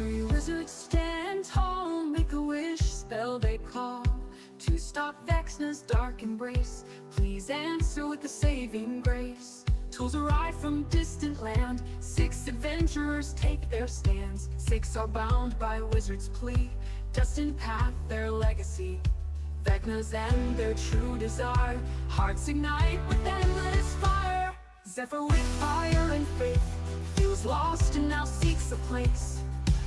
Three wizards stand tall, make a wish, spell they call. To stop Vecna's dark embrace, please answer with the saving grace. Tools arrive from distant land, 6 adventurers take their stands. 6 are bound by wizard's plea, destined path their legacy. Vecna's and their true desire, hearts ignite with endless fire. Zephyr with fire and faith, feels lost and now seeks a place.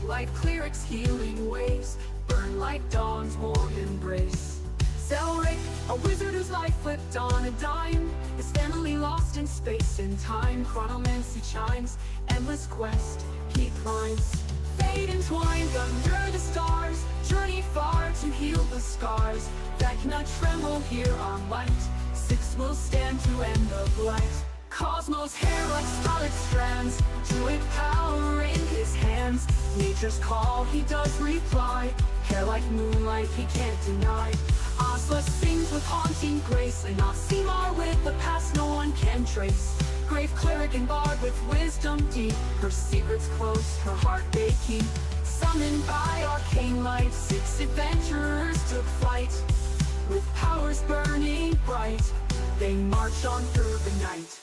Light clerics healing ways, burn like dawn's warm embrace. Zelric, a wizard whose life flipped on a dime, his family lost in space and time. Chronomancy chimes, endless quest he climbs. Fate entwined under the stars, journey far to heal the scars. Vecna tremble here on light, 6 will stand to end the blight. Cosmos hair like scarlet strands, druid power in his hands. Nature's call he does reply, hair like moonlight he can't deny. Asla sings with haunting grace, and Osimar with the past no one can trace. Grave cleric and bard with wisdom deep, her secrets close, her heart they keep. Summoned by arcane light, 6 adventurers took flight. With powers burning bright, they march on through the night.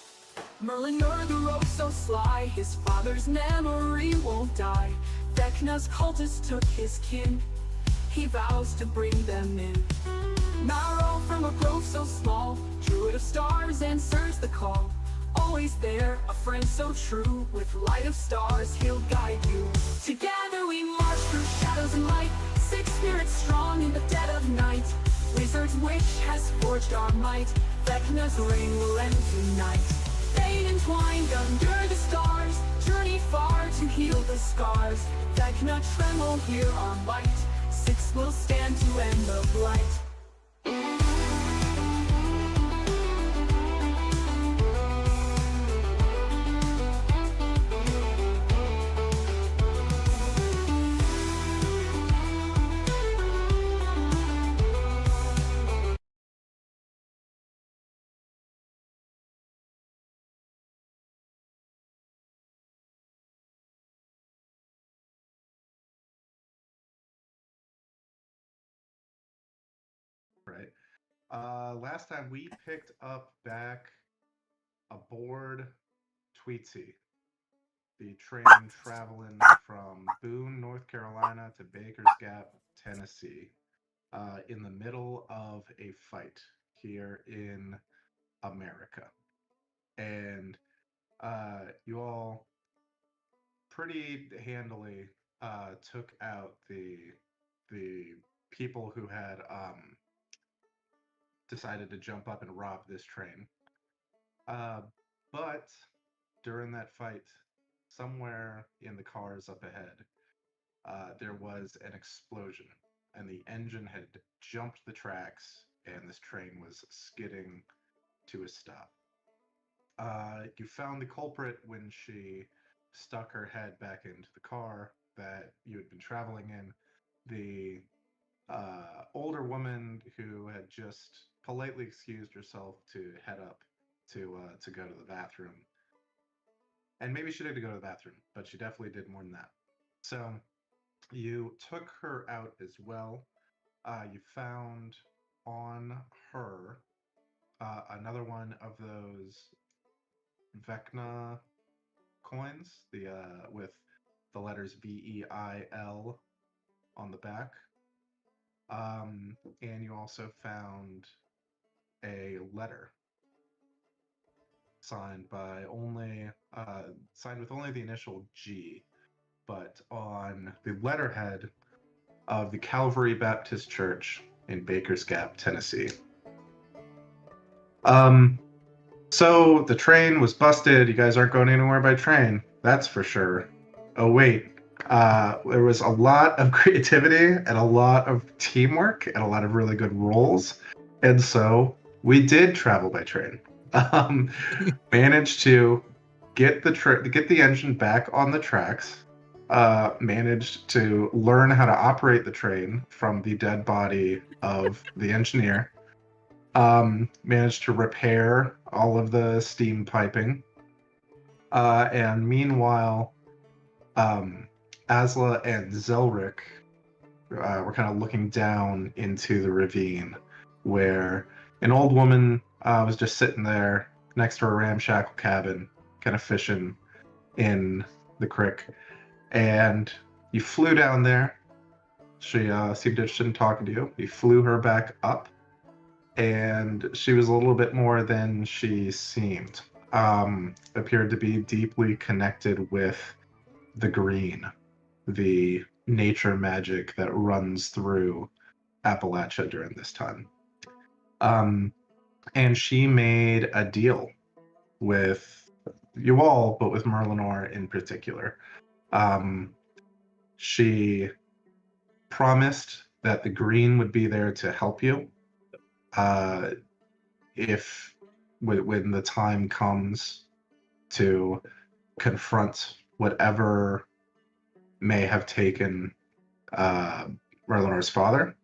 Merlin nor the rogue so sly, his father's memory won't die. Vecna's cultist took his kin, he vows to bring them in. Marrow from a grove so small, druid of stars answers the call. Always there, a friend so true, with light of stars he'll guide you. Together we march through shadows and light, 6 spirits strong in the dead of night. Wizard's wish has forged our might, Vecna's reign will end tonight. Fate entwined under the stars, journey far to heal the scars. Vecna tremble here on light, 6 will stand to end the blight. Right. Last time we picked up back aboard Tweetsy, the train traveling from Boone, North Carolina to Baker's Gap, Tennessee, in the middle of a fight here in America. And you all pretty handily took out the people who had decided to jump up and rob this train. Uh, but during that fight, somewhere in the cars up ahead, there was an explosion, and the engine had jumped the tracks, and this train was skidding to a stop. You found the culprit when she stuck her head back into the car that you had been traveling in. The older woman who had just politely excused herself to head up to go to the bathroom, and maybe she did go to the bathroom, but she definitely did more than that. So you took her out as well. You found on her another one of those Vecna coins, the with the letters VEIL on the back. And you also found a letter signed by only signed with only the initial G, but on the letterhead of the Calvary Baptist Church in Baker's Gap, Tennessee. So the train was busted. You guys aren't going anywhere by train, that's for sure. Oh wait, there was a lot of creativity and a lot of teamwork and a lot of really good rolls, and so we did travel by train. Managed to get the engine back on the tracks. Managed to learn how to operate the train from the dead body of the engineer. Managed to repair all of the steam piping. And meanwhile, Asla and Zelric were kind of looking down into the ravine, where an old woman was just sitting there next to a ramshackle cabin, kind of fishing in the creek. And you flew down there. She seemed interested in talking to you. You flew her back up, and she was a little bit more than she seemed. Appeared to be deeply connected with the green, the nature magic that runs through Appalachia during this time. And she made a deal with you all, but with Merlinor in particular. She promised that the green would be there to help you if when the time comes to confront whatever may have taken Merlinor's father.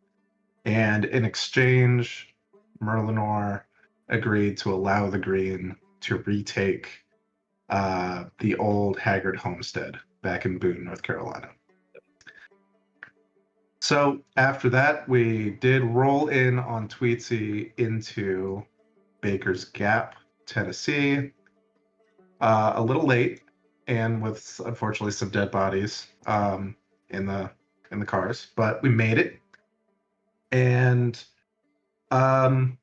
And in exchange, Merlinor agreed to allow the green to retake the old Haggard homestead back in Boone, North Carolina. So after that, we did roll in on Tweetsy into Baker's Gap, Tennessee, a little late, and with unfortunately some dead bodies in the cars, but we made it. And I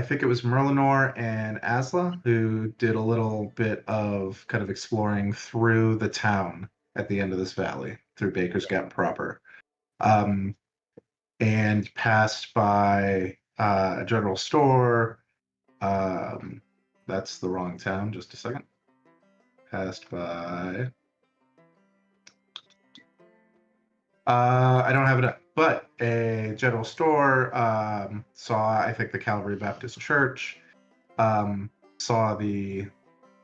think it was Merlinor and Asla who did a little bit of kind of exploring through the town at the end of this valley, through Baker's Gap proper, and passed by a general store. That's the wrong town. Just a second. Passed by. I don't have it up, but a general store. Saw, I think, the Calvary Baptist Church. Saw the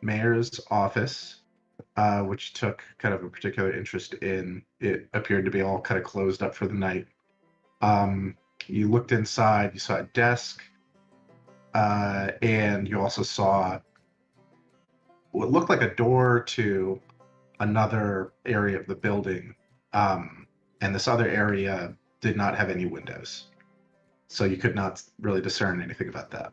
mayor's office, which took kind of a particular interest in. It appeared to be all kind of closed up for the night. You looked inside. You saw a desk, and you also saw what looked like a door to another area of the building. And this other area did not have any windows, so you could not really discern anything about that.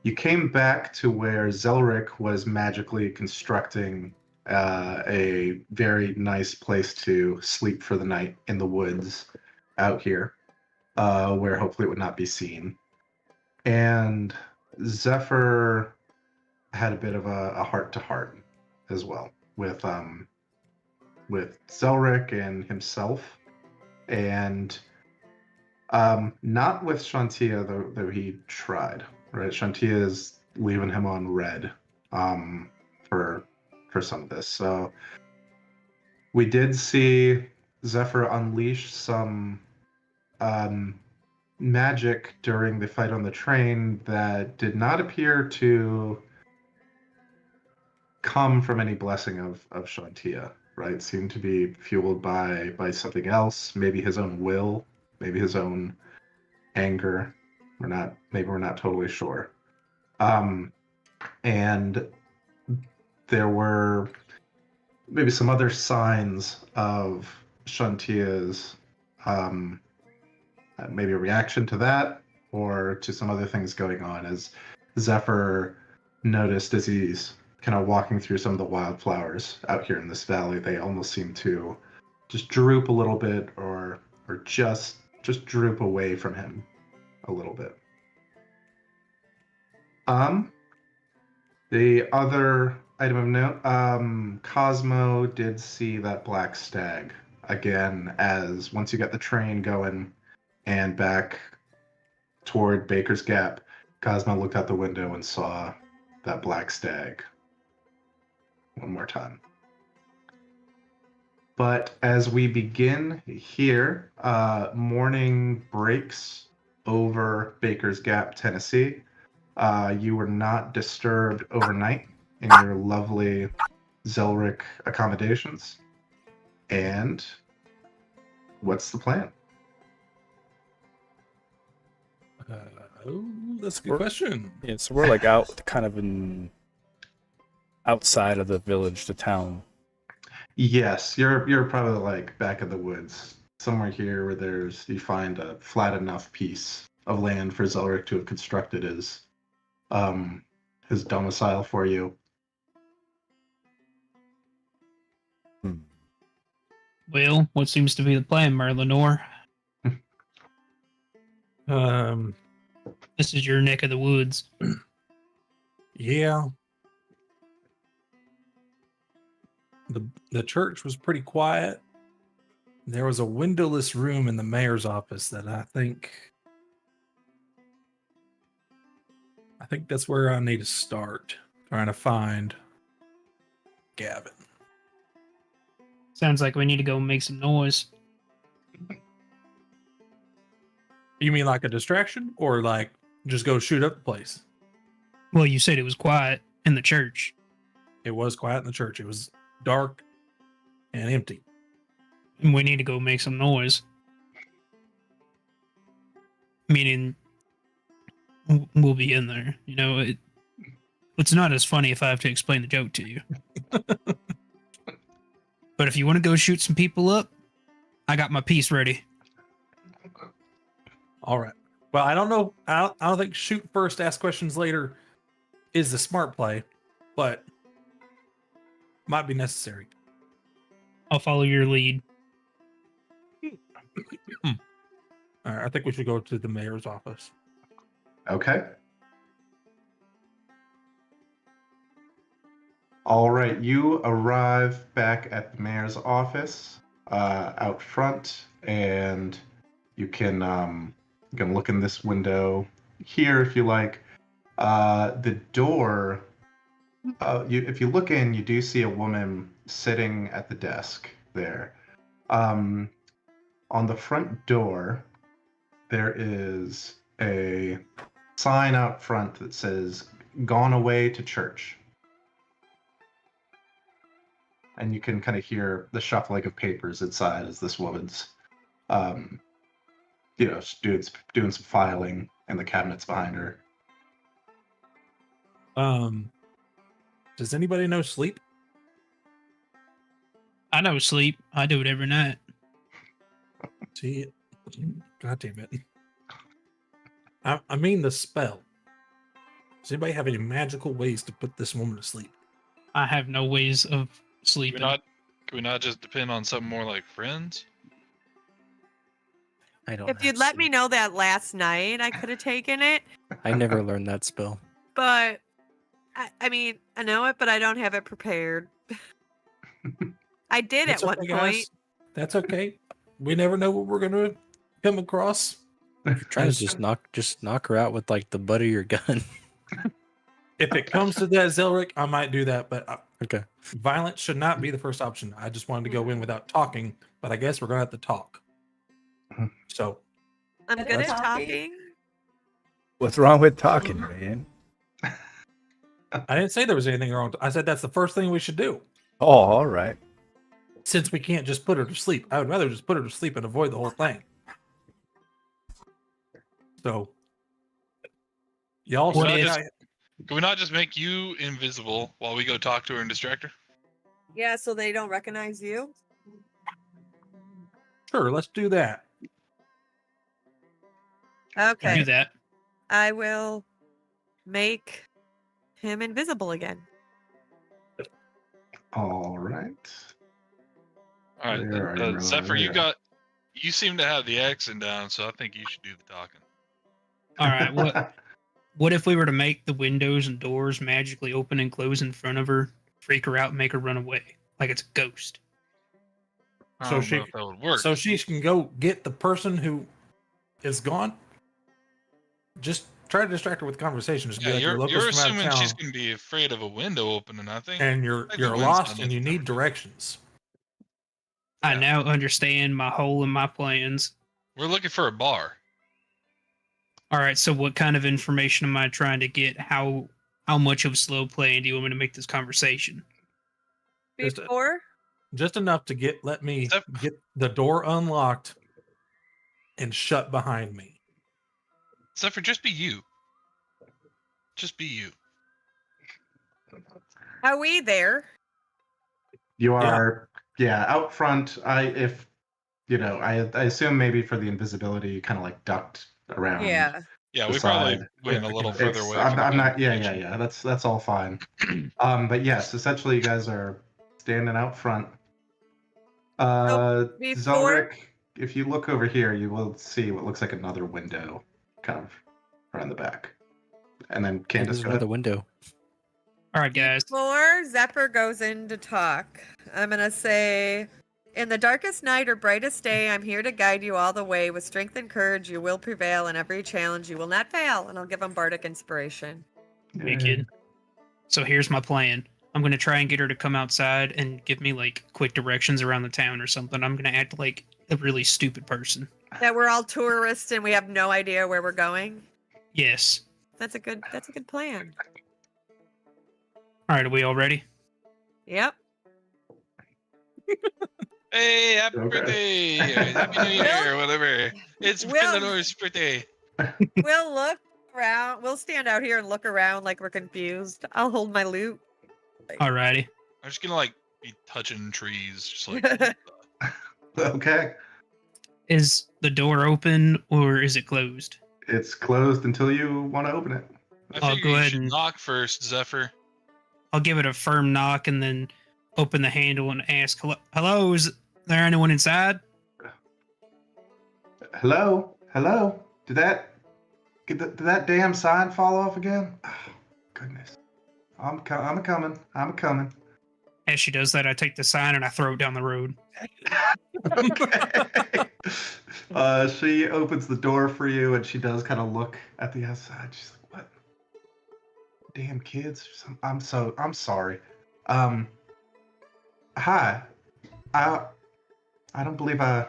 You came back to where Zelric was magically constructing a very nice place to sleep for the night in the woods out here, where hopefully it would not be seen. And Zephyr had a bit of a heart-to-heart as well with Zelric and himself, and not with Shantia, though he tried. Right, Shantia is leaving him on red for some of this. So we did see Zephyr unleash some magic during the fight on the train that did not appear to come from any blessing of Shantia. Right, seemed to be fueled by something else, maybe his own will, maybe his own anger. Maybe we're not totally sure. And there were maybe some other signs of Shantia's maybe a reaction to that, or to some other things going on, as Zephyr noticed as he's kind of walking through some of the wildflowers out here in this valley. They almost seem to just droop a little bit, or just droop away from him a little bit. The other item of note, Cosmo did see that black stag again, as once you get the train going and back toward Baker's Gap, Cosmo looked out the window and saw that black stag one more time. But as we begin here, morning breaks over Baker's Gap, Tennessee. You were not disturbed overnight in your lovely Zelric accommodations. And what's the plan? That's a good question. Yeah, so we're like out kind of in outside of the village, the town. Yes, you're probably like back in the woods, somewhere here where you find a flat enough piece of land for Zelric to have constructed his domicile for you. Well, what seems to be the plan, Merlinor? This is your neck of the woods. Yeah. The church was pretty quiet. There was a windowless room in the mayor's office that I think that's where I need to start trying to find Gavin. Sounds like we need to go make some noise. You mean like a distraction or like just go shoot up the place? Well, you said it was quiet in the church. It was quiet in the church. It was dark and empty. And we need to go make some noise. Meaning, we'll be in there. You know, it's not as funny if I have to explain the joke to you. But if you want to go shoot some people up, I got my piece ready. All right. Well, I don't know. I don't think shoot first, ask questions later is the smart play, but might be necessary. I'll follow your lead. All right. I think we should go to the mayor's office. Okay. All right, you arrive back at the mayor's office out front, and you can look in this window here if you like. The door, if you look in, you do see a woman sitting at the desk there. On the front door, there is a sign out front that says, "Gone away to church." And you can kind of hear the shuffling of papers inside as this woman's, doing some filing in the cabinets behind her. Does anybody know sleep? I know sleep. I do it every night. See, God damn it. I mean the spell. Does anybody have any magical ways to put this woman to sleep? I have no ways of sleeping. Can we not just depend on something more like friends? I don't. If you'd let me know that last night, I could have taken it. I never learned that spell. But I mean, I know it, but I don't have it prepared. I did That's at one okay, point. guys. That's okay. We never know what we're gonna come across. You're trying to just knock her out with like the butt of your gun. If it comes to that, Zelric, I might do that, but Okay. violence should not be the first option. I just wanted to go in without talking, but I guess we're gonna have to talk. So I'm good at talking. What's wrong with talking, man? I didn't say there was anything wrong. I said that's the first thing we should do. Oh, all right. Since we can't just put her to sleep, I would rather just put her to sleep and avoid the whole thing. So, y'all Can should. we not just make you invisible while we go talk to her and distract her? Yeah, so they don't recognize you. Sure, let's do that. Okay. Do that. I will make him invisible again. All right. All right, Where are you, Zephyr, Roland? you seem to have the accent down, so I think you should do the talking. All right. What if we were to make the windows and doors magically open and close in front of her, freak her out, and make her run away like it's a ghost? I So don't she- know if that would work. So she can go get the person who is gone. Just try to distract her with conversation. Just be yeah, like, you're locals from out of assuming she's town, going to be afraid of a window opening, I think. and you're I think Wynn's lost done and this you need before. directions. I Yeah. now understand my hole in my plans. We're looking for a bar. All right, so what kind of information am I trying to get? How much of slow play do you want me to make this conversation? Just- Before? Just enough to let me Zep- get the door unlocked and shut behind me. Zephyr, just be you. Just be you. Are we there? You are, out front. I assume maybe for the invisibility, you kind of like ducked around. Yeah. Yeah, the we probably side. went Yeah, a I little can- further It's, away. I'm, from I'm the not. Yeah. conversation. That's all fine. But yes, essentially, you guys are standing out front. before- Zelric, if you look over here, you will see what looks like another window, kind of around the back. And then Yeah, Candace, there's go another ahead. window. All right, guys. Before Zephyr goes in to talk, I'm going to say, in the darkest night or brightest day, I'm here to guide you all the way. With strength and courage, you will prevail. In every challenge, you will not fail. And I'll give him bardic inspiration. Hey, kid. So here's my plan. I'm gonna try and get her to come outside and give me like quick directions around the town or something. I'm gonna act like a really stupid person. That we're all tourists and we have no idea where we're going. Yes. That's a good plan. All right, are we all ready? Yep. Hey, happy Okay. birthday! Happy New Year, whatever. It's Will- Eleanor's birthday. We'll look around. We'll stand out here and look around like we're confused. I'll hold my loot. Alrighty. I'm just gonna like be touching trees, just like. Okay. Is the door open or is it closed? It's closed until you want to open it. I I'll figure go you ahead should and- knock first, Zephyr. I'll give it a firm knock and then open the handle and ask, hello, is there anyone inside? Hello? Did that damn sign fall off again? Oh, goodness. I'm coming. As she does that, I take the sign and I throw it down the road. Okay. She opens the door for you, and she does kind of look at the outside. She's like, "What? Damn kids! I'm sorry. Hi. I don't believe I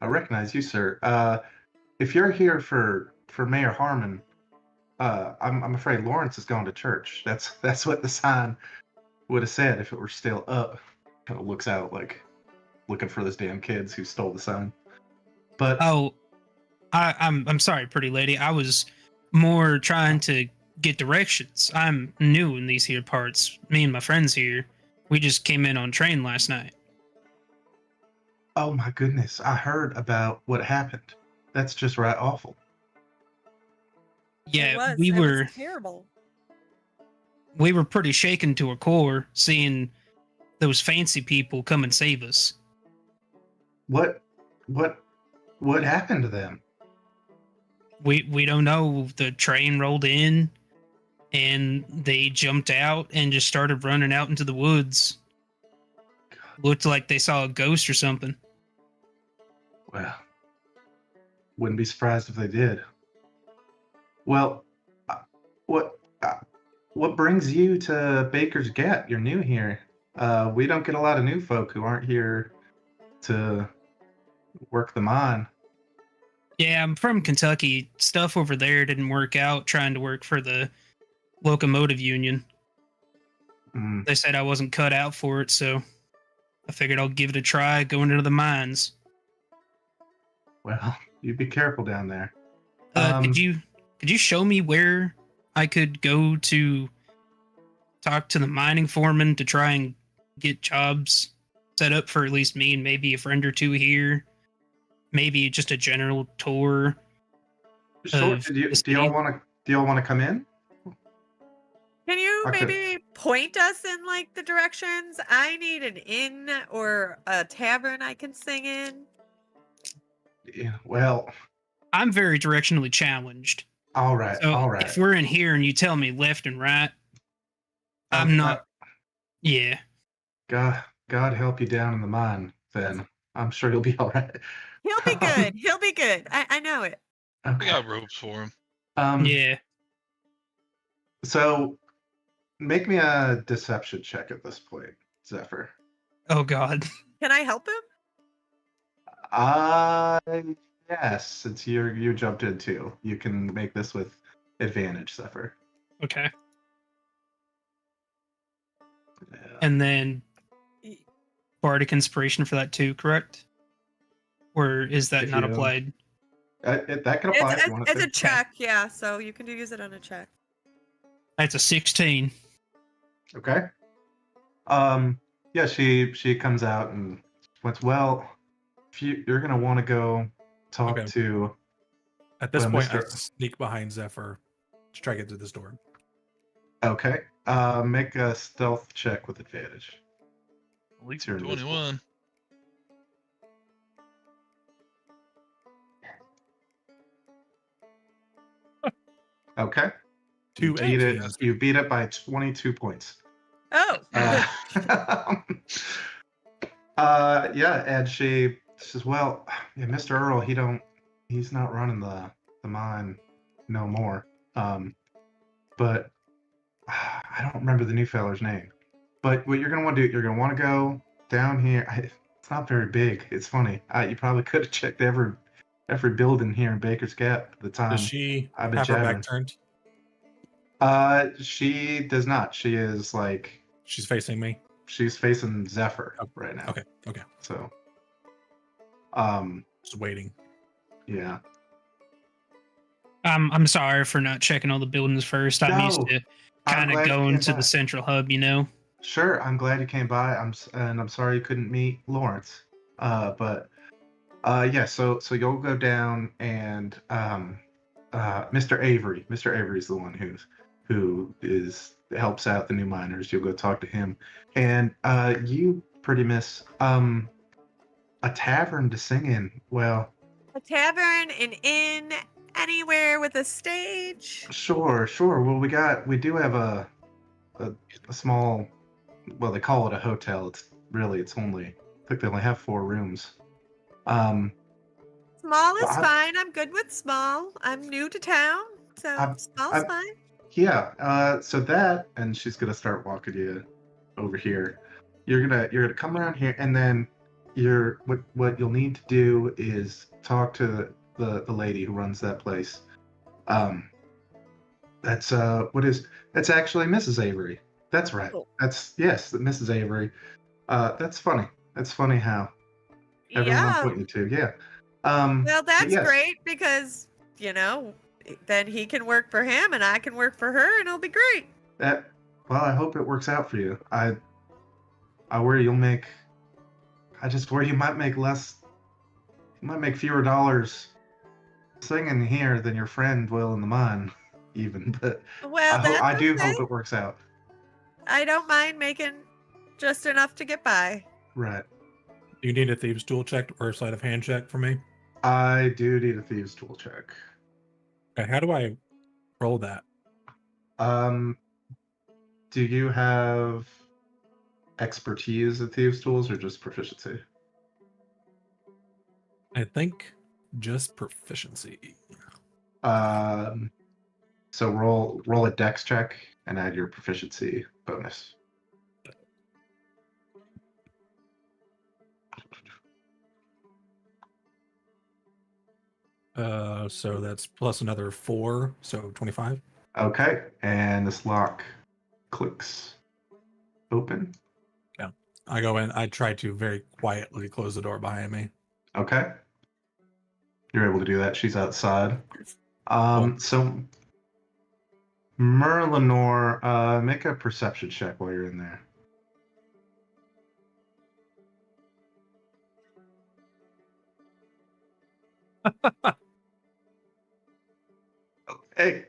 recognize you, sir. If you're here for Mayor Harmon, I'm afraid Lawrence is going to church. That's what the sign would have said if it were still up." Kind of looks out like looking for those damn kids who stole the sign. But Oh, I'm sorry, pretty lady. I was more trying to get directions. I'm new in these here parts. Me and my friends here, we just came in on train last night. oh my goodness, I heard about what happened. That's just right awful. Yeah, It we was were terrible. pretty shaken to our core seeing those fancy people come and save us. What happened to them? We don't know. The train rolled in and they jumped out and just started running out into the woods. Looked like they saw a ghost or something. Well, wouldn't be surprised if they did. Well, what brings you to Baker's Gap? You're new here. We don't get a lot of new folk who aren't here to work the mine. Yeah, I'm from Kentucky. Stuff over there didn't work out trying to work for the locomotive union. Mm, They said I wasn't cut out for it, so I figured I'll give it a try going into the mines. well, you be careful down there. Could you show me where I could go to talk to the mining foreman to try and get jobs set up for at least me and maybe a friend or two here? Maybe just a general tour. Sure. of Do the y'all city. want to come in? Can you Okay. maybe point us in like the directions? I need an inn or a tavern I can sing in. Yeah, well, I'm very directionally challenged. all right. So if we're in here and you tell me left and right, I'm not. Yeah. God help you down in the mine. Then I'm sure you'll be all right. He'll be good. He'll be good. I know it. We Okay. got ropes for him. Yeah. So, make me a deception check at this point, Zephyr. Oh God. Can I help him? Yes, since you jumped in too, you can make this with advantage, Zephyr. Okay. Yeah. And then bardic inspiration for that too, correct? Or is that If not you- applied? That can apply if you want It's to. a check, yeah. So you can use it on a check. That's a 16. Okay. Yeah, she comes out and went, well, if you're gonna want to go talk Okay. to At this well, point, I Mr. sneak behind Zephyr to try to get through this door. Okay. Make a stealth check with advantage. At least You're invisible. 21. Okay. Two Beat it. 18s. You beat it by 22 points. Oh, Yeah, and she says, well, yeah, Mr. Earl, he's not running the mine no more. But I don't remember the new feller's name. But what you're gonna want to do, you're gonna want to go down here. It's not very big. It's funny. You probably could have checked every building here in Baker's Gap at the time. Does she I've been have her jabbering. back turned? She does not. She is like She's facing me. she's facing Zephyr Oh, right now. Okay. Okay. So, Just waiting. yeah. I'm sorry for not checking all the buildings first. I'm used No, to I'm kind glad of you going came to by. the central hub, you know. Sure, I'm glad you came by. I'm sorry you couldn't meet Lawrence. But yeah. So you'll go down and Mr. Avery. Mr. Avery's the one who helps out the new miners. You'll go talk to him, and you pretty miss a tavern to sing in. Well, a tavern, an inn, anywhere with a stage. sure. Well, we do have a small, well, they call it a hotel. It's only, I think they only have 4 rooms. Small is I- fine. I'm good with small. I'm new to town, so small's fine. Yeah. So that, and she's gonna start walking you over here. You're gonna come around here, and then what you'll need to do is talk to the lady who runs that place. That's that's actually Mrs. Avery. That's right. Cool. That's yes, Mrs. Avery. That's funny. That's funny how everyone I'm Yeah. pointing to. Yeah. Well, that's yes. great because, then he can work for him and I can work for her and it'll be great. Well, I hope it works out for you. I worry you'll make. I just worry you might make less. You might make fewer dollars singing here than your friend will in the mine, even. But Well, I that's do okay. hope it works out. I don't mind making just enough to get by. Right. Do you need a thieves' tool check or a sleight of hand check for me? I do need a thieves' tool check. Okay, how do I roll that? Do you have expertise at thieves' tools or just proficiency? I think just proficiency. So roll a dex check and add your proficiency bonus. So that's plus another 4, so 25. Okay, and this lock clicks open. Yeah. I go in, I try to very quietly close the door behind me. Okay. You're able to do that. She's outside. Cool. So Merlinor, make a perception check while you're in there. Hey.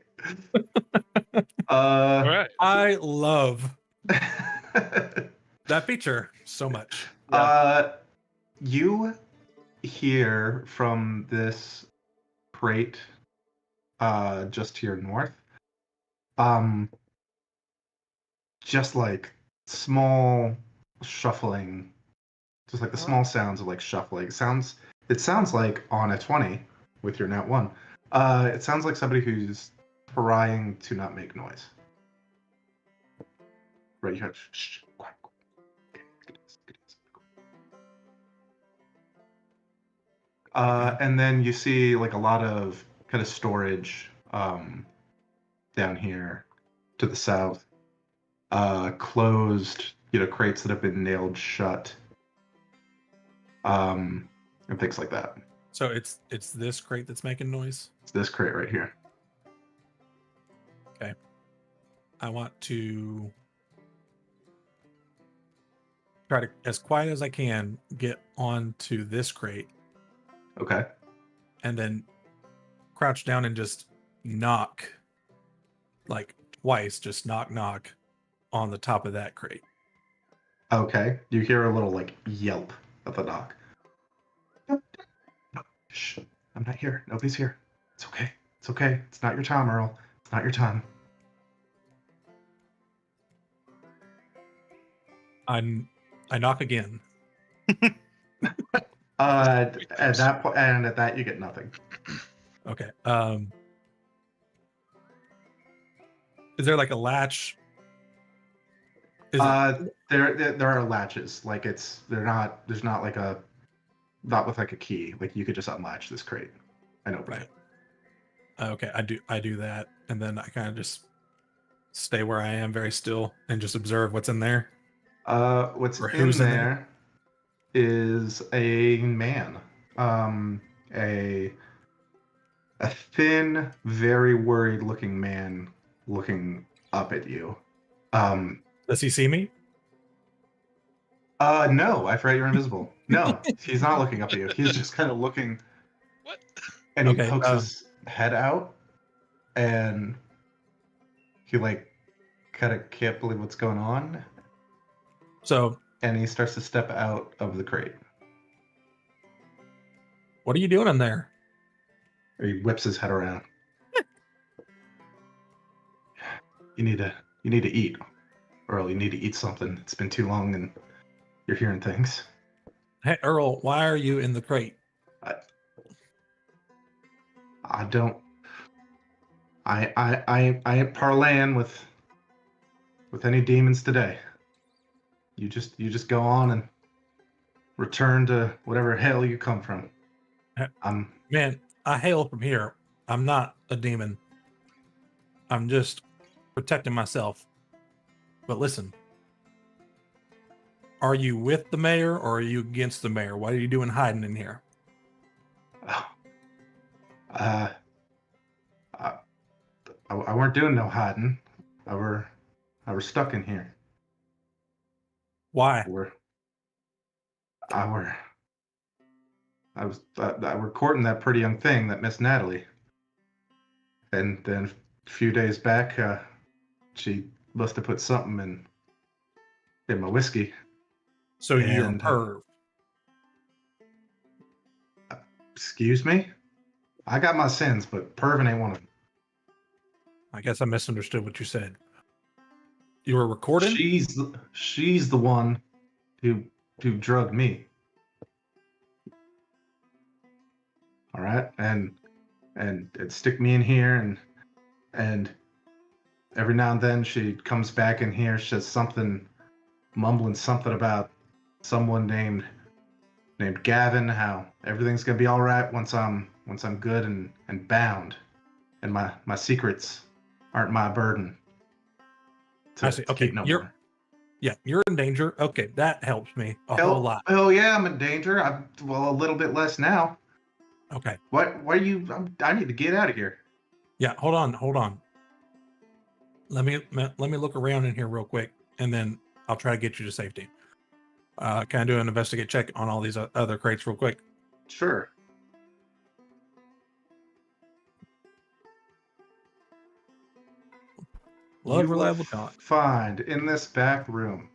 All right. I love that feature so much. You hear from this crate just to your north, just like small shuffling, just like the small sounds of like shuffling. It sounds like on a 20 with your nat 1. It sounds like somebody who's trying to not make noise. Right, you have shh, quiet. And then you see like a lot of kind of storage down here to the south. Closed, crates that have been nailed shut. And things like that. So it's this crate that's making noise. It's this crate right here. Okay. I want to try to, as quiet as I can, get onto this crate Okay. and then crouch down and just knock, like twice, just knock on the top of that crate. Okay. You hear a little like yelp of a knock. No, shh. I'm not here. Nobody's here. It's okay. It's okay. It's not your time, Earl. It's not your time. I knock again. At that point, and at that, you get nothing. Okay. Is there like a latch? Is it, There are latches. Like they're not. There's not like a, not with like a key. Like you could just unlatch this crate and open right? it. Okay, I do that, and then I kind of just stay where I am, very still, and just observe what's in there. What's Or in who's in there is a man. A thin, very worried looking man looking up at you. Does he see me? No, I forgot you're invisible. No, he's not looking up at you. He's just kind of looking, What? and he Okay, pokes his head out, and he like kind of can't believe what's going on, So, and he starts to step out of the crate. what are you doing in there? He whips his head around. You need to eat, Earl. You need to eat something. It's been too long, and you're hearing things. Hey, Earl, why are you in the crate? I don't. I ain't parlaying with any demons today. You just go on and return to whatever hell you come from. Man, I hail from here. I'm not a demon. I'm just protecting myself. But listen, are you with the mayor or are you against the mayor? What are you doing hiding in here? I weren't doing no hiding. I were stuck in here. Why? I were courting that pretty young thing, that Miss Natalie. And then a few days back, she must have put something in my whiskey. So you're a And, perv. Excuse me? I got my sins, but perving ain't one of them. I guess I misunderstood what you said. You were recording? She's the one who drugged me. All right, and stick me in here, and every now and then she comes back in here, says something, mumbling something about someone named Gavin. How everything's gonna be all right once I'm good and bound, and my secrets aren't my burden. I see. Okay, keep no you're more. yeah, you're in danger. Okay, that helps me a whole lot. Oh yeah, I'm in danger. I'm a little bit less now. Okay. What? Why are you? I need to get out of here. Yeah, hold on. Let me look around in here real quick, and then I'll try to get you to safety. Can I do an investigate check on all these other crates real quick? Sure. Love You will reliable talent. find in this back room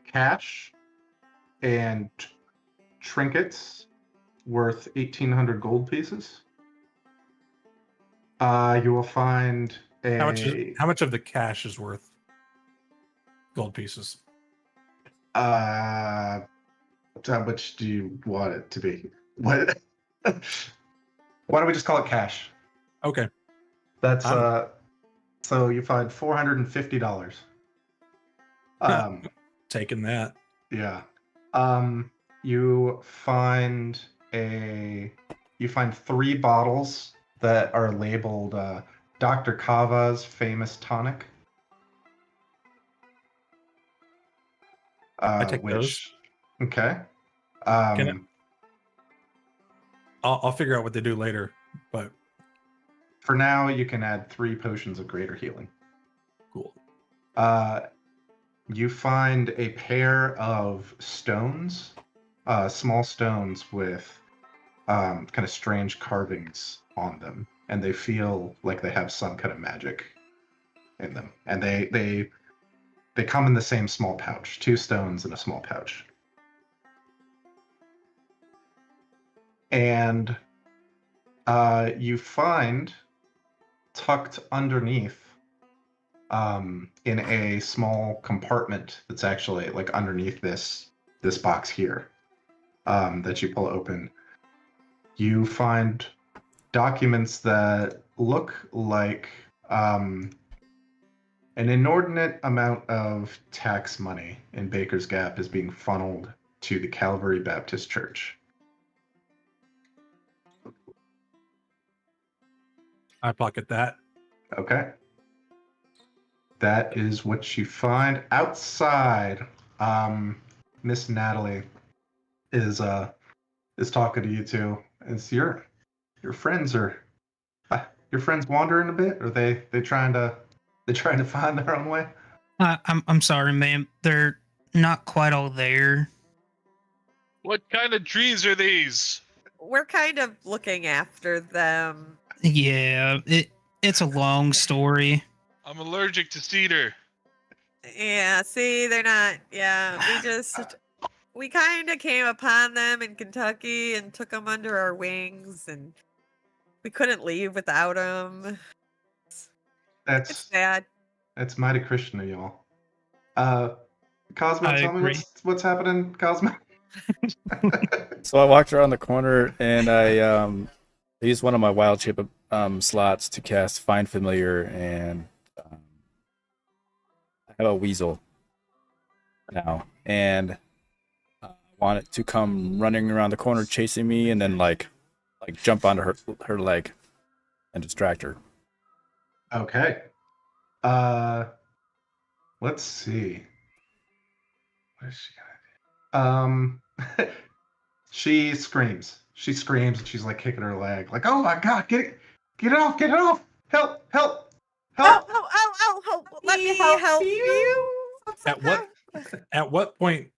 cash and trinkets worth 1,800 gold pieces. You will find How much of the cash is worth gold pieces? How much do you want it to be? What? Why don't we just call it cash? Okay. That's so you find $450. Taking that. Yeah. You find 3 bottles that are labeled Dr. Kava's famous tonic. I take those. Okay. I'll figure out what they do later, but for now you can add 3 potions of greater healing. cool. You find a pair of stones, small stones with kind of strange carvings on them, and they feel like they have some kind of magic in them. And they come in the same small pouch, 2 stones in a small pouch. And you find tucked underneath in a small compartment that's actually like underneath this box here that you pull open, you find documents that look like an inordinate amount of tax money in Baker's Gap is being funneled to the Calvary Baptist Church. I pocket that. Okay. That is what you find outside. Miss Natalie is talking to you two. Is your friends wandering a bit? Or they trying to find their own way? I'm sorry, ma'am. They're not quite all there. What kind of trees are these? We're kind of looking after them. Yeah, it's a long story. I'm allergic to cedar. Yeah, see, they're not. Yeah, we kind of came upon them in Kentucky and took them under our wings, and we couldn't leave without them. It's That's sad. mighty Christian of y'all. Cosmo, I tell me agree. what's happening, Cosmo. So I walked around the corner and I used one of my wild shape slots to cast Find Familiar, and I have a weasel now, and I want it to come running around the corner chasing me, and then like jump onto her leg and distract her. Okay. Let's see. What is she gonna do? She screams. She screams and she's like kicking her leg, like, "Oh my God, get it off, get it off! Help, help, help!" Oh, let me help you. At what point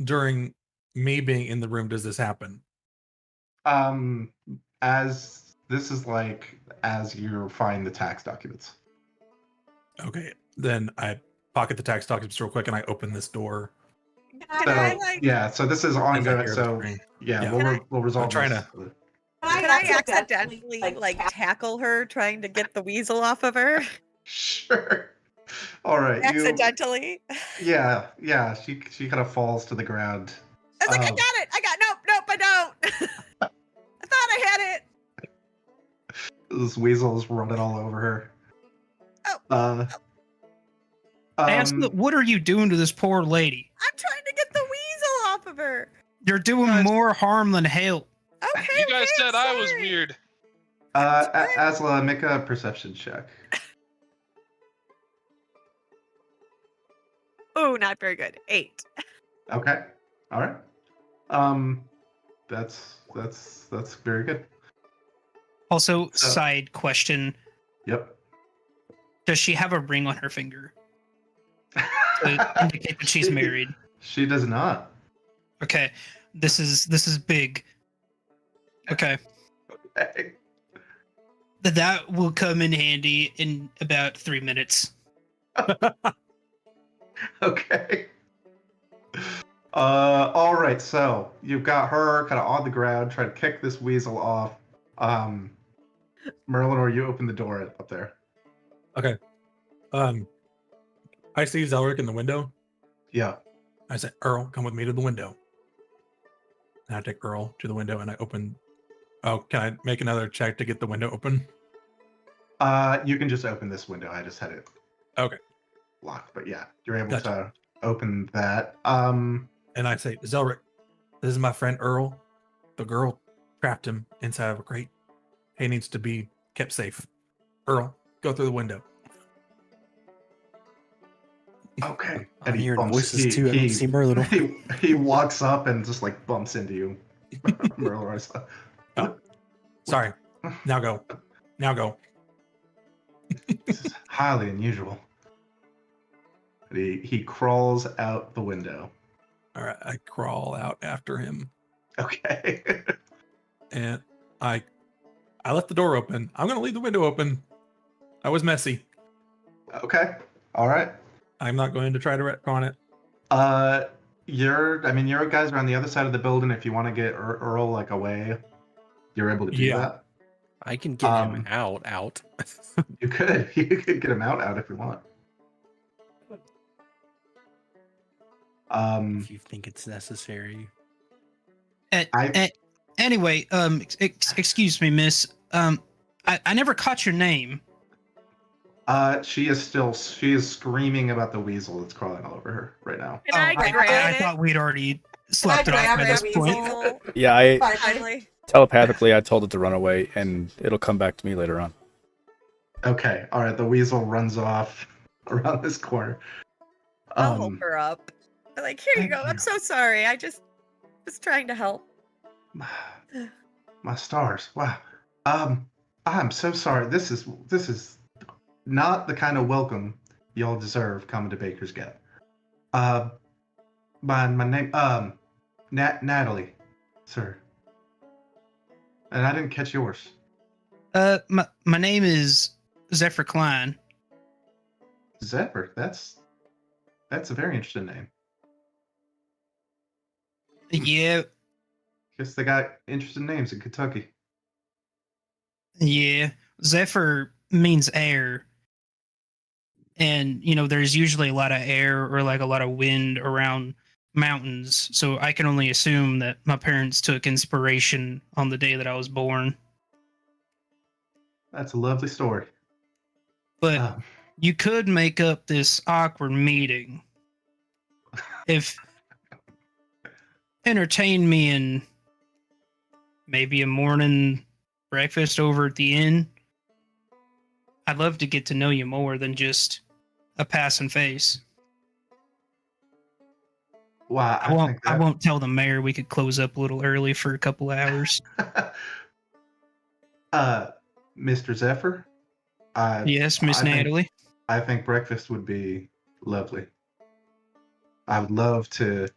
during me being in the room does this happen? As this is like as you find the tax documents. Okay, then I pocket the tax documents real quick and I open this door. So this is ongoing. So yeah, we'll resolve. I'm trying this. to. Can I accidentally like tackle her, trying to get the weasel off of her? Sure. All right. Accidentally. Yeah. She kind of falls to the ground. I was like, I got it. Nope, I don't. I thought I had it. This weasel's running all over her. I asked, what are you doing to this poor lady? I'm trying to get the weasel off of her. You're doing more harm than help. Okay. You guys okay, said I was sorry. weird. Asla, make a perception check. Oh, not very good. 8. Okay. All right. That's very good. Also, So- side question: Yep. does she have a ring on her finger to indicate that she's married? She does not. Okay, this is big. Okay, that will come in handy in about 3 minutes. Okay. All right. So you've got her kind of on the ground trying to kick this weasel off. Merlin, or you open the door up there. Okay. I see Zelric in the window. Yeah. I said, Earl, come with me to the window. And I take Earl to the window and I open. Oh, can I make another check to get the window open? You can just open this window. I just had it Okay. locked, but yeah, you're able Gotcha. to open that. And I say, Zelric, this is my friend Earl. The girl trapped him inside of a crate. He needs to be kept safe. Earl, go through the window. Okay. I'm hearing voices too. I don't see Merlin. He walks up and just like bumps into you. Merlin. Oh, sorry. Now go. Now go. This is highly unusual. And he crawls out the window. All right, I crawl out after him, Okay. and I left the door open. I'm gonna leave the window open. I was messy. Okay. All right. I'm not going to try to retcon it. Your guys are on the other side of the building. If you want to get Earl like away, you're able to do Yeah. that. I can get him out. You could get him out if you want. If you think it's necessary. Anyway, excuse me, miss. I never caught your name. She is screaming about the weasel that's crawling all over her right now. Can I grab I it? thought we'd already slept it off grab by this it, point. weasel? Yeah, I Finally. telepathically I told it to run away, and it'll come back to me later on. Okay, all right. The weasel runs off around this corner. I'll hold her up. Like, here you go. I'm so sorry. I just was trying to help. My stars! Wow. I'm so sorry. This is not the kind of welcome y'all deserve coming to Baker's Gap. My name Natalie, sir. And I didn't catch yours. My name is Zephyr Klein. Zephyr. That's a very interesting name. Yeah, Guess they got interesting names in Kentucky. yeah. Zephyr means air. And, there's usually a lot of air or like a lot of wind around mountains. So I can only assume that my parents took inspiration on the day that I was born. That's a lovely story. But you could make up this awkward meeting if entertain me in maybe a morning breakfast over at the inn. I'd love to get to know you more than just a passing face. Wow, I won't tell the mayor we could close up a little early for a couple hours. Mr. Zephyr? Yes, Miss Natalie. I think breakfast would be lovely. I would love to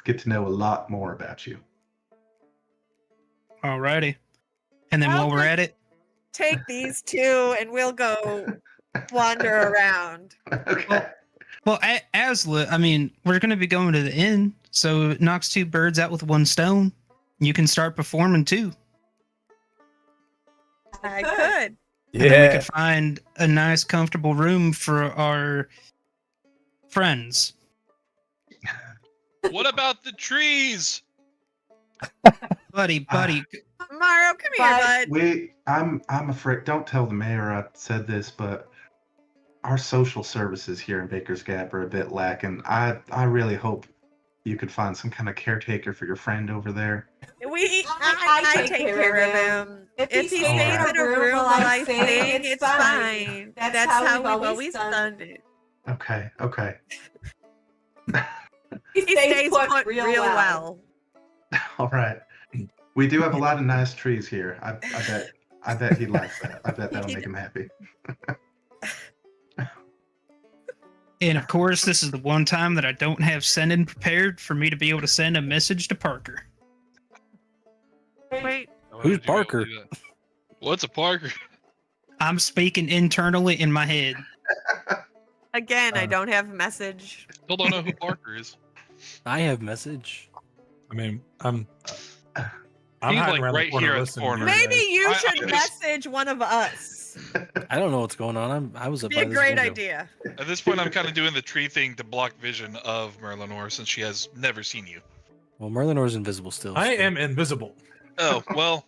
get to know a lot more about you. Alrighty. And then while we're at it, Take these two and we'll go wander around. Okay. well, Asla, we're going to be going to the inn, so it knocks two birds out with one stone. You can start performing too. I could. And then we Yeah. could find a nice, comfortable room for our friends. What about the trees? Buddy. Mario, come here, bud. I'm afraid, don't tell the mayor I said this, but our social services here in Baker's Gap are a bit lacking. I really hope you could find some kind of caretaker for your friend over there. I take care of him. If he stays in a room while I sing, it's fine. That's how we've always done it. Okay. He stays put real well. All right. We do have a lot of nice trees here. I bet he likes that. I bet that'll make him happy. And of course, this is the one time that I don't have sending prepared for me to be able to send a message to Parker. Wait, Why Who's would you be able to Parker? do that? What's a Parker? I'm speaking internally in my head. again, I don't have a message. Still don't know who Parker is. I have message. I mean, I'm He's, hiding like, around right the corner here at the listening to corner. you Maybe guys. you I should just- message one of us. I don't know what's going on. I was up Be by a this great window. idea. At this point, I'm kind of doing the tree thing to block vision of Merlinor since she has never seen you. Well, Merlinor's invisible still. I so- am invisible. Oh, well,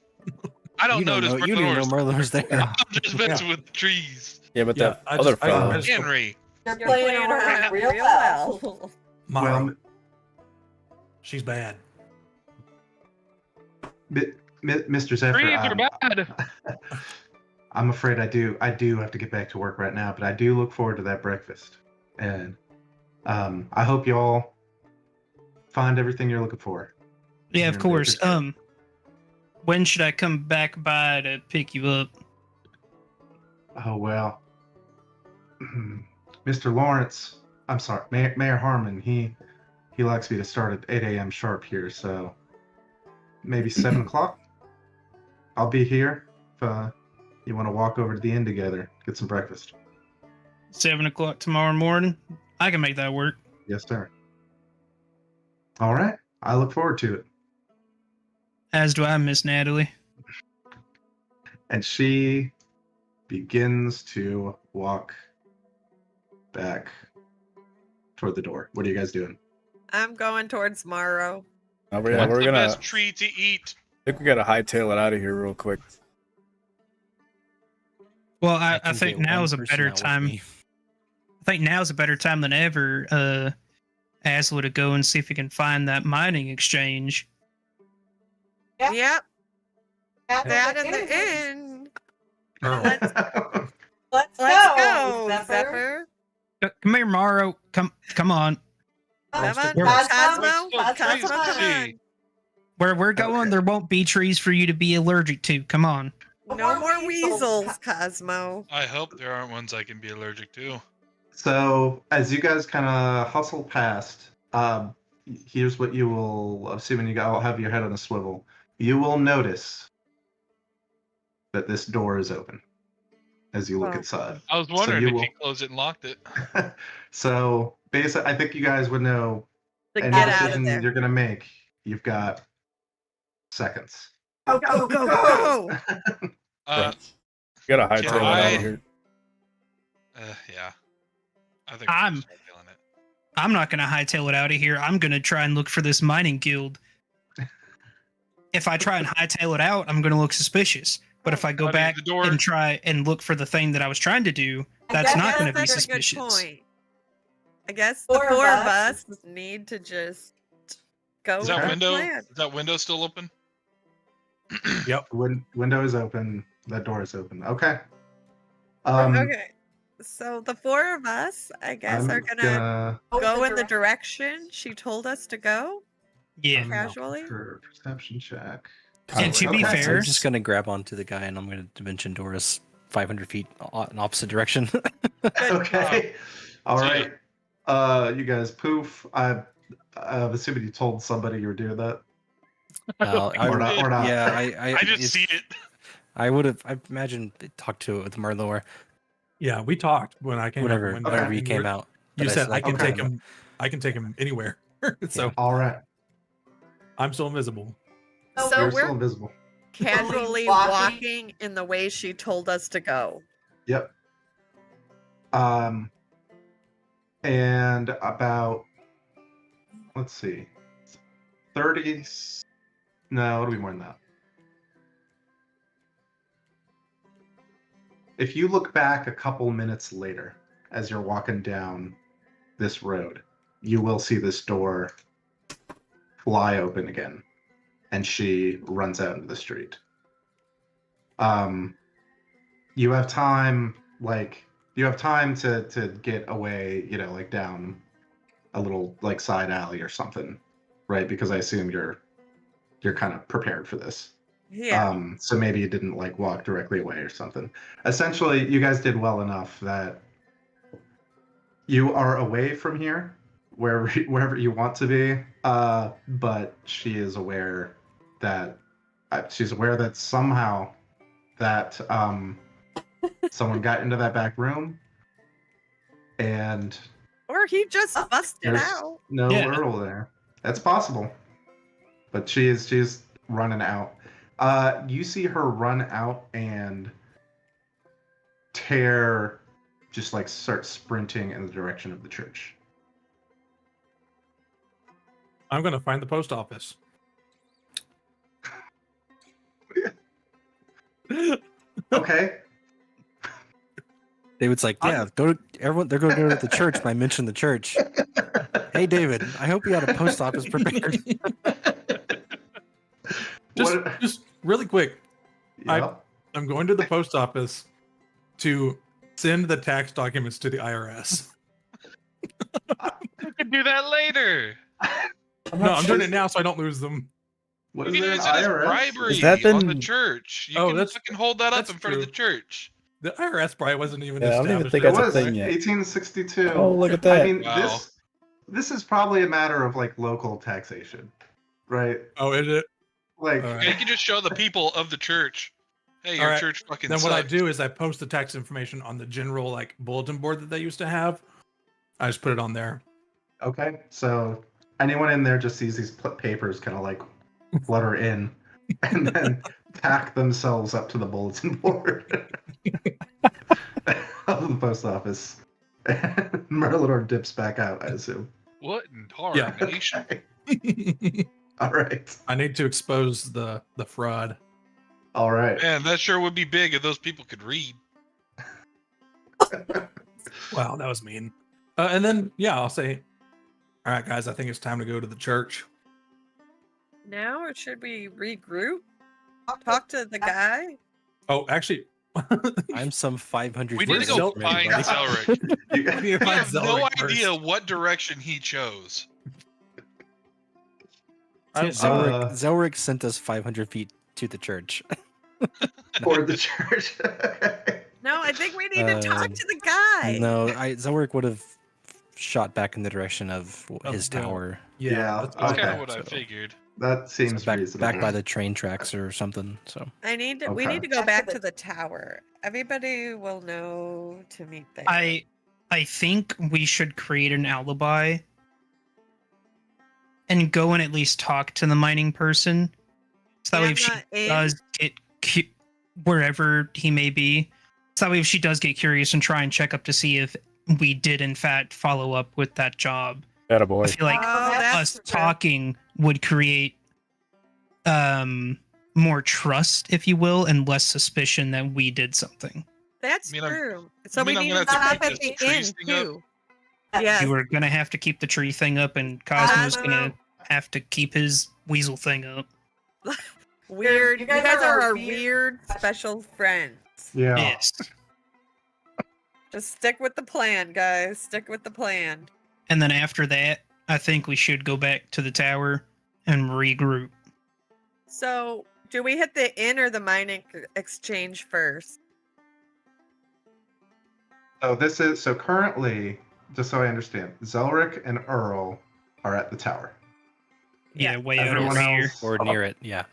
I don't You don't notice know. You didn't know Merlinor's. Merlinor's there. I'm just messing with the trees. Yeah, but Yeah, that I other just- I fellow. just- Henry. You're playing around real well. Mara, Well, she's bad. Mr. Zephyr, Trees are bad. I'm afraid I do have to get back to work right now, but I do look forward to that breakfast. And I hope y'all find everything you're looking for. Yeah, Here of in course. Baker's Gap. When should I come back by to pick you up? Oh well. Mr. Lawrence I'm sorry, Mayor Harmon. He likes me to start at 8 a.m. sharp here, so maybe 7 o'clock. I'll be here if you want to walk over to the inn together, get some breakfast. 7 o'clock tomorrow morning. I can make that work. Yes, sir. All right. I look forward to it. As do I, Miss Natalie. And she begins to walk back toward the door. What are you guys doing? I'm going towards Morrow. Yeah, What's we're the gonna. best tree to eat? I think we gotta hightail it out of here real quick. Well, I can think get now one is a person better out with time. me. I think now is a better time than ever. Asla to go and see if he can find that mining exchange. Yep. At That the in the inn. Earl. Let's go, Zephyr. Come here, Morrow. Come on. Come on, Where- Cosmo. Let's go Cosmo, come crazy. on. Where we're going, there won't be trees for you to be allergic to. Come on. No more weasels, Cosmo. I hope there aren't ones I can be allergic to. So, as you guys kind of hustle past, here's what you will, assuming you all have your head on a swivel, you will notice that this door is open as you look Oh. inside. I was wondering you if will- you closed it and locked it. So, basically, I think you guys would know To any get out of decision there. you're going to make, you've got seconds. Go, go, go, go. Uh, We gotta hightail it out I- of here. yeah. I think I'm- I'm start feeling it. I'm not going to hightail it out of here. I'm going to try and look for this mining guild. If I try and hightail it out, I'm going to look suspicious. But if I go Buddy, back the door- and try and look for the thing that I was trying to do, that's not going to be That's a good suspicious. point. I guess the four of us need to just go Is with that our window? plan. Is that window still open? Window is open. That door is open. Okay. Okay. So the four of us, I guess, I'm are gonna go in the direction she told us to go Yeah. casually. for perception check. And to be Okay. fair, I'm just gonna grab onto the guy and I'm gonna dimension Doris 500 feet in opposite direction. Okay. All So- right. You guys poof. I'm assuming you told somebody you were doing that. Or not. Or not. Yeah, I just it's- see it. I would have. I imagine they talked to it with Marlor. Yeah, we talked when I came out the Whenever, window, whenever he and came out. You but said I can okay. take him. I can take him anywhere. So All right. I'm still invisible. So You're we're still invisible. casually walking in the way she told us to go. Yep. And about, let's see, 30. No, it'll be more than that. If you look back a couple minutes later, as you're walking down this road, you will see this door fly open again, and she runs out into the street. You have time, to get away, like down a little like side alley or something, right? Because I assume you're kind of prepared for this. Yeah. So maybe you didn't like walk directly away or something. Essentially, you guys did well enough that you are away from here, wherever you want to be. But she is aware that somehow that someone got into that back room, and Or he just busted there's out. no Yeah. Earl there. That's possible, but she's running out. You see her run out and just like start sprinting in the direction of the church. I'm gonna find the post office. Okay. David's like, yeah, go to everyone. They're going to go to the church. And I mentioned the church. Hey, David, I hope you had a post office prepared. Just really quick. Yeah. I'm going to the post office to send the tax documents to the IRS. We can do that later. No, I'm doing it now so I don't lose them. What You is can there use an it as IRS? bribery Has that on the been- church. You Oh, can that's- fucking hold that up that's in front of the true. church. The IRS probably wasn't even Yeah, I don't even established think yet. It that's a was thing yet. 1862. Oh, look at I that. mean, Wow. this is probably a matter of like local taxation, right? Oh, is it? Like, All right. Yeah, you can just show the people of the church, hey, your Alright, church fucking Then what I sucks. do is I post the tax information on the general like bulletin board that they used to have. I just put it on there. okay, so anyone in there just sees these papers kind of like flutter in, and then tack themselves up to the bulletin board of the post office. And Merlinor dips back out, I assume. What in Yeah. tarnation? Okay. All right. I need to expose the fraud. All right. Man, that sure would be big if those people could read. Wow, that was mean. And then yeah, I'll say, all right, guys, I think it's time to go to the church. Now, or should we regroup? Talk to the guy? Oh, actually, I'm some 500 We feet need to away go from find everybody. Zelric. You- we need to We find have no Zelric idea first. what direction he chose. Zelric, Uh, Zelric sent us 500 feet to the church. for the church. No, I think we need to talk Um, to the guy. No, Zelric would have shot back in the direction of his the- tower. Yeah, let's go That's okay. kind back. of what I so- figured. That So seems back reasonable. by the train tracks or something. So We need Okay. to go back to the tower. Everybody will know to meet there. I think we should create an alibi and go and at least talk to the mining person. So that way, if she Anna in? does get wherever he may be, so that way if she does get curious and try and check up to see if we did in fact follow up with that job, I Attaboy. feel like Oh, that's us true. talking would create more trust, if you will, and less suspicion that we did something. That's I mean, I'm- true. So I we mean, I'm need gonna to have to stop keep at this the tree inn thing up. too. Yes. You were gonna have to keep the tree thing up, and Cosmo's I gonna know. have to keep his weasel thing up. Weird. You guys are our weird special friends. Yeah. Yes. Just stick with the plan, guys. Stick with the plan. And then after that, I think we should go back to the tower and regroup. So, do we hit the inn or the mining exchange first? So currently, just so I understand, Zelric and Earl are at the tower. Yeah, way Everyone over here. else. or near it. Yeah.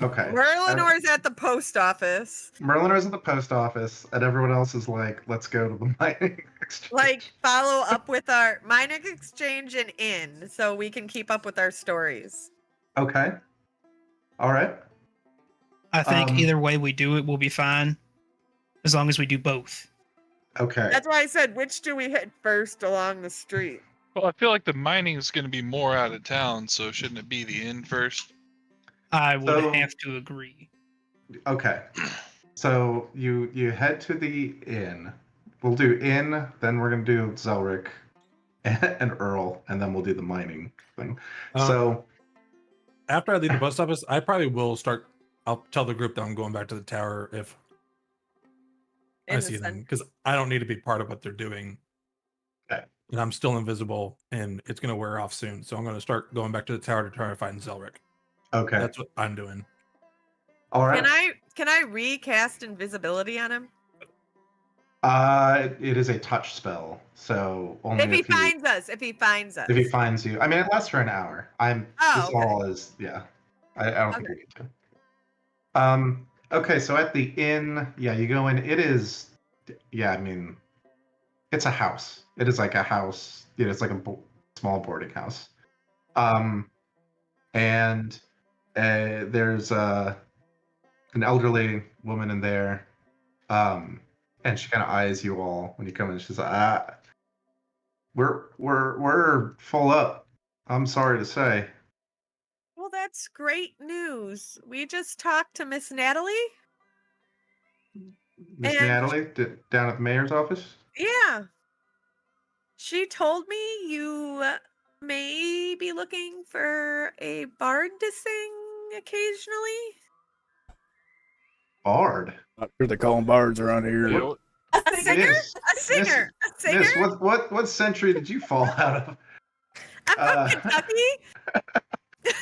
Okay. Merlinor's at the post office. Merlinor's at the post office, and everyone else is like, "Let's go to the mining exchange." Like, follow up with our mining exchange and inn so we can keep up with our stories. Okay. All right. I think Um, either way we do it, we'll be fine. As long as we do both. Okay. That's why I said, which do we hit first along the street? Well, I feel like the mining is going to be more out of town, so shouldn't it be the inn first? I would So- have to agree. Okay. So you head to the inn. We'll do inn, then we're gonna do Zelric and Earl, and then we'll do the mining thing. So After I leave the post office, I probably will start. I'll tell the group that I'm going back to the tower if I In see the them, cen- because I don't need to be part of what they're doing. Okay. And I'm still invisible, and it's going to wear off soon. So I'm going to start going back to the tower to try to find Zelric. okay. That's what I'm doing. All right. Can I recast invisibility on him? It is a touch spell, so only If he finds us, if he finds us. if he finds you. I mean, it lasts for an hour. Oh, this okay. all is I don't think we need to. Okay, so at the inn, yeah, you go in. It is, yeah, I mean, it's a house. It is like a house. It's like a small boarding house. And there's an elderly woman in there. And she kind of eyes you all when you come in. She's like, we're full up. I'm sorry to say. Well, that's great news. We just talked to Miss Natalie. Miss And- Natalie, down at the mayor's office. Yeah. She told me you may be looking for a bard to sing occasionally. Bard. Not sure they call them bards around here. You know, A singer? Miss, A singer? A singer? Miss, what century did you fall out of? I'm from Kentucky.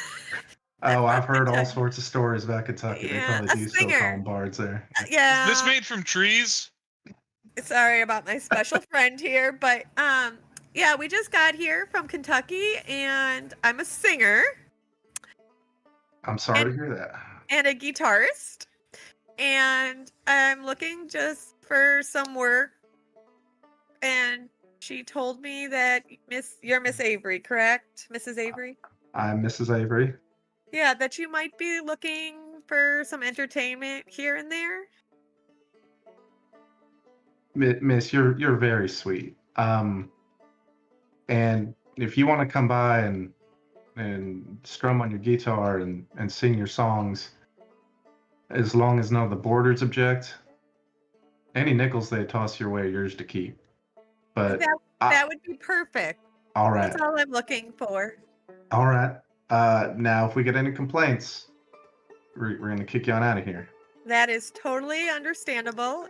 Oh, I've heard all Kentucky. sorts of stories about Kentucky. They Yeah, probably a do still call singer. them bards there. Yeah. Is this made from trees? Sorry about my special friend here, but yeah, we just got here from Kentucky, and I'm a singer I'm sorry to hear that. and a guitarist, and I'm looking just for some work. And she told me that you're Miss Avery, correct, Mrs. Avery? I'm Mrs. Avery. Yeah, that you might be looking for some entertainment here and there. Miss, you're very sweet. And if you want to come by and strum on your guitar and sing your songs, as long as none of the boarders object, any nickels they toss your way are yours to keep. But That would be perfect. all right, That's all I'm looking for. all right. Now if we get any complaints, we're gonna kick you on out of here. That is totally understandable.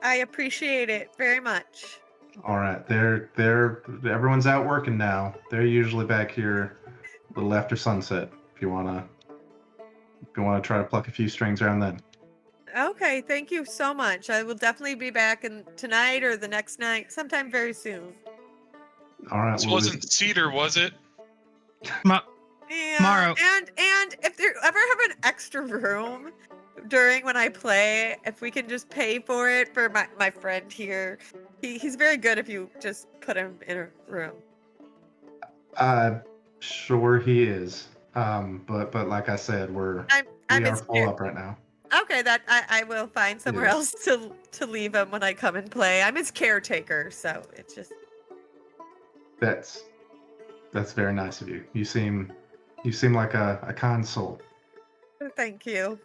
I appreciate it very much. All right, everyone's out working now. They're usually back here a little after sunset. If you wanna try to pluck a few strings around then. Okay, thank you so much. I will definitely be back tonight or the next night, sometime very soon. All right. This well, wasn't Cedar, was it? Yeah, Morrow. and if there ever have an extra room during when I play, if we can just pay for it for my friend here, he's very good. If you just put him in a room. Sure he is. But like I said, we I'm are his full up right now. Okay, that I will find somewhere Yeah. else to leave him when I come and play. I'm his caretaker, so it's just. That's very nice of you. You seem like a kind soul. Thank you.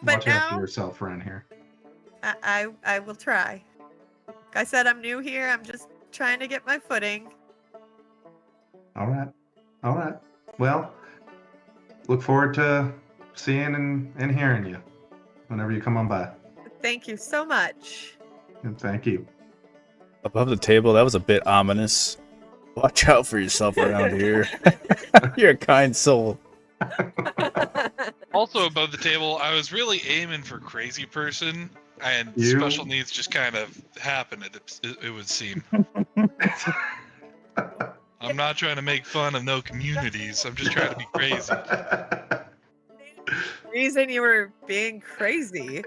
But Watch after now yourself around here. I will try. Like I said, I'm new here. I'm just trying to get my footing. All right. Well, look forward to seeing and hearing you whenever you come on by. Thank you so much. And thank you. Above the table, that was a bit ominous. Watch out for yourself around here. You're a kind soul. Also above the table, I was really aiming for crazy person, and You- special needs just kind of happened. It would seem. I'm not trying to make fun of no communities. I'm just trying to be crazy. Reason you were being crazy.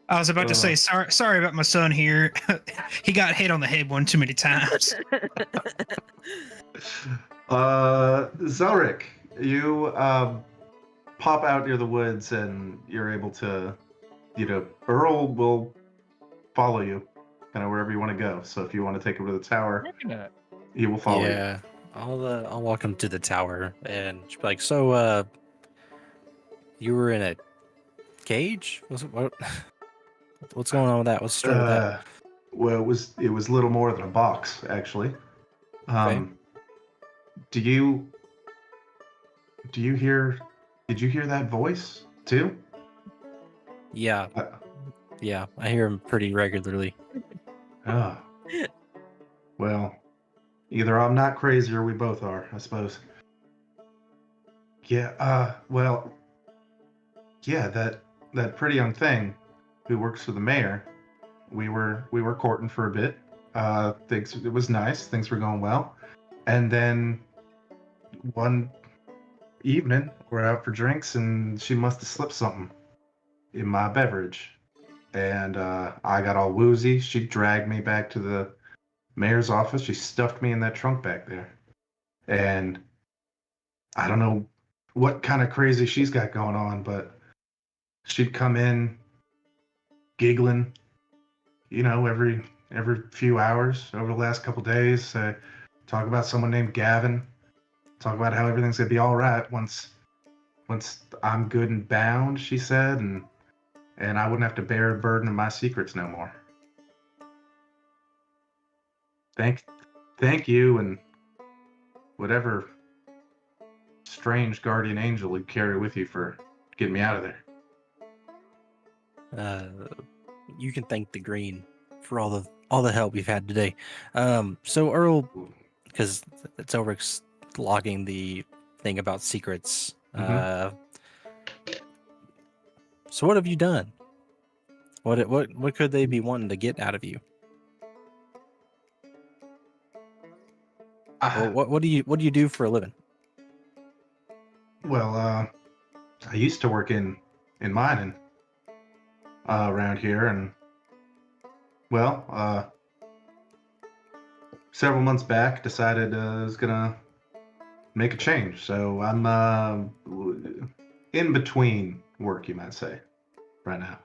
I was about to say sorry about my son here. He got hit on the head one too many times. Zelric, you pop out near the woods and you're able to, Earl will follow you kind of wherever you want to go. So if you want to take him to the tower, he will follow you. Yeah, I'll walk him to the tower and she'll be like, so you were in a cage? What's going on with that? What's the story with that? Well, it was little more than a box, actually. Okay. Did you hear that voice too? Yeah, yeah, I hear him pretty regularly. Ah. Well, either I'm not crazy or we both are, I suppose. Yeah, well, yeah, that pretty young thing who works for the mayor, we were courting for a bit. It was nice, things were going well. And then one evening, we're out for drinks and she must have slipped something in my beverage. And I got all woozy. She dragged me back to the mayor's office. She stuffed me in that trunk back there. And I don't know what kind of crazy she's got going on, but she'd come in giggling, every few hours over the last couple days. Talk about someone named Gavin. Talk about how everything's gonna be all right once I'm good and bound, she said, and I wouldn't have to bear the burden of my secrets no more. Thank you, and whatever strange guardian angel you carry with you for getting me out of there. You can thank the green for all the help we've had today. So Earl, because it's Ulrich's logging the thing about secrets. So what have you done? What could they be wanting to get out of you? Or what do you do for a living? Well, I used to work in mining around here, and well, several months back, decided I was gonna make a change. So I'm in between work, you might say, right now.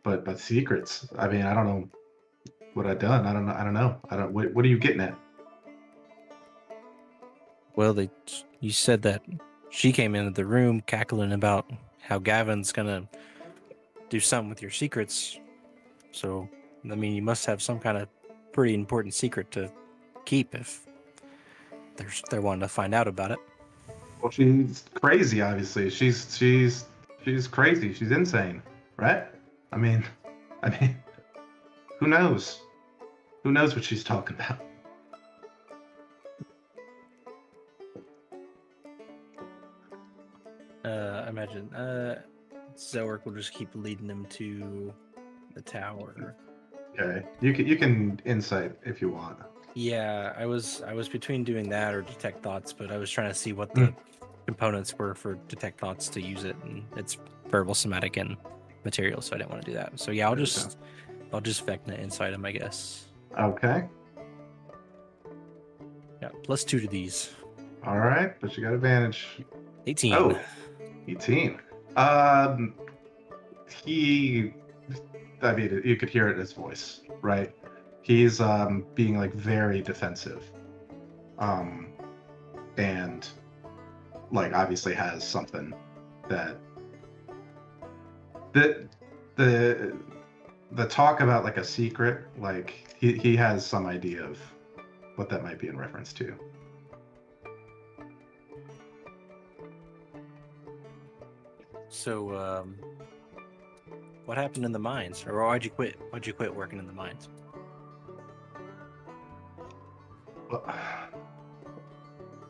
But secrets. I mean, I don't know what I've done. I don't know. What are you getting at? Well, you said that she came into the room cackling about how Gavin's gonna do something with your secrets. So, I mean, you must have some kind of pretty important secret to keep if they're wanting to find out about it. Well, she's crazy. Obviously, she's crazy. She's insane, right? I mean, who knows? Who knows what she's talking about? I imagine Zelric will just keep leading them to the tower. Okay, you can insight if you want. Yeah, I was between doing that or detect thoughts, but I was trying to see what the components were for detect thoughts to use it, and it's verbal, somatic, and material, so I didn't want to do that. So yeah, I'll just Vecna insight him, I guess. Okay. Yeah, +2 to these. All right, but you got advantage. 18. Oh, 18. I mean, you could hear it in his voice, right? He's being like very defensive, and like obviously has something that the talk about like a secret, like he has some idea of what that might be in reference to. So, what happened in the mines, or why'd you quit? Why'd you quit working in the mines?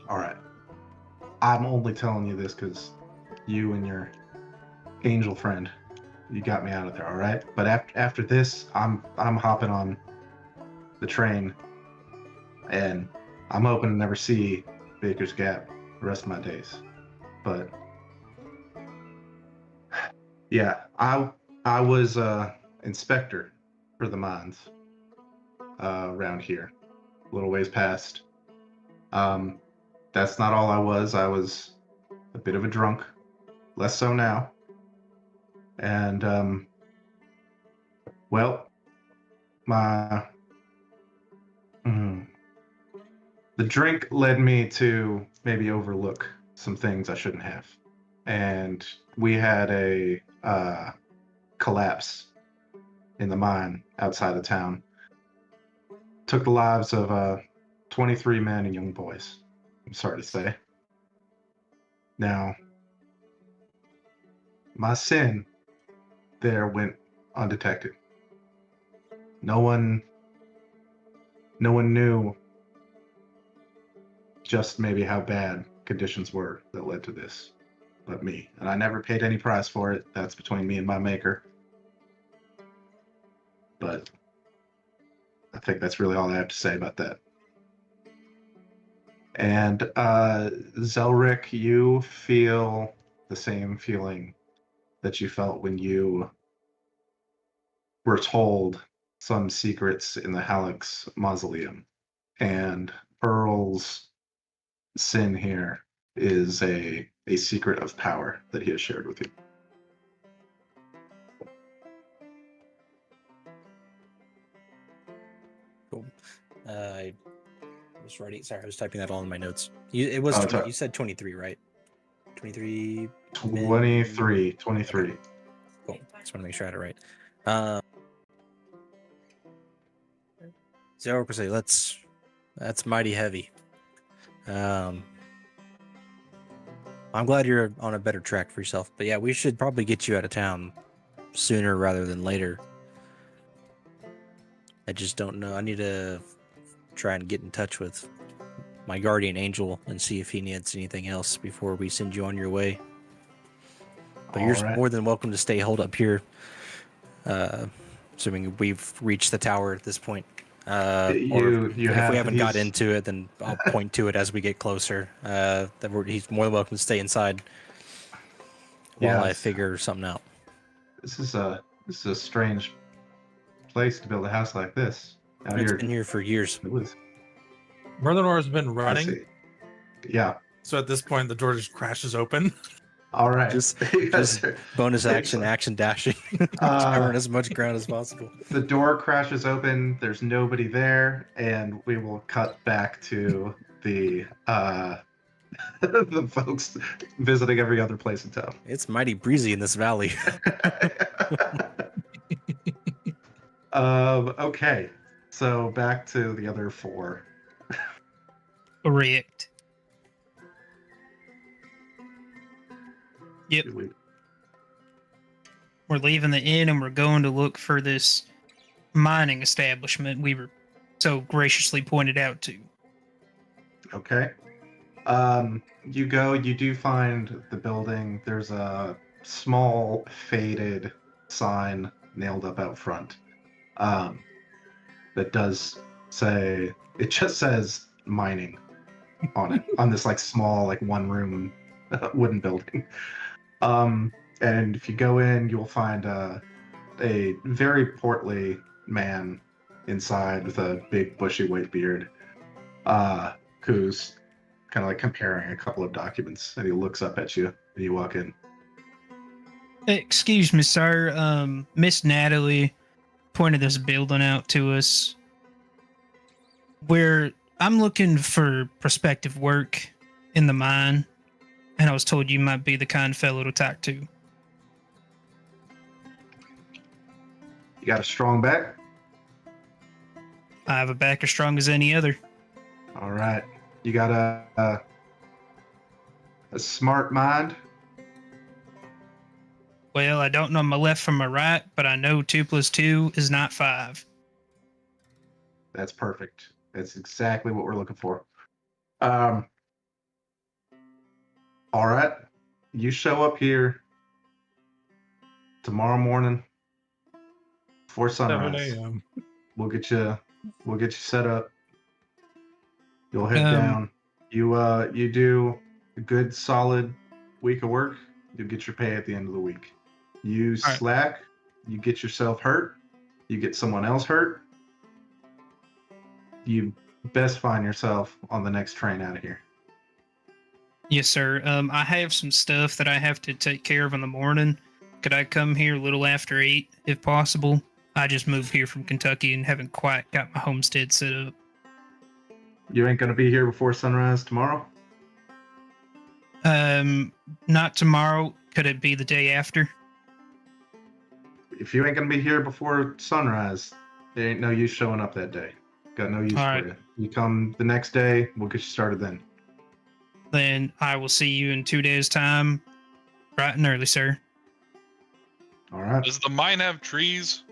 All right, I'm only telling you this because you and your angel friend, you got me out of there. All right, but after this, I'm hopping on the train, and I'm hoping to never see Baker's Gap the rest of my days. But yeah, I was inspector for the mines around here, a little ways past. That's not all I was. I was a bit of a drunk, less so now. And well, the drink led me to maybe overlook some things I shouldn't have, and we had a collapse in the mine outside of town. Took the lives of 23 men and young boys, I'm sorry to say. Now, my sin there went undetected. No one knew just maybe how bad conditions were that led to this but me. And I never paid any price for it. That's between me and my maker. But I think that's really all I have to say about that. And Zelric, you feel the same feeling that you felt when you were told some secrets in the Halleck's mausoleum. And Earl's sin here is a secret of power that he has shared with you. Cool. I was writing. Sorry, I was typing that all in my notes. It was. You said 23, right? 23. 23. Cool. Just want to make sure I had it right. 0%. That's mighty heavy. I'm glad you're on a better track for yourself. But yeah, we should probably get you out of town sooner rather than later. I just don't know. I need to try and get in touch with my guardian angel and see if he needs anything else before we send you on your way. But you're more than welcome to stay holed up here Assuming we've reached the tower at this point. You if have. we haven't got he's- into it, then I'll point to it as we get closer. He's more than welcome to stay inside while I Yes. figure something out. This is a strange place to build a house like this. Out It's here, been here for years. it was. Merlinor has been I running, see. Yeah. so at this point the door just crashes open. All right. Just- You guys just are- Bonus it's action, like- action dashing, Uh, covering as much ground as possible. The door crashes open. There's nobody there, and we will cut back to the the folks visiting every other place in town. It's mighty breezy in this valley. Okay, so back to the other four. Correct. Yep. We're leaving the inn and we're going to look for this mining establishment we were so graciously pointed out to. Okay. You do find the building. There's a small faded sign nailed up out front. That does say, it just says mining on it, on this like small, like one room wooden building. And if you go in, you'll find a very portly man inside with a big bushy white beard, who's kind of like comparing a couple of documents, and he looks up at you and you walk in. Excuse me, sir. Miss Natalie pointed this building out to us. I'm looking for prospective work in the mine, and I was told you might be the kind fellow to talk to. You got a strong back? I have a back as strong as any other. All right. You got a smart mind? Well, I don't know my left from my right, but I know 2 + 2 is not 5. That's perfect. That's exactly what we're looking for. All right. You show up here tomorrow morning before 7 sunrise. a.m. We'll get you set up. You'll head Um, down. You do a good solid week of work, you'll get your pay at the end of the week. You All right. slack, you get yourself hurt, you get someone else hurt, you best find yourself on the next train out of here. Yes, sir. I have some stuff that I have to take care of in the morning. Could I come here a little after 8, if possible? I just moved here from Kentucky and haven't quite got my homestead set up. You ain't gonna be here before sunrise tomorrow? Not tomorrow. Could it be the day after? If you ain't gonna be here before sunrise, there ain't no use showing up that day. Got no use All for right. you. You come the next day, we'll get you started then. Then I will see you in 2 days' time, bright and early, sir. All right. Does the mine have trees?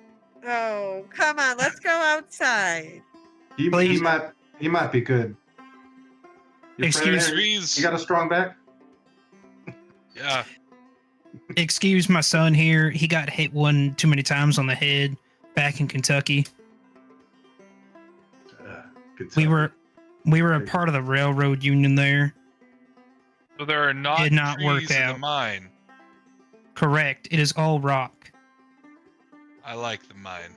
Oh, come on, let's go outside. He Please. might be good. Your friend Excuse there, Trees. You got a strong back? Yeah. Excuse my son here. He got hit one too many times on the head back in Kentucky. Good We stuff. were a part of the railroad union there. So there are not, Did not trees work in the out. mine. Correct. It is all rock. I like the mine.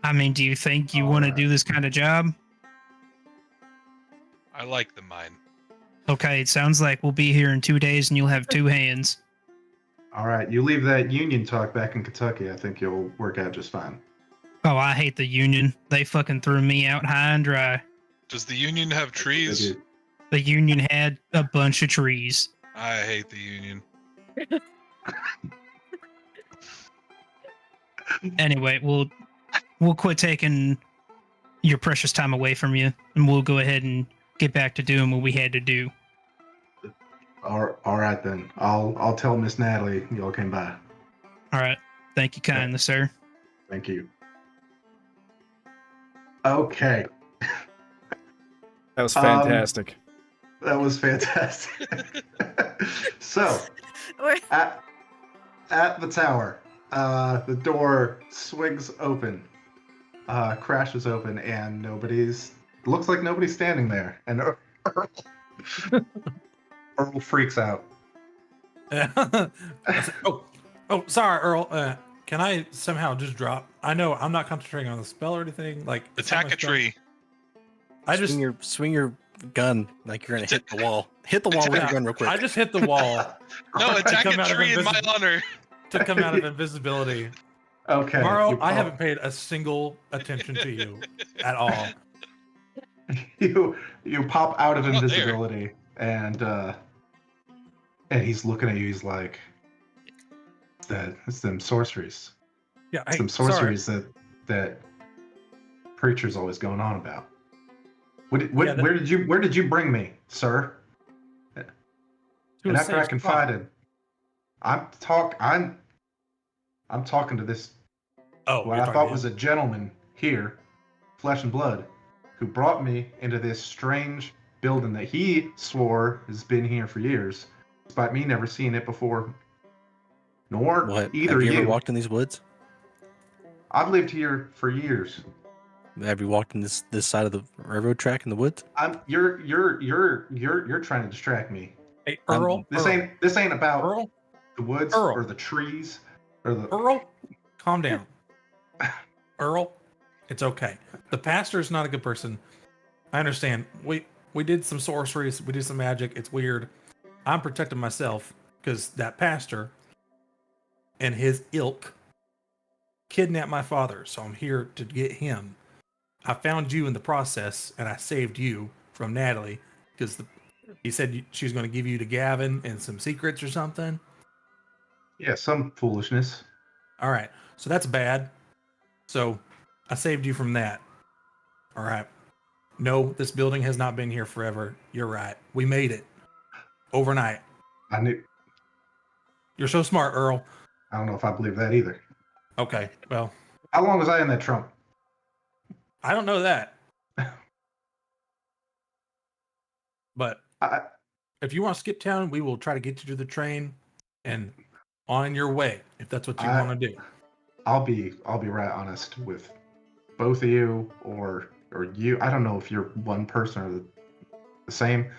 I mean, do you think you want to do this kind of job? I like the mine. Okay, it sounds like we'll be here in 2 days and you'll have 2 hands. All right. You leave that union talk back in Kentucky. I think you'll work out just fine. Oh, I hate the union. They fucking threw me out high and dry. Does the union have trees? They do. The union had a bunch of trees. I hate the union. Anyway, we'll quit taking your precious time away from you, and we'll go ahead and get back to doing what we had to do. All right then. I'll tell Miss Natalie y'all came by. All right. Thank you kindly, sir. Thank you. Okay. That was fantastic. That was fantastic. So We're- at the tower, The door swings open, crashes open, and looks like nobody's standing there. And Earl freaks out. I said, oh, sorry, Earl. Can I somehow just drop? I know I'm not concentrating on the spell or anything. Like it's not Attack my a spell. tree. I just swing your gun like you're gonna hit the wall. Hit the wall with your gun real quick. I just hit the wall No, attack come a out of tree in my invisible- honor. to come out of invisibility. Okay. Tomorrow, you I pop- haven't paid a single attention to you at all. You pop out of I'm not there. invisibility, and he's looking at you. He's like, "It's them sorceries. Yeah, It's hey, them sorry. sorceries that preacher's always going on about. Yeah, that- Where did you bring me, sir? To And a after I safe spot. confided, I'm talking to this Oh, who you're I talking thought to was a him. gentleman here, flesh and blood, who brought me into this strange building that he swore has been here for years, despite me never seeing it before. Nor What? either Have of you you. ever walked in these woods? I've lived here for years. Have you walked in this side of the railroad track in the woods? You're trying to distract me. Hey, Earl. This Earl, ain't about Earl. the woods Earl. or the trees or the. Earl, calm down. Earl, it's okay. The pastor is not a good person. I understand. We did some sorceries. We did some magic. It's weird. I'm protecting myself because that pastor and his ilk kidnapped my father. So I'm here to get him. I found you in the process, and I saved you from Natalie because he said she was going to give you to Gavin and some secrets or something. Yeah, some foolishness. All right. So that's bad. So I saved you from that. All right. No, this building has not been here forever. You're right. We made it overnight. I knew. You're so smart, Earl. I don't know if I believe that either. Okay. Well, How long was I in that trunk? I don't know that. But I, if you want to skip town, we will try to get you to the train and on your way if that's what you I- want to do. I'll be right honest with both of you or you. I don't know if you're one person or the same.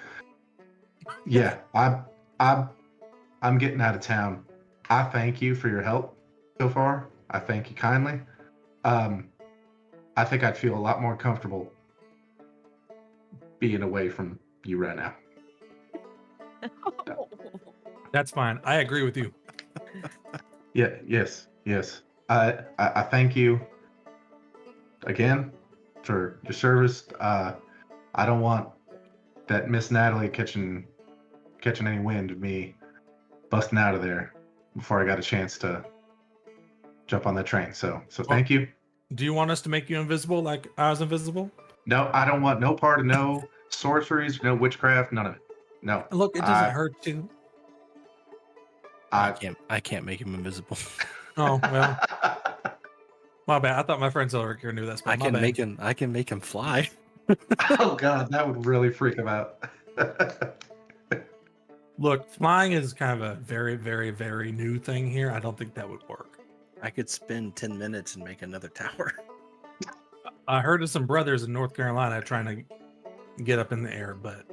Yeah, I'm getting out of town. I thank you for your help so far. I thank you kindly. I think I'd feel a lot more comfortable being away from you right now. That's fine. I agree with you. Yeah, yes. I thank you again for your service. I don't want that Miss Natalie catching any wind of me busting out of there before I got a chance to jump on that train. So thank you. Do you want us to make you invisible like I was invisible? No, I don't want no part of no sorceries, no witchcraft, none of it. No. Look, it doesn't hurt to. I I can't make him invisible. Oh, well, my bad. I thought my friend Cedric here knew that spell. I My can bad. make him fly. Oh god, that would really freak him out. Look, flying is kind of a very, very, very new thing here. I don't think that would work. I could spend 10 minutes and make another tower. I heard of some brothers in North Carolina trying to get up in the air, but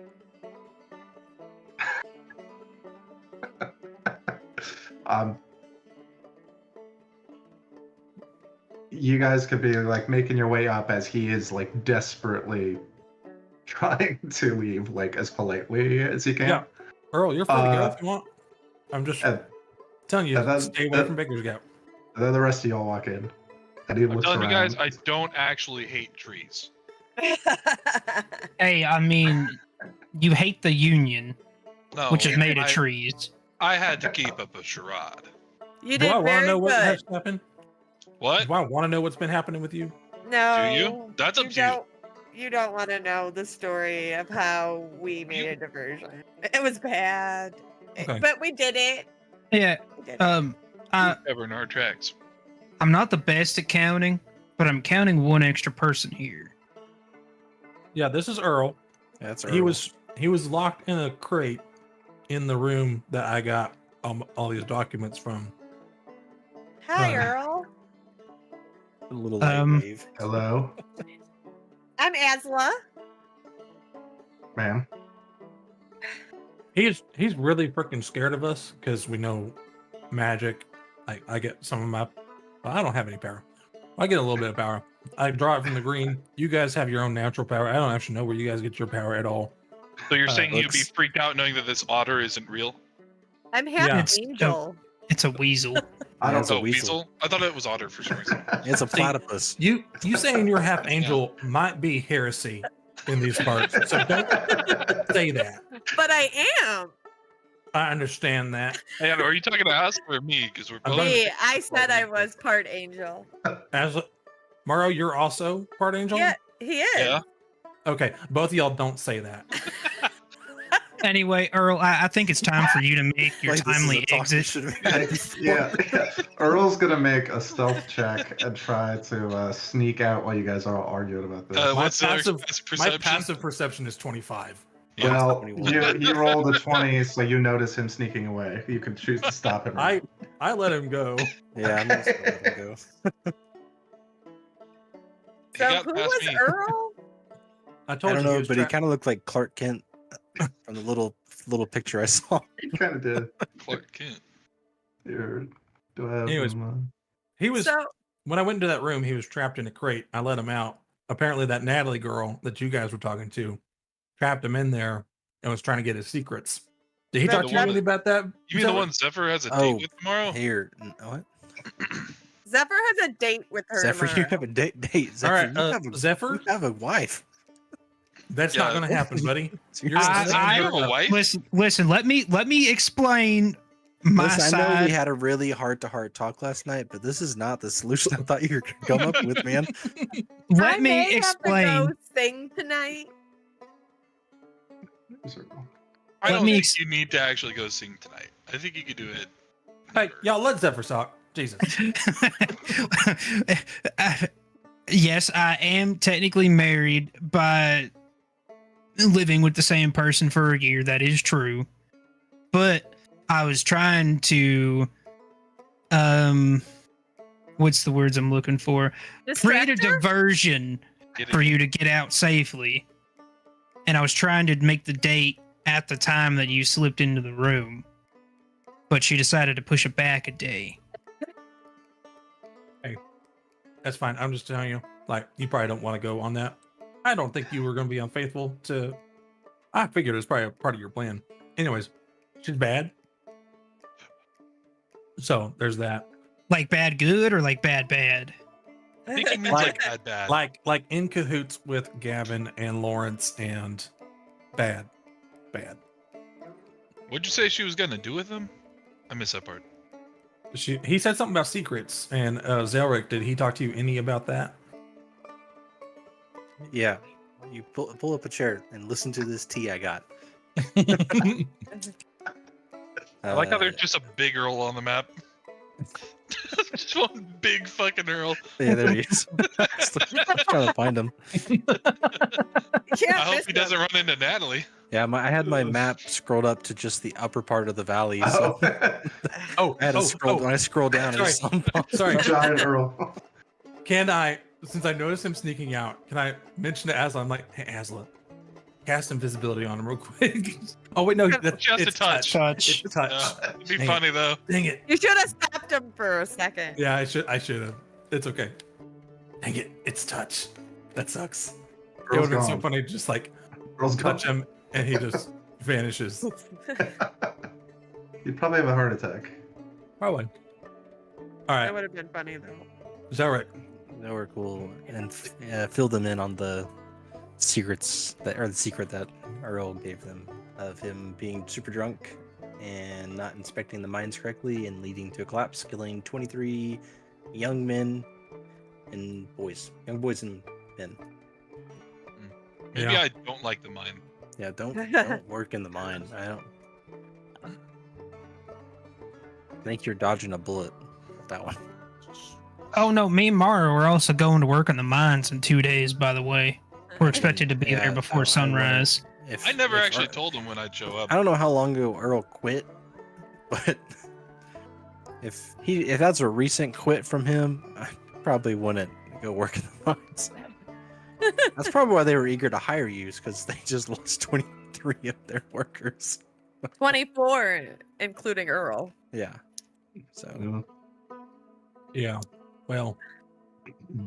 You guys could be like making your way up as he is like desperately trying to leave like as politely as he can. yeah, Earl, you're free to go if you want. I'm just And telling you, that- stay away that- from Baker's Gap. then the rest of y'all walk in. And he I'm looks telling you around. guys, I don't actually hate trees. Hey, I mean, you hate the Union, No, which is made of I- trees. I had to keep up a charade. You Do did I want to very know what good. has happened? What? Do I want to know what's been happening with you? No. Do you? That's up to you. You don't want to know the story of how we made a diversion. It was bad. Okay. But we did it. Yeah. We did it. Covering our tracks. I'm not the best at counting, but I'm counting one extra person here. Yeah, this is Earl. That's He was locked in a crate in the room that I got all these documents from. Hi, Right. Earl. A little light Um, wave. Hello, I'm Asla. ma'am. He's really freaking scared of us because we know magic. I get some of my. Well, I don't have any power. I get a little bit of power. I draw it from the green. You guys have your own natural power. I don't actually know where you guys get your power at all. So you're saying you'd be looks- freaked out knowing that this otter isn't real? I'm half Yeah. angel. it's a weasel. I Yeah, don't. it's a Oh, weasel. weasel? I thought it was otter for some reason. It's a platypus. You saying you're half angel might be heresy in these parts. So don't say that. But I am. I understand that. Hey, Anna, are you talking to us or me? Because we're I'm both. gonna- Hey, I said I was part angel. As Morrow, you're also part angel. Yeah, he is. Yeah. Okay, both of y'all don't say that. Anyway, Earl, I think it's time for you to make your Like, this is timely a talk we exit. should have Yeah, Earl's gonna make a stealth check and try to sneak out while you guys are all arguing about this. What's the passive- perception? My passive perception is 25. Yeah. well, 21. he rolled a 20, so you notice him sneaking away. You can choose to stop him. I let him go. Yeah, I'm just gonna let him go. He So got who past was me. Earl? I I told don't you. know, was but he tra- kind of looked like Clark Kent from the little picture I saw. He kind of did. Clark Kent. Here, do I have Anyways, him, he was So when I went into that room. He was trapped in a crate. I let him out. Apparently, that Natalie girl that you guys were talking to trapped him in there and was trying to get his secrets. Did he Right, talk the to you one really about that? You mean the one Zephyr has a date Oh, with tomorrow? Here, what? Zephyr has a date with her Zephyr, you tomorrow. have a date. Zephyr, All right, you, have a, Zephyr. you have a wife. That's not Yeah. going to happen, buddy. You're I- saying- I- You have a wife? Listen. Let me explain my Listen, I know we side. had a really heart-to-heart talk last night, but this is not the solution I thought you were going to come up with, man. I Let may me have to explain. go sing tonight. I Let don't me think ex- you need to actually go sing tonight. I think you could do it. Hey, y'all, let Zephyr talk. Jesus. Yes, I am technically married, but living with the same person for a year. That is true. But I was trying to, what's the words I'm looking for? Create a Distract her? diversion Get it? for you to get out safely. And I was trying to make the date at the time that you slipped into the room. But she decided to push it back a day. That's fine. I'm just telling you, like, you probably don't want to go on that. I don't think you were going to be unfaithful to. I figured it's probably a part of your plan. Anyways, she's bad. So there's that. Like bad good or like bad bad? I think he means Like- like bad. Like in cahoots with Gavin and Lawrence and bad. What'd you say she was gonna do with him? I missed that part. He said something about secrets, and Zelric, did he talk to you any about that? Yeah. You pull up a chair and listen to this tea I got. I like how Uh, there's just a big Earl on the map. Just one big fucking Earl. Yeah, there he is. I'm trying to find him. You can't I hope miss he him. doesn't run into Natalie. Yeah, I had my map scrolled up to just the upper part of the valley. So Oh, Oh, I had to scroll. When I scroll down, Sorry. it's some sorry. giant Earl. Can I, since I noticed him sneaking out, can I mention to Asla? I'm like, hey, Asla, cast invisibility on him real quick. Oh wait, no, that's Just a it's touch. Touch. It's a touch. It'd be Dang funny though. Dang it. You should have stopped him for a second. Yeah, I should have. It's okay. Dang it, it's touch. That sucks. It would Earl's have been so gone. funny to just like Earl's gone. touch him and he just vanishes. You'd probably have a heart attack. Probably. All That right, would have been funny though. is that right? They were cool and filled them in on the secrets the secret that Earl gave them of him being super drunk and not inspecting the mines correctly and leading to a collapse, killing 23 young men and young boys and men. Maybe Yeah. I don't like the mine. Yeah, don't work in the mine. I don't. I think you're dodging a bullet with that one. Oh no, me and Mara are also going to work in the mines in 2 days, by the way. We're expected to be Yeah, there before I sunrise. If, I never if actually Earl- told him when I'd show up. I don't know how long ago Earl quit, but if that's a recent quit from him, I probably wouldn't go work in the mines. That's probably why they were eager to hire you, because they just lost 23 of their workers. 24, including Earl. Yeah. So Mm, Yeah. Well,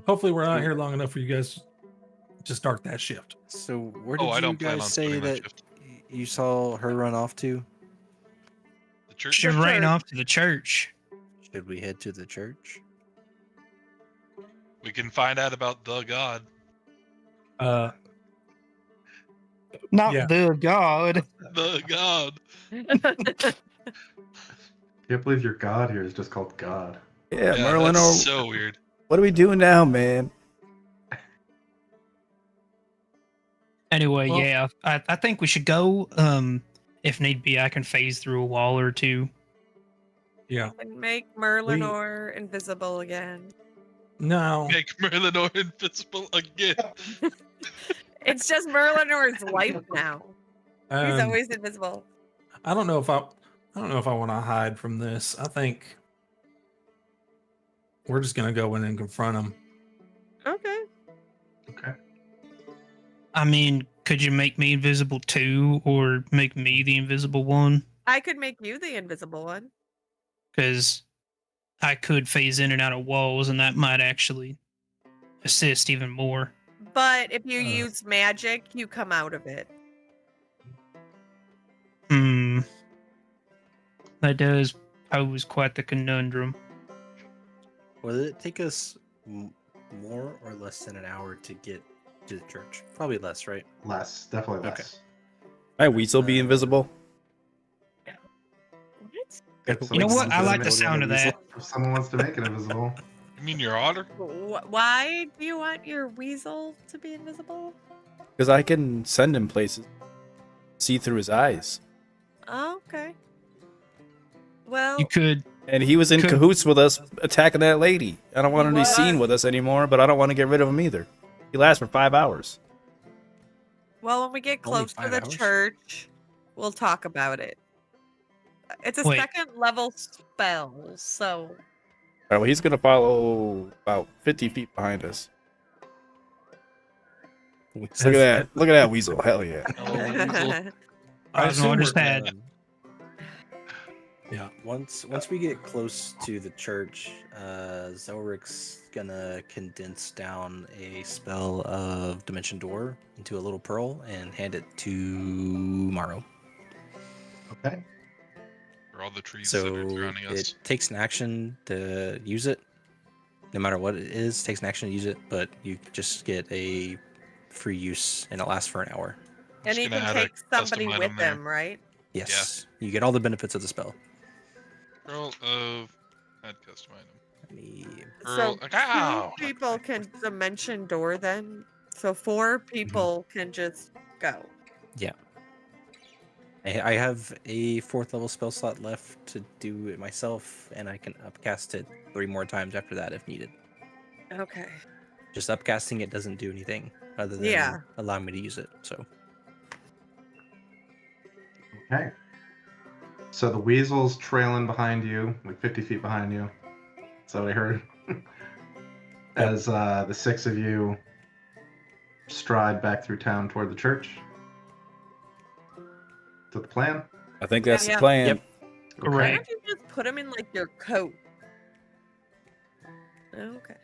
hopefully we're not here long enough for you guys to start that shift. so where Oh, did I you don't plan on guys say starting that that shift. you saw her run off to? The church. She The ran church. off to the church. Should we head to the church? We can find out about the god. Not Yeah. the god. The god. Can't believe your god here is just called God. Yeah, Yeah, Merlin. that's Or so weird. what are we doing now, man? Anyway, Well- yeah, I think we should go. If need be, I can phase through a wall or two. Yeah. And make Merlinor invisible again. No. Make Merlinor invisible again. It's just Merlinor's life now. He's Um, always invisible. I don't know if I want to hide from this. I think we're just gonna go in and confront him. Okay. Okay. I mean, could you make me invisible too, or make me the invisible one? I could make you the invisible one. Because I could phase in and out of walls, and that might actually assist even more. But if you Uh. use magic, you come out of it. Hmm. That does pose quite the conundrum. Will it take us more or less than an hour to get to the church? Probably less, right? Less. Definitely Okay. less. My weasel be invisible. What? If You know someone what? I wants to like the make- sound of that. If someone wants to make it invisible, You mean your otter? Why do you want your weasel to be invisible? Because I can send him places. See through his eyes. Oh, okay. Well, You could. And he was in Could- cahoots with us attacking that lady. I don't want him to be was. seen with us anymore, but I don't want to get rid of him either. He lasts for 5 hours. when we get Only close to 5 the hours? church, we'll talk about it. It's a Wait. second level spell, so All right, well, he's going to follow about 50 feet behind us. Look at that. Look at that weasel. Hell yeah. Oh, weasel. I was gonna assume we're- understand. Yeah. Once we get close to the church, Zelric's gonna condense down a spell of Dimension Door into a little pearl and hand it to Morrow. okay. For all the trees that So are surrounding us. it takes an action to use it. No matter what it is, takes an action to use it, but you just get a free use and it lasts for an hour. I'm and just he gonna can add a take somebody custom with item there. him, right? Yes. You get all the benefits of the spell. Pearl of add custom item. Let me- Pearl. So Ow! two people can dimension door then. So 4 people can just go. I have a 4th level spell slot left to do it myself, and I can upcast it 3 more times after that if needed. Okay. Just upcasting it doesn't do anything other than Yeah. allow me to use it. So Okay. So the weasel's trailing behind you, like 50 feet behind you. That's what I heard. As the 6 of you stride back through town toward the church. To the plan. I think that's Yeah. the plan. Yep. Why Correct. don't you just put him in like your coat? Okay.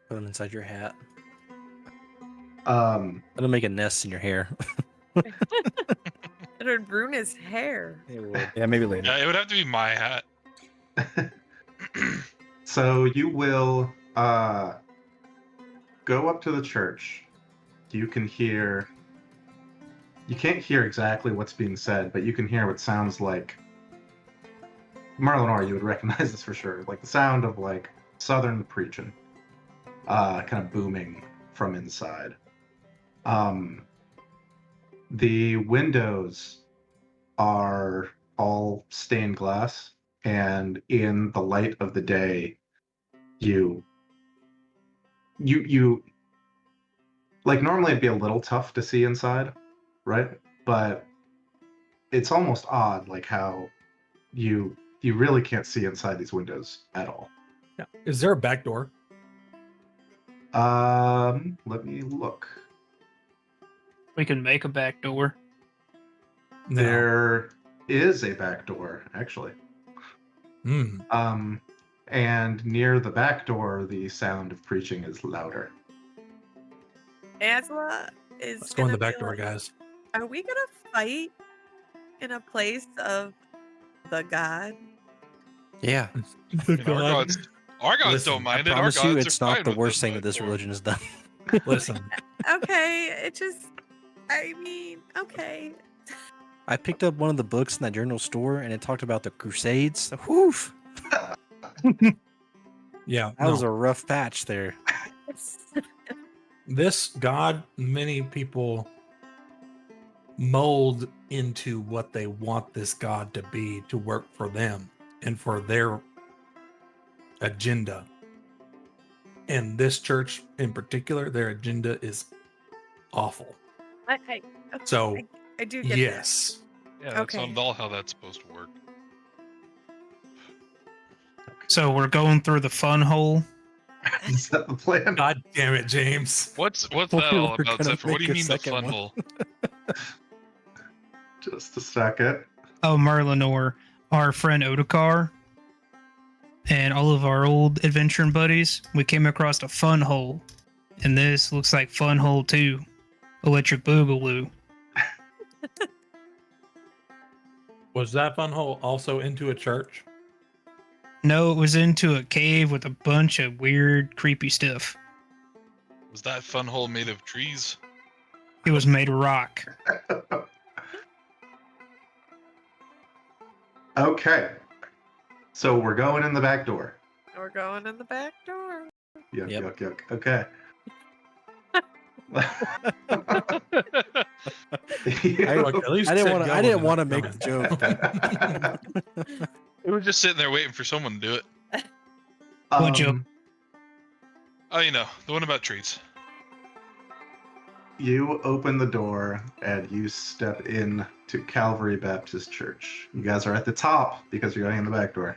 put them inside your hat. Okay. It'll make a nest in your hair. It would ruin his hair. It would. Yeah, maybe later. Yeah, it would have to be my hat. So you will go up to the church. You can hear. You can't hear exactly what's being said, but you can hear what sounds like. Merlinor, you would recognize this for sure. Like the sound of like southern preaching, kind of booming from inside. The windows are all stained glass, and in the light of the day, you like normally it'd be a little tough to see inside, right? But it's almost odd, like how you you really can't see inside these windows at all. Yeah. Is there a back door? Let me look. We can make a back door. No. There is a back door, actually. Hmm. And near the back door, the sound of preaching is louder. Asla is. Let's go in the gonna back be door, like, guys. Are we gonna fight in a place of the god? Yeah. And our gods Listen, don't I mind it. Our promise gods you, are it's fine not the with worst us thing back that this door. religion has done. Listen. Okay, it just. I mean, okay. I picked up one of the books in that journal store, and it talked about the Crusades. Whew, Yeah. that was a rough patch there. This god, many people mold into what they want this god to be to work for them and for their agenda. And this church in particular, their agenda is awful. I So, I do get yes. Yeah, that's Okay. not at all how that's supposed to work. So we're going through the fun hole. Is that the plan? God damn it, James. What's that We're all about, gonna Zephyr? What do you make a mean the second fun one. hole? Just a second. Oh, Merlinor, our friend Otakar, and all of our old adventuring buddies, we came across a fun hole. And this looks like Fun Hole 2. Electric Boogaloo. Was that fun hole also into a church? No, it was into a cave with a bunch of weird, creepy stuff. Was that fun hole made of trees? It was made of rock. Okay. So we're going in the back door. We're going in the back door. Yuck, Yep. yuck, yuck. Okay. Look, at least I said didn't go and want to then make come the joke. But We were just sitting there waiting for someone to do it. What joke? Oh, you know, the one about trees. You open the door and you step in to Calvary Baptist Church. You guys are at the top because you're going in the back door.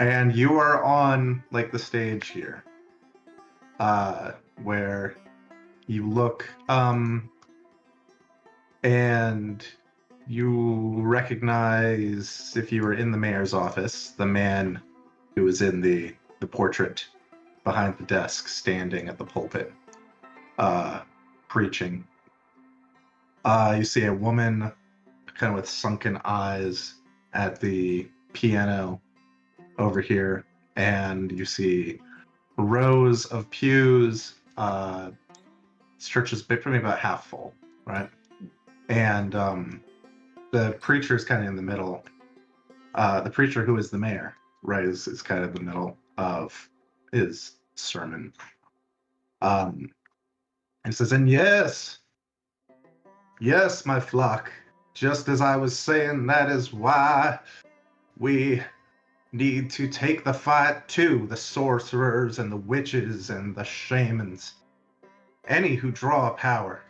And you are on like the stage here, where you look, and you recognize, if you were in the mayor's office, the man who was in the portrait behind the desk, standing at the pulpit, preaching. You see a woman kind of with sunken eyes at the piano over here, and you see rows of pews. This church is probably about half full, right? And the preacher is kind of in the middle. The preacher, who is the mayor, right, is kind of in the middle of his sermon. And says, and yes, my flock, just as I was saying, that is why we need to take the fight to the sorcerers and the witches and the shamans, any who draw power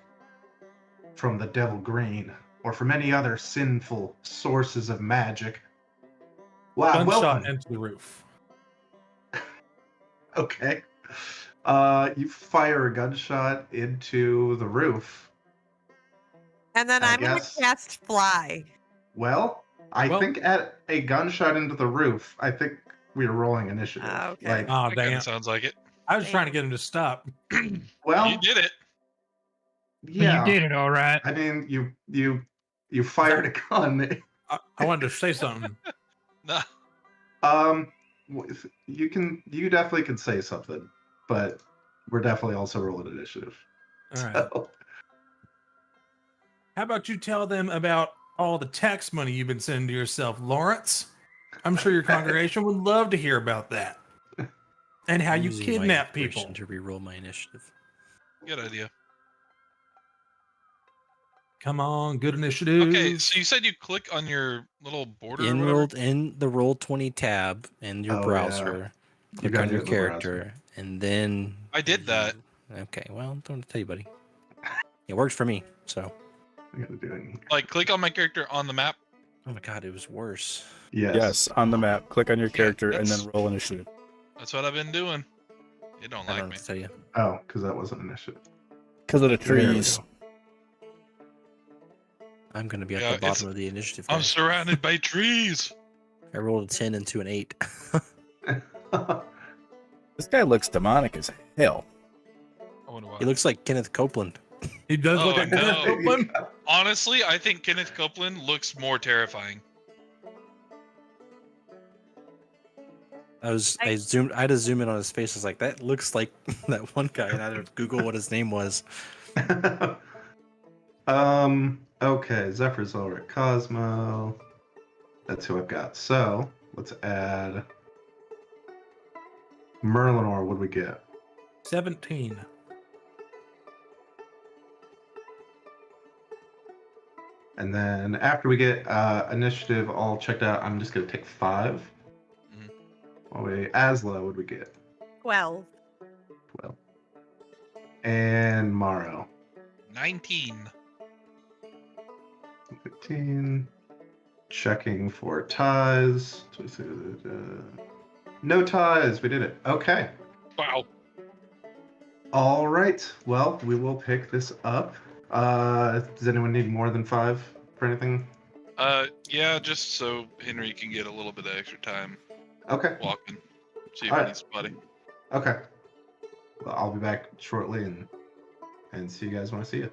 from the devil green or from any other sinful sources of magic. Why, Gunshot welcome. into the roof. Okay. You fire a gunshot into the roof. And then I I'm going to guess- cast Fly. Well, I think at a gunshot into the roof, I think we're rolling initiative. Okay. Like, Oh, That kind damn. of sounds like it. I was trying to get him to stop. well, You did it. yeah. You did it all right. I mean, you fired a gun. I wanted to say something. Nah. You definitely can say something, but we're definitely also rolling initiative. All right. So, How about you tell them about all the tax money you've been sending to yourself, Lawrence? I'm sure your congregation would love to hear about that. And how I'm you using my kidnap inspiration people. to reroll my initiative. Good idea. Come on, good initiative. Okay, so you said you click on your little border. or whatever? Enrolled in the Roll20 tab in your Oh, yeah. browser. You Click gotta on do your it in the browser. character, and then I did that. Okay, well, don't tell you, buddy. It works for me. So I gotta do it. Like, click on my character on the map. Oh my god, it was worse. Yes, on the map. Click on your character and that's- then roll initiative. That's what I've been doing. You don't I like don't know me. what to tell you. Oh, because that wasn't initiative. Because of the There we trees. go. I'm gonna be at Yeah, the it's- bottom of the initiative. I'm Guys. surrounded by trees. I rolled a 10 into an 8. This guy looks demonic as hell. I wonder why. He looks like Kenneth Copeland. He does look Oh, like no. Kenneth Copeland. Honestly, I think Kenneth Copeland looks more terrifying. I had to zoom in on his face. I was like, that looks like that one guy, and I had to Google what his name was. Okay, Zephyr's over at Cosmo. That's who I've got. So let's add Merlinor. What do we get? 17. And then after we get initiative all checked out, I'm just gonna take 5. Mhm. Oh wait, Asla, what do we get? 12. 12. And Morrow. 19. 15. Checking for ties. No ties. We did it. Okay. Wow. All right. Well, we will pick this up. Does anyone need more than 5 for anything? Yeah, just so Henry can get a little bit of extra time Okay. walking. See if All he right. needs a buddy. Okay. Well, I'll be back shortly and see you guys when I see you.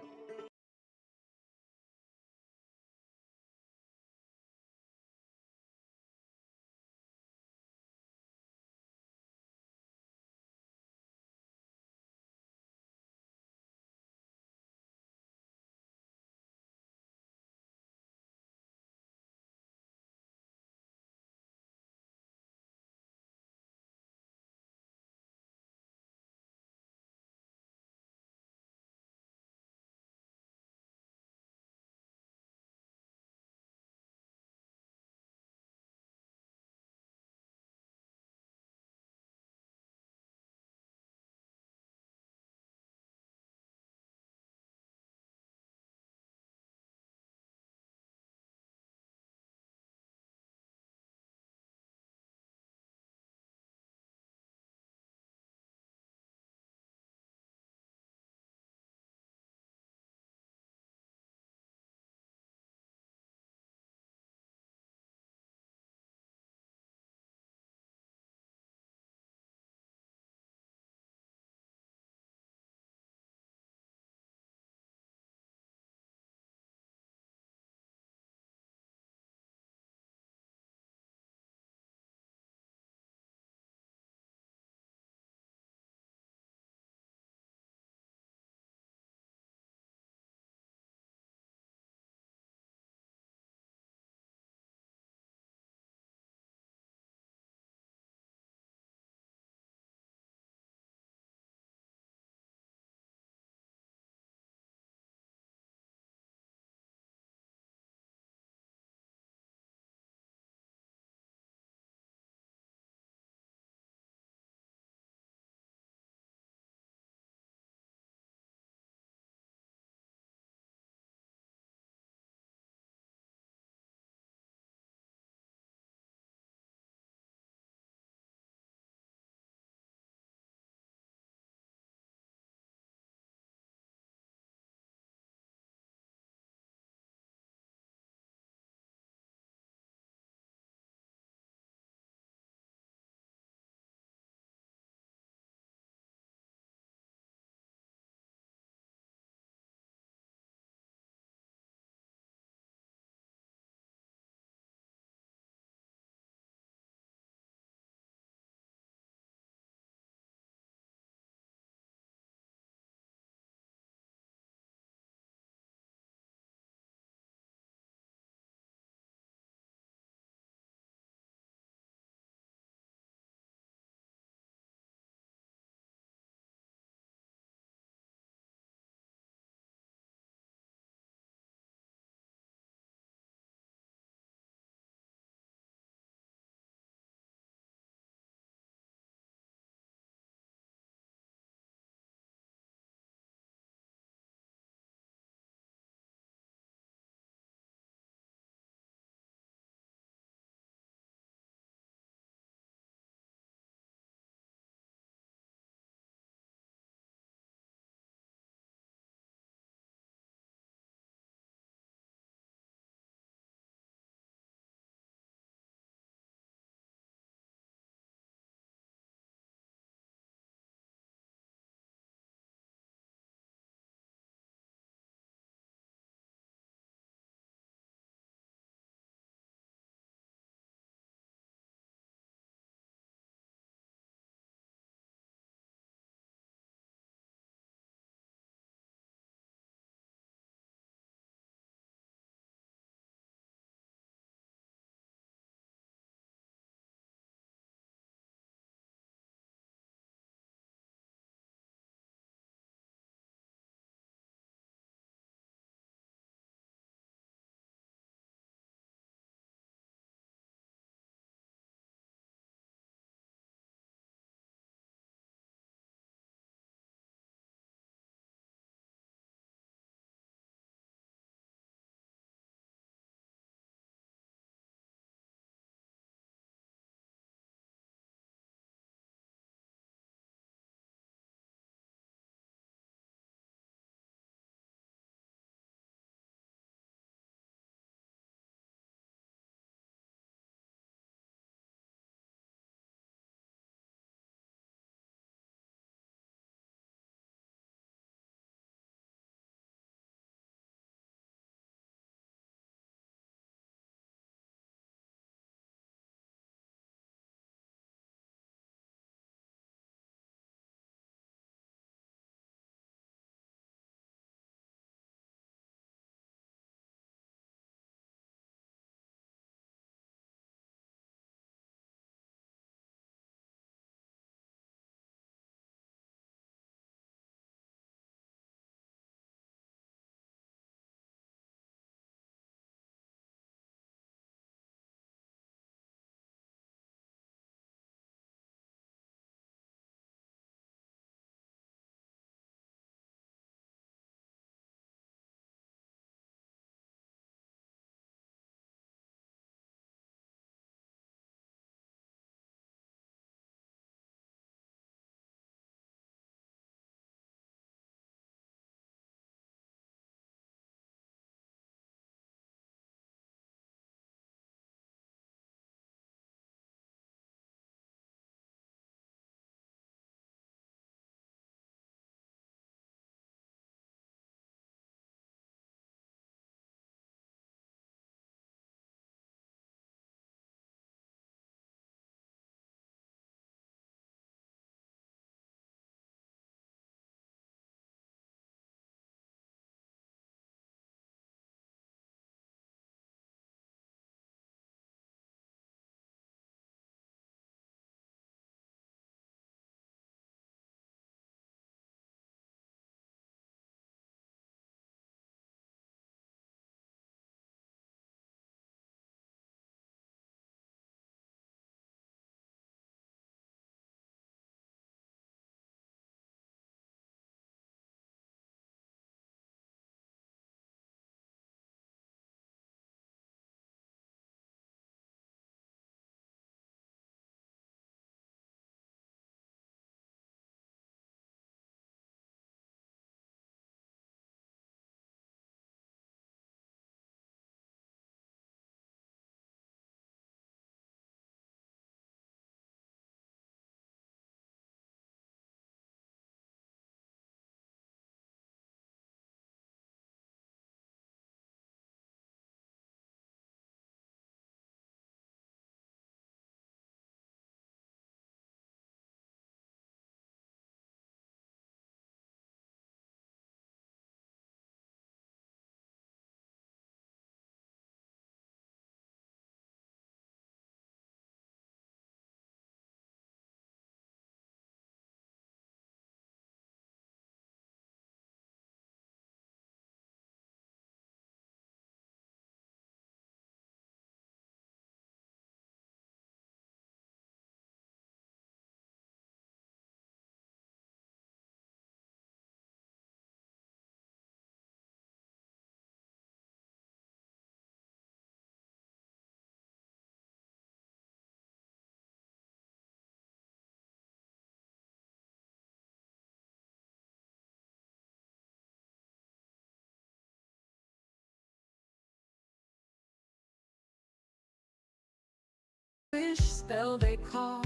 wish spell they call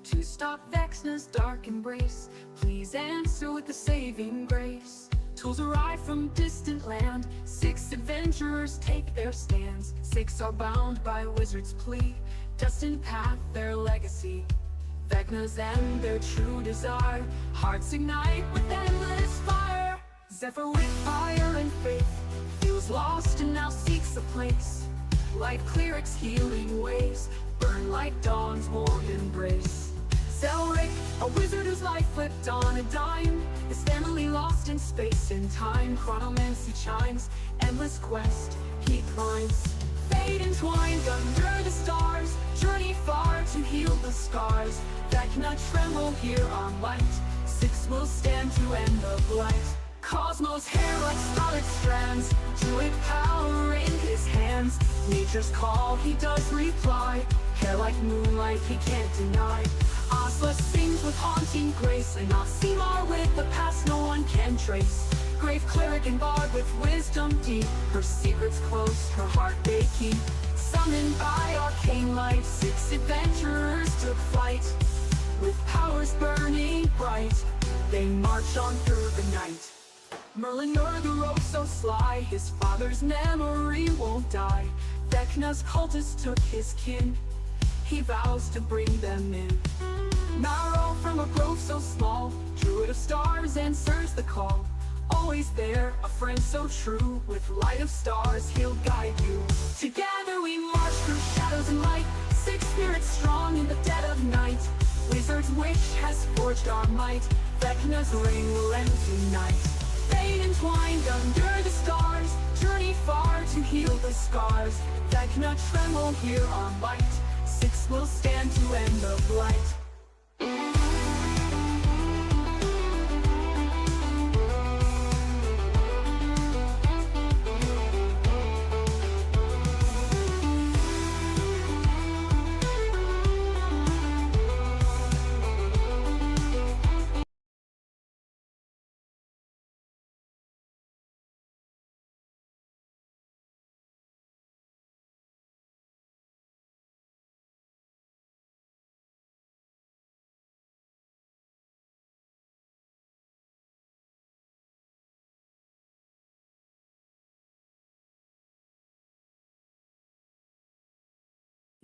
to stop Vecna's dark embrace. Please answer with the saving grace. Tools arrive from distant land. 6 adventurers take their stands. 6 are bound by wizard's plea. Destined path their legacy. Vecna's and their true desire. Hearts ignite with endless fire. Zephyr with fire and faith feels lost and now seeks a place. Light clerics healing ways burn like dawn's warm embrace. Zelric, a wizard whose life flipped on a dime, his family lost in space and time. Chronomancy chimes, endless quest he climbs. Fate entwined under the stars, journey far to heal the scars. Vecna tremble here on light, 6 will stand to end the blight. Cosmos hair like scarlet strands, druid power in his hands. Nature's call he does reply, hair like moonlight he can't deny. Osla sings with haunting grace, and Osimar with the past no one can trace. Grave cleric and bard with wisdom deep, her secrets close, her heart they keep. Summoned by arcane light, 6 adventurers took flight. With powers burning bright, they march on through the night. Merlin o'er the road so sly, his father's memory won't die. Vecna's cultist took his kin, he vows to bring them in. Marrow from a grove so small, druid of stars answers the call. Always there, a friend so true, with light of stars he'll guide you. Together we march through shadows and light, 6 spirits strong in the dead of night. Wizard's wish has forged our might, Vecna's ring will end tonight. Fate entwined under the stars, journey far to heal the scars. Vecna tremble here on light, 6 will stand to end the blight.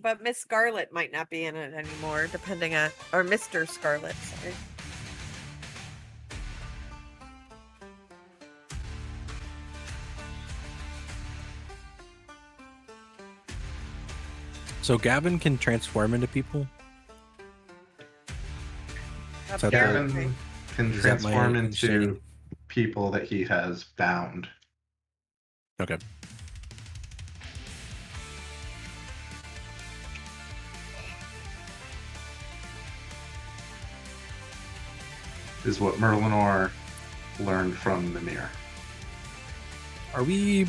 But Miss Scarlet might not be in it anymore, depending on, or Mr. Scarlet, sorry. So Gavin can transform into people? So Apparently. Gavin can Is that my transform into understanding? people that he has bound. Okay. Is what Merlinor learned from the mirror. Are we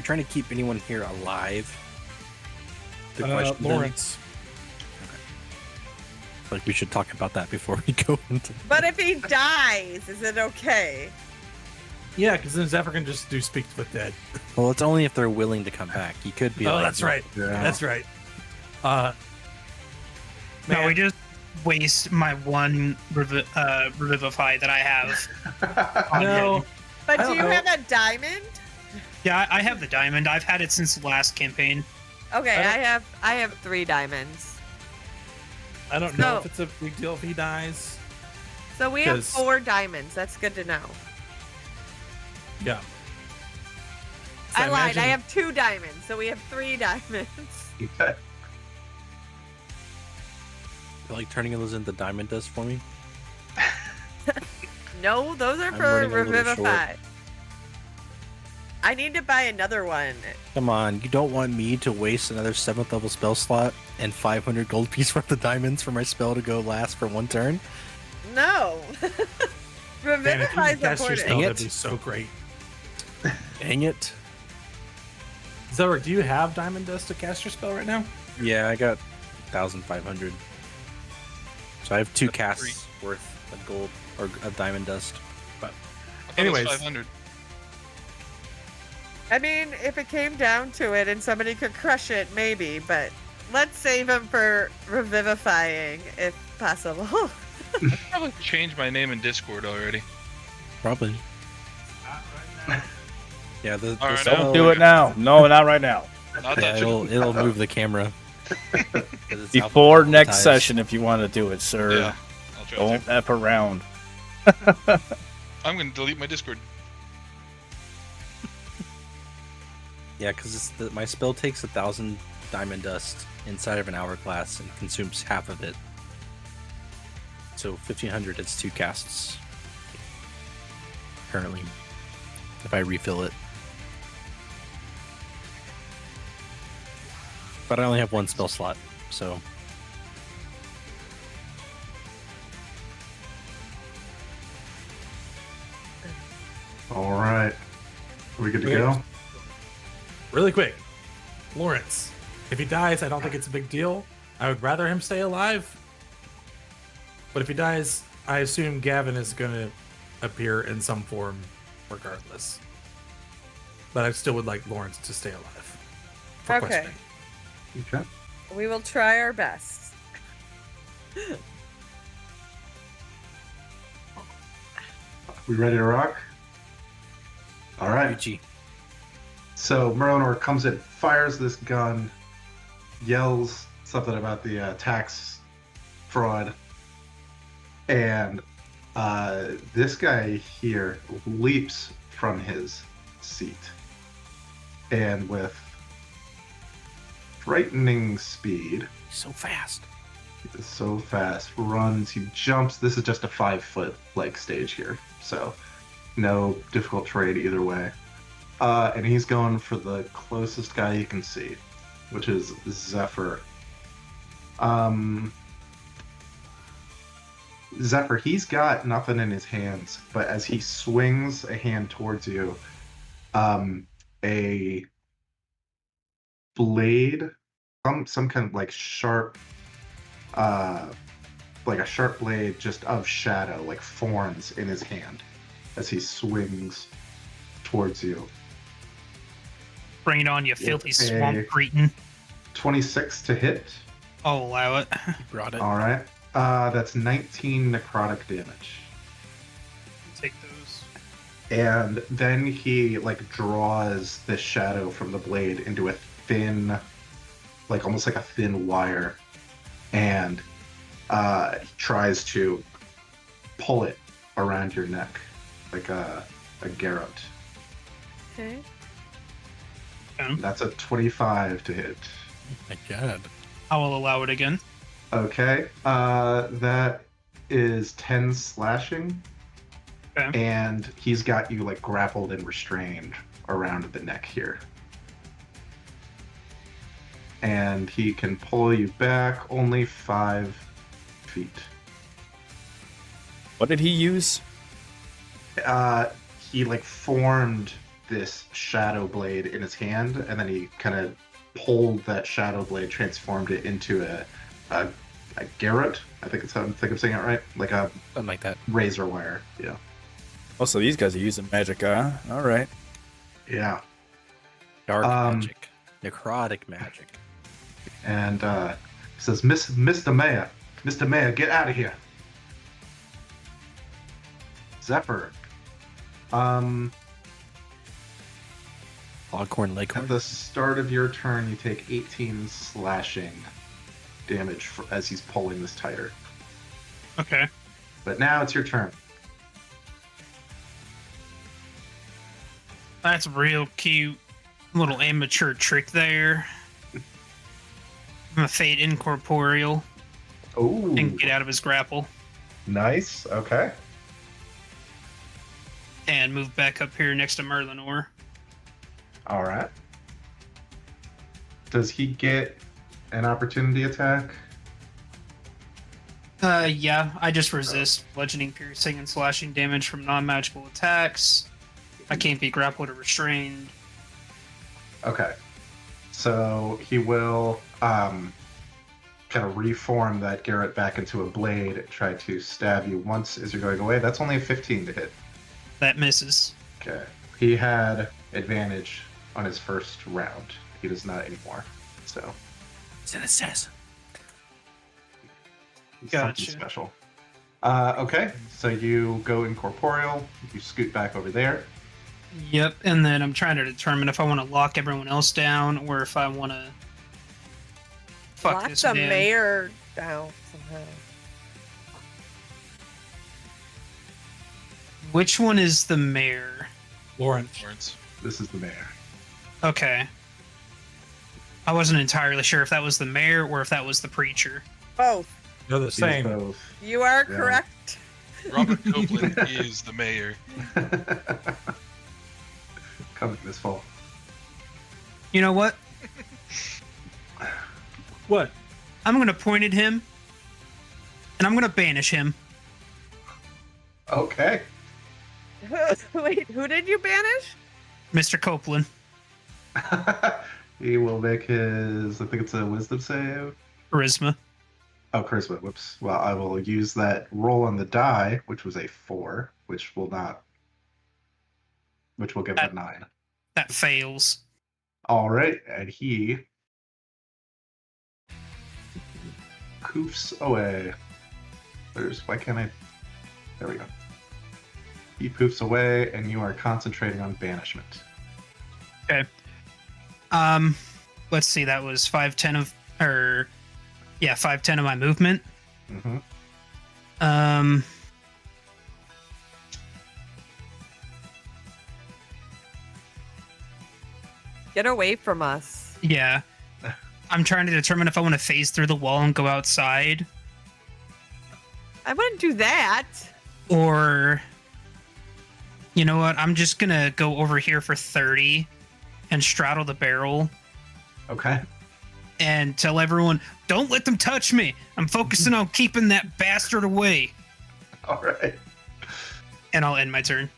trying to keep anyone here alive? The question then- Lawrence. Like we should talk about that before we go into. But if he dies, is it okay? Yeah, because then Zephyr can just do speak to the dead. Well, it's only if they're willing to come back. He could be. Oh, like, that's right. Yeah. That's right. No, Man, we just waste my one revivify that I have. no. But I do don't you know. have a diamond? Yeah, I have the diamond. I've had it since the last campaign. Okay, I I have 3 diamonds. I don't know So- if it's a big deal if he dies. So we have 'Cause- 4 diamonds. That's good to know. Yeah. I lied. I imagine- have 2 diamonds. So we have 3 diamonds. Okay. like turning those into diamond dust for me. No, those are I'm for running a little Revivify. I need to buy another one. Come on, you don't want me to waste another 7th level spell slot and 500 gold piece worth of diamonds for my spell to go last for 1 turn? No. Man, if you Revivify could is cast your important. spell, Dang that'd it. be so great. Dang it. Zephyr, do you have diamond dust to cast your spell right now? Yeah, I got 1,500. So I have 2 That's casts worth of gold or of diamond dust. I thought it was Anyways. 500. I mean, if it came down to it and somebody could crush it, maybe, but let's save him for revivifying, if possible. I probably changed my name in Discord already. Probably. Yeah, the All right, spell, Don't do it now. No, not right now. Not Yeah, touching. it'll move the camera. 'Cause it's Before next alphabetized. session, if you want to do it, sir. Yeah, I'll try Don't F around. to. I'm gonna delete my Discord. Yeah, because my spell takes 1,000 diamond dust inside of an hourglass and consumes half of it. So 1,500 is 2 casts currently. If I refill it, but I only have 1 spell slot, so All right. Are we good to Okay. go? Really quick, Lawrence. If he dies, I don't think it's a big deal. I would rather him stay alive. But if he dies, I assume Gavin is going to appear in some form regardless. But I still would like Lawrence to stay alive. For Okay. questioning. Okay. We will try our best. We ready to rock? All right. UG. So Merlinor comes in, fires this gun, yells something about the tax fraud, and this guy here leaps from his seat, and with frightening speed, So fast. so fast, runs, he jumps. This is just a 5-foot like stage here, so no difficult terrain either way. And he's going for the closest guy he can see, which is Zephyr. Zephyr, he's got nothing in his hands, but as he swings a hand towards you, a blade, some kind of like sharp, like a sharp blade just of shadow, like forms in his hand as he swings towards you. Bring it on, you filthy a- swamp cretin. 26 to hit. I'll allow it. Brought it. All right. That's 19 necrotic damage. Take those. And then he like draws the shadow from the blade into a thin, like almost like a thin wire, and he tries to pull it around your neck like a garrote. Okay. That's a 25 to hit. My God. I will allow it again. Okay. That is 10 slashing. Okay. And he's got you like grappled and restrained around the neck here. And he can pull you back only 5 feet. What did he use? He like formed this shadow blade in his hand, and then he kind of pulled that shadow blade, transformed it into a garrote. I think I'm saying it right, like a Something like that. razor wire. Yeah. Oh, so these guys are using magic, huh? All right. Yeah. Dark Um, magic. Necrotic magic. And he says, Mr. Mayor, get out of here. Zephyr. Foghorn At Leghorn. the start of your turn, you take 18 slashing damage as he's pulling this tighter. Okay. But now it's your turn. That's a real cute little amateur trick there. I'm a fade incorporeal Oh, and get out of his grapple nice. Okay. and move back up here next to Merlinor. All right. Does he get an opportunity attack? Yeah, I just resist bludgeoning, piercing, and slashing damage from non-magical attacks. I can't be grappled or restrained. Okay. So he will kind of reform that garrote back into a blade and try to stab you once as you're going away. That's only a 15 to hit. That misses. Okay. He had advantage on his first round. He does not anymore. So He's an assassin. Something Gotcha. special. Okay, so you go incorporeal. You scoot back over there. Yep, and then I'm trying to determine if I want to lock everyone else down or if I want to fuck Lock this the man. mayor down somehow. Which one is the mayor? Lawrence. Lawrence. This is the mayor. Okay. I wasn't entirely sure if that was the mayor or if that was the preacher. Both. They're the These same. both. You are Yeah. correct. Robert Copeland is the mayor. Coming this fall. You know what? What? I'm going to point at him and I'm going to banish him. Okay. Wait, who did you banish? Mr. Copeland. He will make his, I think it's a wisdom save. Charisma. Oh, charisma. Whoops. Well, I will use that roll on the die, which was a 4, which will give a 9. That fails. All right, and he poofs away. Why can't I? There we go. He poofs away, and you are concentrating on banishment. Okay. Let's see. That was 510 of, 510 of my movement. Mm-hmm. Get away from us. Yeah. I'm trying to determine if I want to phase through the wall and go outside, I wouldn't do that. or you know what? I'm just gonna go over here for 30 and straddle the barrel Okay. and tell everyone, "Don't let them touch me. I'm focusing on keeping that bastard away." All right. And I'll end my turn.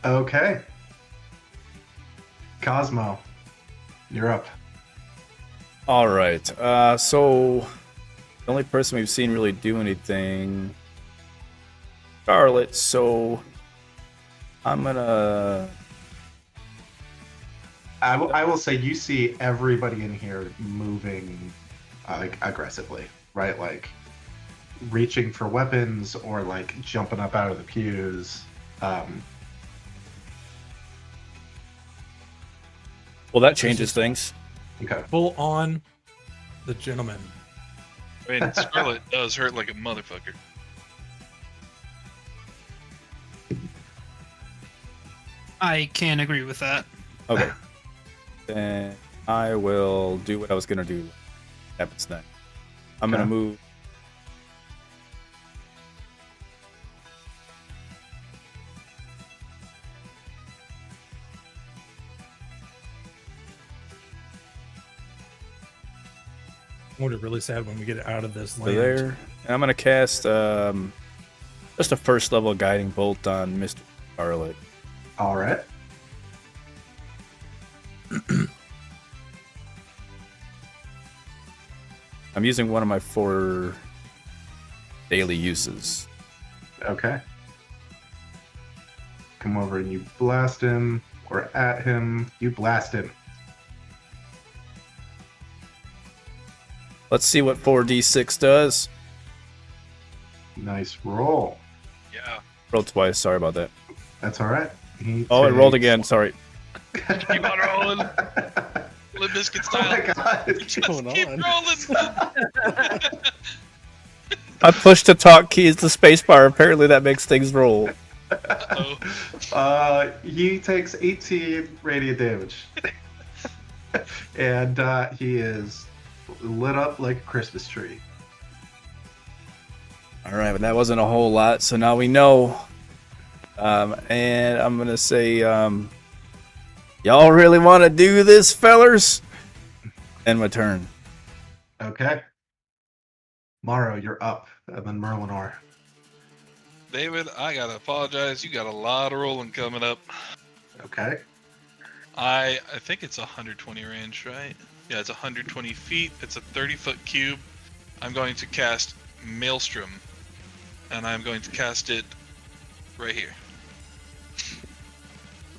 Okay. Cosmo, you're up. All right. So the only person we've seen really do anything, Scarlet. So I'm gonna. I will say you see everybody in here moving like aggressively, right? Like reaching for weapons or like jumping up out of the pews. Well, that changes things. Okay. Full on the gentleman. I mean, Scarlet does hurt like a motherfucker. I can agree with that. Okay. Then I will do what I was gonna do. Happens next. I'm gonna Okay. move. I'm gonna be really sad when we get out of this to land. there, and I'm gonna cast just a first level guiding bolt on Mr. Scarlet. All right. I'm using one of my 4 daily uses. Okay. Come over and you blast him, or at him. You blast him. Let's see what 4d6 does. Nice roll. Yeah. Rolled twice. Sorry about that. That's all right. He Oh, it rolled takes- again. Sorry. Keep on rolling. Limp Bizkit Oh my style. god. Just going keep on? rolling. I pushed the talk keys to spacebar. Apparently that makes things roll. Uh-oh. He takes 18 radiant damage. And he is lit up like a Christmas tree. All right, but that wasn't a whole lot. So now we know. And I'm gonna say, y'all really want to do this, fellers? End my turn. Okay. Morrow, you're up. And then Merlinor. David, I gotta apologize. You got a lot of rolling coming up. Okay. I think it's 120 range, right? Yeah, it's 120 feet. It's a 30-foot cube. I'm going to cast Maelstrom, and I'm going to cast it right here.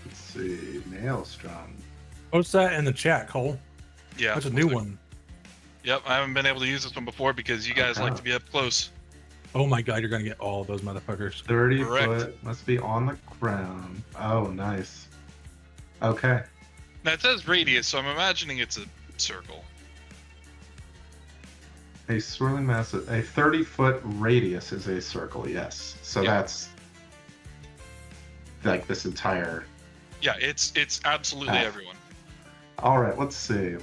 Let's see. Maelstrom. Post that in the chat, Cole. Yeah, That's a new one. Yep, I haven't been able to use this one before because you guys Okay. like to be up close. Oh my god, you're gonna get all of those motherfuckers. 30 Correct. foot must be on the ground. Oh, nice. Okay. Now it says radius, so I'm imagining it's a circle. A swirling mass, a 30-foot radius is a circle, yes. So Yeah. that's like this entire. Yeah, it's absolutely Ah. everyone. All right, let's see.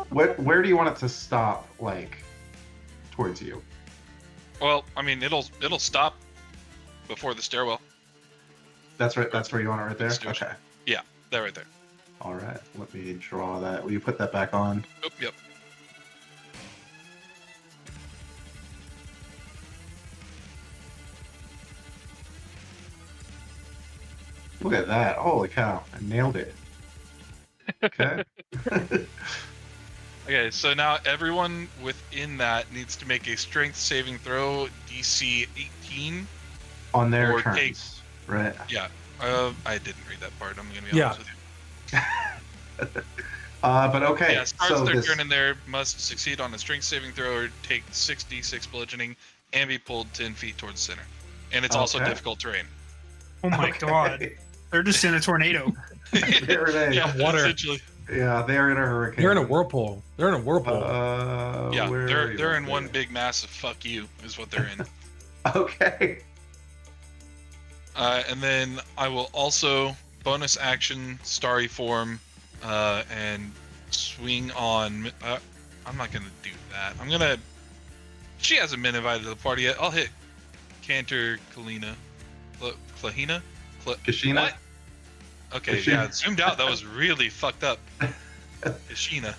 Where do you want it to stop, like, towards you? Well, I mean, it'll stop before the stairwell. That's right. That's where you want it right there? Let's do it. Okay. That right there. All right. Let me draw that. Will you put that back on? Oh, yep. Look at that. Holy cow. I nailed it. Okay. Okay, so now everyone within that needs to make a strength saving throw, DC 18. On their Or turns. take- Right. Yeah, I didn't read that part. I'm gonna be Yeah. honest with you. But okay. Yeah, starts so their this, turn in there, must succeed on a strength saving throw or take 6d6 bludgeoning and be pulled 10 feet towards the center. And it's also Okay. difficult terrain. Oh my god. okay. They're just in a tornado. They're in a, Yeah, Water. essentially. yeah, they're in a hurricane. They're in a whirlpool. They're in a whirlpool. Yeah, where are they're you? in one big massive fuck you is what they're in. Okay. And then I will also bonus action starry form and swing on. I'm not gonna do that. I'm gonna. She hasn't been invited to the party yet. I'll hit Cantor Kalina. Klahina? Kashina? What? Okay, Kashina. yeah, zoomed out. That was really fucked up. Kashina.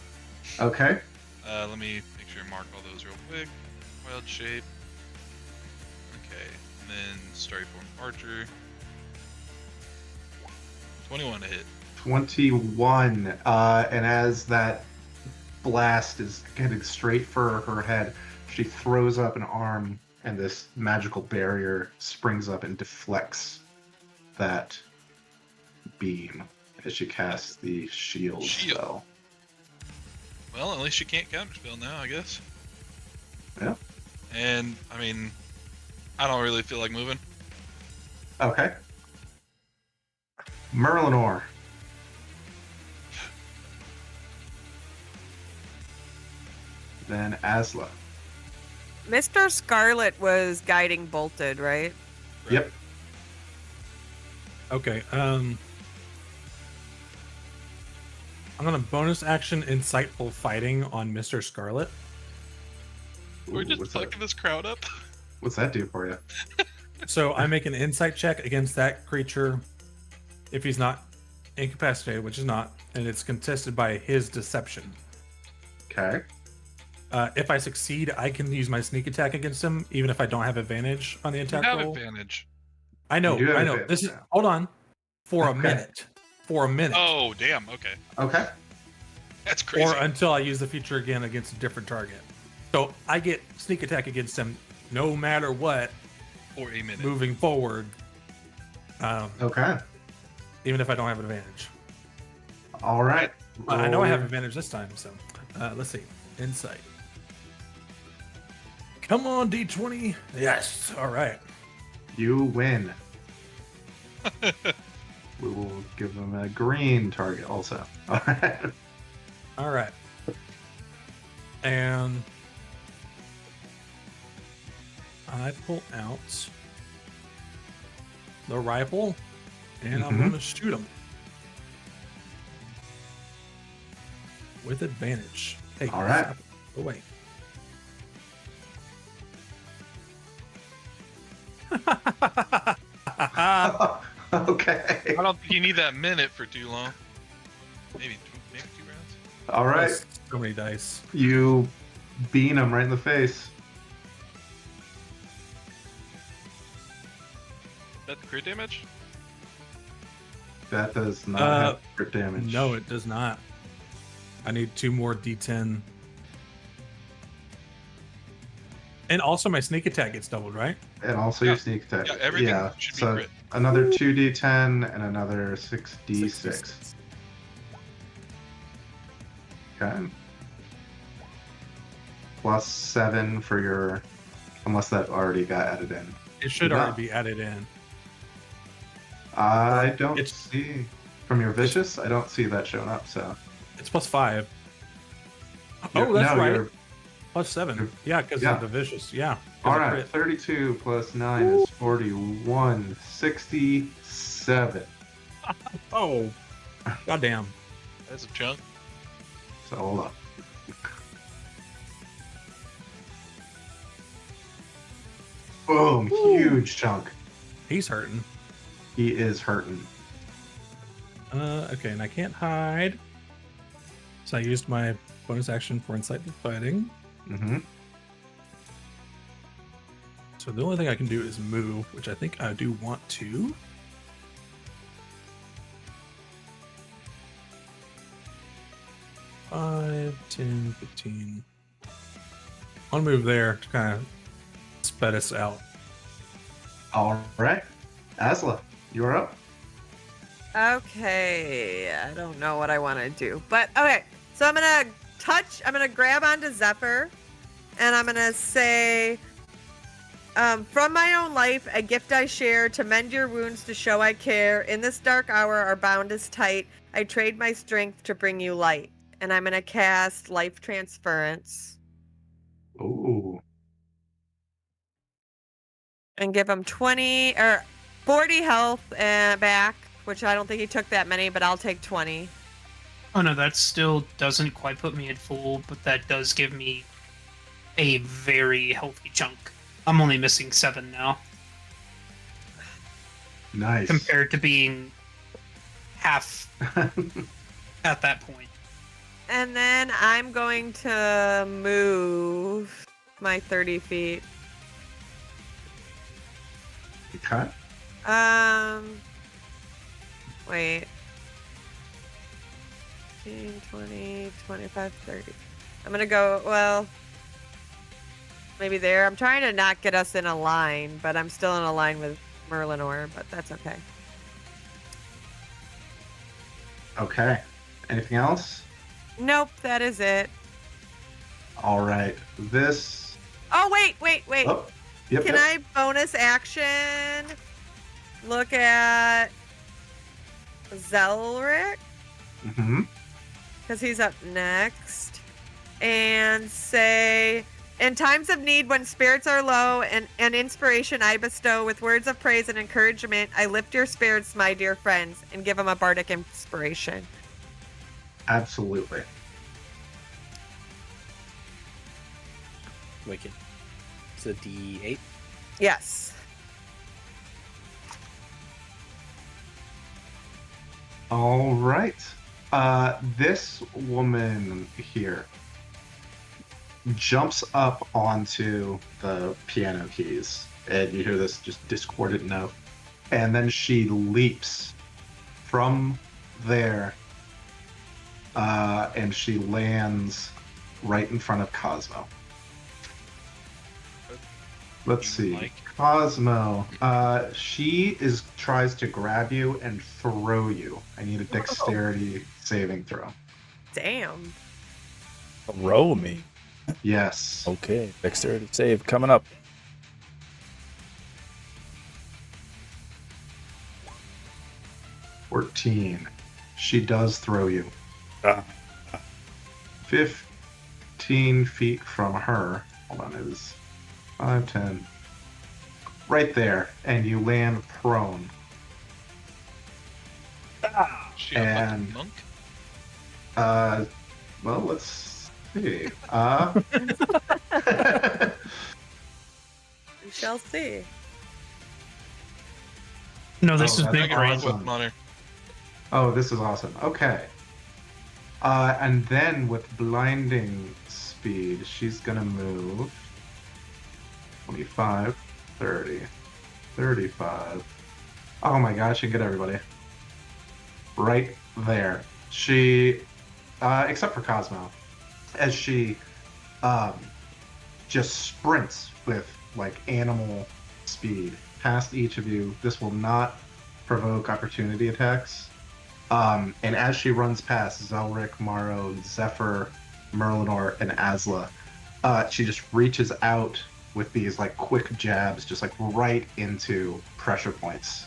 Okay. Let me make sure I mark all those real quick. Wild shape. Okay, and then starry form archer. 21 to hit. 21. And as that blast is heading straight for her head, she throws up an arm, and this magical barrier springs up and deflects that beam as she casts the shield Shield. spell. Well, at least you can't counterspell now, I guess. Yeah. And, I mean, I don't really feel like moving. Okay. Merlinor. Then Asla. Mr. Scarlet was guiding Bolted, right? Yep. Okay. I'm gonna bonus action insightful fighting on Mr. Scarlet. We're Ooh, just what's fucking that? this crowd up. What's that do for you? So I make an insight check against that creature if he's not incapacitated, which is not, and it's contested by his deception. Okay. If I succeed, I can use my sneak attack against him, even if I don't have advantage on the You attack have roll. advantage. I know, You do have I know. advantage This is now. hold on. For a Okay. minute. For a minute. Oh, damn. Okay. Okay. That's crazy. Or until I use the feature again against a different target. So I get sneak attack against him no matter what For a minute. moving forward, Okay. even if I don't have an advantage. All right. I know I Roll have your- advantage this time, so let's see. Insight. Come on, D20. Yes. All right. You win. We will give them a green target also. All right. All right. And I pull out the rifle, and I'm Mhm. going to shoot him with advantage. Hey, All right. stop it. Go away. Okay. I don't think you need that minute for too long. Maybe 2 rounds. All right. That's so many dice. You bean him right in the face. Is that the crit damage? That does not Uh, have crit damage. No, it does not. I need 2 more D10. And also my sneak attack gets doubled, right? And also your sneak attack. Yeah, everything should be so crit. another 2d10 and another 6d6. 66. Okay. +7 for your, unless that already got added in. It should Yeah. already be added in. I don't It's- see from your vicious. I don't see that showing up. So. It's +5. You're- Oh, that's no, right. you're- +7. Yeah, because Yeah. of the vicious. Yeah. 'cause All of right. crit. 32 plus 9 is 41. 67. Oh, goddamn. That's a chunk. So hold up. Boom! Huge chunk. He's hurting. He is hurting. Okay, and I can't hide. So I used my bonus action for insight to fighting. Mm-hmm. So the only thing I can do is move, which I think I do want to. Five, 10, 15. I'll move there to kind of sped us out. All right. Asla, you're up. Okay, I don't know what I want to do, but okay. So I'm gonna grab onto Zephyr, and I'm gonna say, from my own life, a gift I share to mend your wounds to show I care. In this dark hour, our bound is tight. I trade my strength to bring you light, and I'm gonna cast Life Transference Ooh. and give him 20 or 40 health back, which I don't think he took that many, but I'll take 20. Oh no, that still doesn't quite put me at full, but that does give me a very healthy chunk. I'm only missing 7 now, Nice. compared to being half at that point. And then I'm going to move my 30 feet. Okay. Wait. 15, 20, 25, 30. I'm gonna go, well, maybe there. I'm trying to not get us in a line, but I'm still in a line with Merlinor, but that's okay. Okay. Anything else? Nope, that is it. All right. This. Oh, wait. Oh. Yep. Can yep. I bonus action look at Zelric? Mm-hmm. Because he's up next. And say, in times of need, when spirits are low, and inspiration I bestow with words of praise and encouragement, I lift your spirits, my dear friends, and give them a bardic inspiration. Absolutely. Wicked. It's a D8. Yes. All right. This woman here jumps up onto the piano keys, and you hear this just discordant note, and then she leaps from there, and she lands right in front of Cosmo. Let's see. Like? Cosmo. She tries to grab you and throw you. I need a dexterity saving throw. Damn. Roll me. Yes. Okay. Dexterity save coming up. 14. She does throw you. Ah. 15 feet from her. Hold on, it was 5, 10. Right there, and you land prone. She a And- fucking monk? Well, let's see. We shall see. No, this Oh, is that's big, right? awesome. With Munner. Oh, this is awesome. Okay. And then with blinding speed, she's gonna move 25, 30, 35. Oh my gosh, she can get everybody. Right there. She, except for Cosmo, as she just sprints with like animal speed past each of you. This will not provoke opportunity attacks. And as she runs past Zelric, Maro, Zephyr, Merlinor, and Asla, she just reaches out with these like quick jabs, just like right into pressure points,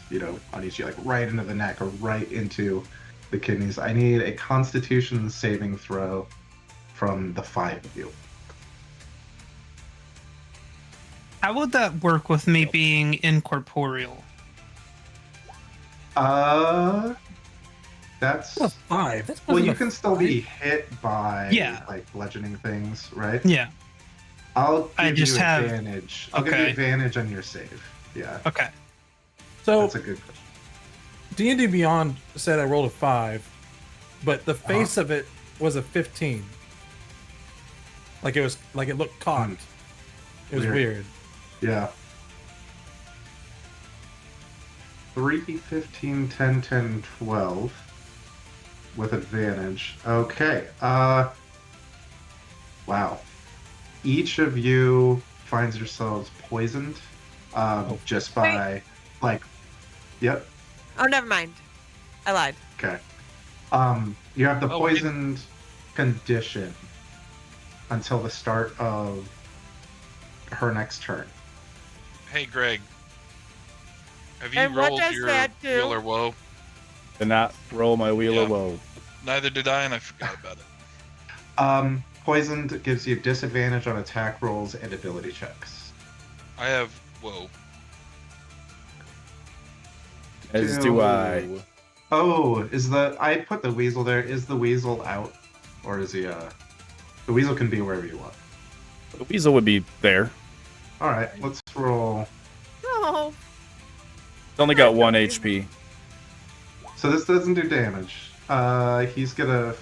on each, like right into the neck or right into the kidneys. I need a Constitution saving throw from the 5 of you. How would that work with me being incorporeal? That's a 5. That's well, wasn't you a can still 5. be hit by like bludgeoning things, right? Yeah. I'll I give just you have- advantage. I'll give you advantage on your save. Yeah. Okay. So That's a good question. D&D Beyond said I rolled a 5, but the face of it was a 15. Like it looked cocked. It was weird. Yeah. 3, 15, 10, 10, 12 with advantage. Okay. Wow. Each of you finds yourselves poisoned just by Yep. Oh, never mind. I lied. Okay. You have the poisoned condition until the start of her next turn. Hey, Greg. Have you And what rolled does your that do? wheel or woe? Did not roll my wheel Yeah. of woe. Neither did I, and I forgot about it. Poisoned gives you disadvantage on attack rolls and ability checks. I have woe. As do I. Oh, I put the weasel there. Is the weasel out? Or is he, the weasel can be wherever you want. The weasel would be there. Alright, let's roll. No. It's only got 1 HP. So this doesn't do damage. He's gonna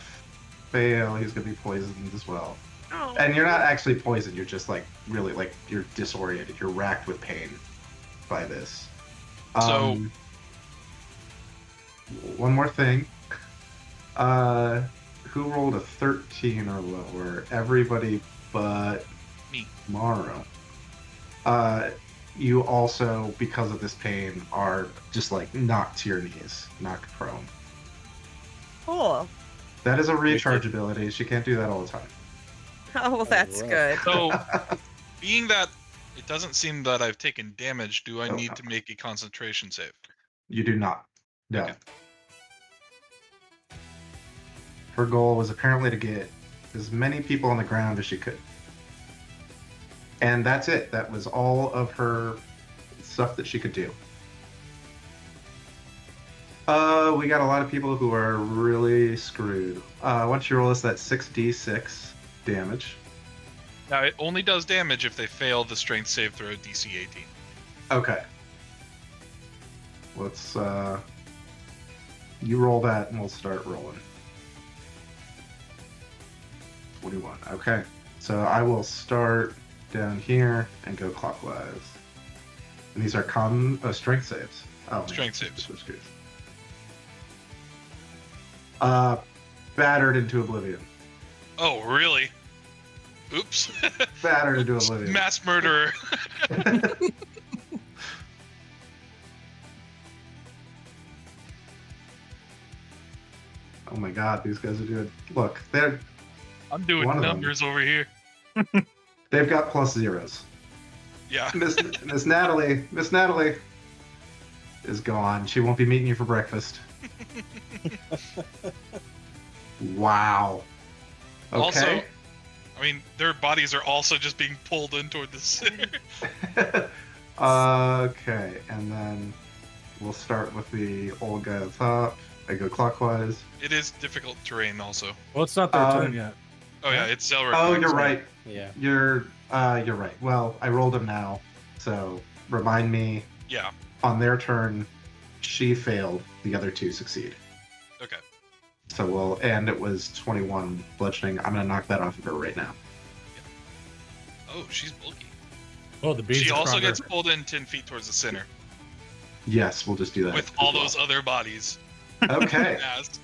fail. He's gonna be poisoned as well. Oh. And you're not actually poisoned. You're just really you're disoriented. You're racked with pain by this. So- One more thing. Who rolled a 13 or lower? Everybody but Me. Morrow. You also, because of this pain, are just knocked to your knees, knocked prone. Cool. That is a recharge ability. She can't do that all the time. Oh, well, that's Alright. good. So, being that it doesn't seem that I've taken damage, do I Oh, need no. to make a concentration save? You do not. No. Okay. Her goal was apparently to get as many people on the ground as she could. And that's it. That was all of her stuff that she could do. We got a lot of people who are really screwed. Why don't you roll us that 6d6 damage? Now, it only does damage if they fail the strength save throw DC 18. Okay. Let's, you roll that and we'll start rolling. 21. Okay. So I will start down here and go clockwise. And these are strength saves. Oh, man. Strength saves. So screwed. Battered into oblivion. Oh, really? Oops. Battered into oblivion. Mass murderer. Oh my god, these guys are doing. Look, I'm doing One of them. numbers over here. they've got plus zeros. Yeah. Miss Natalie is gone. She won't be meeting you for breakfast. Wow. Okay. Also, I mean, their bodies are also just being pulled in toward the center. Okay, and then we'll start with the old guy at the top. I go clockwise. It is difficult terrain, also. Well, it's not their turn yet. Oh yeah, it's Zelric. Oh, you're right. Yeah. You're right. Well, I rolled him now, so remind me. Yeah. On their turn, she failed. The other two succeed. Okay. So and it was 21 bludgeoning. I'm gonna knock that off of her right now. Oh, she's bulky. Oh, the beast. She is also stronger. gets pulled in 10 feet towards the center Yes, we'll just do that. with as all well. those other bodies. Okay. Yes.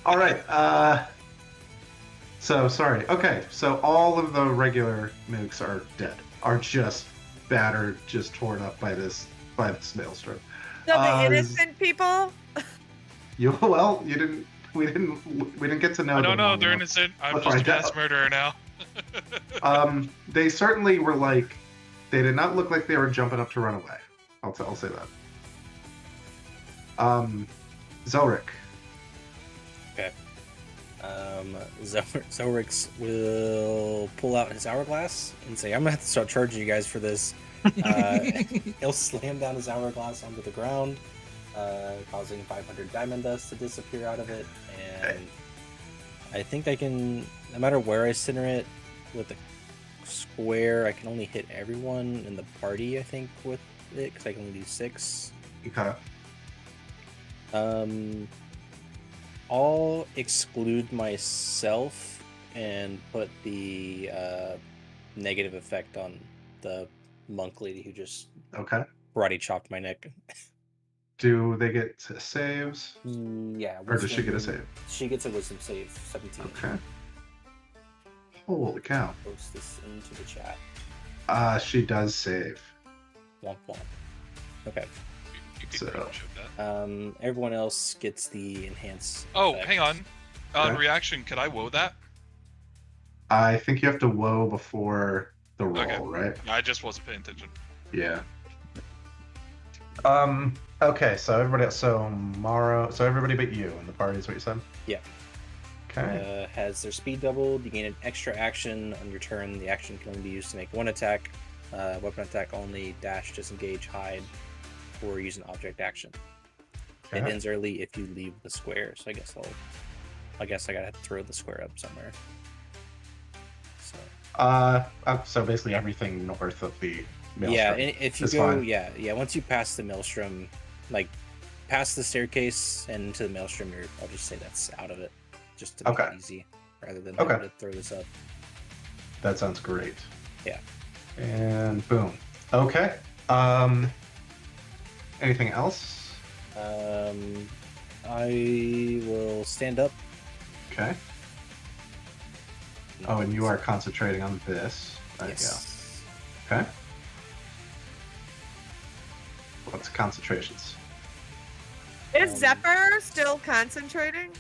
All right. So sorry. Okay. So all of the regular mooks are dead. Are just battered, just torn up by this maelstrom. So the Uh, innocent people? Well, you didn't. We didn't get to know. I don't them know. long They're enough innocent. I'm to just a find mass out. murderer now. They certainly were like. They did not look like they were jumping up to run away. I'll say that. Zelric. Okay. Zelrix will pull out his hourglass and say, I'm gonna have to start charging you guys for this. He'll slam down his hourglass onto the ground, causing 500 diamond dust to disappear out of it. And I think I can, no matter where I center it with the square, I can only hit everyone in the party, I think, with it, because I can only do 6. Okay. I'll exclude myself and put the negative effect on the monk lady who just Okay. karate chopped my neck. Do they get saves? Yeah. Or does she get a wisdom- save? She gets a wisdom save, 17. Okay. Holy cow. Post this into the chat. She does save. Womp womp. Okay. You could So- pretty much have that. Everyone else gets the enhance. Oh, effect. hang on. On Okay. reaction, could I woe that? I think you have to woe before the roll, Okay. right? I just wasn't paying attention. Yeah. Okay, so everybody else, so everybody but you in the party is what you said? Yeah. Okay. Has their speed doubled. You gain an extra action on your turn. The action can only be used to make one attack. Weapon attack only, dash, disengage, hide, or use an object action. It Okay. ends early if you leave the square. So I guess I gotta throw the square up somewhere. So So basically everything north of the maelstrom. yeah, and if you is go, fine. yeah, once you pass the maelstrom, like past the staircase and into the maelstrom, I'll just say that's out of it, just to make Okay. it easy, rather than Okay. having to throw this up. That sounds great. Yeah. And boom. Okay. Anything else? I will stand up. Okay. Oh, and you are concentrating on this. There Yes. you go. Okay. What's concentrations? Is Zephyr still concentrating?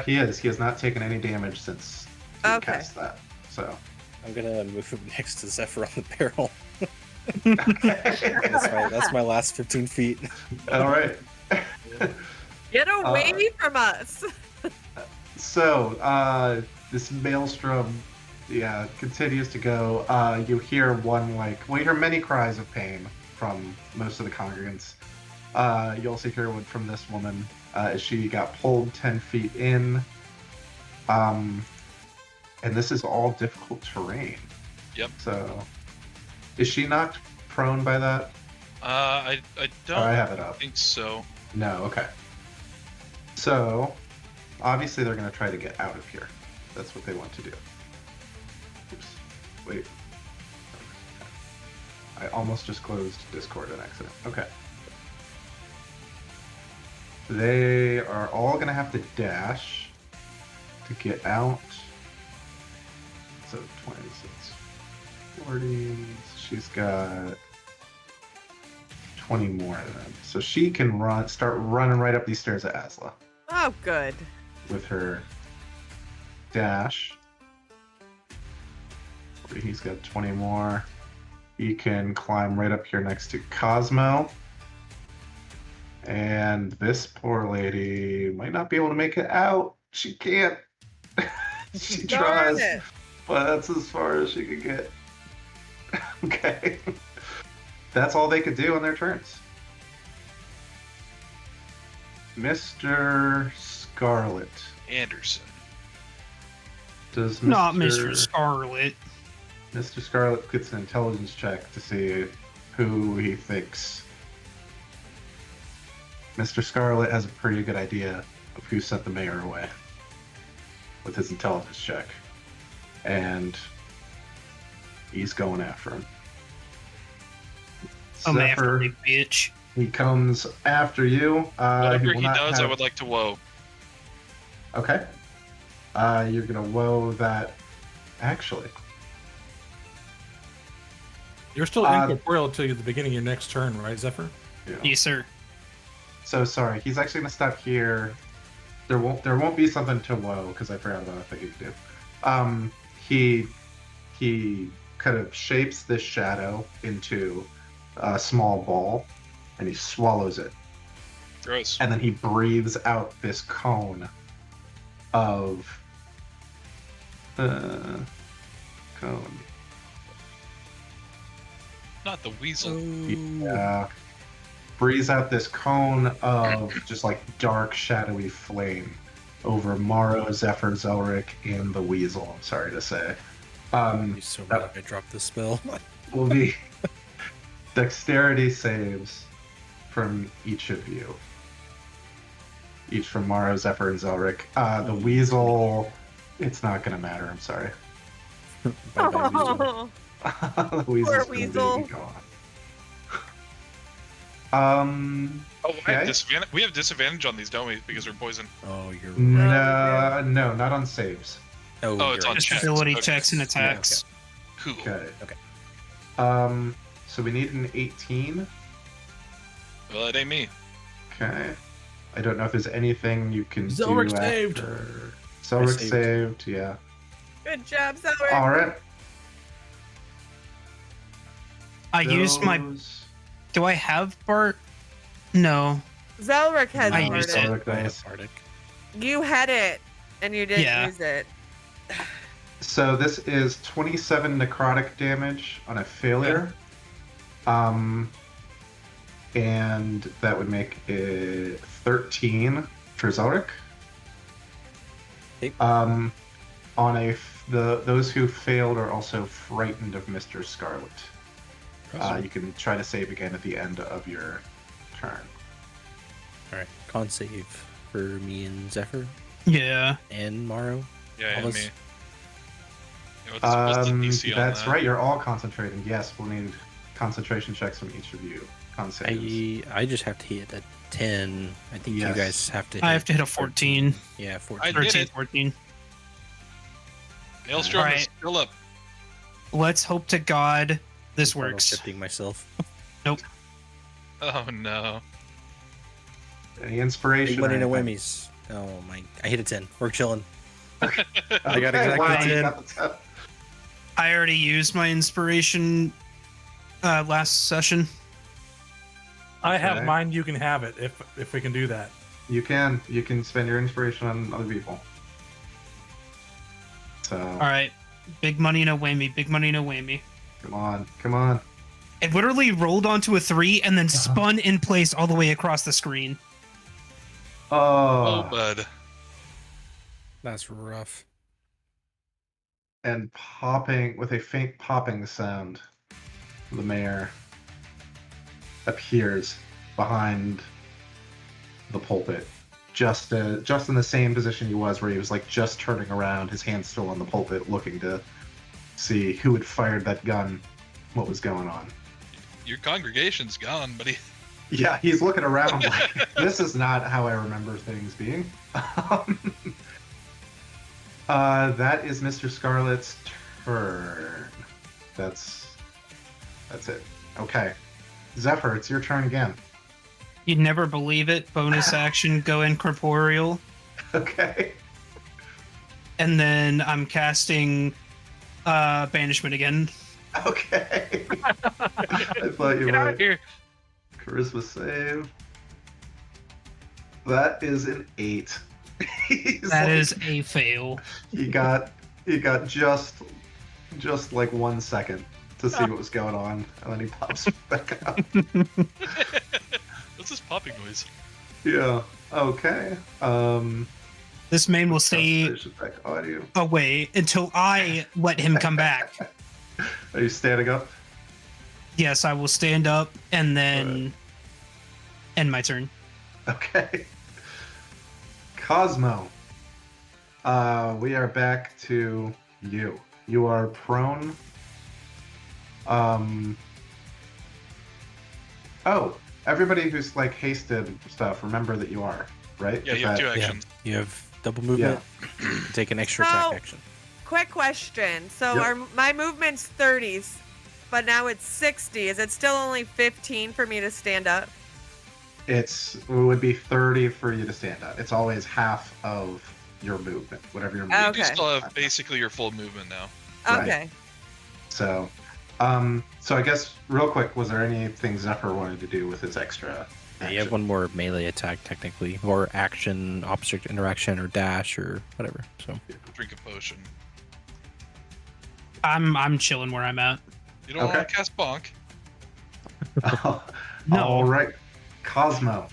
He is. He has not taken any damage since he Okay. cast that. So. I'm gonna move him next to Zephyr on the barrel. Okay. That's my last 15 feet. All right. Get away from us. So, this maelstrom, continues to go. You hear you hear many cries of pain from most of the congregants. You also hear one from this woman as she got pulled 10 feet in. And this is all difficult terrain. Yep. So, is she knocked prone by that? I don't Oh, I have it up. think so. No, okay. So, obviously they're going to try to get out of here. That's what they want to do. Oops. Wait. I almost just closed Discord on accident. Okay. They are all going to have to dash to get out. So, 26, 40. She's got 20 more of them. So she can start running right up these stairs at Asla Oh, good. with her dash. He's got 20 more. He can climb right up here next to Cosmo. And this poor lady might not be able to make it out. She can't. She Darn tries, it. but that's as far as she could get. Okay. That's all they could do on their turns. Mr. Scarlet. Anderson. Does Not Mr. Scarlet. Mr. Scarlet gets an intelligence check to see who he thinks. Mr. Scarlet has a pretty good idea of who sent the mayor away with his intelligence check. And he's going after him. I'm after Zephyr, you, bitch. he comes after you. Whatever will he not does, I have- would like to woe. Okay. You're gonna woe that. Actually, You're still Uh, incorporeal till the beginning of your next turn, right, Zephyr? yeah. Yes, sir. So sorry. He's actually gonna stop here. There won't be something to low because I forgot about a thing he could do. He kind of shapes this shadow into a small ball, and he swallows it. Gross. And then he breathes out this cone of cone. Not the weasel. Yeah. Breathes out this cone of just like dark, shadowy flame over Morrow, Zephyr, Zelric, and the weasel. I'm sorry to say. I'd be so mad if I dropped the spell. Will be dexterity saves from each of you. Each from Morrow, Zephyr, and Zelric. The weasel, it's not going to matter. I'm sorry. Bye-bye, weasel. The weasel's Poor gonna be weasel. gone. Oh, Okay. we have disadvantage on these, don't we? Because we're poison. Oh, you're No, not on saves. Oh, it's you're on right. Just checks. ability Okay. checks and attacks. Cool. Okay. Okay. So we need an 18. Well, it ain't me. Okay. I don't know if there's anything you can Zelric do saved. after. Zelric saved. saved, yeah. Good job, Zelric. All right. I used my. Those- Do I have Bart? No. Zelric has I Bardic. used it. Zelric I have dice. Bardic. You had it, and you didn't Yeah. use it. So this is 27 necrotic damage on a failure. And that would make it 13 for Zelric. Okay. On those who failed are also frightened of Mr. Scarlet. You can try to save again at the end of your turn. All right. Con save for me and Zephyr Yeah. and Morrow. Yeah, All and us- me. Yeah, what's the DC on That's that? right. You're all concentrating. Yes, we'll need concentration checks from each of you. Con saves. I just have to hit a 10. I think Yes. you guys have to hit. I have to hit a 14. Yeah, 14. I did 13, it. 14. Maelstrom is Alright. still up. Let's hope to God this I'm works. shifting myself. Oh no. Any inspiration? Big money, or no anything? whammies. Oh my! I hit a 10. We're chilling. I got Okay, exactly wow, you 10. got the 10. I already used my inspiration last session. I have Okay. mine. You can have it if we can do that. You can spend your inspiration on other people. So All right. Big money, no whammy. Big money, no whammy. come on. It literally rolled onto a 3 and then spun in place all the way across the screen. Oh, Oh, bud. That's rough. and popping with a faint popping sound, the mayor appears behind the pulpit, just in the same position he was, where he was like just turning around, his hand still on the pulpit, looking to see who had fired that gun, what was going on. Your congregation's gone, buddy. Yeah, he's looking around like, this is not how I remember things being. That is Mr. Scarlet's turn. That's it. Okay. Zephyr, it's your turn again. You'd never believe it. Bonus action, go incorporeal. Okay. And then I'm casting banishment again. Okay. I thought you Get out might. of here. Charisma save. That is an 8. That is a fail. He got just like 1 second to see what was going on, and then he pops back up. What's this popping noise? Yeah. Okay. This man will stay Concentration check audio. away until I let him come back. Are you standing up? Yes, I will stand up and then end my turn. Okay. Cosmo. We are back to you. You are prone. Oh, everybody who's like hasted stuff, remember that you are, right? Yeah, Is you have that- 2 Yeah. actions. You have double movement. Take an extra Oh. attack action. Quick question. So Yep. my movement's 30s, but now it's 60. Is it still only 15 for me to stand up? it would be 30 for you to stand up. It's always half of your movement, whatever your movement. You Okay. still have basically your full movement now. Right. Okay. So, so I guess real quick, was there anything Zephyr wanted to do with his extra? Yeah, you have one more melee attack technically, or action, object interaction, or dash, or whatever. So Drink a potion. I'm chilling where I'm at. You don't Okay. want to cast bonk. No. All right, Cosmo,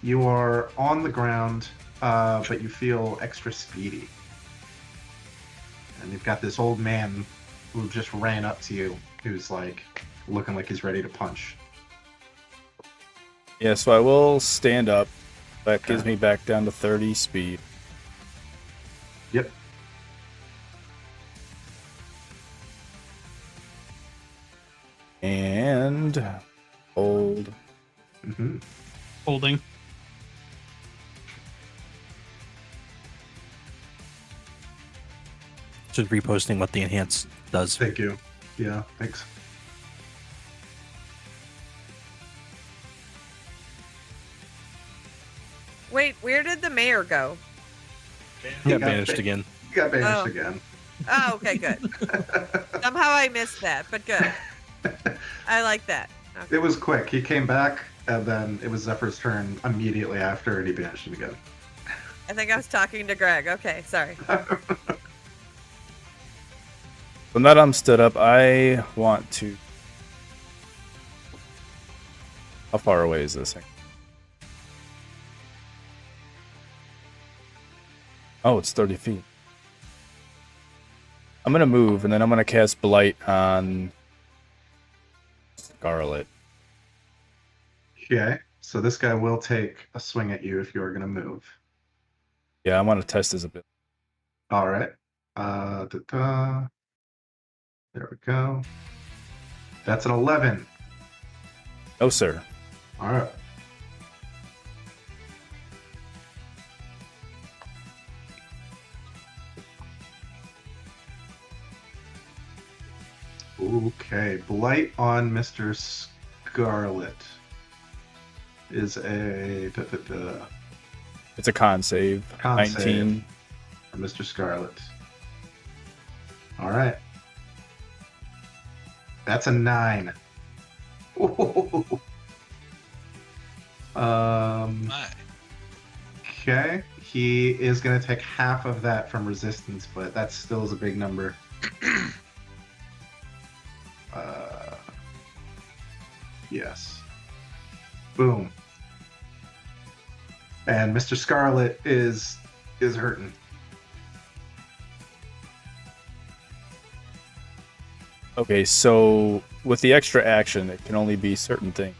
you are on the ground, but you feel extra speedy, and you've got this old man who just ran up to you, who's like looking like he's ready to punch. Yeah, so I will stand up. That gives Okay. me back down to 30 speed. Yep. And hold. Mm-hmm. Holding. just reposting what the enhance does. Thank you. Yeah, thanks. Wait, where did the mayor go? He Got got banished ba- again. You got banished Oh. again. Oh, okay, good. Somehow I missed that, but good. I like that. Okay. It was quick. He came back, and then it was Zephyr's turn immediately after, and he banished him again. I think I was talking to Greg. Okay, sorry. So now that I'm stood up, I want to. How far away is this thing? Oh, it's 30 feet. I'm gonna move, and then I'm gonna cast Blight on Scarlet. Okay, so this guy will take a swing at you if you're going to move. Yeah, I want to test his ability. All right. Da-da. There we go. That's an 11. No, sir. All right. Okay, Blight on Mr. Scarlet is a It's a con save. Con 19. save. for Mr. Scarlet. All right. That's a 9. Ooh. My. Okay. He is going to take half of that from resistance, but that still is a big number. Yes. Boom. And Mr. Scarlet is hurting. Okay, so with the extra action, it can only be certain things.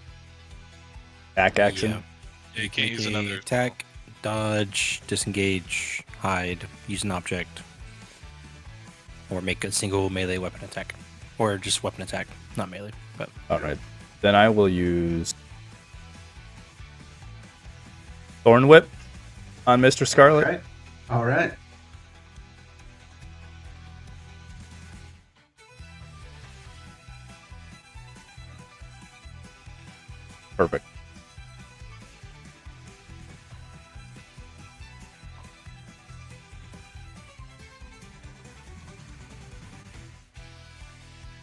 Back action. Yeah. Yeah, you can't use Make a another attack, dodge, disengage, hide, use an object, or make a single melee weapon attack, or just weapon attack, not melee. But All right. Then I will use Thorn Whip on Mr. Scarlet. Right? All right. Perfect.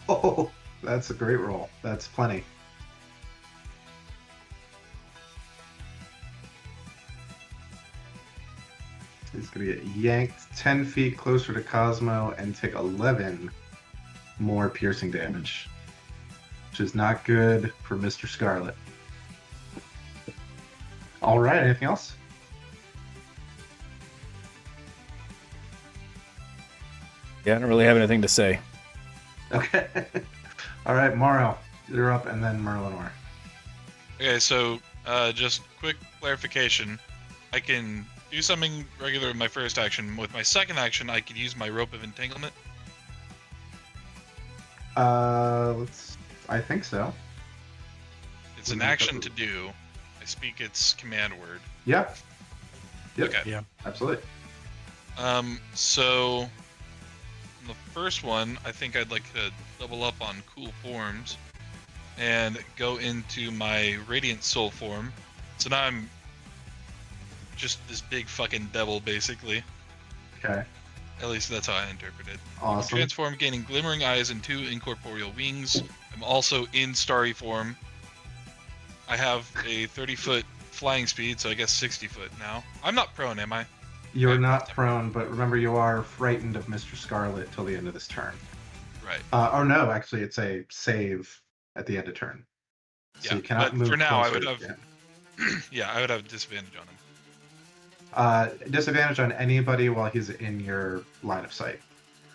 Oh, that's a great roll. That's plenty. He's going to get yanked 10 feet closer to Cosmo and take 11 more piercing damage, which is not good for Mr. Scarlet. All right, anything else? Yeah, I don't really have anything to say. Okay. All right, Morrow, you're up, and then Merlinor. Okay, so just quick clarification. I can do something regular with my first action. With my second action, I could use my Rope of Entanglement. I think so. It's an action to do. I speak its command word. Yeah. Yep. Okay. yeah, Absolutely. So the first one, I think I'd like to double up on cool forms and go into my Radiant Soul form So now I'm just this big fucking devil, basically. Okay. At least that's how I interpret it. Awesome. Transform, gaining glimmering eyes and 2 incorporeal wings. I'm also in starry form. I have a 30-foot flying speed, so I guess 60 foot now. I'm not prone, am I? You're Okay. not prone, but remember you are frightened of Mr. Scarlet till the end of this turn. Right. Or no, actually, it's a save at the end of turn. So Yeah, you cannot but move for now, I closer would to have. him. Yeah, I would have disadvantage on him. Disadvantage on anybody while he's in your line of sight.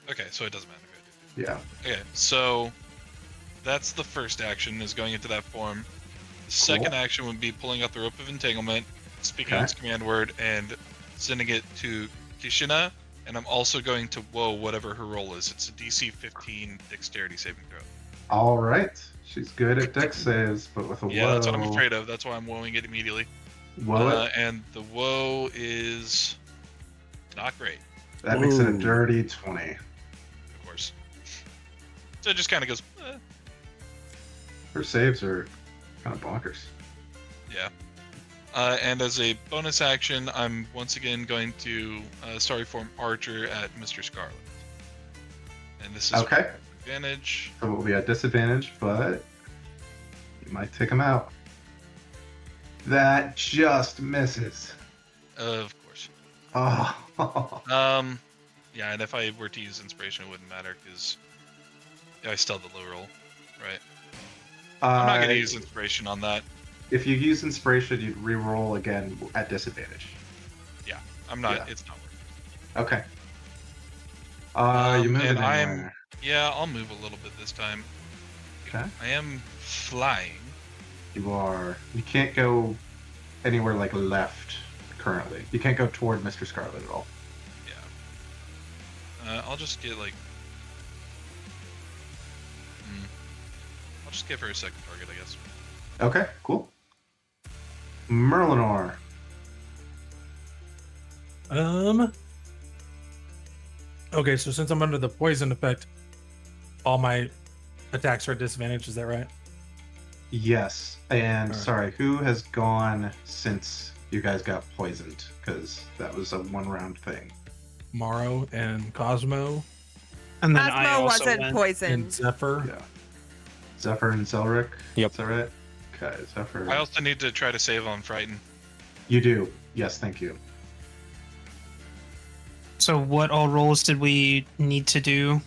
Okay, so it doesn't matter. Good. Yeah. Okay, so that's the first action, is going into that form. The second action would be pulling out the Rope of Entanglement, speaking Okay. its command word, and sending it to Kishina. And I'm also going to whoa whatever her roll is. It's a DC 15 Dexterity saving throw. All right. She's good at dex saves, but with a Yeah, woe. that's what I'm afraid of. That's why I'm woeing it immediately. Woe it. And the woe is not great, That makes it a Ooh. dirty 20. of course. So it just kind of goes, Her saves are kind of bonkers. yeah. And as a bonus action, I'm once again going to Starry Form Archer at Mr. Scarlet. And this is Okay. advantage. So it will be at disadvantage, but you might take him out. That just misses. Of course. Oh. Yeah, and if I were to use Inspiration, it wouldn't matter, because I still have the low roll, right? I'm not going to use Inspiration on that. If you use inspiration, you'd re-roll again at disadvantage. Yeah, I'm not, Yeah. it's not worth Okay. You move and it anywhere. Yeah, I'll move a little bit this time. Okay. I am flying. You are. You can't go anywhere like left currently. You can't go toward Mr. Scarlet at all. Yeah. I'll just get like. I'll just give her a second target, I guess. Okay, cool. Merlinor. Okay, so since I'm under the poison effect, all my attacks are at disadvantage. Is that right? Yes. And Alright. sorry, who has gone since you guys got poisoned? Because that was a one-round thing. Morrow and Cosmo And then I Cosmo also wasn't went. and poisoned. Zephyr. Yeah. Zephyr and Zelric. Yep. Is that right? Okay, Zephyr. I also need to try to save on Frighten. You do. Yes, thank you. So what all rolls did we need to do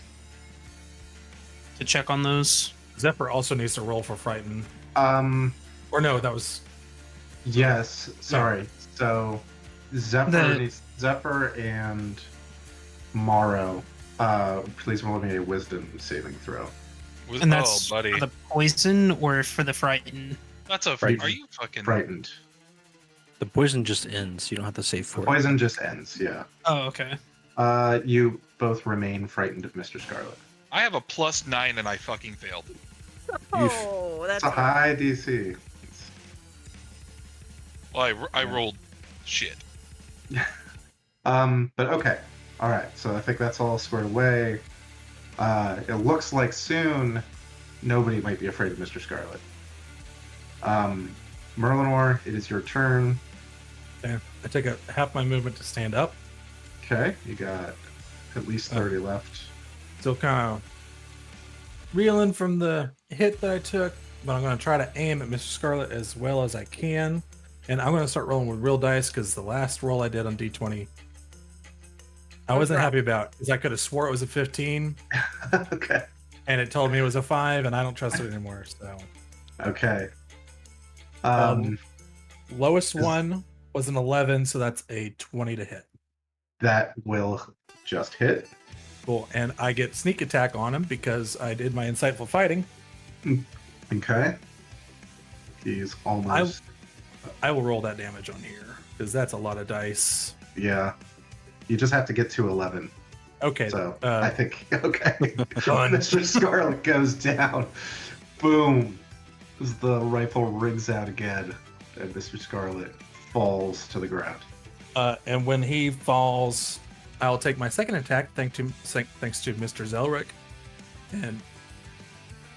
to check on those? Zephyr also needs to roll for Frighten. Or no, that was yes. Sorry. So Zephyr and Morrow. Please roll me a Wisdom saving throw. And that's buddy. for the poison or for the frighten? That's a. Frighten. Are you fucking. Frightened. The poison just ends. You don't have to save The for it. poison just ends. Yeah. Oh, okay. You both remain frightened of Mr. Scarlet. I have a +9 and I fucking failed. Oh, It's that's a high DC. Well, I rolled shit. But okay. All right. So I think that's all squared away. It looks like soon nobody might be afraid of Mr. Scarlet. Merlinor, it is your turn. Okay. I take a half my movement to stand up. Okay, you got at least 30 left. Still kind of reeling from the hit that I took, but I'm going to try to aim at Mr. Scarlet as well as I can. And I'm going to start rolling with real dice because the last roll I did on D20, I wasn't happy about because I could have swore it was a 15 Okay. and it told me it was a 5, and I don't trust it anymore. So Okay. lowest one was an 11, so that's a 20 to hit. That will just hit. Cool. And I get sneak attack on him because I did my insightful fighting. Okay. He's almost. I will roll that damage on here because that's a lot of dice. Yeah. You just have to get to 11. Okay. So I think, okay. Done. Mr. Scarlet goes down. Boom. As the rifle rings out again, and Mr. Scarlet falls to the ground. And when he falls, I'll take my second attack thanks to Mr. Zelric and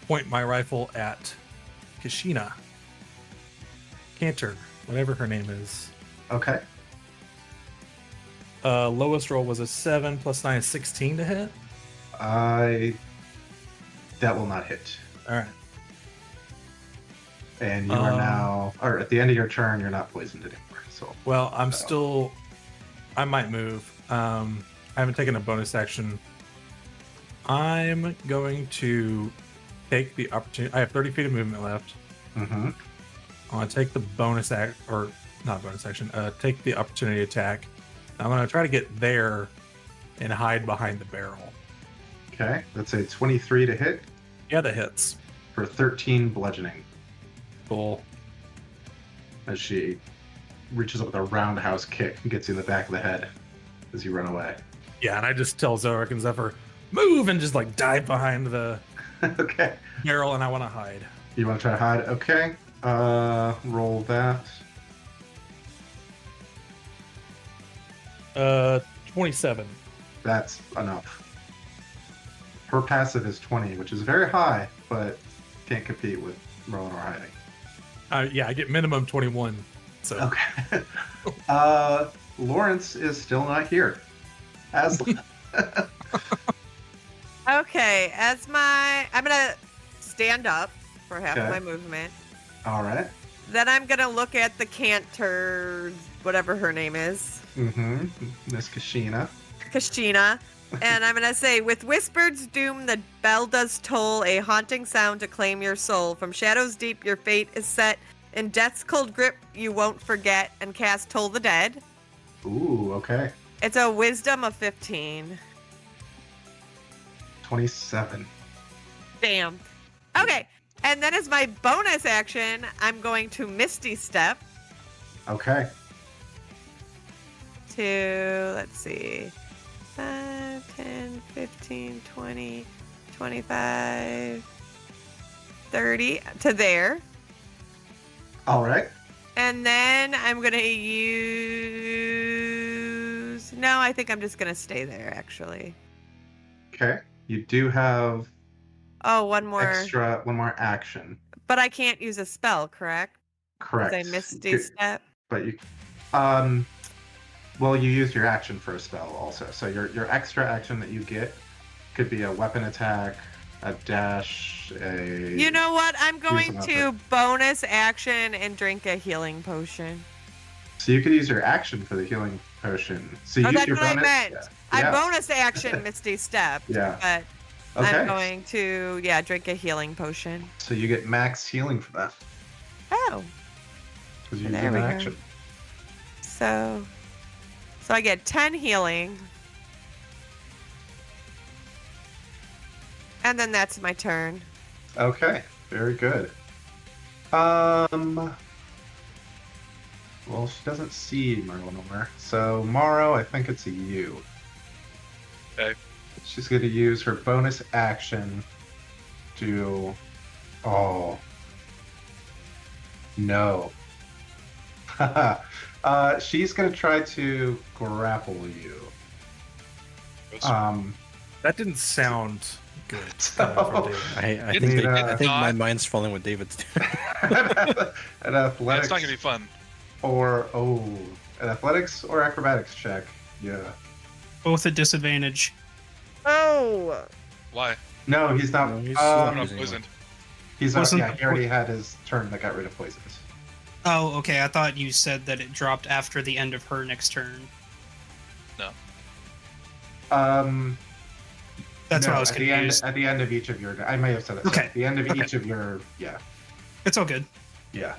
point my rifle at Kishina. Cantor, whatever her name is. Okay. Lowest roll was a 7 plus 9 is 16 to hit. That will not hit. All right. And you are now, or at the end of your turn, you're not poisoned anymore. So. Well, I might move. I haven't taken a bonus action. I'm going to take the opportunity. I have 30 feet of movement left. Mm-hmm. I want to take the bonus act, or not bonus action. Take the opportunity attack. I'm going to try to get there and hide behind the barrel. Okay, that's a 23 to hit Yeah, that hits. for 13 bludgeoning. Cool. As she reaches up with a roundhouse kick and gets you in the back of the head as you run away. Yeah, and I just tell Zorik and Zephyr, move, and just like dive behind the Okay. barrel, and I want to hide. You want to try to hide? Okay. Roll that. 27. That's enough. Her passive is 20, which is very high, but can't compete with rolling or hiding. Yeah, I get minimum 21. So Okay. Lawrence is still not here. Aslan. Okay, I'm gonna stand up for half Okay. my movement. All right. Then I'm gonna look at the cantor, whatever her name is, Mm-hmm. Miss Kashina. Kashina, and I'm gonna say, with Whispered's doom, the bell does toll, a haunting sound to claim your soul. From shadows deep, your fate is set. In death's cold grip, you won't forget, and cast Toll the Dead. Ooh, okay. It's a wisdom of 15. 27. Damn. Okay, and then as my bonus action, I'm going to Misty Step Okay. to, let's see, 5, 10, 15, 20, 25, 30, to there. All right. And then I'm going to use... No, I think I'm just going to stay there, actually. Okay. You do have Oh, one more. one more action. But I can't use a spell, correct? Correct. Because I Misty Good. Step. But you, well, you used your action for a spell also. So your extra action that you get could be a weapon attack, a dash, a. You know what? I'm going some to effort. bonus action and drink a healing potion. So you could use your action for the healing potion. So you Oh, use that's your what I bonus. meant. Yeah. I Yeah. bonus action Misty Step. Yeah. But Okay. I'm going to, drink a healing potion. So you get max healing for that Oh, because you There use we an go. action. so I get 10 healing. And then that's my turn. Okay, very good. Well, she doesn't see Merlin nowhere. So, Morrow, I think it's a you. Okay. She's going to use her bonus action to... Oh. No. She's going to try to grapple you. That didn't sound good. From David. I It- think, it I think my not- mind's falling with David's. An athletics Yeah, it's not gonna be fun. an athletics or acrobatics check. Yeah. Both at disadvantage. Oh, Why? No, he's not. No, he's I'm not not using poisoned. He's not. Wasn't- Yeah, he already had his turn that got rid of poisons. Oh, okay. I thought you said that it dropped after the end of her next turn. That's no, why I was at the end. confused. At the end of each of your, I may have said that. Okay. At the end of Okay. each of your, yeah, It's all good. yeah.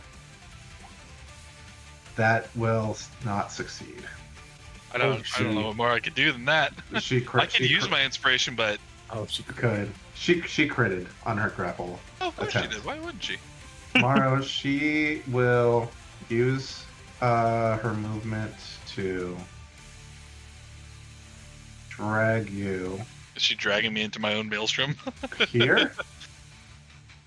That will not succeed. I don't know what more I could do than that. She crit. I could use my inspiration, but Oh, she could. could. She critted on her grapple. of course she Attempt. did. Why wouldn't she? Tomorrow she will use her movement to drag you Is she dragging me into my own maelstrom? here.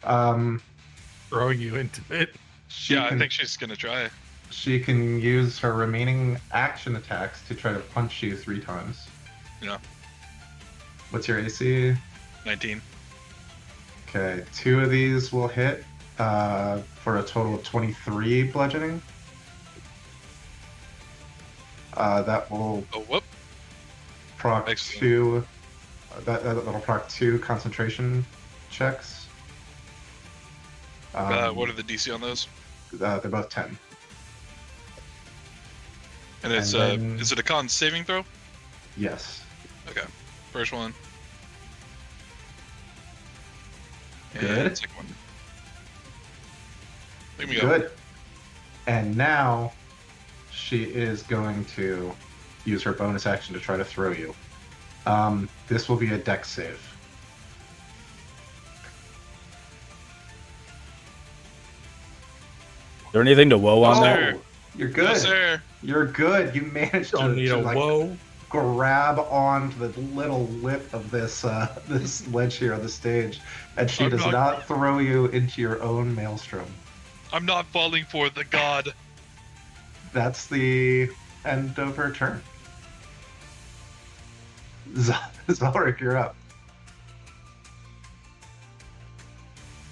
Throw you into it. She Yeah, I can, think she's gonna try. she can use her remaining action attacks to try to punch you 3 times. Yeah. What's your AC? 19. Okay, 2 of these will hit for a total of 23 bludgeoning. That will Oh, whoop. proc Excellent. 2. That'll proc 2 concentration checks. What are the DC on those? They're both 10. And it's And then- is it a con saving throw? Yes. Okay. First one. Good. And second one. There we go. Good. And now she is going to use her bonus action to try to throw you. This will be a dex save. Is there anything to woe on there? sir. You're good. No, sir. You're good. You managed Don't to, need to, a like, whoa. grab onto the little lip of this this ledge here on the stage, and she I'm does not- not throw you into your own maelstrom. I'm not falling for the god. That's the end of her turn. Zalric, you're up.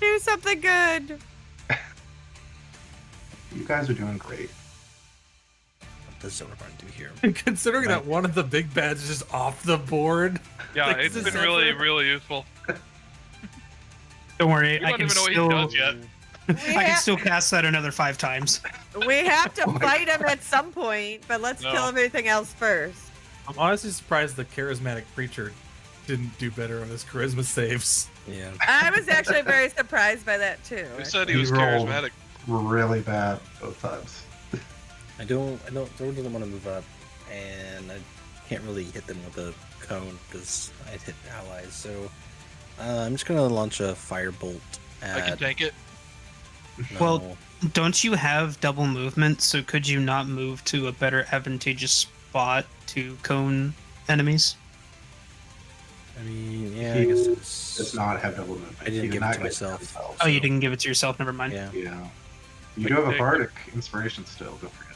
Do something good. You guys are doing great. What does Zillibarn do here? Considering that one of the big bads is just off the board. Yeah, Like, it's this been is really, separate. really useful. Don't worry, We I don't can even know what he still does yet. I can still cast that another 5 times. We have to Oh my fight him at some point, but let's No. kill everything else first. I'm honestly surprised the charismatic preacher didn't do better on his charisma saves. Yeah. I was actually very surprised by that too. Who said he He was rolled. charismatic? Really bad both times. Thor doesn't want to move up, and I can't really hit them with a cone because I'd hit allies. So I'm just gonna launch a firebolt I can at. tank it. Well, don't you have double movement? So could you not move to a better advantageous spot to cone enemies? I mean, yeah, He I guess Does not have double movement. I didn't He did give it not to get myself. himself. Oh, you So- didn't give it to yourself. Never mind. Yeah, Yeah. You I do have a can take bardic inspiration still. Don't forget.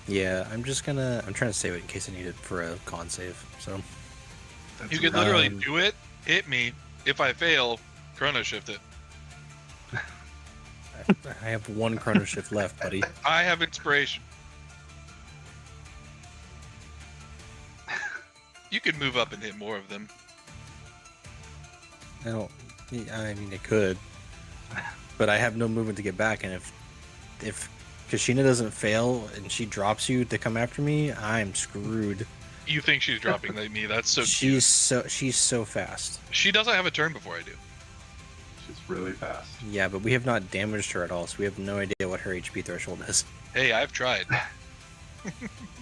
yeah. I'm trying to save it in case I need it for a con save. So That's You could right. literally Um, do it, hit me. If I fail, chrono shift it. I have one chrono shift left, buddy. I have inspiration. You could move up and hit more of them. I don't. I mean, I could, but I have no movement to get back. And if Kashina doesn't fail and she drops you to come after me, I'm screwed. You think she's dropping me? That's so she's so fast. cute. She doesn't have a turn before I do. She's really fast. Yeah, but we have not damaged her at all, so we have no idea what her HP threshold is. Hey, I've tried.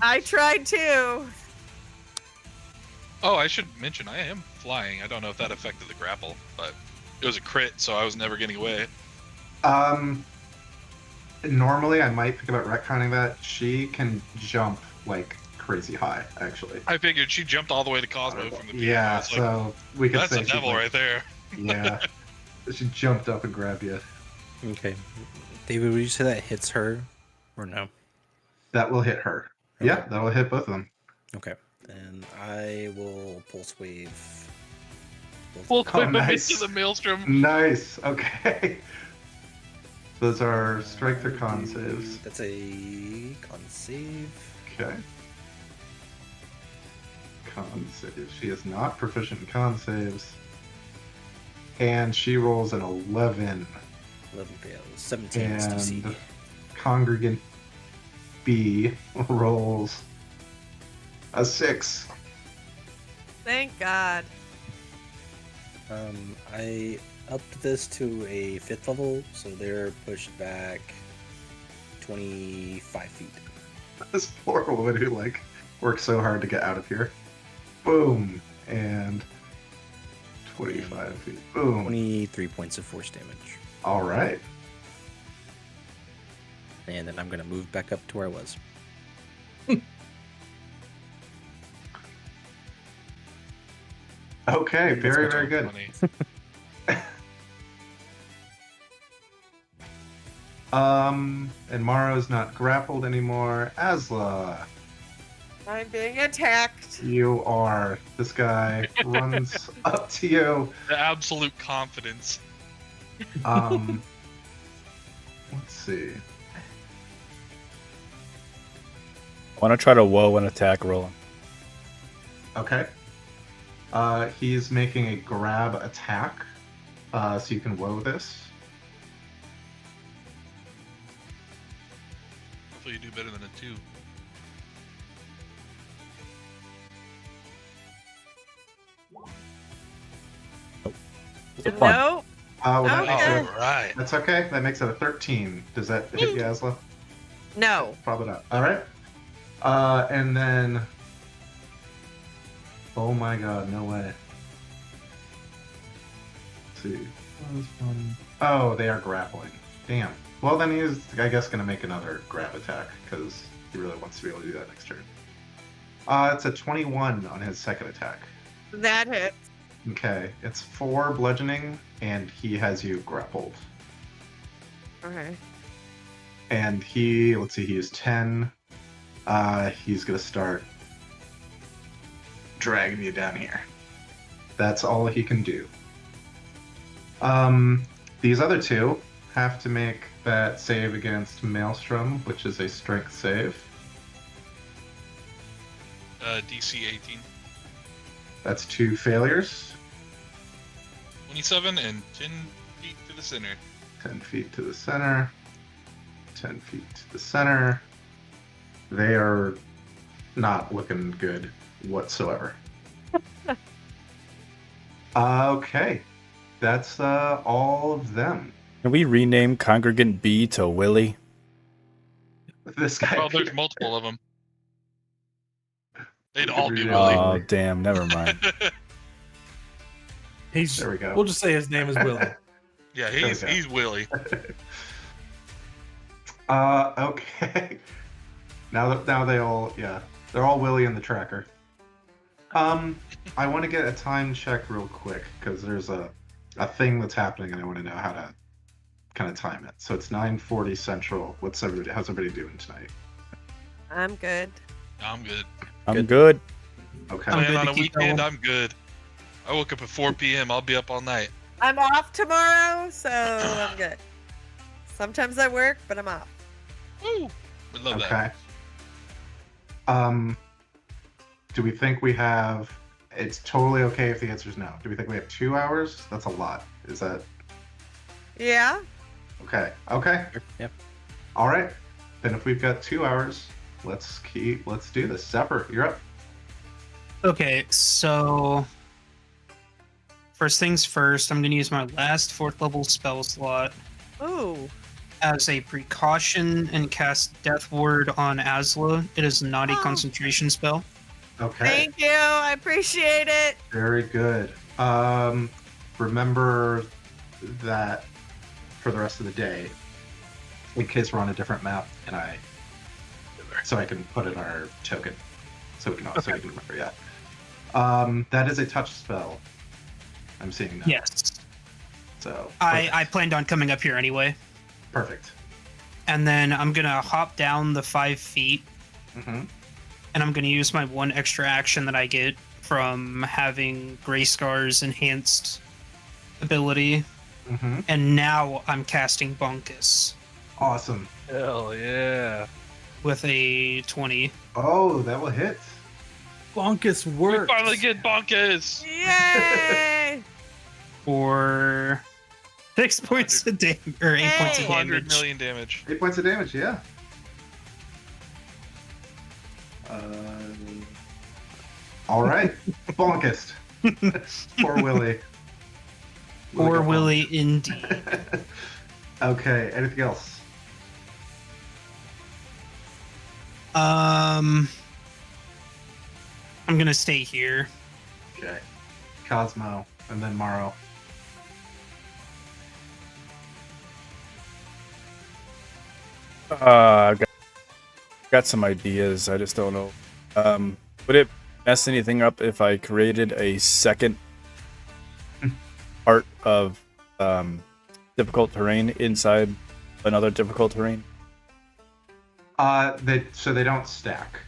I tried too. Oh, I should mention I am flying. I don't know if that affected the grapple, but it was a crit, so I was never getting away. Normally I might think about retconning that. She can jump like crazy high, actually. I figured she jumped all the way to Cosmo from the beginning. I Yeah, was like, so we could that's say a she's devil like- right there. Yeah. She jumped up and grabbed you. Okay, David, would you say that hits her, or no? That will hit her. Okay. Yeah, that will hit both of them. Okay, then I will pulse wave. We'll clip him nice. into the maelstrom. Nice. Okay. Those are strength or con saves. That's a con save. Okay. Con save. She is not proficient in con saves. And she rolls an 11. 11 fails. 17 is DC. And Congregant B rolls a 6. Thank God. I upped this to a 5th level, so they're pushed back 25 feet. This poor woman who like worked so hard to get out of here. Boom. And 25 feet. Boom. 23 points of force damage. All right. And then I'm going to move back up to where I was. Okay, very, That's very good. Funny. And Maro's not grappled anymore. Asla, I'm being attacked. you are. This guy runs up to you. The absolute confidence. Let's see. Want to try to woe an attack roll? Okay. He's making a grab attack, so you can woe this. Hopefully you do better than a 2. It's a fun. No. Well, that makes Okay. it, Alright. that's okay. That makes it a 13. Does that hit you, Asla? No. Probably not. All right. And then. Oh my God! No way. Let's see. Oh, they are grappling. Damn. Well, then he's, I guess, going to make another grab attack because he really wants to be able to do that next turn. It's a 21 on his second attack. That hits. Okay, it's 4 bludgeoning, and he has you grappled. Okay. And he, let's see, he is 10. He's going to start dragging you down here. That's all he can do. These other two have to make that save against Maelstrom, which is a strength save. DC 18. That's 2 failures. 27 and 10 feet to the center. 10 feet to the center. 10 feet to the center. They are not looking good whatsoever. Okay. That's all of them. Can we rename Congregant B to Willie? This guy. Well, there's multiple of them. They'd We all could be redo Willie. Oh, damn. Never mind. He's. There we go. We'll just say his name is Willie. Yeah, we go. he's Willie. Okay. Now they all, yeah, they're all Willie in the tracker. I want to get a time check real quick because there's a thing that's happening and I want to know how to kind of time it. So it's 9:40 Central. How's everybody doing tonight? I'm good. I'm good. I'm good. Okay. I'm Man, good on to a keep weekend, going. I'm good. I woke up at 4 p.m. I'll be up all night. I'm off tomorrow, so I'm good. Sometimes I work, but I'm off. Woo! We love that. Okay. Do we think we have? It's totally okay if the answer is no. Do we think we have 2 hours? That's a lot. Is that Yeah. okay? Okay. Yep. All right. Then if we've got 2 hours, let's do this. Zephyr, you're up. Okay, so first things first, I'm gonna use my last 4th level spell slot Ooh. as a precaution and cast Death Ward on Asla. It is not a Oh. concentration spell. Okay. Thank you. I appreciate it. Very good. Remember that for the rest of the day, in case we're on a different map, and so I can put in our token, so we can remember. Yeah. That is a touch spell. I'm seeing that. Yes. So I planned on coming up here anyway. perfect. And then I'm gonna hop down the 5 feet, Mm-hmm. and I'm gonna use my 1 extra action that I get from having Grayscar's enhanced ability. Mm-hmm. And now I'm casting Bonkus Awesome. Hell yeah. with a 20. Oh, that will hit. Bonkus We works. finally get bonkers. Yay! For 6 points of damage, or 8 points of Hey. 200 damage. million damage. 8 points of damage. Yeah. All right. Bonkest. Poor Willie. Or got Willie, indeed. bonked. Okay. Anything else? I'm gonna stay here. Okay. Cosmo, and then Morrow. I've got some ideas. I just don't know. Would it mess anything up if I created a second part of difficult terrain inside another difficult terrain? They don't stack.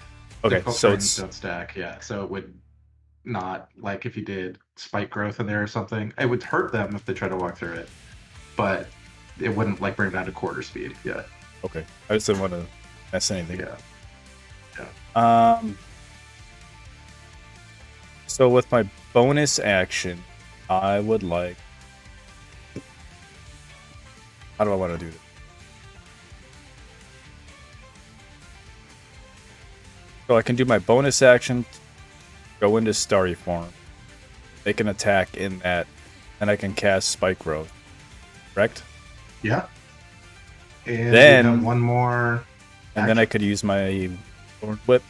Okay, Difficult so terrains it's don't stack. Yeah, so it would not, like if you did spike growth in there or something, it would hurt them if they try to walk through it, but it wouldn't like bring them down to quarter speed. Yeah. okay. I just didn't want to mess anything Yeah. up. So with my bonus action, I would like. How do I want to do this? So I can do my bonus action, go into starry form, make an attack in that, and I can cast Spike Growth. Correct? Yeah. And Then- you have one more. And then I action. could use my Thorn Whip.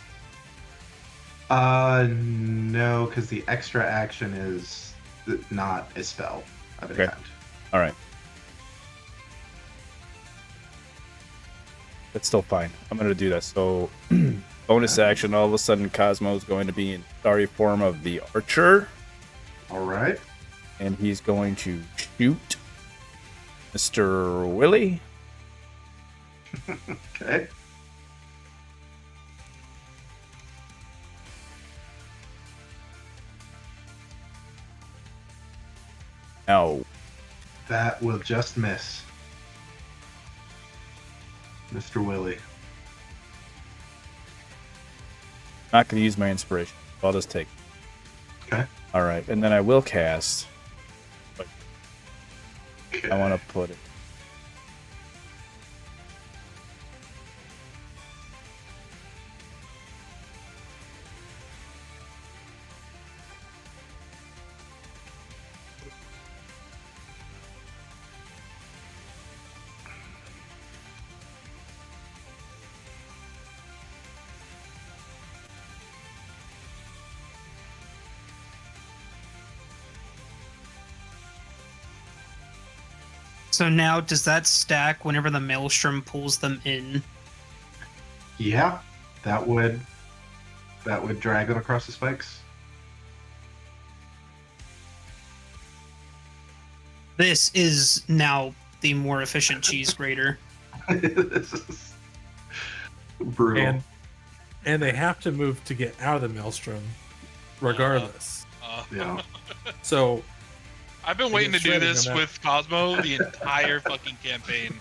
No, because the extra action is not a spell of any Okay. kind. All right. That's still fine. I'm going to do that. So, bonus action, all of a sudden, Cosmo is going to be in starry form of the Archer, All right. and he's going to shoot Mr. Willie. Okay. Now, That will just miss. Mr. Willie. not going to use my inspiration. I'll just take. Okay. All right, and then I will cast. Okay. I want to put it. So now, does that stack whenever the maelstrom pulls them in? Yeah, that would drag them across the spikes. This is now the more efficient cheese grater. This is brutal. And they have to move to get out of the maelstrom, regardless. Yeah. So I've been waiting to do shredding this them out. with Cosmo the entire fucking campaign.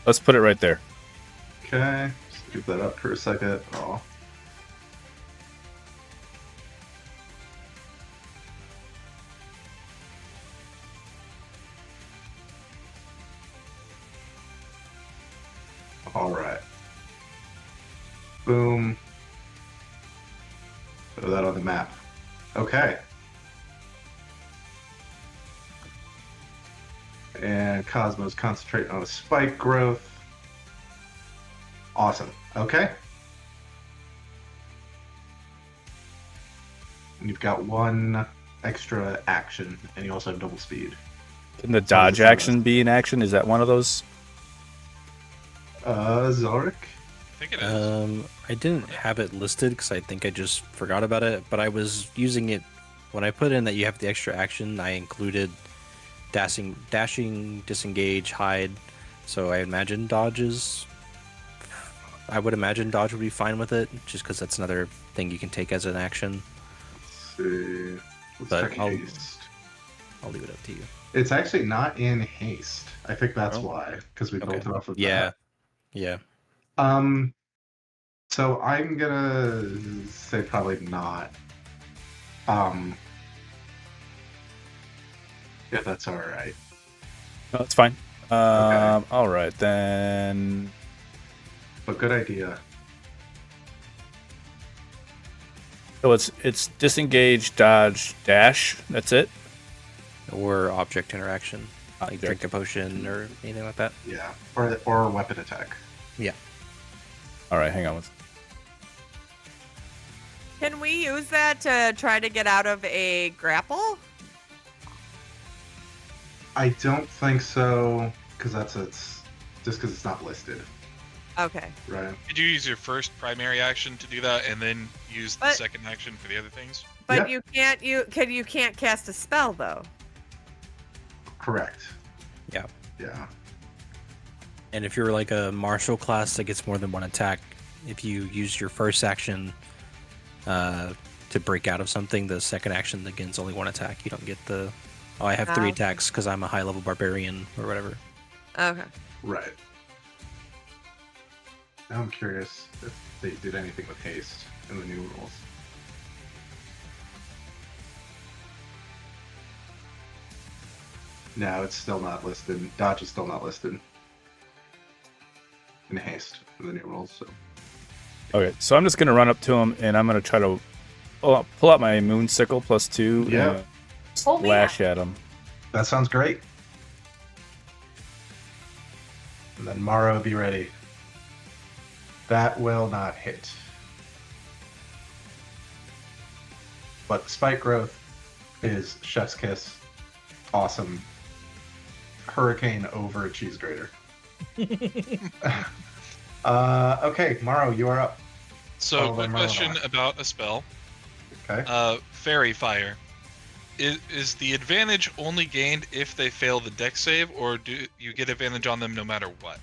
Let's put it right there. Okay. Scoop that up for a second. Oh. All right. Boom. Throw that on the map. Okay. And Cosmo's concentrating on a spike growth. Awesome. Okay. And you've got one extra action, and you also have double speed. Can the dodge action be in action? Is that one of those? Zalric? I think it is. I didn't have it listed because I think I just forgot about it, but I was using it when I put in that you have the extra action. I included dashing, disengage, hide. So I imagine dodges. I would imagine dodge would be fine with it, just because that's another thing you can take as an action. Let's see. Let's But check I'll- haste. I'll leave it up to you. It's actually not in haste. I think that's Oh. why, because we Okay. built it off of Yeah, that. yeah. So I'm gonna say probably not. Yeah, that's all right. No, it's fine. All right, then. But good idea. So it's disengage, dodge, dash. That's it. Or object interaction, like Object. drink a potion or anything like that. Yeah, or weapon attack. Yeah. All right, hang on. Can we use that to try to get out of a grapple? I don't think so, because it's just because it's not listed, Okay. right? Could you use your first primary action to do that, and then use the But- second action for the other things? But Yeah. you can't cast a spell though. Correct. Yeah. Yeah. And if you're like a martial class that gets more than one attack, if you use your first action to break out of something, the second action against only one attack. You don't get the, oh, I have 3 Okay. attacks because I'm a high level barbarian or whatever. Okay. Right. Now I'm curious if they did anything with haste in the new rules. No, it's still not listed. Dodge is still not listed in haste in the new rules. So Okay, so I'm just gonna run up to him and I'm gonna try to pull out my moon sickle +2 Yeah. and Hold me slash at him. that sounds great. And then Morrow, be ready. That will not hit. But Spike Growth is Chef's Kiss. Awesome. Hurricane over Cheese Grater. Okay, Morrow, you are up. So, Follow quick by question Merlinor. about a spell. Okay. Fairy Fire. Is the advantage only gained if they fail the dex save, or do you get advantage on them no matter what?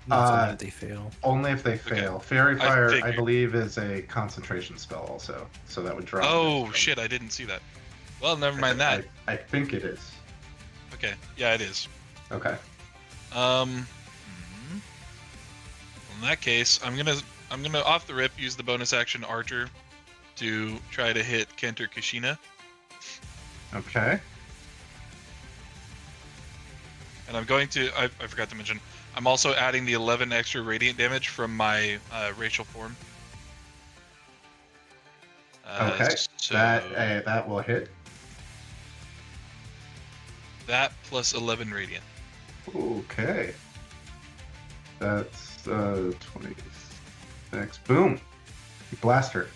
No, it's only Uh, if they fail. Only if they Okay. fail. Fairy I Fire, I figured. believe, is a concentration spell also. So that would drop. Oh them. shit, I didn't see that. Well, never mind that. I think it is. Okay, yeah, it is. Okay. In that case, I'm gonna off the rip use the bonus action Archer to try to hit Kenter Kashina, Okay. and I'm going to. I forgot to mention. I'm also adding the 11 extra radiant damage from my racial form. Okay. So That will hit. that plus 11 radiant. Okay. That's 26. Boom. You blast her.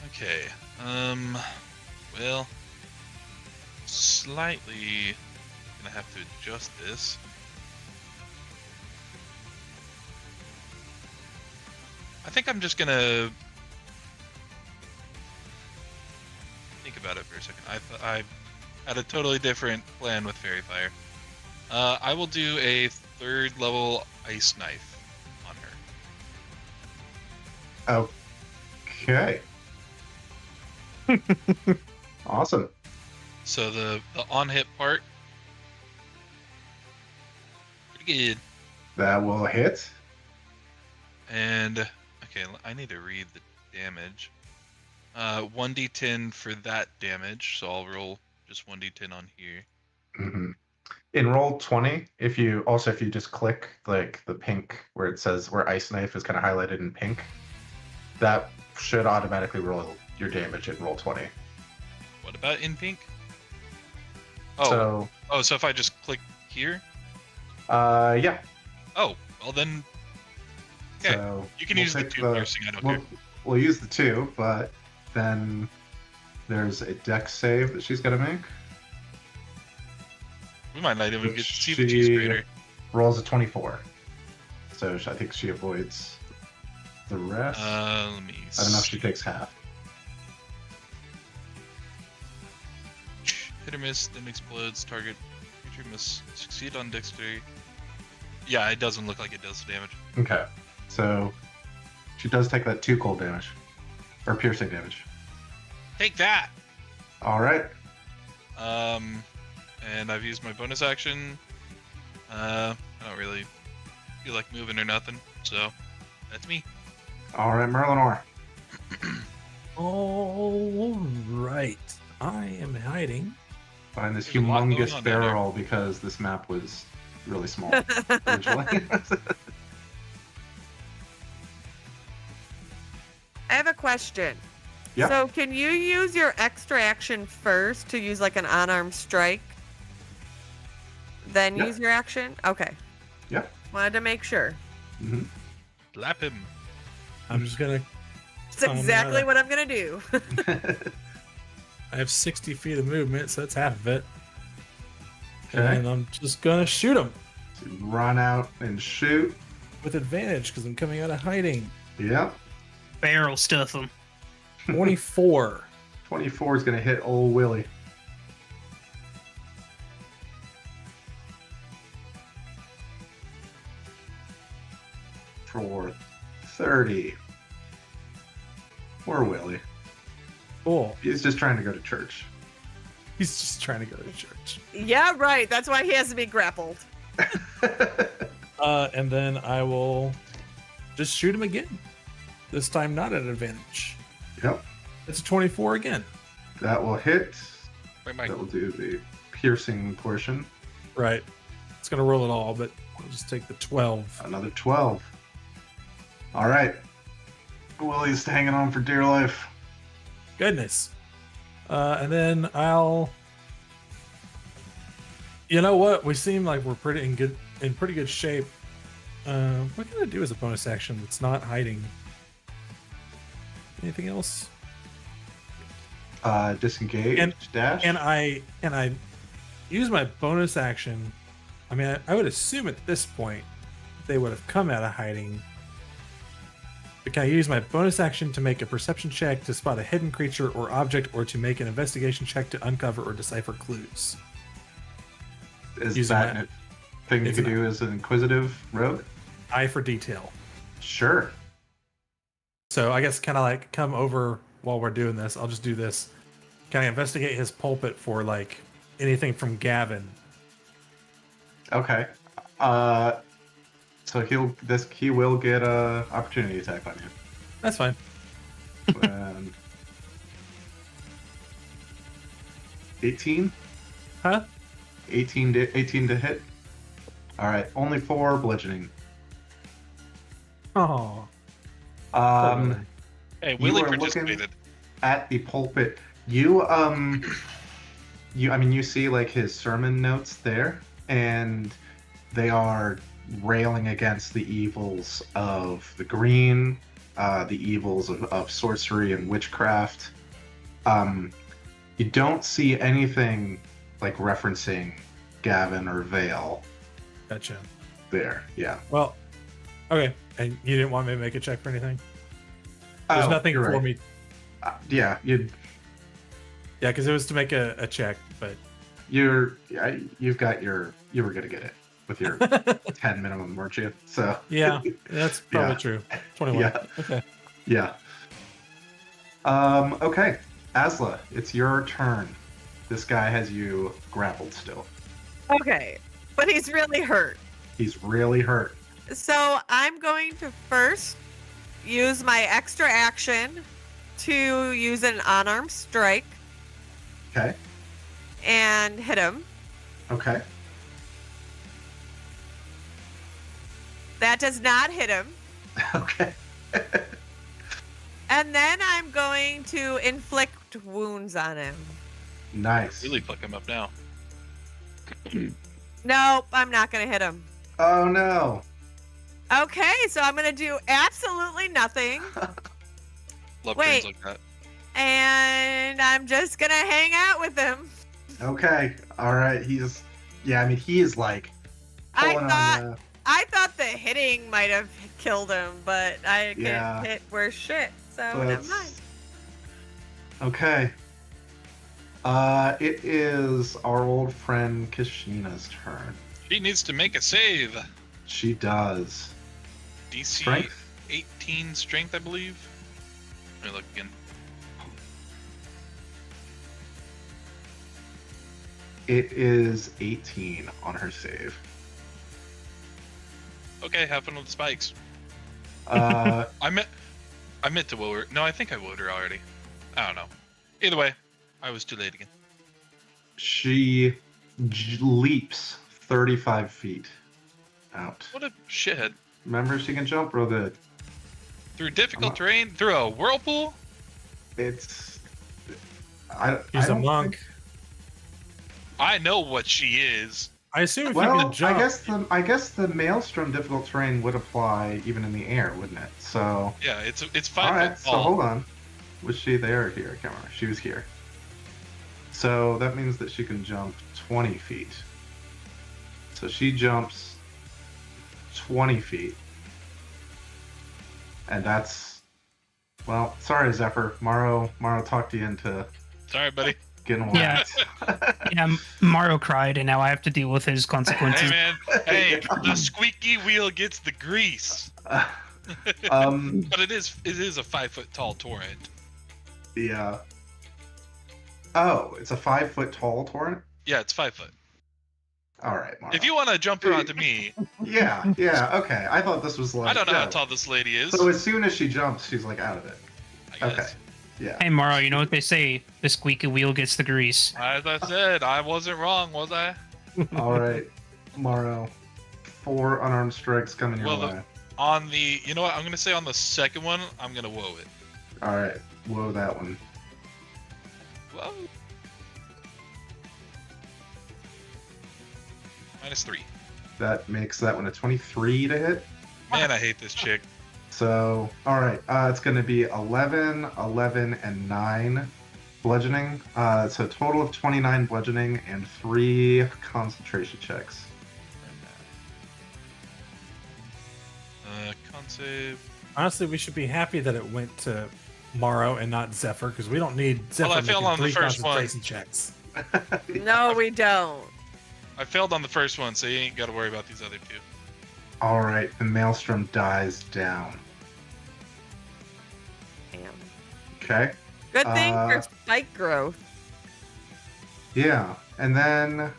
Okay. Well, slightly gonna have to adjust this. I think I'm just gonna think about it for a second. I had a totally different plan with Fairy Fire. I will do a 3rd level Ice Knife on her. Okay. Awesome. So the on hit part, pretty good. That will hit. And okay, I need to read the damage. 1d10 for that damage, so I'll roll just 1d10 on here. Hmm. In roll 20, if you just click like the pink where it says where Ice Knife is kind of highlighted in pink, that should automatically roll your damage in roll 20. What about in pink? Oh, So, so if I just click here? yeah. Oh, well then, okay. So You can we'll use the take 2 piercing, I don't care. We'll use the 2, but then there's a dex save that she's got to make. We might not even get to Which see the cheese she grater. rolls a 24. So I think she avoids the rest. Let me I don't know if she see. takes half. Hit or miss, then explodes. Target creature must succeed on dexterity. Yeah, it doesn't look like it does the damage. Okay. So she does take that 2 cold damage. Or piercing damage. Take that! Alright. And I've used my bonus action. I don't really feel like moving or nothing, so that's me. Alright, Merlinor. All right. I am hiding. Find this There's a lot going humongous on down there. barrel because this map was really small originally. I have a question. Yeah. So can you use your extra action first to use like an unarmed strike? Then Yeah. use your action? Okay. Yeah. Wanted to make sure. Mhm. Slap him. I'm just gonna. It's Oh, no, exactly that- what I'm gonna do. I have 60 feet of movement, so that's half of it. Okay. And I'm just gonna shoot him So run out and shoot. with advantage because I'm coming out of hiding. Yep. Barrel stuff them. 24. 24 is going to hit old Willie. For 30. Poor Willie. Cool. He's just trying to go to church. He's just trying to go to church. Yeah, right. That's why he has to be grappled. And then I will just shoot him again. This time not at advantage. Yep, It's a 24 again. that will hit. Wait, Mike. That will do the piercing portion. Right. It's gonna roll it all, but I'll just take the 12. Another 12. All right. Willie's hanging on for dear life. Goodness. And then I'll. You know what? We seem like we're in pretty good shape. What can I do as a bonus action that's not hiding? Anything else? Disengage, And- dash. And I use my bonus action. I mean, I would assume at this point they would have come out of hiding. But can I use my bonus action to make a perception check to spot a hidden creature or object, or to make an investigation check to uncover or decipher clues? Is using that that. a thing you It's could an- do as an inquisitive rogue? Eye for detail. Sure. So I guess kind of like come over while we're doing this. I'll just do this. Can I investigate his pulpit for like anything from Gavin? Okay. So he will get a opportunity attack on you. That's fine. And 18? Huh? 18 to hit. All right, only 4 bludgeoning. Oh. Hey, You Willie are looking- participated. At the pulpit, you see like his sermon notes there, and they are railing against the evils of the green, the evils of sorcery and witchcraft. You don't see anything like referencing Gavin or Vale Gotcha. there. Yeah. Well, okay. And you didn't want me to make a check for anything? There's Oh, nothing you're for right. me. Yeah, Yeah, because it was to make a check, but you were gonna get it with your 10 minimum, weren't you? So yeah, that's probably Yeah. true. 21. Yeah. Okay. yeah. Okay, Asla, it's your turn. This guy has you grappled still. Okay, but he's really hurt. He's really hurt. So I'm going to first use my extra action to use an unarmed strike Okay. and hit him. Okay. That does not hit him. Okay. And then I'm going to inflict wounds on him. Nice. Really fuck him up now. Nope, I'm not going to hit him. Oh no. Okay, so I'm going to do absolutely nothing. Love Wait. trains like that. And I'm just going to hang out with him. Okay. All right. He is like I pulling thought on you. I thought the hitting might have killed him, but I get Yeah. hit worse shit, so But- never mind. Okay. It is our old friend Kashina's turn. She needs to make a save. She does. DC Strength? 18 strength, I believe. Let me look again. It is 18 on her save. Okay, have fun with the spikes. Uh, I meant to will her. No, I think I willed her already. I don't know. Either way, I was too late again. she leaps 35 feet out. What a shithead. Remember, she can jump real good. Through difficult terrain, through a whirlpool. It's. He's a don't monk. think- I know what she is. I assume if you Well, can jump. I guess the maelstrom difficult terrain would apply even in the air, wouldn't it? So. Yeah, it's All 5 right. foot So tall. hold on. Was she there or here? I can't remember. She was here. So that means that she can jump 20 feet. So she jumps 20 feet. And that's. Well, sorry, Zephyr. Maro talked you into Sorry, buddy. getting Yeah. whacked. Yeah, Mario cried, and now I have to deal with his Hey, consequences. man. Hey, the squeaky wheel gets the grease. um. But it is a 5 foot tall torrent. Yeah. Oh, it's a 5-foot tall torrent? Yeah, it's 5 foot. All right, Mara. If you want to jump onto me, Yeah, okay. I thought this was like. I don't know how yeah. tall this lady is. So as soon as she jumps, she's like out of it. I Okay. guess. Yeah. Hey, Morrow, you know what they say? The squeaky wheel gets the grease. As I said, I wasn't wrong, was I? All right, Morrow. 4 unarmed strikes coming your Well, way. On the, you know what? I'm gonna say on the second one, I'm gonna whoa it. All right. Whoa, that one. Whoa. -3. That makes that one a 23 to hit. Man, I hate this chick. So, all right. It's going to be 11, 11, and 9 bludgeoning. So a total of 29 bludgeoning and 3 concentration checks. Con save. Honestly, we should be happy that it went to Morrow and not Zephyr, because we don't need Zephyr I failed making on the 3 first one. concentration checks. No, we don't. I failed on the first one, so you ain't got to worry about these other 2. All right. The maelstrom dies down. Damn. Okay. Good thing for Uh, spike growth. Yeah. And then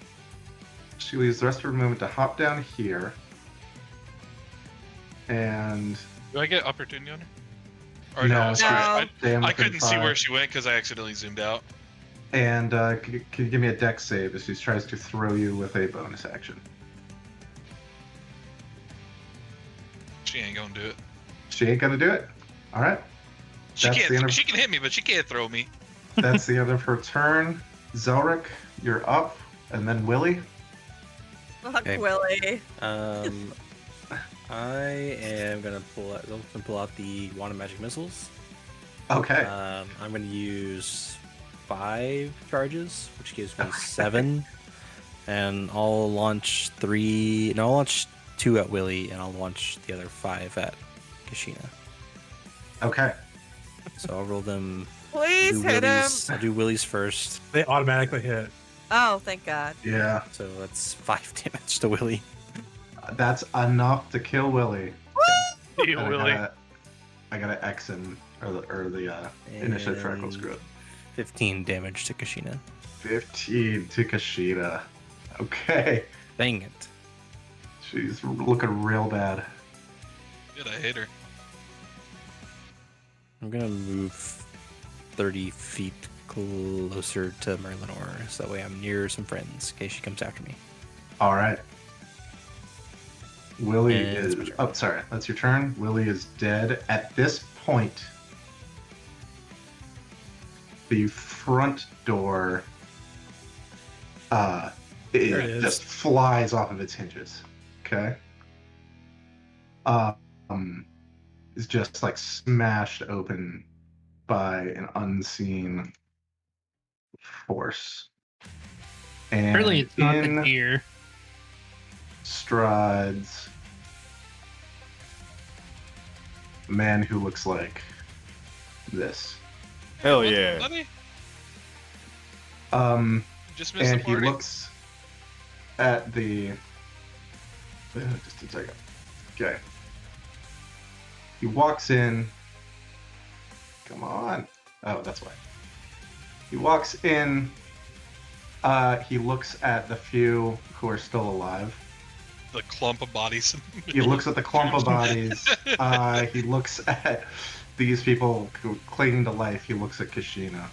she leaves the rest of her movement to hop down here. And Do I get opportunity on her? Or No. no, sorry. damn I within couldn't see 5. where she went because I accidentally zoomed out. And can you give me a dex save as she tries to throw you with a bonus action? She ain't gonna do it. She ain't gonna do it. All right. She That's the end can't. of- She can hit me, but she can't throw me. That's the end of her turn. Zelric, you're up, and then Willie. Fuck Okay. Willie. I am gonna pull out the wand of magic missiles. Okay. I'm gonna use 5 charges, which gives me 7, and I'll launch 3. No, I'll launch 2 at Willie, and I'll launch the other 5 at Kashina. Okay. So I'll roll them. Please hit him. I'll do Willie's first. They automatically hit. Oh, thank God. Yeah. So that's 5 damage to Willie. That's enough to kill Willie. You, And Willie. I got an X in or the initiative track will screw it. 15 damage to Kashina. 15 to Kashida. Okay. Dang it. She's looking real bad. Good, I hate her. I'm gonna move 30 feet closer to Merlinor, so that way I'm near some friends in case she comes after me. All right. Willie And it's is. my turn. Oh, sorry. That's your turn. Willie is dead. At this point, the front door There it is. just flies off of its hinges. Okay. Is just like smashed open by an unseen force. And Really, it's not in the deer. strides a man who looks like this. Hell What, yeah. buddy? Just missed And the he party. looks at the. Just a second. Okay. He walks in. Come on. Oh, that's why. He walks in. He looks at the few who are still alive. The clump of bodies. He looks at the clump of bodies. He looks at these people clinging to life. He looks at Kashina.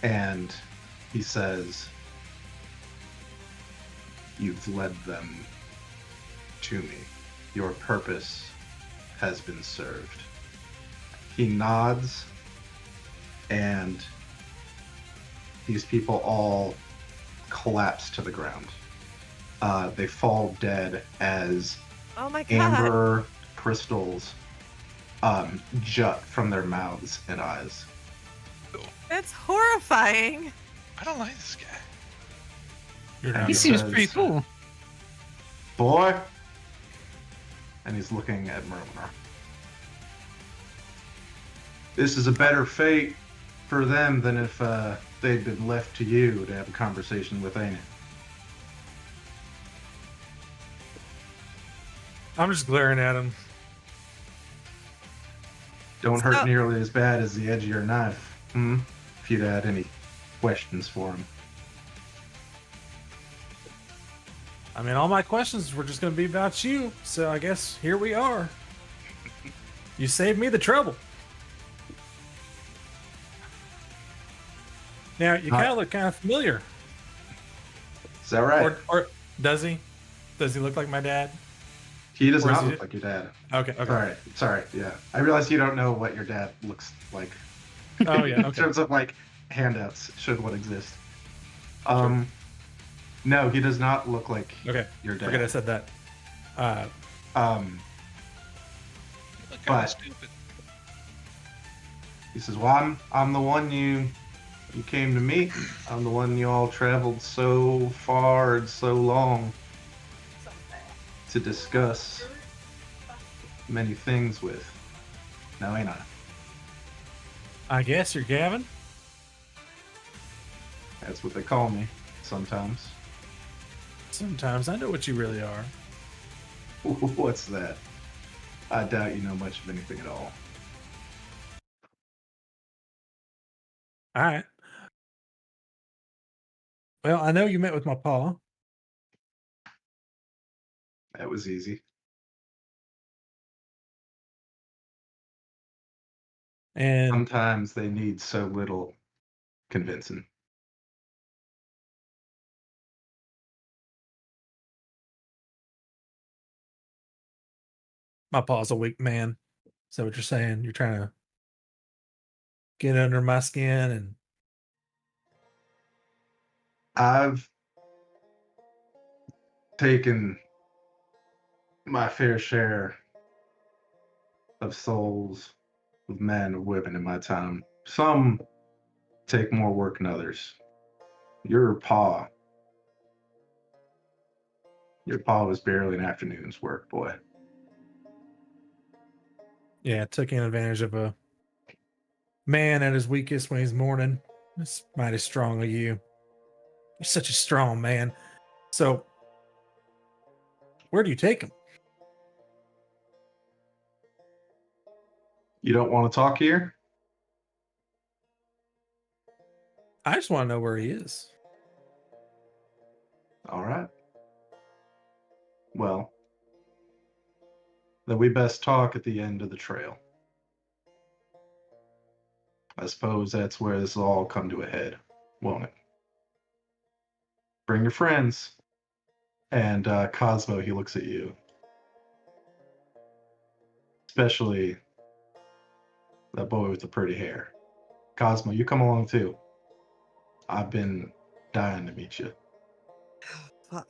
And he says, "You've led them to me. Your purpose has been served." He nods, and these people all collapse to the ground. They fall dead as Oh my God. amber crystals jut from their mouths and eyes. That's horrifying. I don't like this guy. You're And not He he seems says, pretty cool. "Boy," and he's looking at Merlinor. "This is a better fate for them than if they'd been left to you to have a conversation with, ain't it?" I'm just glaring at him. Don't hurt So- nearly as bad as the edge of your knife, if you'd had any questions for him. I mean, all my questions were just going to be about you, so I guess here we are. You saved me the trouble. Now, you kind of look kind of familiar. Is that right? Or does he? Does he look like my dad? He does or is not he- look like your dad. Okay, okay. Sorry, yeah. I realize you don't know what your dad looks like. Oh, yeah, In okay. terms of like handouts, should one exist. Sure. No, he does not look like Okay, your dad. forget I said that. Look But- kinda stupid. He says, "Well, I'm the one you came to meet. I'm the one you all traveled so far and so long to discuss many things with. Now ain't I? I guess you're Gavin? That's what they call me sometimes." Sometimes I know what you really are. What's that? I doubt you know much of anything at all. All right. Well, I know you met with my pa. That was easy. And Sometimes they need so little convincing. my pa's a weak man. So what you're saying? You're trying to get under my skin and I've taken my fair share of souls of men and women in my time. Some take more work than others. Your pa was barely an afternoon's work, boy. yeah, taking advantage of a man at his weakest when he's mourning. It's mighty strong of you. You're such a strong man. So where do you take him? You don't want to talk here? I just want to know where he is. All right. Well, then we best talk at the end of the trail. I suppose that's where this will all come to a head, won't it? Bring your friends. And Cosmo, he looks at you. Especially that boy with the pretty hair. Cosmo, you come along too. I've been dying to meet you. Fuck.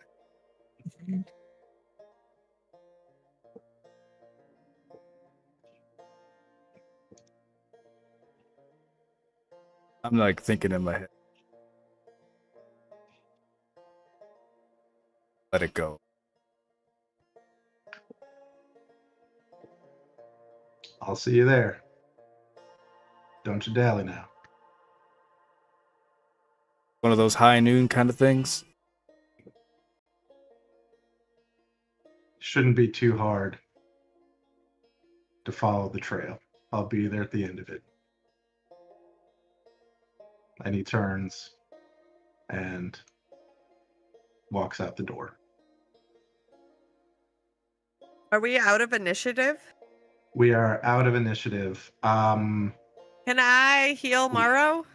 I'm like thinking in my head. Let it go. I'll see you there. Don't you dally now. One of those high noon kind of things. Shouldn't be too hard to follow the trail. I'll be there at the end of it. And he turns and walks out the door. Are we out of initiative? We are out of initiative. Can I heal Morrow?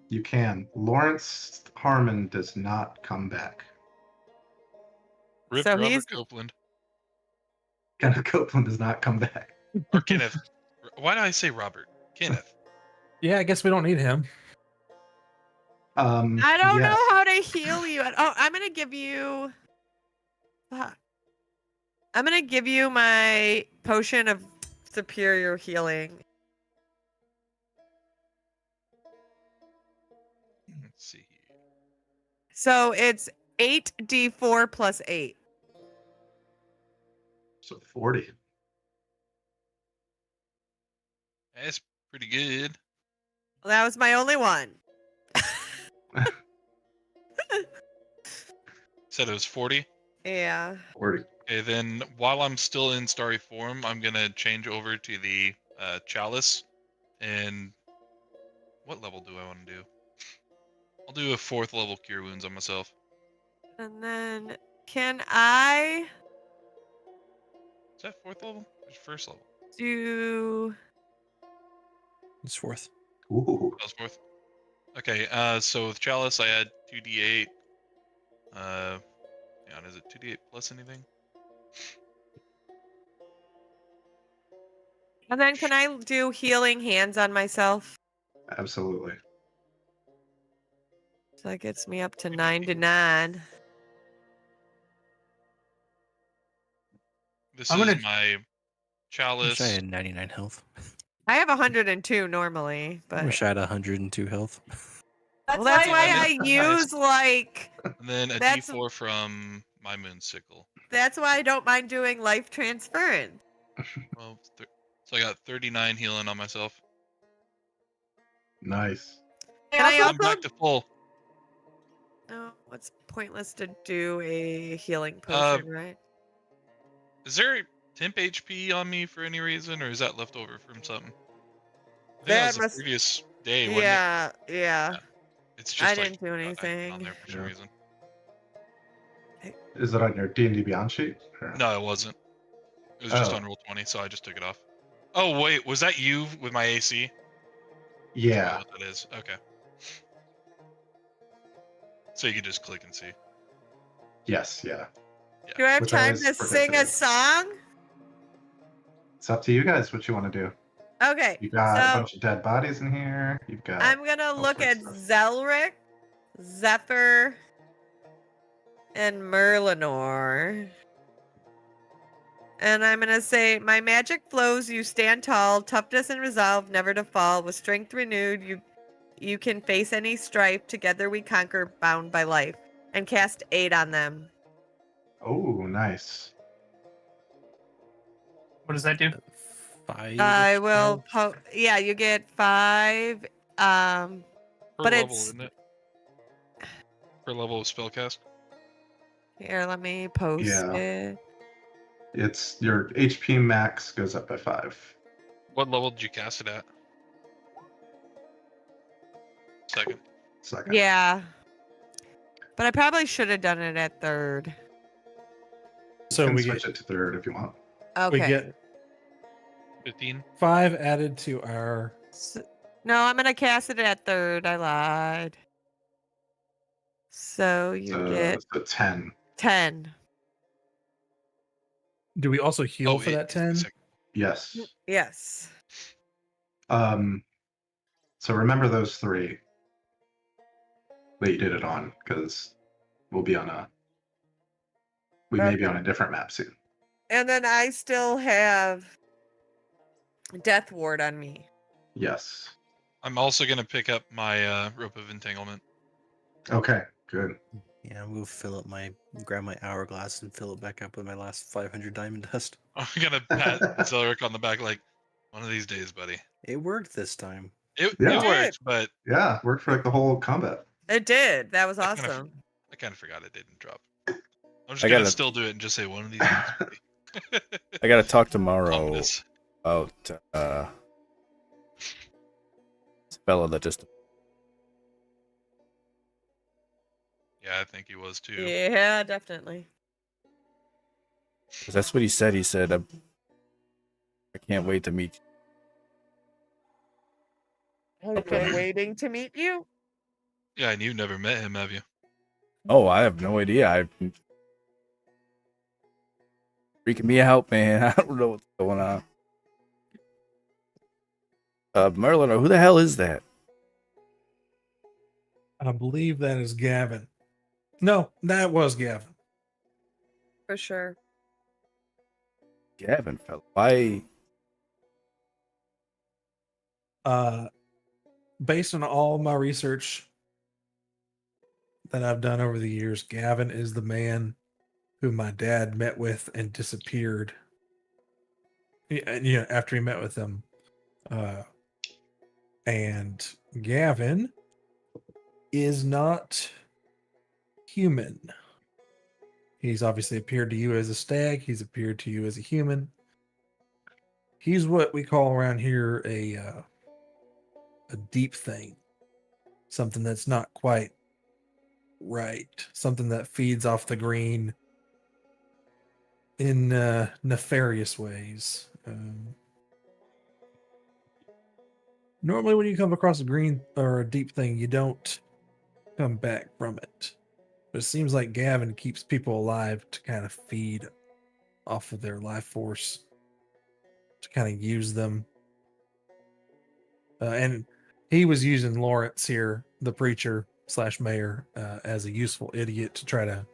You can. Lawrence Harmon does not come back. Rip So Robert he's- Copeland. Kenneth Copeland does not come back. Or Kenneth. Why do I say Robert? Kenneth. Yeah, I guess we don't need him. I don't yes. know how to heal you. Oh, I'm gonna give you. Fuck. I'm gonna give you my potion of superior healing. Let's see here. So it's 8d4 plus 8. So 40. That's pretty good. That was my only one. Said it was 40. Yeah. 40. Okay, then while I'm still in starry form, I'm gonna change over to the chalice. And what level do I want to do? I'll do a 4th level cure wounds on myself. And then can I Is that 4th level? Or 1st level? do? It's 4th. Ooh. That was 4th. Okay, so with Chalice, I add 2d8. Hang on, is it 2d8 plus anything? And then can I do healing hands on myself? Absolutely. So that gets me up to 99. This I'm is gonna- my Wish I Chalice. had 99 health. I have 102 normally, I but wish I had 102 health. well, that's why Yeah, I nice. use like And then a That's- d4 from my Moonsickle. that's why I don't mind doing life transference. Well, so I got 39 healing on myself. Nice. Can I I'm also? back to full. No, it's pointless to do a healing Uh, potion, right? Is there temp HP on me for any reason, or is that left over from something? I think that That was the must- previous day, wasn't it? Yeah. Yeah. It's I just like didn't do I put on anything. there for some Yeah. reason. Is it on your D&D Beyond sheet? Or- No, it wasn't. It was just Oh. on roll 20, so I just took it off. Oh wait, was that you with my AC? That's Yeah. probably what that is. Okay. So you can just click and see. Yes, yeah. Do I have Which I time always to forget sing to a do. song? It's up to you guys what you want to do. Okay. You've got a So bunch of dead bodies in here. You've got I'm gonna look sorts at of stuff. Zelric, Zephyr, and Merlinor. And I'm gonna say, my magic flows, you stand tall, toughness and resolve, never to fall. With strength renewed, you can face any strife. Together we conquer, bound by life. And cast 8 on them. Oh, nice. What does that do? 5. I will health. yeah, you get 5. Per But level, it's isn't it? Per level of spellcast. here, let me post Yeah. it. It's your HP max goes up by 5. What level did you cast it at? Second. Second. Yeah. But I probably should have done it at 3rd. So you can we switch get it to 3rd if you want. Okay. we get 15. 5 added to our. No, I'm gonna cast it at 3rd. I lied. So you get So 10. 10. Do we also heal Oh, for that 10? Yes. Yes. So remember those 3 that you did it on, because we may be on a different map soon. And then I still have Death Ward on me. Yes. I'm also gonna pick up my rope of entanglement. Okay, good. Yeah, grab my hourglass and fill it back up with my last 500 diamond dust. I'm gonna pat Zelric on the back like, one of these days, buddy. It worked this time. It Yeah. worked, but Yeah, worked for like the whole combat. It did. That was I kinda awesome. I kind of forgot it didn't drop. I'm just I gonna gotta- still do it and just say one of these days, buddy. I gotta talk tomorrow Ominous. about this fella that just. Yeah, I think he was too. Yeah, definitely. 'Cause that's what he said. He said, I can't wait to meet you. I've been waiting to meet you. Yeah, and you've never met him, have you? Oh, I have no idea. I'm freaking me out, man. I don't know what's going on. Merlin, who the hell is that? I believe that is Gavin. No, that was Gavin. For sure. Gavin, fella. Why? Based on all my research that I've done over the years, Gavin is the man who my dad met with and disappeared. Yeah, after he met with him. And Gavin is not human. He's obviously appeared to you as a stag. He's appeared to you as a human. He's what we call around here a deep thing. something that's not quite right, something that feeds off the green in nefarious ways. Normally, when you come across a green or a deep thing, you don't come back from it. But it seems like Gavin keeps people alive to kind of feed off of their life force, to kind of use them. And he was using Lawrence here, the preacher / mayor, as a useful idiot to try to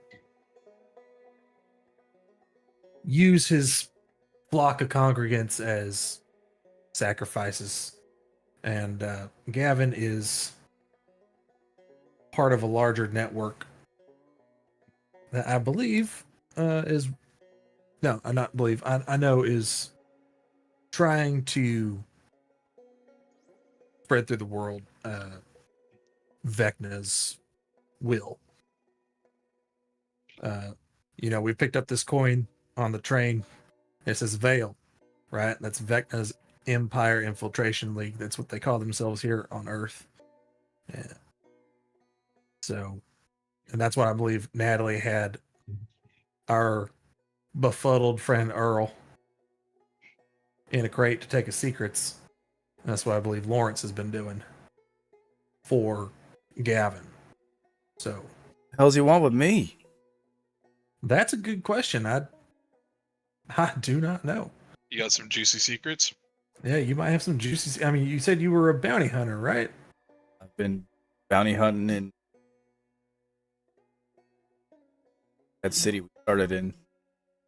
use his flock of congregants as sacrifices. And Gavin is part of a larger network that I believe is no, I not believe I know is trying to spread through the world Vecna's will. We picked up this coin on the train. It says Veil, right? That's Vecna's Empire Infiltration League. That's what they call themselves here on Earth. Yeah. So, and that's what I believe Natalie had our befuddled friend Earl in a crate to take his secrets. That's what I believe Lawrence has been doing for Gavin. So, hell's he want with me? that's a good question. I do not know. You got some juicy secrets? Yeah, you might have some juicy. I mean, you said you were a bounty hunter, right? I've been bounty hunting in that city we started in.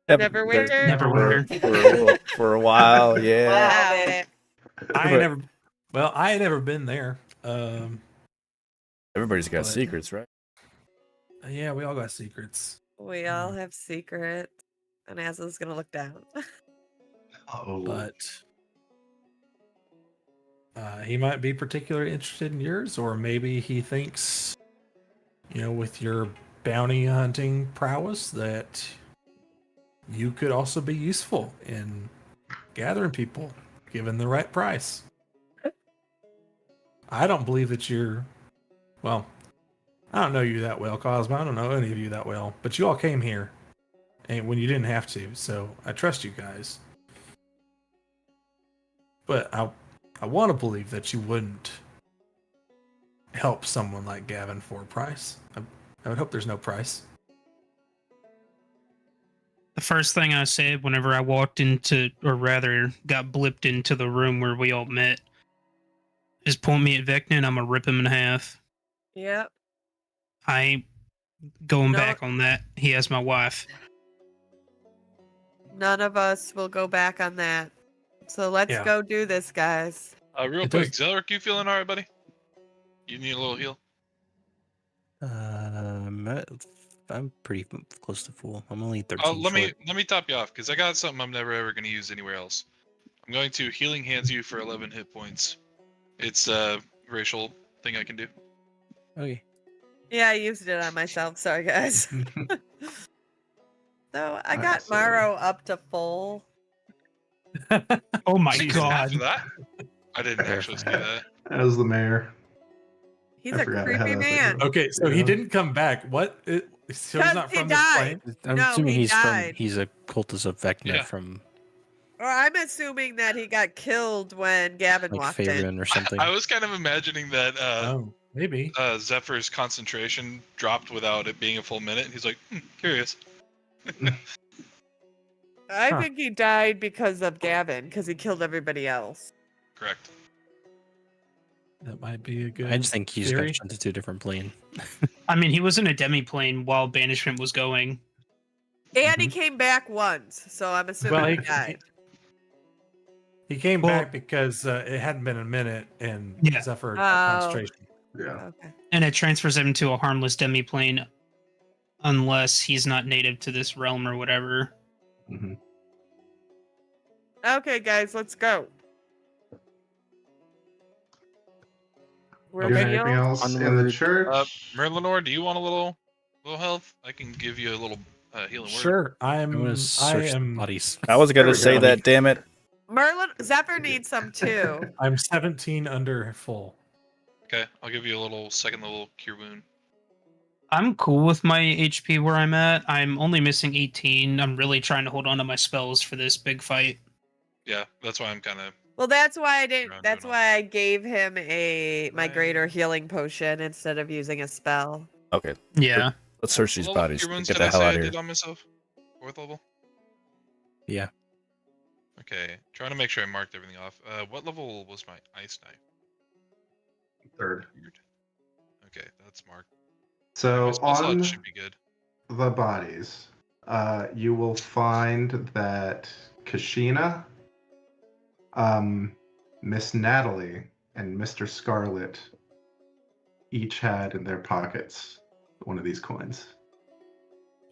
Neverwinter? For a while, yeah. Wow. I had never been there. Everybody's got But- secrets, right? Yeah, we all got secrets. We all have secrets. And Aza's gonna look down. Oh, But he might be particularly interested in yours, or maybe he thinks, with your bounty hunting prowess, that you could also be useful in gathering people, given the right price. I don't believe that well, I don't know you that well, Cosmo. I don't know any of you that well, but you all came here and when you didn't have to, so I trust you guys. But I want to believe that you wouldn't help someone like Gavin for a price. I would hope there's no price. The first thing I said whenever I walked into, or rather got blipped into the room where we all met, is point me at Vecna and I'm gonna rip him in half. Yep. I ain't going No. back on that. He has my wife. None of us will go back on that. So let's Yeah. go do this, guys. Real It quick, does- Zelric, you feeling all right, buddy? You need a little heal? I'm pretty close to full. I'm only 13 Oh, let short. me top you off because I got something I'm never ever going to use anywhere else. I'm going to healing hands you for 11 hit points. It's a racial thing I can do. Okay. Yeah, I used it on myself. Sorry, guys. So I got so- Morrow up to full. Oh my Jesus, god. after that? I didn't actually see that. as the mayor. He's I a forgot I had creepy that thing man. up. Okay, so he Yeah. didn't come back. What? So he's 'Cause not he from this died. plane? I'm No, assuming he he's died. he's a cultist of Vecna Yeah. from Or I'm assuming that he got killed when Gavin like walked in. Faerun or something. I was kind of imagining that Oh, maybe. Zephyr's concentration dropped without it being a full minute. He's like, curious. I Huh. think he died because of Gavin, because he killed everybody else. Correct. That might be a good. I just think he just got theory. sent to a different plane. I mean, he was in a demiplane while banishment was going. And he came back once, so I'm assuming Well, he died. He came Well- back because it hadn't been a minute and Yeah. Zephyr Oh. concentration. Yeah. Okay. And it transfers him to a harmless demiplane unless he's not native to this realm or whatever. Mhm. Okay, guys, let's go. We're Doing healed. anything else in the Onward. church? Merlinor, do you want a little health? I can give you a little healing word. Sure, I'm gonna I search the am. bodies. I was There gonna we say go. that, damn it. Zephyr needs some too. I'm 17 under full. Okay, I'll give you a little second level cure wound. I'm cool with my HP where I'm at. I'm only missing 18. I'm really trying to hold on to my spells for this big fight. Yeah, that's why I'm kind of. Well, that's why I didn't. Around That's doing why I gave him my greater Right. healing potion instead of using a spell. Okay, Yeah. let's search these What level bodies. cure wounds Get did the I hell say out I of here. did on myself? 4th level. Yeah. Okay, trying to make sure I marked everything off. What level was my ice knife? 3rd. Weird. Okay, that's marked. So My spell slot on should be good. the bodies, you will find that Kashina, Miss Natalie, and Mr. Scarlet each had in their pockets one of these coins.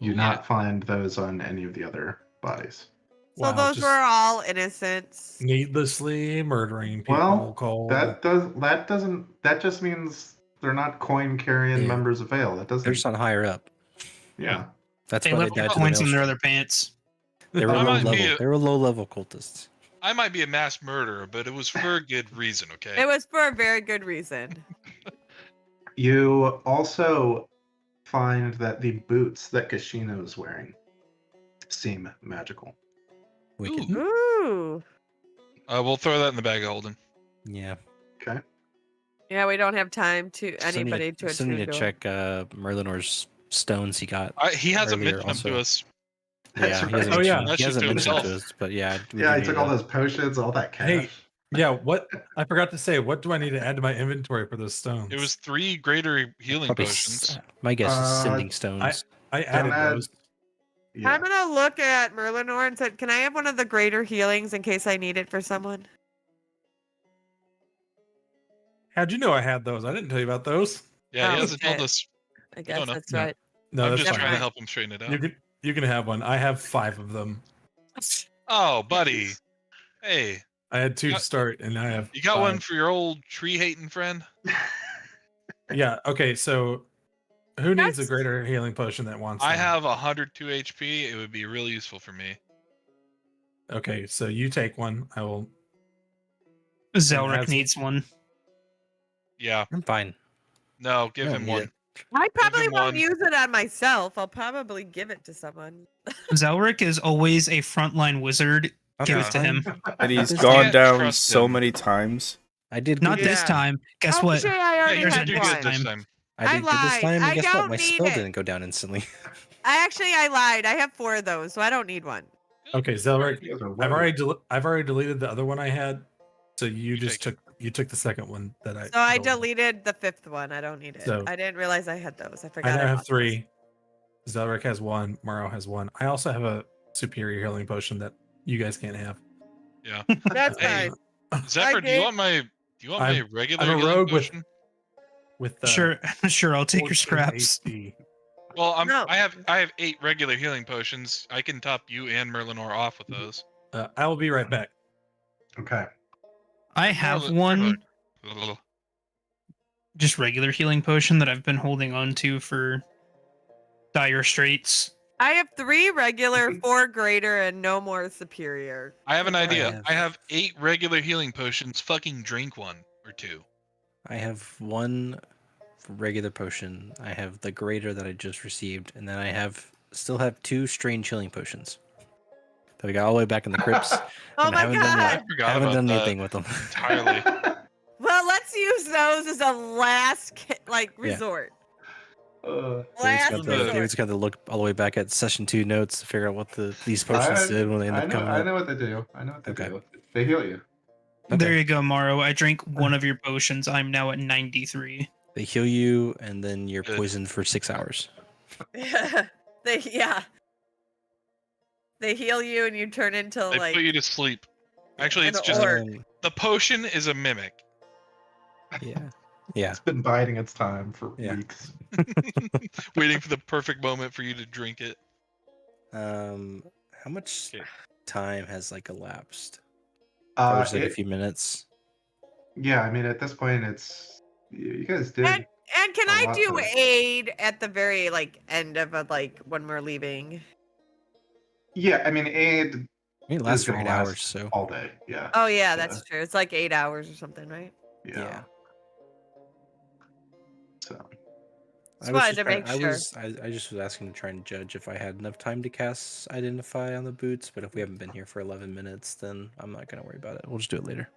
You do Ooh. not find those on any of the other bodies. So Wow, those just were all innocents. needlessly murdering people Well, cold. that just means they're not coin carrying Yeah. members of Ale. That doesn't. They're just on higher up. Yeah. That's They why they left died to the points in their maelstrom. other pants. They were I low might be level. a- They were low level cultists. I might be a mass murderer, but it was for a good reason. Okay. It was for a very good reason. You also find that the boots that Kashina was wearing seem magical. Wicked. Ooh. Ooh. We'll throw that in the bag of holding. Yeah. Okay. Yeah, we don't have time to Still need anybody to still need to attune to 'em. check Merlinor's stones he got. He hasn't Earlier mentioned them to also. us. That's Yeah, he right. hasn't Oh, yeah. mentioned, That's he just hasn't to mentioned to himself. us, but yeah. we Yeah, do he need took to- all those potions, all that cash. Hey, yeah, what I forgot to say, what do I need to add to my inventory for those stones? It was 3 greater healing probably potions. my guess is sending Uh, stones. I added add- those. Yeah. I'm gonna look at Merlinor and said, "Can I have one of the greater healings in case I need it for someone?" How'd you know I had those? I didn't tell you about those. Yeah, he Oh, hasn't told shit. us. I don't guess know. that's No. right. No, I'm that's just fine. trying to mind. help him straighten it out. You can have one. I have 5 of them. Oh, buddy. Hey, I had 2 Yeah. to start, and I have you got 5. one for your old tree hating friend? Yeah. Okay. So, who needs a That's- greater healing potion that wants? I them? have 102 HP. It would be really useful for me. Okay, so you take one. I will. Zelric as- needs one. Yeah. I'm fine. No, give I don't him need one. it. I probably him won't one. use it on myself. I'll probably give it to someone. Zelric is always a frontline wizard. Not Give this it to time. him. And he's This gone time- down trust so him. many times. I did. Not good this Yeah. time. Guess Actually, what? I already Yeah, you had did one. good this time. I I did good this lied. time, I and guess what? don't My need spell it. didn't go down instantly. I lied. I have 4 of those, so I don't need one. Okay, Zelric. You guys are I've already deleted the other one I had. So you just take took the second one that I. So I deleted. deleted the 5th one. I don't need it. So- I didn't realize I had those. I I forgot. now I have bought 3. Zelric has 1. Morrow has 1. I also have a superior healing potion that you guys can't have. Yeah. those. That's Hey, fine. Zephyr, do you gave- want my I'm- regular I'm a healing rogue with- potion? With the Sure, I'll take your 14 scraps. HP. Well, No. I have 8 regular healing potions. I can top you and Merlinor off with those. I will be right back. Okay. I have Merlin- one Merlin- just regular healing potion that I've been holding on to for dire straits. I have 3 regular, 4 greater, and no more superior. I have an Okay. idea. have- I have 8 regular healing potions. Fucking drink 1 or 2. I have 1 regular potion. I have the greater that I just received, and then I still have 2 strange healing potions that I got all the way back in the crypts. Oh and my haven't done god! I forgot haven't about done that anything with them. entirely. Well, let's use those as a last Yeah. resort. David's Last got, resort. David's got to look all the way back at session 2 notes to figure out what these potions did when they end up coming I up. know what they do. I know what they Okay. do. They heal you. Okay. There you go, Morrow. I drank one of your potions. I'm now at 93. They heal you, and then you're Good. poisoned for 6 hours. They heal you and you turn into They like put you to sleep. Actually, an it's just orc. Um, the potion is a mimic. yeah. Yeah. It's been biding its time for Yeah. weeks. Waiting for the perfect moment for you to drink it. How much Okay. time has elapsed? Probably just a It- few minutes. yeah, I mean, at this point, it's you guys did. And can a I lot do better. aid at the very end of when we're leaving? Yeah, I mean, aid I mean, it is lasts for gonna 8 last hours, so all day. Yeah, Oh yeah, that's true. It's like 8 hours or something, right? yeah. Just wanted to make I sure. I just was asking to try and judge if I had enough time to cast Identify on the boots, but if we haven't been here for 11 minutes, then I'm not gonna worry about it. We'll just do it later.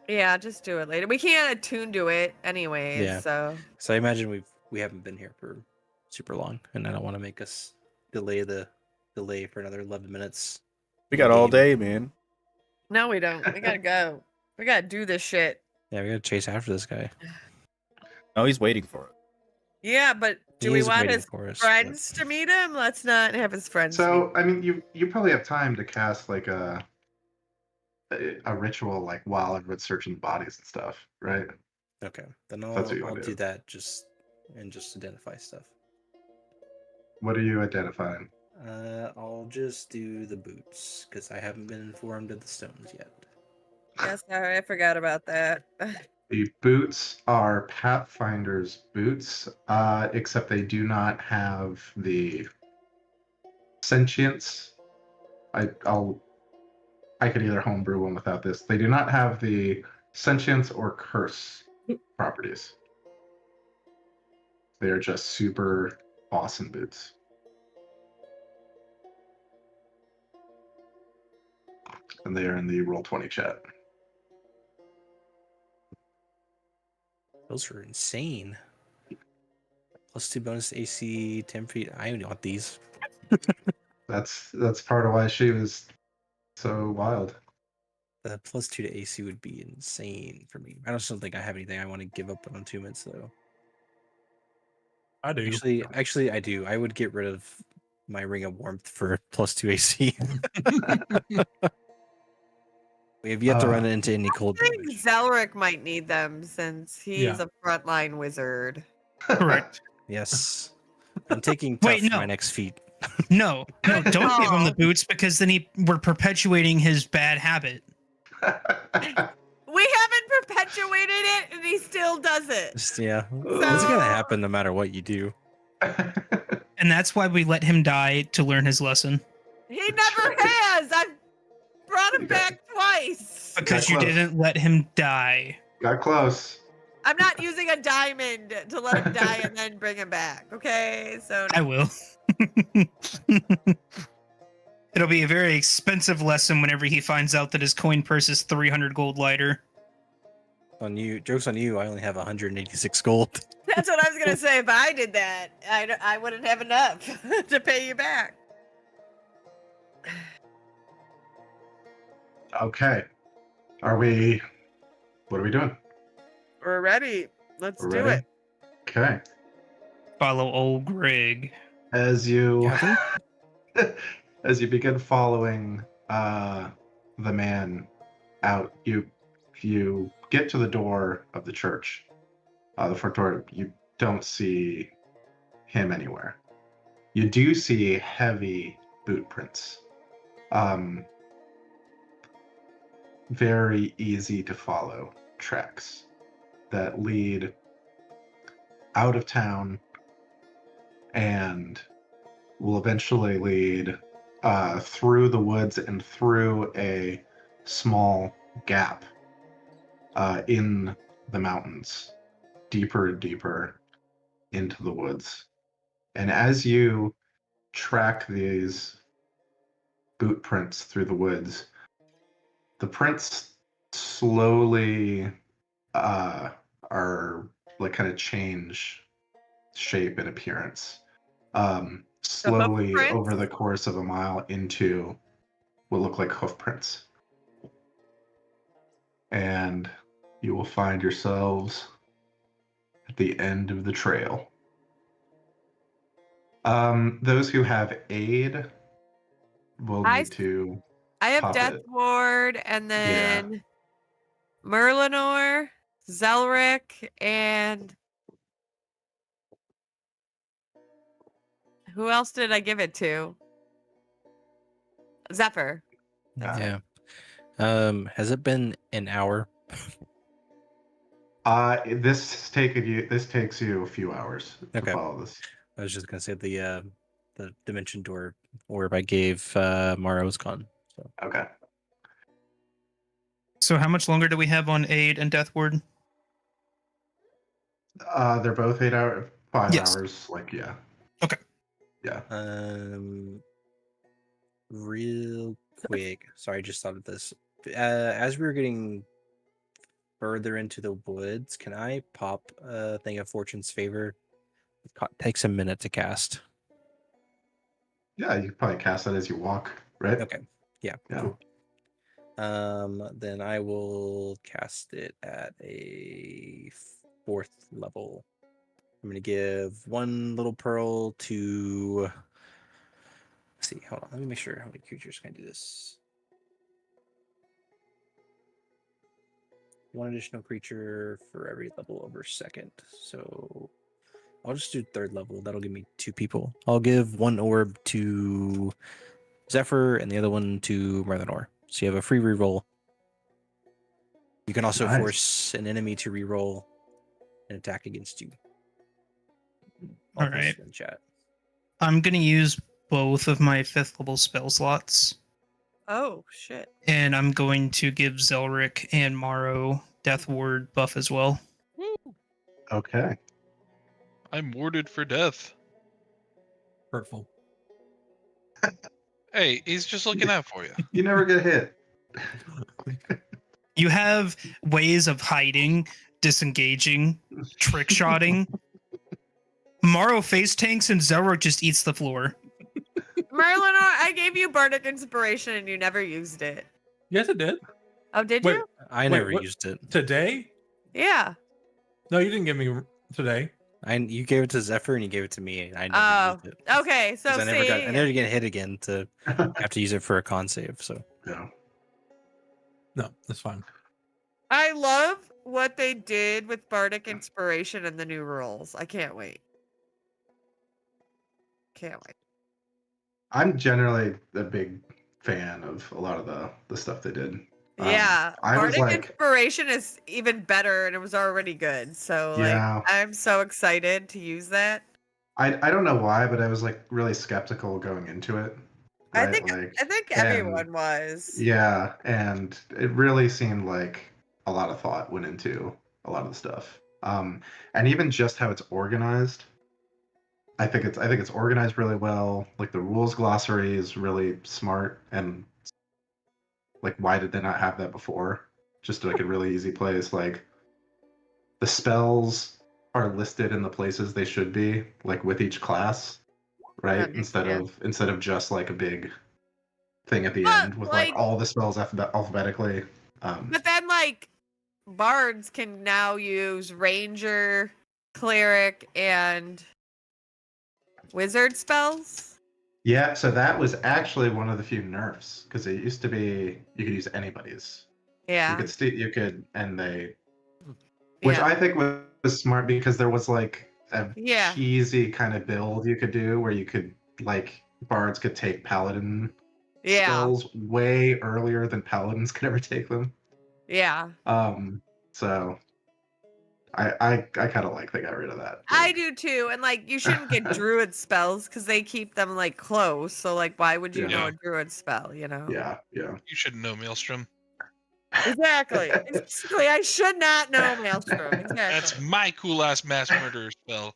Yeah, just do it later. We can't attune to it anyways, Yeah. so So I imagine we haven't been here for super long, and I don't want to make us delay for another 11 minutes. We got all Game. day, man. no, we don't. We gotta go. We gotta do this shit. Yeah, we gotta chase after this guy. No, he's waiting for it. Yeah, but do He we is want waiting his for us, friends to meet him? Let's not have his friends. So, I mean, you probably have time to cast like a ritual like while everyone's searching the bodies and stuff, right? Okay, then That's what you I'll wanna do do. that just identify stuff. What are you identifying? I'll just do the boots because I haven't been informed of the stones yet. Yeah, sorry, I forgot about that. The boots are Pathfinder's boots, except they do not have the sentience. I could either homebrew one without this. They do not have the sentience or curse properties. They are just super awesome boots. And they are in the Roll20 chat. Those are insane. +2 bonus AC, 10 feet. I don't want these. That's part of why she was so wild. The +2 to AC would be insane for me. I don't think I have anything I want to give up on attunements though. I do. Actually, I do. I would get rid of my Ring of Warmth for +2 AC. We have yet to run into any cold I think damage. Zelric might need them since he's Yeah. a frontline wizard. Correct. Yes. I'm taking tough Wait, for no. my next feat. No, don't give him the No. boots because then we're perpetuating his bad habit. We haven't perpetuated it, and he still does it. Just, yeah. It's So- gonna happen no matter what you do. And that's why we let him die to learn his lesson. He never has. I've brought him back twice. Because you close. didn't let him die. Got close. I'm not using a diamond to let him die and then bring him back. Okay, so I will. It'll be a very expensive lesson whenever he finds out that his coin purse is 300 gold lighter. On you, joke's on you. I only have 186 gold. that's what I was gonna say. If I did that, I wouldn't have enough to pay you back. Okay. What are we doing? We're ready. Let's We're do ready? it. Okay. Follow old Greg. As you Gavin? as you begin following the man out, you get to the door of the church. The front door, you don't see him anywhere. You do see heavy boot prints. Very easy to follow tracks that lead out of town and will eventually lead through the woods and through a small gap in the mountains, deeper and deeper into the woods. And as you track these boot prints through the woods, the prints slowly are like kind of change shape and appearance. Slowly prints? over the course of a mile into what look like hoof prints. And you will find yourselves at the end of the trail. Those who have aid will I need to I have pop Death it. Ward and then Merlinor, Zelric, and who else did I give it to? Zephyr. Yeah. Has it been an hour? This takes you a few hours to Okay. follow this. I was just gonna say the dimension door orb I gave Mara was gone. So Okay. So how much longer do we have on Aid and Death Ward? They're both 8 hour. 5 Yes. hours. Like, yeah. Okay. Yeah. Real quick. Sorry, I just thought of this. As we were getting further into the woods, can I pop a thing of Fortune's Favor? It takes a minute to cast. Yeah, you can probably cast that as you walk, right? Okay. Yeah. Yeah. Cool. Then I will cast it at a 4th level. I'm gonna give 1 little pearl to. Let's see, hold on. Let me make sure how many creatures can I do this. 1 additional creature for every level over 2nd. So I'll just do 3rd level. That'll give me 2 people. I'll give 1 orb to Zephyr and the other one to Merlinor. So you have a free reroll. You can also Nice. force an enemy to reroll an attack against you. All I'll post right. it in chat. I'm gonna use both of my 5th level spell slots, Oh shit. and I'm going to give Zelric and Morrow Death Ward buff as well. Okay. I'm warded for death. Hurtful. Hey, he's just looking out for you. You never get hit. You have ways of hiding, disengaging, trick shotting. Morrow face tanks and Zelric just eats the floor. Merlin, I gave you bardic inspiration and you never used it. Yes, it did. Oh, did Wait, you? I Wait, never what? used it. Today? Yeah. No, you didn't give me today. You gave it to Zephyr and you gave it to me. And I never Oh, used it. okay. So 'Cause I never see, I never get hit again to have to use it for a con save. So Yeah. No, that's fine. I love what they did with bardic inspiration and the new rules. I can't wait. Can't wait. I'm generally a big fan of a lot of the stuff they did. Yeah, I was bardic like, inspiration is even better, and it was already good. So Yeah. like, I'm so excited to use that. I don't know why, but I was like really skeptical going into it. I Right? think Like, I think and- everyone was. Yeah, and it really seemed like a lot of thought went into a lot of the stuff. And even just how it's organized. I think it's organized really well. Like the rules glossary is really smart, and like why did they not have that before? Just like a really easy place. Like the spells are listed in the places they should be, like with each class, right? Right, Instead yeah. of just like a big thing at the But, end with like- like all the spells alphabetically. But then like bards can now use ranger, cleric, and wizard spells. Yeah, so that was actually one of the few nerfs because it used to be you could use anybody's. Yeah. You could, and they, which yeah. I think was smart because there was like a Yeah. cheesy kind of build you could do where you could like bards could take paladin Yeah. spells way earlier than paladins could ever take them. Yeah. So I kind of like they got rid of that. I Like, do too. And like you shouldn't get druid spells because they keep them like close. So like why would you know Yeah. a druid spell, you know? Yeah. You should know Maelstrom. Exactly. Exactly. I should not know Maelstrom. Exactly. That's my cool ass mass murderer spell.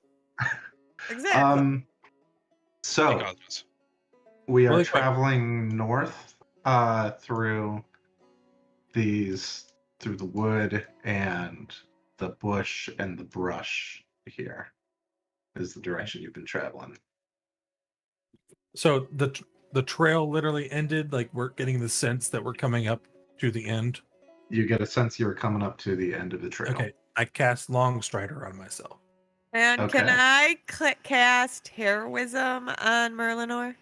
Exactly. Hey, So Cosmos. we are Really quick. traveling north through the wood and the bush and the brush here is the direction you've been traveling. So the trail literally ended. Like we're getting the sense that we're coming up to the end. You get a sense you're coming up to the end of the trail. Okay, I cast Long Strider on myself. And can okay. I cast heroism on Merlinor?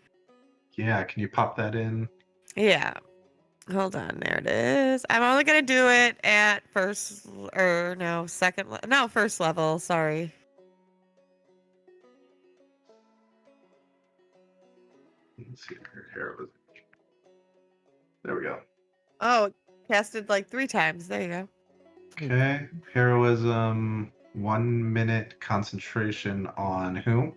Yeah, can you pop that in? Yeah. Hold on, there it is. I'm only gonna do it at first level. Sorry. Let's see here. There we go. Oh, it casted like 3 times. There you go. Okay. Heroism, 1 minute concentration on who?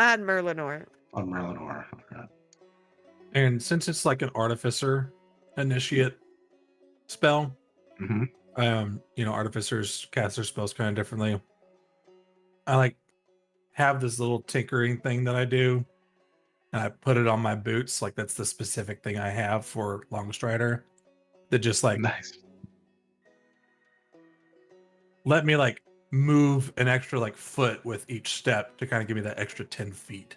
On Merlinor. On Merlinor. Okay. And since it's like an artificer initiate spell, Mm-hmm. artificers cast their spells kind of differently. I like have this little tinkering thing that I do, and I put it on my boots. Like that's the specific thing I have for Longstrider. That just like Nice. let me like move an extra like foot with each step to kind of give me that extra 10 feet.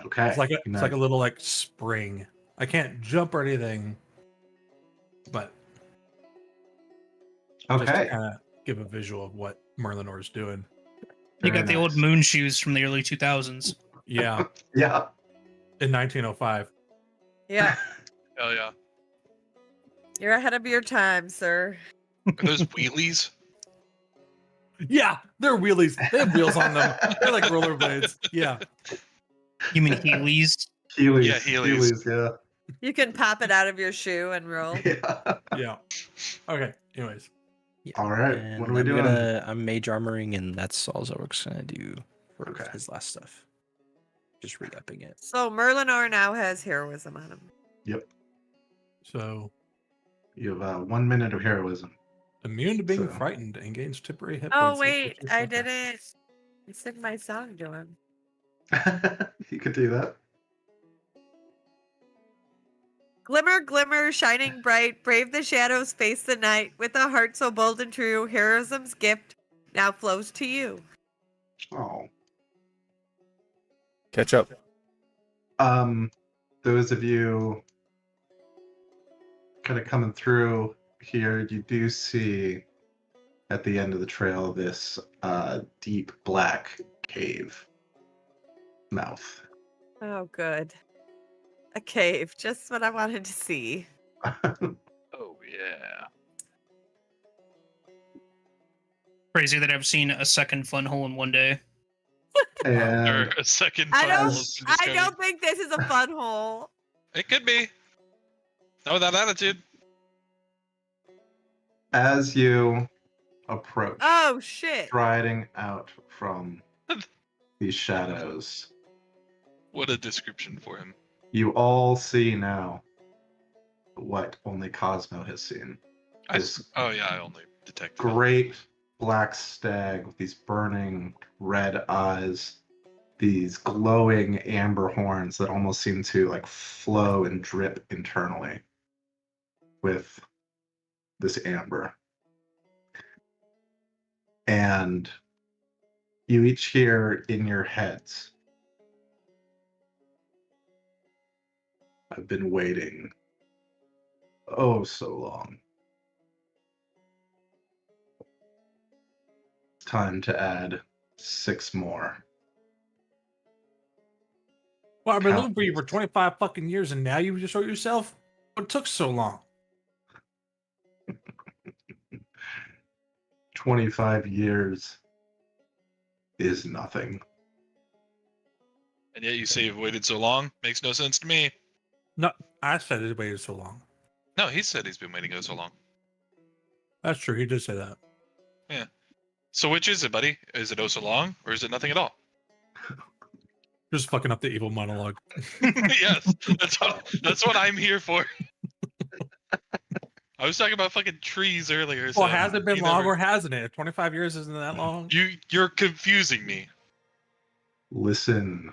Okay. It's like a, it's nice. like a little like spring. I can't jump or anything, but just to Okay. kind of give a visual of what Merlinor is doing. You Very got the old nice. moon shoes from the early 2000s. Yeah, Yeah. in 1905. Yeah, Hell yeah. you're ahead of your time, sir. Are those wheelies? Yeah, they're wheelies. They have wheels on them. They're like rollerblades. Yeah. You mean Heelys? Heelys. Yeah, Heelys. Heelys, yeah. You can pop it out of your shoe and roll. Yeah. Yeah. Okay. Anyways. Yeah. All right. And What are we doing? I'm mage armoring, and that's all Zork's gonna do for Okay. his last stuff. Just re-upping it. So Merlinor now has heroism on him. Yep. So You have 1 minute of heroism. immune to being So- frightened and gains temporary hit Oh points. wait, equal to I something. didn't. I sing my song to him. You could do that. Glimmer, glimmer, shining bright, brave the shadows, face the night. With a heart so bold and true, heroism's gift now flows to you. Oh. Catch up. Those of you kind of coming through here, you do see at the end of the trail this deep black cave mouth. Oh, good. A cave, just what I wanted to see. Oh yeah. Crazy that I've seen a second fun hole in one day. Or And a second I funnel don't. has been I discovered. don't think this is a fun hole. It could be. Not with that attitude. as you approach, Oh shit! striding out from these shadows, What a description for him. you all see now what only Cosmo has seen. This Oh yeah, I only detected it. great black stag with these burning red eyes, these glowing amber horns that almost seem to like flow and drip internally with this amber. And you each hear in your heads, I've been waiting oh so long. It's time to add 6 more. Well, I've been Count looking for you for 25 fucking years, and now you just show yourself? What took so long? 25 years is nothing. And yet you say you've waited so long? Makes no sense to me. No, I said it waited so long. No, he said he's been waiting so long. That's true. He did say that. So which is it, buddy? Is it oh so long, or is it nothing at all? Just fucking up the evil monologue. Yes, that's what I'm here for. I was talking about fucking trees earlier. So Well, has it been you long never- or hasn't it? 25 years isn't that long? You're confusing me. Listen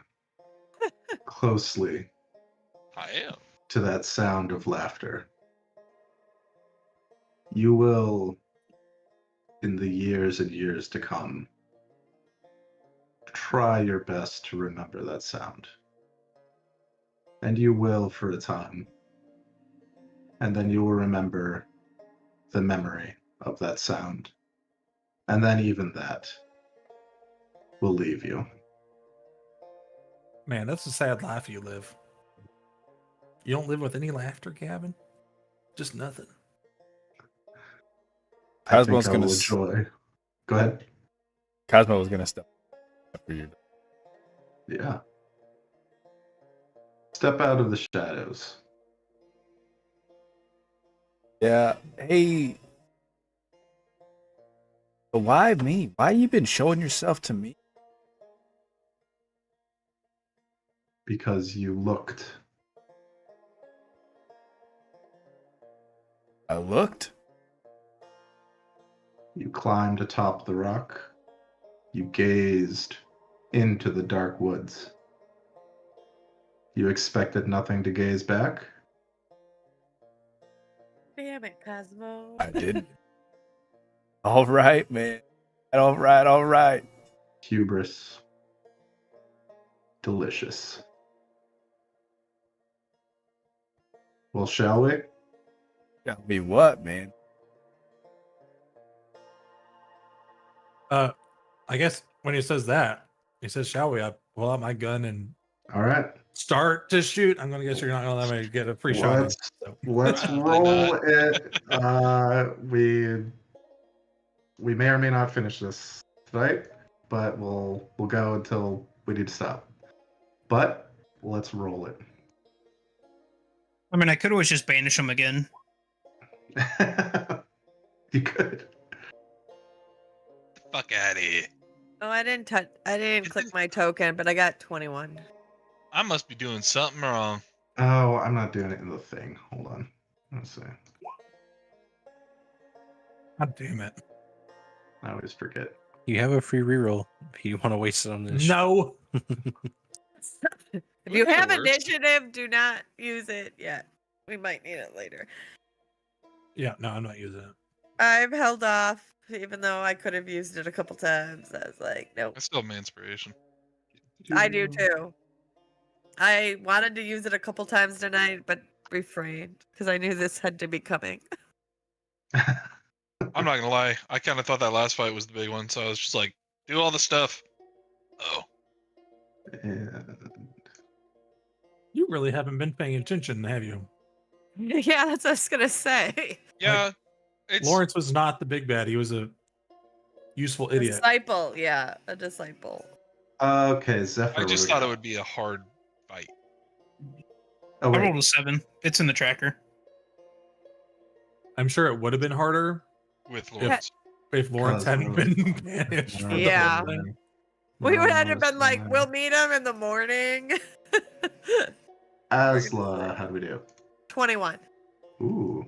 closely I am. to that sound of laughter. You will, in the years and years to come, try your best to remember that sound. And you will for a time. And then you will remember the memory of that sound. And then even that will leave you. Man, that's a sad life you live. You don't live with any laughter, Gavin? Just nothing. I think Cosmo's I gonna will s- enjoy. Go ahead. Cosmo was gonna step for you. Yeah. Step out of the shadows. Yeah. Hey. But why me? Why you been showing yourself to me? Because you looked. I looked. You climbed atop the rock. You gazed into the dark woods. You expected nothing to gaze back? Damn it, Cosmo. I did. All right, man. All right, all right. Hubris. Delicious. Well, shall we? Tell me what, man? I guess when he says that, he says, "Shall we?" I pull out my gun and All right. start to shoot. I'm gonna guess you're not gonna let me get a free shot. In, so. Let's Probably roll not. it. We may or may not finish this tonight, but we'll go until we need to stop. But let's roll it. I mean, I could always just banish him again. You could. Fuck out of here. Oh, I didn't click my token, but I got 21. I must be doing something wrong. Oh, I'm not doing it in the thing. Hold on. Let's see. God damn it! I always forget. You have a free reroll if you want to waste it on this. No. If you What's the have worst? initiative, do not use it yet. We might need it later. Yeah, no, I'm not using it. I've held off, even though I could have used it a couple times. I was like, nope. I still have my inspiration. I do too. I wanted to use it a couple times tonight, but refrained because I knew this had to be coming. I'm not gonna lie. I kind of thought that last fight was the big one, so I was just like, do all the stuff. Oh, And You really haven't been paying attention, have you? Yeah, that's what I was gonna say. yeah. It's Lawrence was not the big bad. He was a useful idiot. Disciple, yeah, a disciple. okay, Zephyr. I what just do we thought it got? would be a hard fight. Oh I wait. rolled a 7. It's in the tracker. I'm sure it would have been harder With Lawrence. if Lawrence hadn't Cosmo. been banished. For Yeah. the whole thing. We would have No, been like, it's we'll fine. meet him in the morning. Asla, how do we do? 21. Ooh.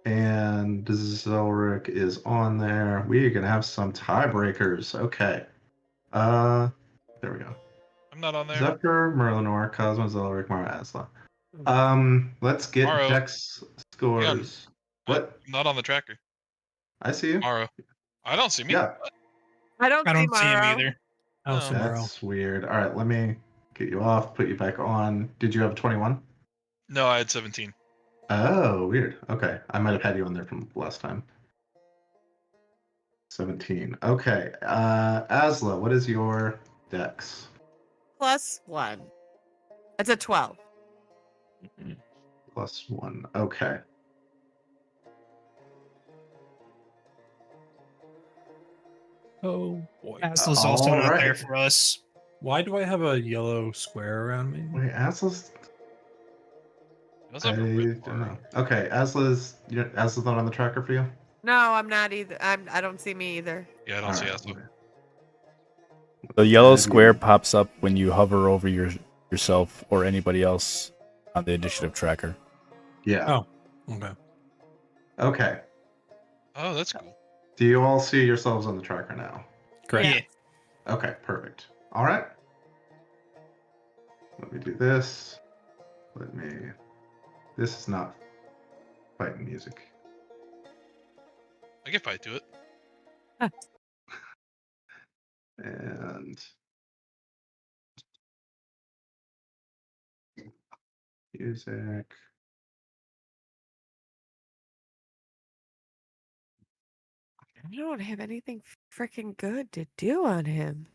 And Zelric is on there. We're gonna have some tiebreakers. Okay. There we go. I'm not on there. Zephyr, Merlinor, Cosmo, Zelric, Mara, Asla. Let's get Maro. Dex scores. What? I'm not on the tracker. I see you. Maro. I don't see me. Yeah. I don't I see don't see him Morrow. either. Oh, No. tomorrow. That's weird. All right, let me get you off, put you back on. Did you have 21? No, I had 17. Oh, weird. Okay. I might have had you on there from last time. 17. Okay. Asla, what is your dex? +1. It's a 12. +1. Okay. Oh boy. Asla's also all not right. there for us. Why do I have a yellow square around me? Wait, Asla's. Was I that for Whip don't or- know. Okay, Asla's not on the tracker for you? No, I'm not either. I don't see me either. Yeah, I don't see All Asla. right. The yellow Have square you- pops up when you hover over yourself or anybody else on the initiative tracker. Yeah. Oh. Okay. Okay. Oh, that's cool. Do you all see yourselves on the tracker now? Correct. Yeah. Okay, perfect. All right. Let me do this. This is not fighting music. I can fight to it. And music. I don't have anything freaking good to do on him.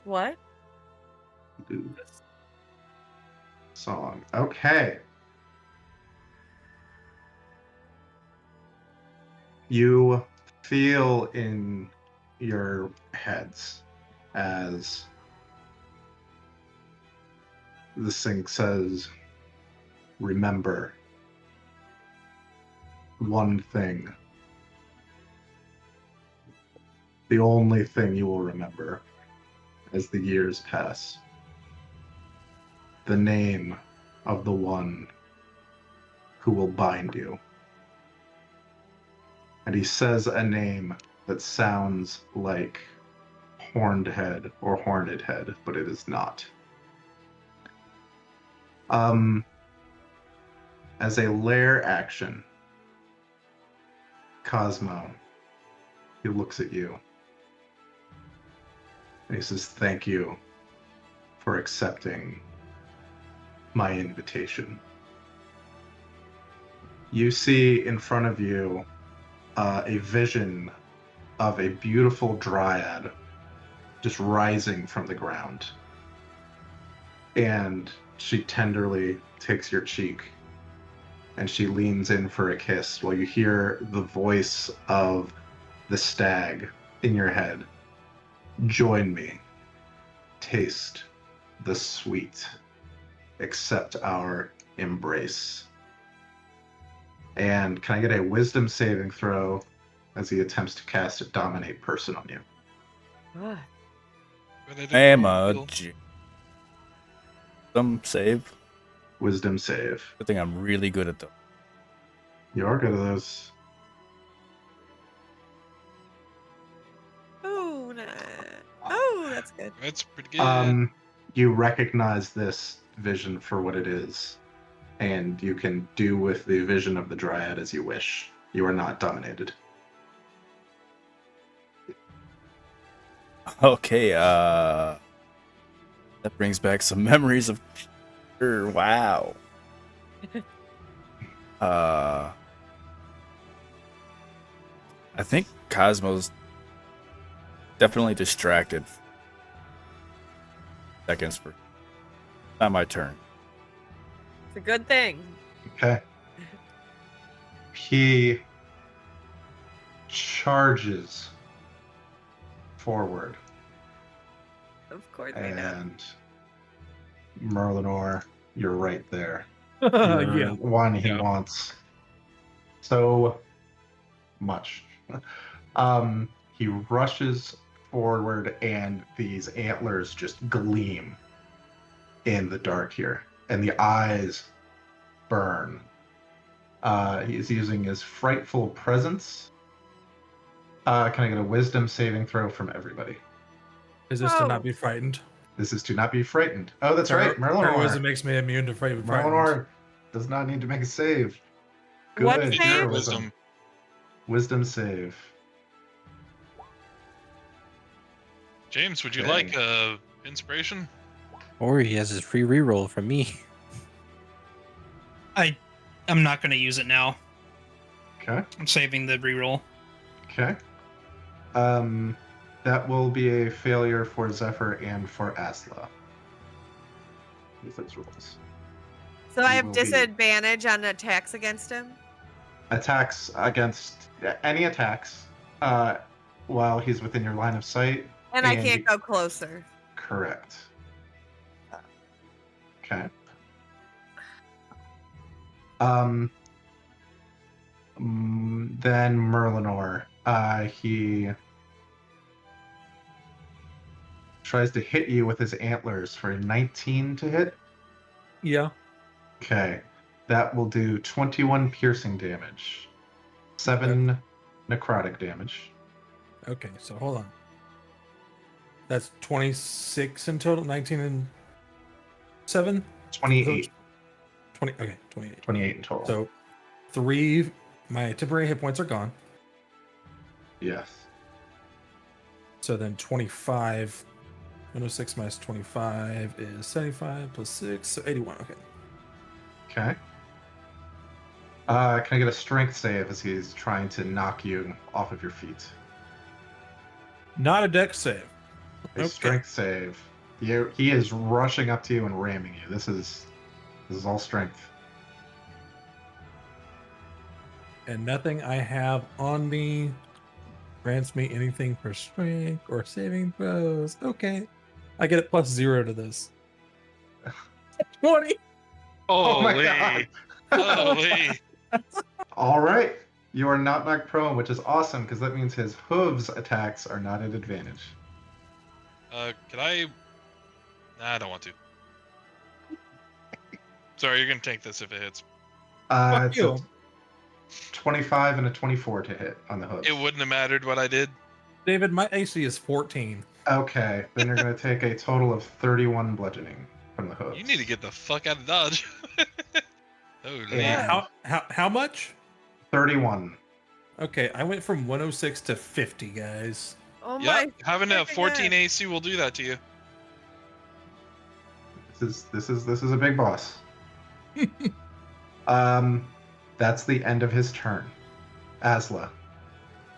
What? Do this song. Okay. You feel in your heads as this thing says, remember one thing. The only thing you will remember as the years pass. The name of the one who will bind you. and he says a name that sounds like Horned Head or Horned Head, but it is not. As a lair action, Cosmo, he looks at you and he says, "Thank you for accepting my invitation." You see in front of you a vision of a beautiful dryad just rising from the ground. And she tenderly takes your cheek and she leans in for a kiss while you hear the voice of the stag in your head. "Join me. Taste the sweet. Accept our embrace." And can I get a wisdom saving throw as he attempts to cast Dominate Person on you? Ah, I am a some save. Wisdom save. Good thing I'm really good at them. You are good at those. oh, nah. Oh, that's good. That's pretty good. You recognize this vision for what it is, and you can do with the vision of the dryad as you wish. You are not dominated. Okay, that brings back some memories of wow. I think Cosmo's definitely distracted. Seconds for not my turn. It's a good thing. Okay. He charges forward, Of course they know. and Merlinor, you're right there. Yeah. One he wants so much. He rushes forward, and these antlers just gleam in the dark here, and the eyes burn. He's using his frightful presence. Can I get a wisdom saving throw from everybody? Is this to Oh. not be frightened? This is to not be frightened. Oh, that's right. Heroism Merlinor. makes me immune to frightened. Merlinor does not need to make a save. What Good save? heroism. Wisdom save. James, would you Dang. like inspiration? Or he has his free reroll from me. I'm not going to use it now. Okay. I'm saving the reroll. Okay. That will be a failure for Zephyr and for Asla. With those rolls. So I You have will be- disadvantage on attacks against him? Attacks against any attacks while he's within your line of sight. And I And can't you- go closer. Correct. Okay. Then Merlinor, he tries to hit you with his antlers for a 19 to hit. Yeah. Okay. That will do 21 piercing damage, 7 necrotic damage. Okay, so hold on. That's 26 in total, 19 and 7? 28. 20, okay, 28. 28 in total. So 3, my temporary hit points are gone. Yes. So then 25, 106 minus 25 is 75 plus 6, so 81. Okay. Okay. Can I get a strength save as he's trying to knock you off of your feet? Not a dex save. A Okay. strength save. He is rushing up to you and ramming you. This is all strength. And nothing I have on me grants me anything for strength or saving throws. Okay. I get it plus 0 to this. 20. Oh my Holy. god! Holy. All right, you are not knocked prone, which is awesome because that means his hooves attacks are not at advantage. Can I? Nah, I don't want to. Sorry, you're gonna take this if it hits. Fuck It's you. 25 and a 24 to hit on the hooves. It wouldn't have mattered what I did. David, my AC is 14. Okay, then you're going to take a total of 31 bludgeoning from the hooves. You need to get the fuck out of Dodge. Holy. And How much? 31. Okay, I went from 106 to 50, guys. Oh Yeah, my! having a freaking 14 God. AC will do that to you. This is a big boss. That's the end of his turn. Asla,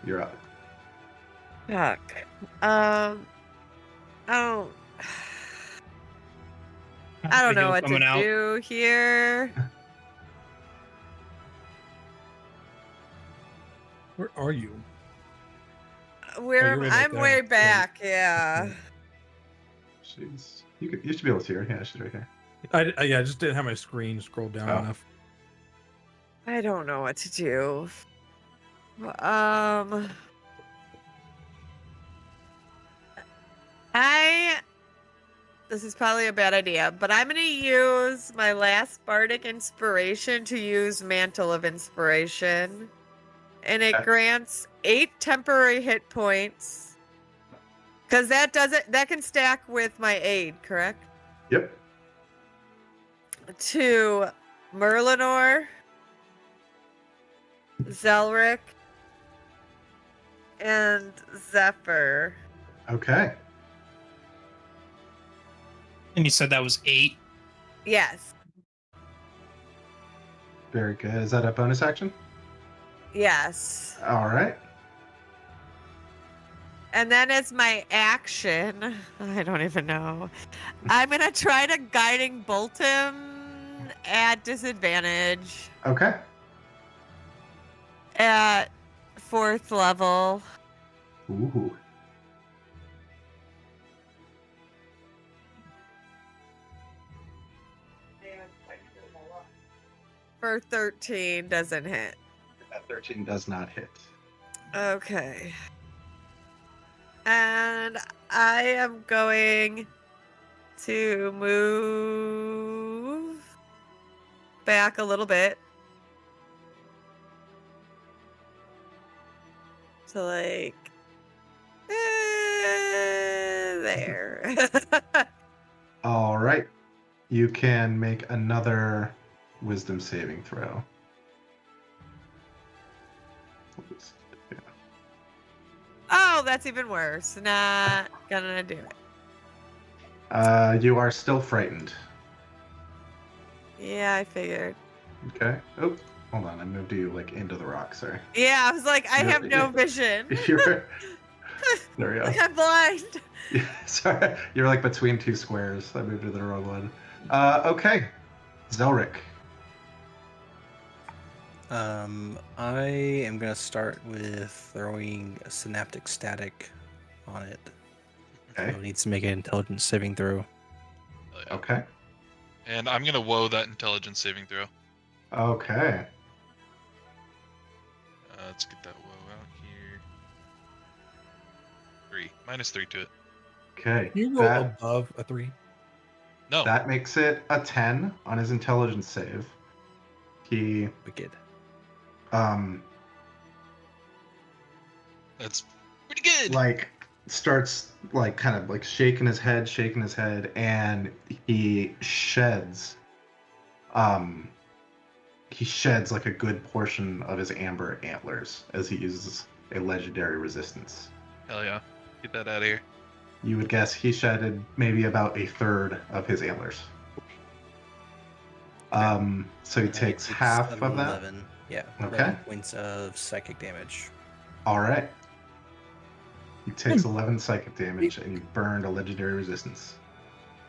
you're up. Fuck. I don't know what to do here. Where are you? Where you're way back I'm there. way back, yeah. She's you should be able to see her. Yeah, she's right here. I just didn't have my screen scrolled down Oh. enough. I don't know what to do. This is probably a bad idea, but I'm gonna use my last bardic inspiration to use Mantle of Inspiration. And it Okay. grants 8 temporary hit points. Because that can stack with my aid, correct? Yep. To Merlinor, Zelric, and Zephyr. Okay. And you said that was 8. Yes. Very good. Is that a bonus action? Yes. All right. And then as my action, I don't even know. I'm going to try to guiding bolt him at disadvantage Okay. at 4th level. Ooh. For 13 doesn't hit. That 13 does not hit. Okay. And I am going to move back a little bit. So like there. All right. You can make another wisdom saving throw. Oh, that's even worse. Not gonna do it. You are still frightened. Yeah, I figured. Okay. Oh, hold on. I moved you like into the rock. Sorry. Yeah, I was like, I have no vision. You're. There we go. Like I'm blind. Sorry, you're like between two squares. I moved to the wrong one. Okay, Zelric. I am gonna start with throwing a synaptic static on it. Okay. So it needs to make an intelligence saving throw. Oh, yeah. Okay. And I'm gonna woe that intelligence saving throw. Okay. Let's get that woe out here. 3. -3 to it. Okay. You roll above a 3. No. That makes it a 10 on his intelligence save. He Wicked. That's pretty good. like starts like kind of like shaking his head, and he sheds like a good portion of his amber antlers as he uses a legendary resistance. Hell yeah. Get that out of here. You would guess he shedded maybe about a third of his antlers. So he takes It's half of that. 11. Yeah. Okay. 11 points of psychic damage. All right. He takes 11 psychic damage, and you burned a legendary resistance.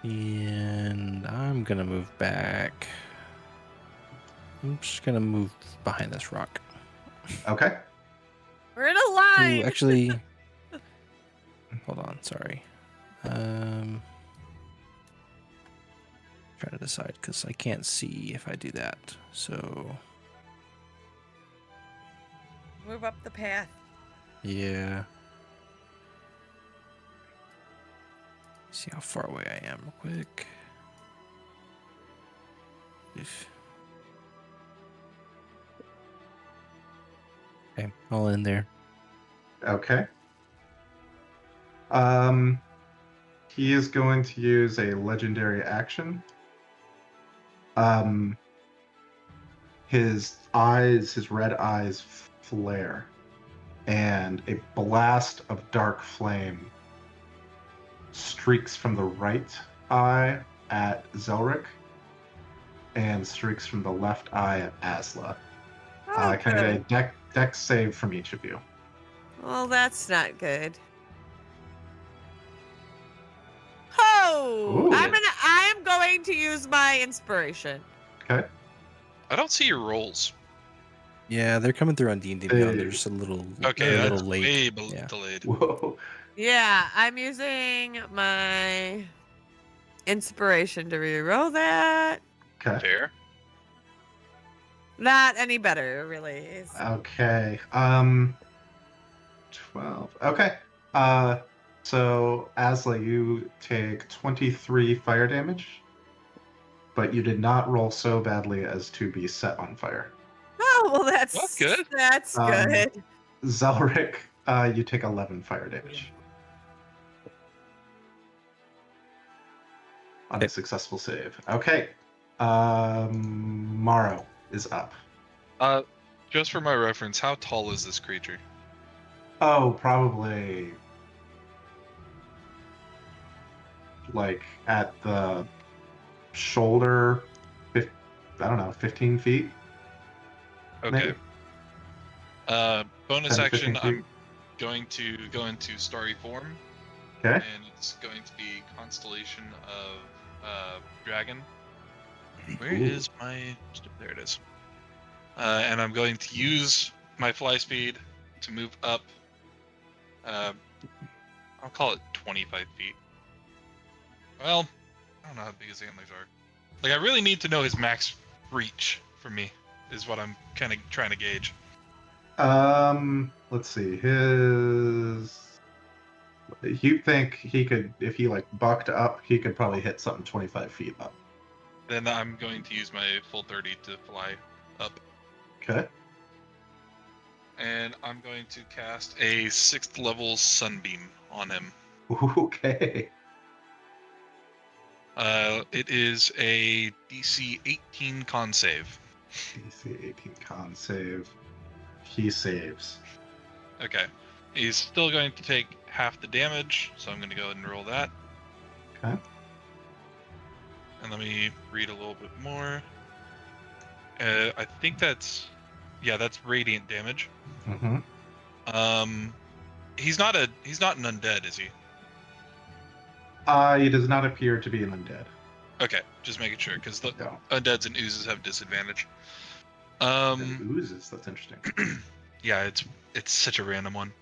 And I'm gonna move back. I'm just gonna move behind this rock. Okay. We're in a line. Ooh, actually, hold on. Sorry. Trying to decide because I can't see if I do that. So Move up the path. yeah. See how far away I am, real quick. Okay, I'll end there. Okay. He is going to use a legendary action. His red eyes flare, and a blast of dark flame streaks from the right eye at Zelric and streaks from the left eye at Asla. Oh, Can I good. get a dex save from each of you? Well, that's not good. Oh, Ooh. I am going to use my inspiration. Okay. I don't see your rolls. Yeah, they're coming through on D&D Beyond. They're just a little, Okay, they're a that's little late. way Yeah. delayed. Whoa. Yeah, I'm using my inspiration to reroll that. Okay. Fair. Not any better, really. Okay. 12. Okay. So Asla, you take 23 fire damage, but you did not roll so badly as to be set on fire. Oh, well, That's good. That's good. Zelric, you take 11 fire damage on a successful save. Okay. Morrow is up. Just for my reference, how tall is this creature? Oh, probably like at the shoulder, I don't know, 15 feet. Okay. Maybe. Bonus 10 to action, 15 feet. I'm going to go into starry form, Okay. and it's going to be constellation of dragon. Where Ooh. is my? There it is. And I'm going to use my fly speed to move up. I'll call it 25 feet. Well, I don't know how big his antlers are. Like, I really need to know his max reach for me, is what I'm kind of trying to gauge. Let's see. You think he could, if he like bucked up, he could probably hit something 25 feet up. Then I'm going to use my full 30 to fly up. Okay. And I'm going to cast a 6th level sunbeam on him. Okay. It is a DC 18 con save. DC 18 con save. He saves. Okay. He's still going to take half the damage, so I'm going to go ahead and roll that. Okay. And let me read a little bit more. I think that's radiant damage. Mm-hmm. He's not an undead, is he? He does not appear to be an undead. Okay, just making sure, because the No. undeads and oozes have disadvantage. Oozes, that's interesting. Yeah, it's such a random one.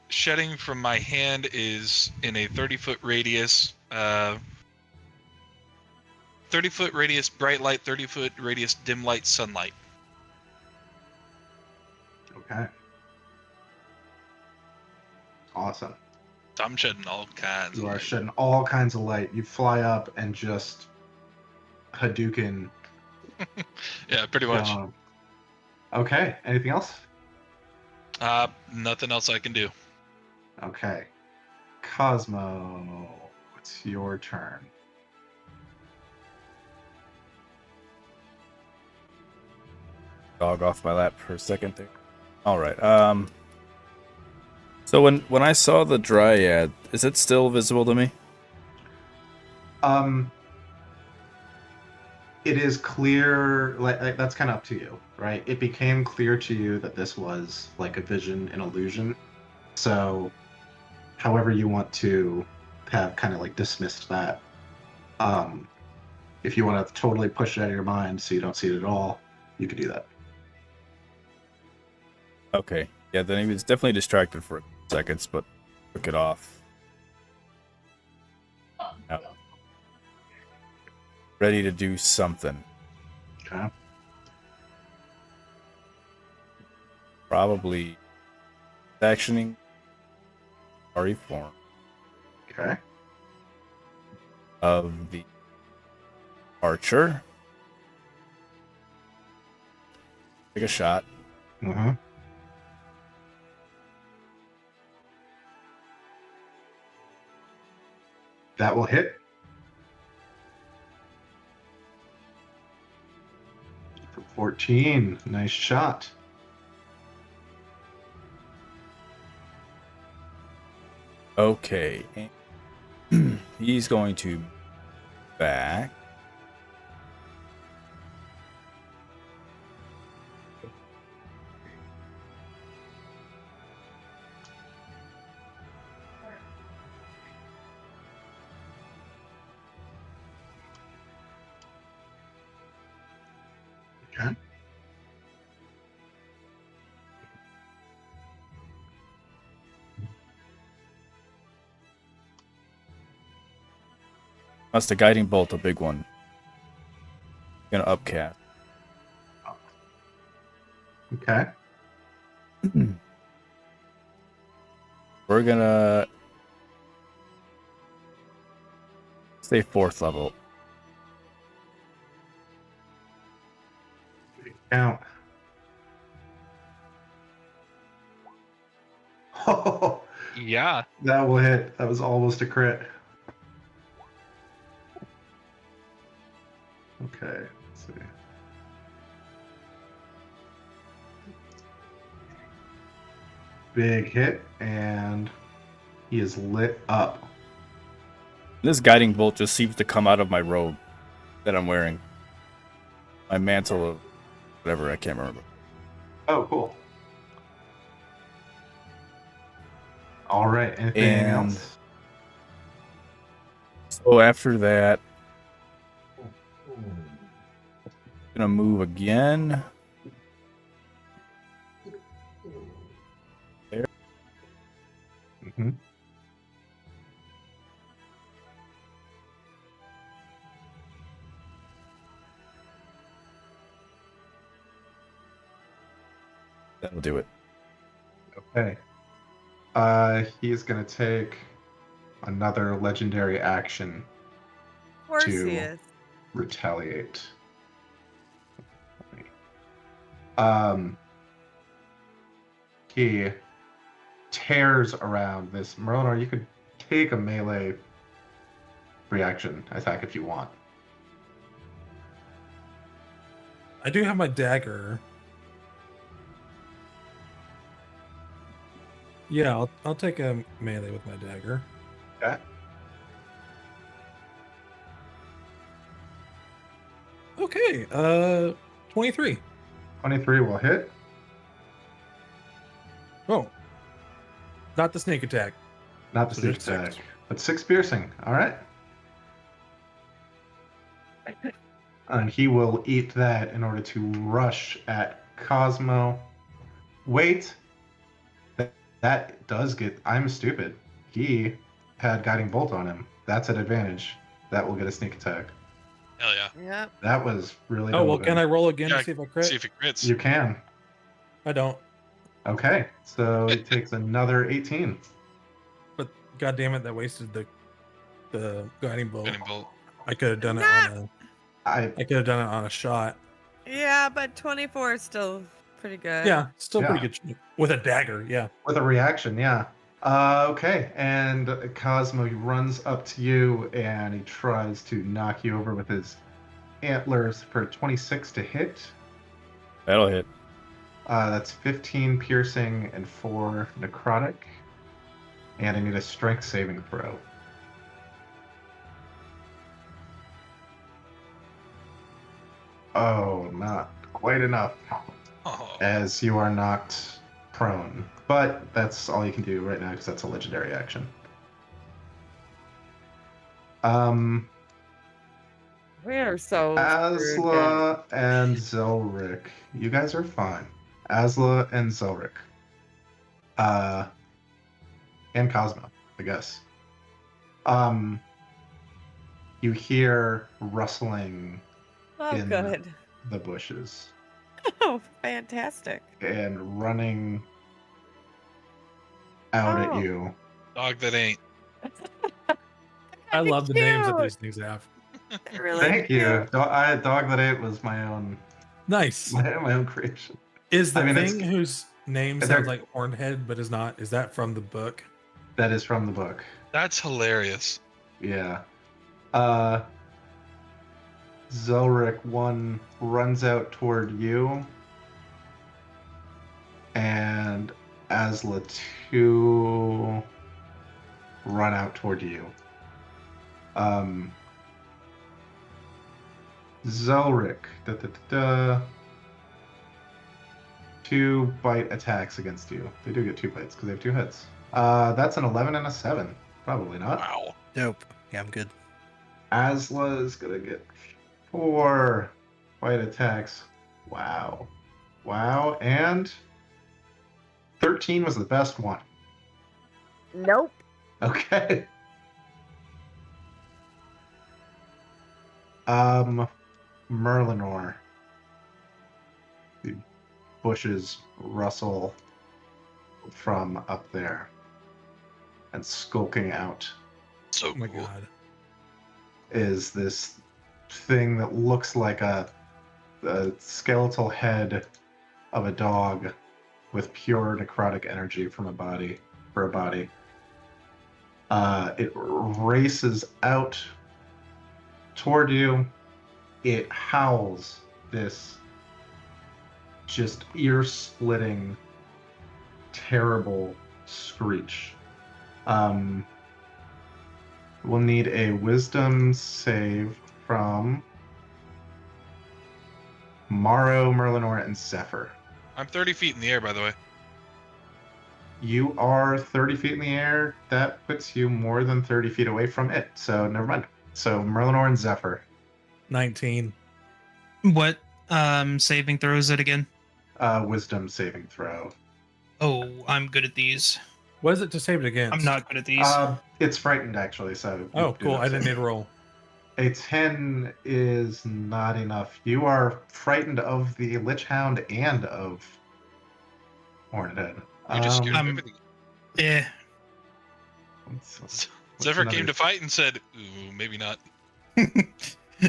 Shedding from my hand is in a 30-foot radius. 30-foot radius bright light, 30-foot radius dim light sunlight. Okay. Awesome. I'm shedding all kinds You of are light. shedding all kinds of light. You fly up and just Hadouken. Yeah, pretty much. Okay. Anything else? Nothing else I can do. Okay. Cosmo, it's your turn. Dog off my lap for a second there. All right. So when I saw the dryad, is it still visible to me? It is clear, like that's kind of up to you, right? It became clear to you that this was like a vision, an illusion. So, however you want to have kind of like dismissed that. If you want to totally push it out of your mind so you don't see it at all, you could do that. Okay. Yeah, then he was definitely distracted for seconds, but took it off. Now, ready to do something. Okay. Probably actioning sorry form Okay. of the archer. Take a shot. Uh-huh. That will hit. For 14. Nice shot. Okay. He's going to back. Okay. That's the guiding bolt, a big one. Gonna upcast. Okay. We're gonna stay 4th level. Count. Oh, Yeah. that will hit. That was almost a crit. Okay, let's see. Big hit, and he is lit up. This guiding bolt just seems to come out of my robe that I'm wearing. My mantle of whatever, I can't remember. Oh, cool. All right, anything And else? so after that, gonna move again. There. Mm-hmm. That'll do it. Okay. He's gonna take another legendary action Of course to he is. retaliate. He tears around this. Merlinar, you could take a melee reaction attack if you want. I do have my dagger. Yeah, I'll take a melee with my dagger. Okay. Okay, 23. 23 will hit. Oh. Not the sneak attack. Not the So sneak just 6. attack, but 6 piercing. All right. And he will eat that in order to rush at Cosmo. Wait. That does get... I'm stupid. He had Guiding Bolt on him. That's an advantage. That will get a sneak attack. Hell yeah. Yep. That was really Oh, well, dumb. can I roll again Yeah, to see if I crit? See if it crits. You can. I don't. Okay. So it takes another 18. But god damn it, that wasted the guiding bolt. Guiding bolt. I could have done it Nah. on I I could have done it on a shot. Yeah, but 24 is still pretty good. Yeah, still Yeah. pretty good with a dagger. Yeah. with a reaction, yeah. Okay, and Cosmo he runs up to you and he tries to knock you over with his antlers for 26 to hit. That'll hit. That's 15 piercing and 4 necrotic. And I need a strength saving throw. Oh, not quite enough. Oh, As you are knocked prone. But that's all you can do right now because that's a legendary action. We are so screwed, guys. Asla and Zelric. You guys are fine. Asla and Zelric. And Cosmo, I guess. You hear rustling Oh, in good. the bushes Oh, fantastic. and running out Oh. at you. dog that ain't. I love the names that Cute. these things have. Really Thank cute. you. Dog that ate was my own Nice. my own creation. Is the I mean, it's- thing whose name they're- sounds like Hornhead but is not? Is that from the book? That is from the book. That's hilarious. Yeah. Zelric 1 runs out toward you, and Asla 2 run out toward you. Zelric, 2 bite attacks against you. They do get 2 bites because they have 2 hits. That's an 11 and a 7. Probably not. Wow. Dope. Yeah, I'm good. Asla is gonna get 4 bite attacks. Wow. Wow. And 13 was the best one. Nope. Okay. Merlinor. The bushes rustle from up there and skulking out So Oh my cool. god. is this thing that looks like a skeletal head of a dog with pure necrotic energy from a body for a body. It races out toward you. It howls this just ear-splitting, terrible screech. We'll need a wisdom save from Morrow, Merlinor, and Zephyr. I'm 30 feet in the air, by the way. You are 30 feet in the air. That puts you more than 30 feet away from it. So never mind. So Merlinor and Zephyr. 19. What saving throws it again? Wisdom saving throw. Oh, I'm good at these. What is it to save it against? I'm not good at these. It's frightened, actually. So you Oh, can do cool. that I didn't save. need to roll. A 10 is not enough. You are frightened of the Lich Hound and of Hornhead. You just scared Um, everything. Eh. what's Zephyr another- came to fight and said, "Ooh, maybe not."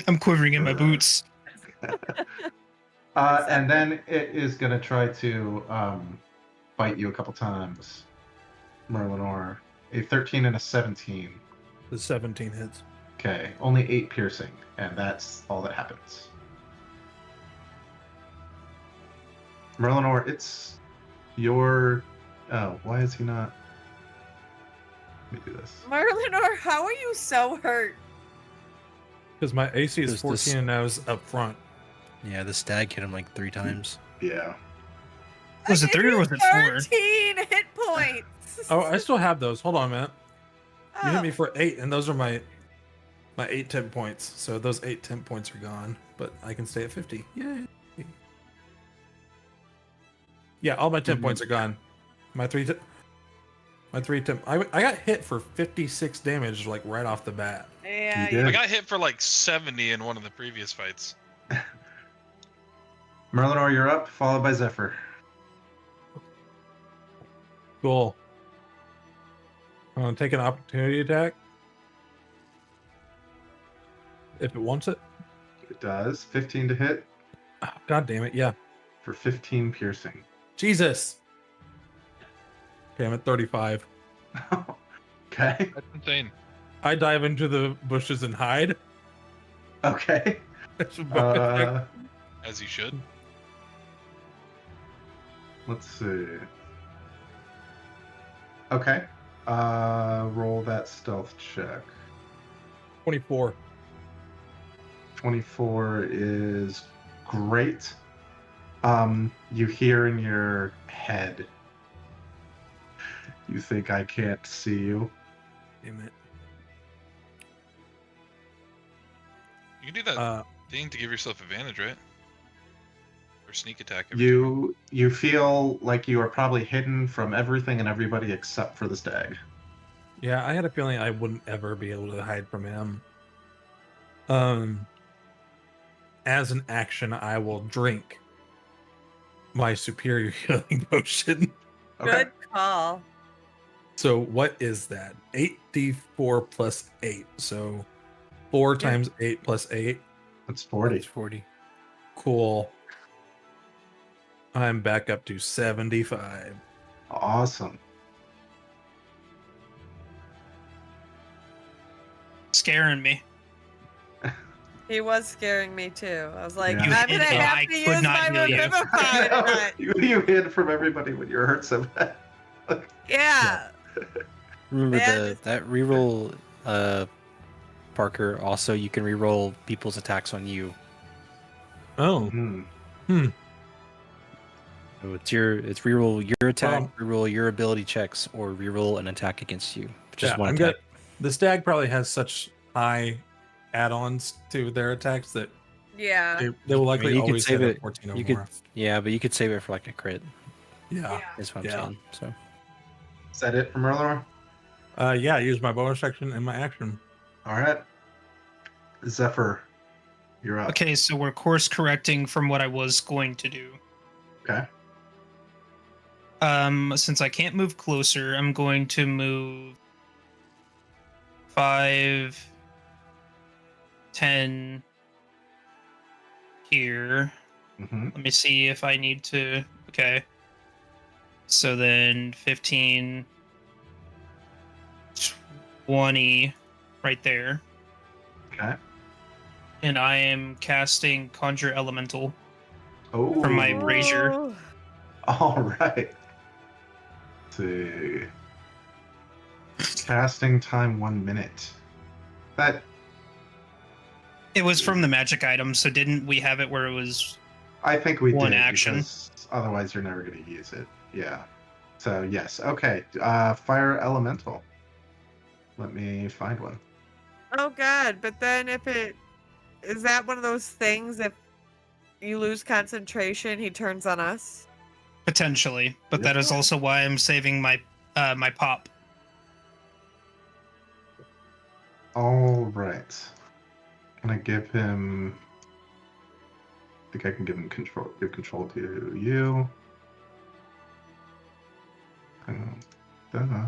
I'm quivering in my boots. And then it is going to try to bite you a couple times. Merlinor. A 13 and a 17. The 17 hits. Okay, only 8 piercing, and that's all that happens. Merlinor, it's your... Oh, why is he not... Let me do this. Merlinor, how are you so hurt? Because my AC is There's 14 this- and I was up front. Yeah, the stag hit him like 3 times. Yeah. Was I it gave 3 or you was it 4? 13 hit points. Oh, I still have those. Hold on a minute. You hit Oh. me for 8, and those are my 8 temp points. So those 8 temp points are gone, but I can stay at 50. Yay. Yeah, all my temp points are gone. My 3 temp. I got hit for 56 damage like right off the bat. Yeah, You did. I got hit for like 70 in one of the previous fights. Merlinor, you're up, followed by Zephyr. Cool. I'm gonna take an opportunity attack. If it wants it. It does. 15 to hit Oh, God damn it, yeah. for 15 piercing. Jesus. Okay, I'm at 35. Okay. That's insane. I dive into the bushes and hide. Okay. That's a bonus attack. As you should. Let's see. Okay. Roll that stealth check. 24. 24 is great. You hear in your head, you think I can't see you? Damn it. You can do that Uh, thing to give yourself advantage, right? Or sneak attack. every turn. You feel like you are probably hidden from everything and everybody except for the stag. yeah, I had a feeling I wouldn't ever be able to hide from him. As an action, I will drink my superior healing potion. good call. So what is that? 8d4 plus 8. So 4 times 8 plus 8. That's 40. It's 40. Cool. I'm back up to 75. Awesome. Scaring me. He was scaring me too. I was like, Yeah. You I'm hit gonna and have I to could use not my heal you. Revivify tonight. you hid from everybody when you were hurt so bad. Yeah. Remember Man, the just- that reroll, Parker. Also, you can reroll people's attacks on you. Oh. Hmm. So it's reroll your attack, Well, reroll your ability checks, or reroll an attack against you. Just yeah, one I'm attack. good. The stag probably has such high add-ons to their attacks that yeah. they will I likely mean, you could always save hit a it. 14 or You more. could, yeah, but you could save it for like a crit. Yeah. Is what I'm Yeah. saying. So Is that it from Erlor? Yeah, I use my bonus action and my action. All right. Zephyr, you're up. Okay, so we're course correcting from what I was going to do. Okay. Since I can't move closer, I'm going to move 5, 10 here. Mm-hmm. Let me see if I need to. Okay. So then 15, 20 right there. Okay. And I am casting Conjure Elemental. Oh. From my brazier. Ooh. All right. Let's see. Casting time 1 minute. That It was from the magic item, so didn't we have it where it was I think we one did action? because otherwise you're never going to use it. Yeah. So yes. Okay. Fire elemental. Let me find one. Oh god, but then if it is that one of those things if you lose concentration, he turns on us? potentially? But that is also why I'm saving my my pop. All right. Can I give him? I think I can give him control. Give control to you. Duh.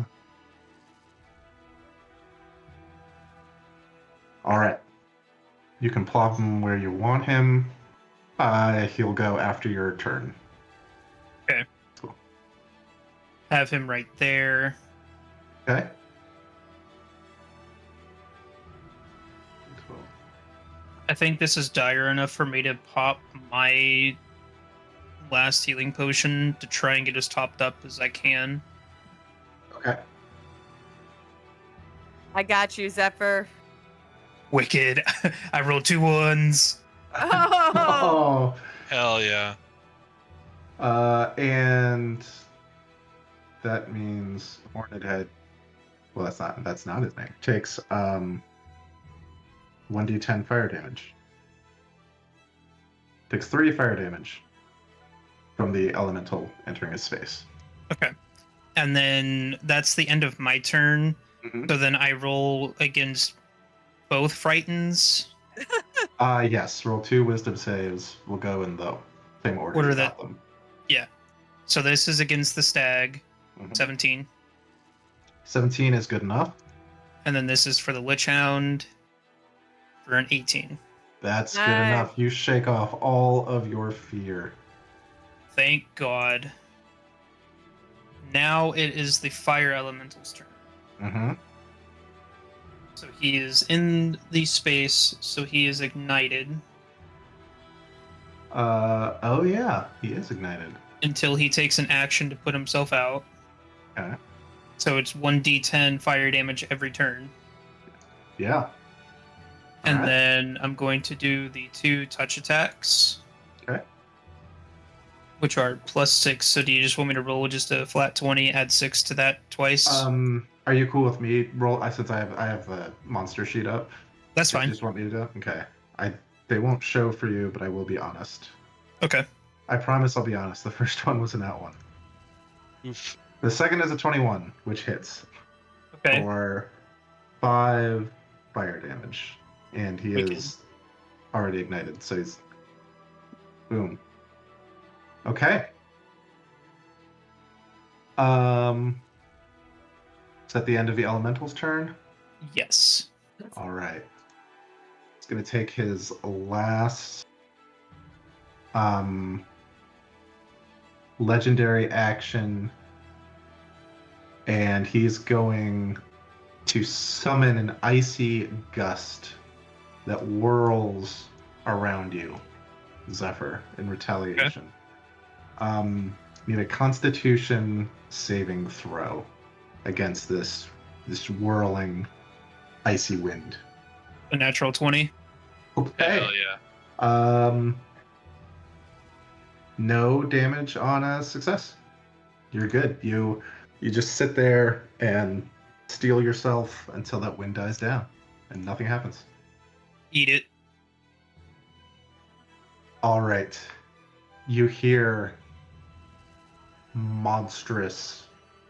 All right. You can plop him where you want him. He'll go after your turn. Have him right there. Okay. I think this is dire enough for me to pop my last healing potion to try and get as topped up as I can. Okay. I got you, Zephyr. Wicked. I rolled 2 1s. Oh, Oh. Hell yeah. And that means Horned Head. Well, that's not his name. Takes 1d10 fire damage. Takes 3 fire damage from the elemental entering his space. Okay. And then that's the end of my turn. Mhm. So then I roll against both frightens. Yes. Roll 2 wisdom saves. We'll go in the same order. What are you the- got them. So this is against the stag, Mhm. 17. 17 is good enough. And then this is for the Lich Hound for an 18. That's good Nice. enough. You shake off all of your fear. Thank God. Now it is the Fire Elemental's turn. Mm-hmm. So he is in the space, so he is ignited Oh yeah, he is ignited. until he takes an action to put himself out. Okay. So it's 1d10 fire damage every turn. Yeah. And Alright. then I'm going to do the 2 touch attacks. Okay. Which are +6. So do you just want me to roll just a flat 20, add 6 to that twice? Are you cool with me roll? Since I have the monster sheet up. That's You fine. just want me to do it? Okay. They won't show for you, but I will be honest. Okay. I promise I'll be honest. The first one was an that one. Oof. The second is a 21, which hits Okay. for 5 fire damage, and he Wicked. is already ignited. So he's boom. Okay. Is that the end of the elemental's turn? Yes. All right. He's gonna take his last legendary action, and he's going to summon an icy gust that whirls around you, Zephyr, in retaliation. Need a Constitution saving throw against this whirling icy wind. A natural 20. Okay. Hell yeah. No damage on a success. You're good. You just sit there and steel yourself until that wind dies down, and nothing happens. Eat it. All right. You hear monstrous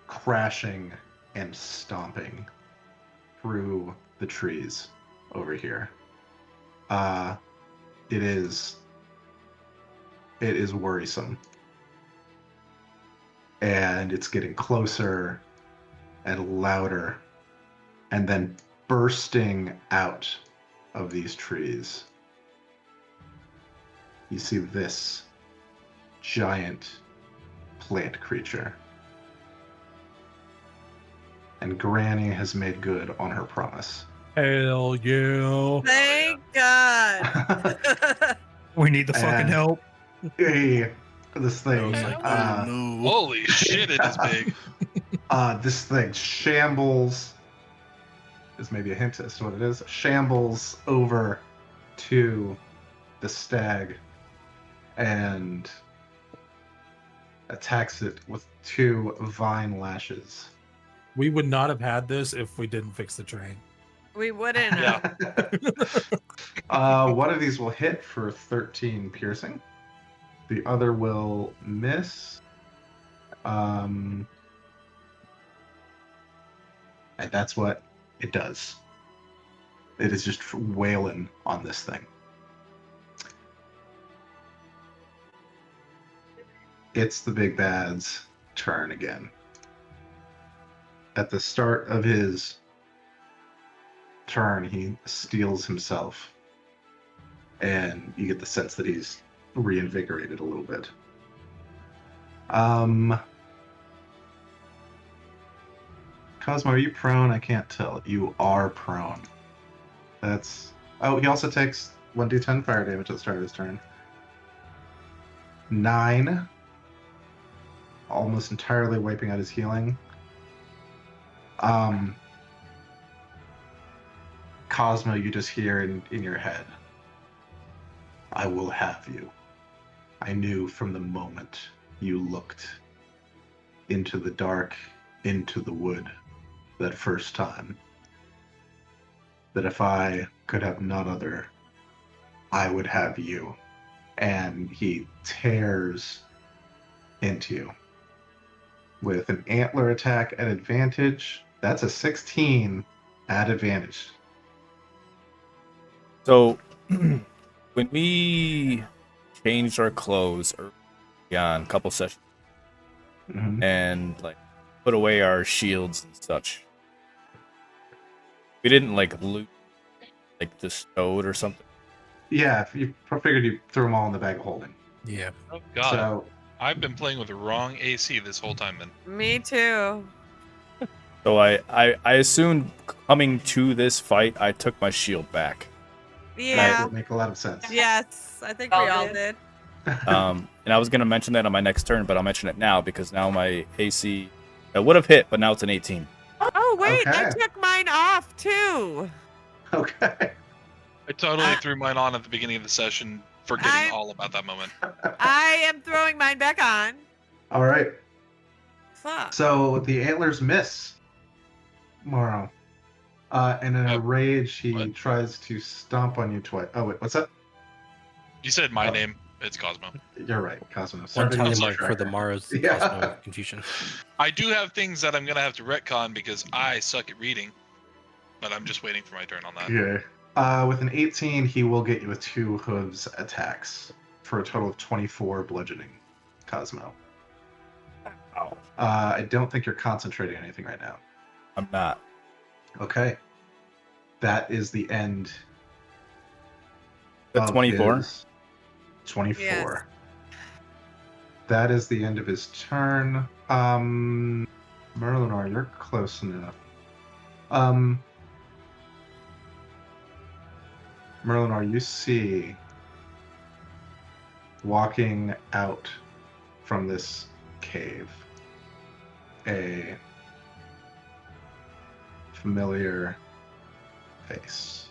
crashing and stomping through the trees over here. It is worrisome. And it's getting closer and louder, and then bursting out of these trees. You see this giant plant creature. And Granny has made good on her promise. Hell yeah. Thank God. We need the fucking And- help. Hey, this thing, Holy shit, it is big. this thing shambles. Is maybe a hint as to what it is. Shambles over to the stag and attacks it with 2 vine lashes. We would not have had this if we didn't fix the train. We wouldn't. Yeah. One of these will hit for 13 piercing. The other will miss. And that's what it does. It is just wailing on this thing. It's the big bad's turn again. At the start of his turn, he steals himself. And you get the sense that he's reinvigorated a little bit. Cosmo, are you prone? I can't tell. You are prone. That's... Oh, he also takes 1d10 fire damage at the start of his turn. 9. Almost entirely wiping out his healing. Cosmo, you just hear in your head, I will have you. I knew from the moment you looked into the dark, into the wood, that first time, that if I could have none other, I would have you. And he tears into you with an antler attack at advantage. That's a 16 at advantage. So, when we changed our clothes early on, a couple sessions, Mhm. and like put away our shields and such, we didn't like loot like the stowed or something. Yeah, you figured you threw them all in the bag of holding. Yeah. Oh god. So, I've been playing with the wrong AC this whole time then. Me too. So I assumed coming to this fight, I took my shield back. that Yeah. would make a lot of sense. Yes. I think we all did. And I was gonna mention that on my next turn, but I'll mention it now because now my AC it would have hit, but now it's an 18. Oh, wait. I Okay. took mine off too. Okay. I totally threw mine on at the beginning of the session, forgetting all about that moment. I am throwing mine back on. All right. Fuck. So the antlers miss Morrow. And in a rage, he what? tries to stomp on you twice. Oh, wait, what's that? You said my Oh. name. It's Cosmo. You're right, Cosmo. One Sorry, tally Cosmo mark for the Mara's Yeah. Cosmo confusion. I do have things that I'm gonna have to retcon because I suck at reading, but I'm just waiting for my turn on that. Yeah. With an 18, he will get you with 2 hooves attacks for a total of 24 bludgeoning, Cosmo. Ow. I don't think you're concentrating on anything right now. I'm not. Okay. That is the end. Is that of 24? his 24. that is the end of his turn. Merlinar, you're close enough. Merlinar, you see walking out from this cave a familiar face.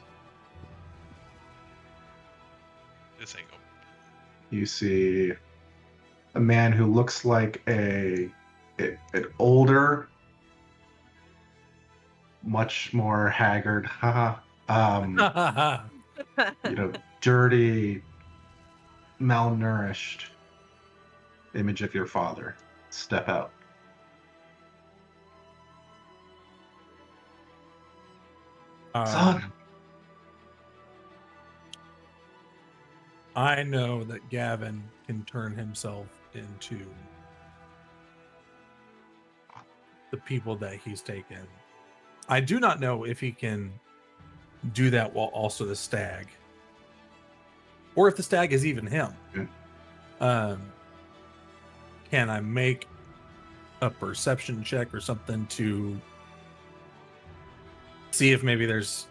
This ain't go. You see a man who looks like an older, much more haggard, dirty, malnourished image of your father step out. Son. I know that Gavin can turn himself into the people that he's taken. I do not know if he can do that while also the stag, or if the stag is even him. Can I make a perception check or something to see if maybe there's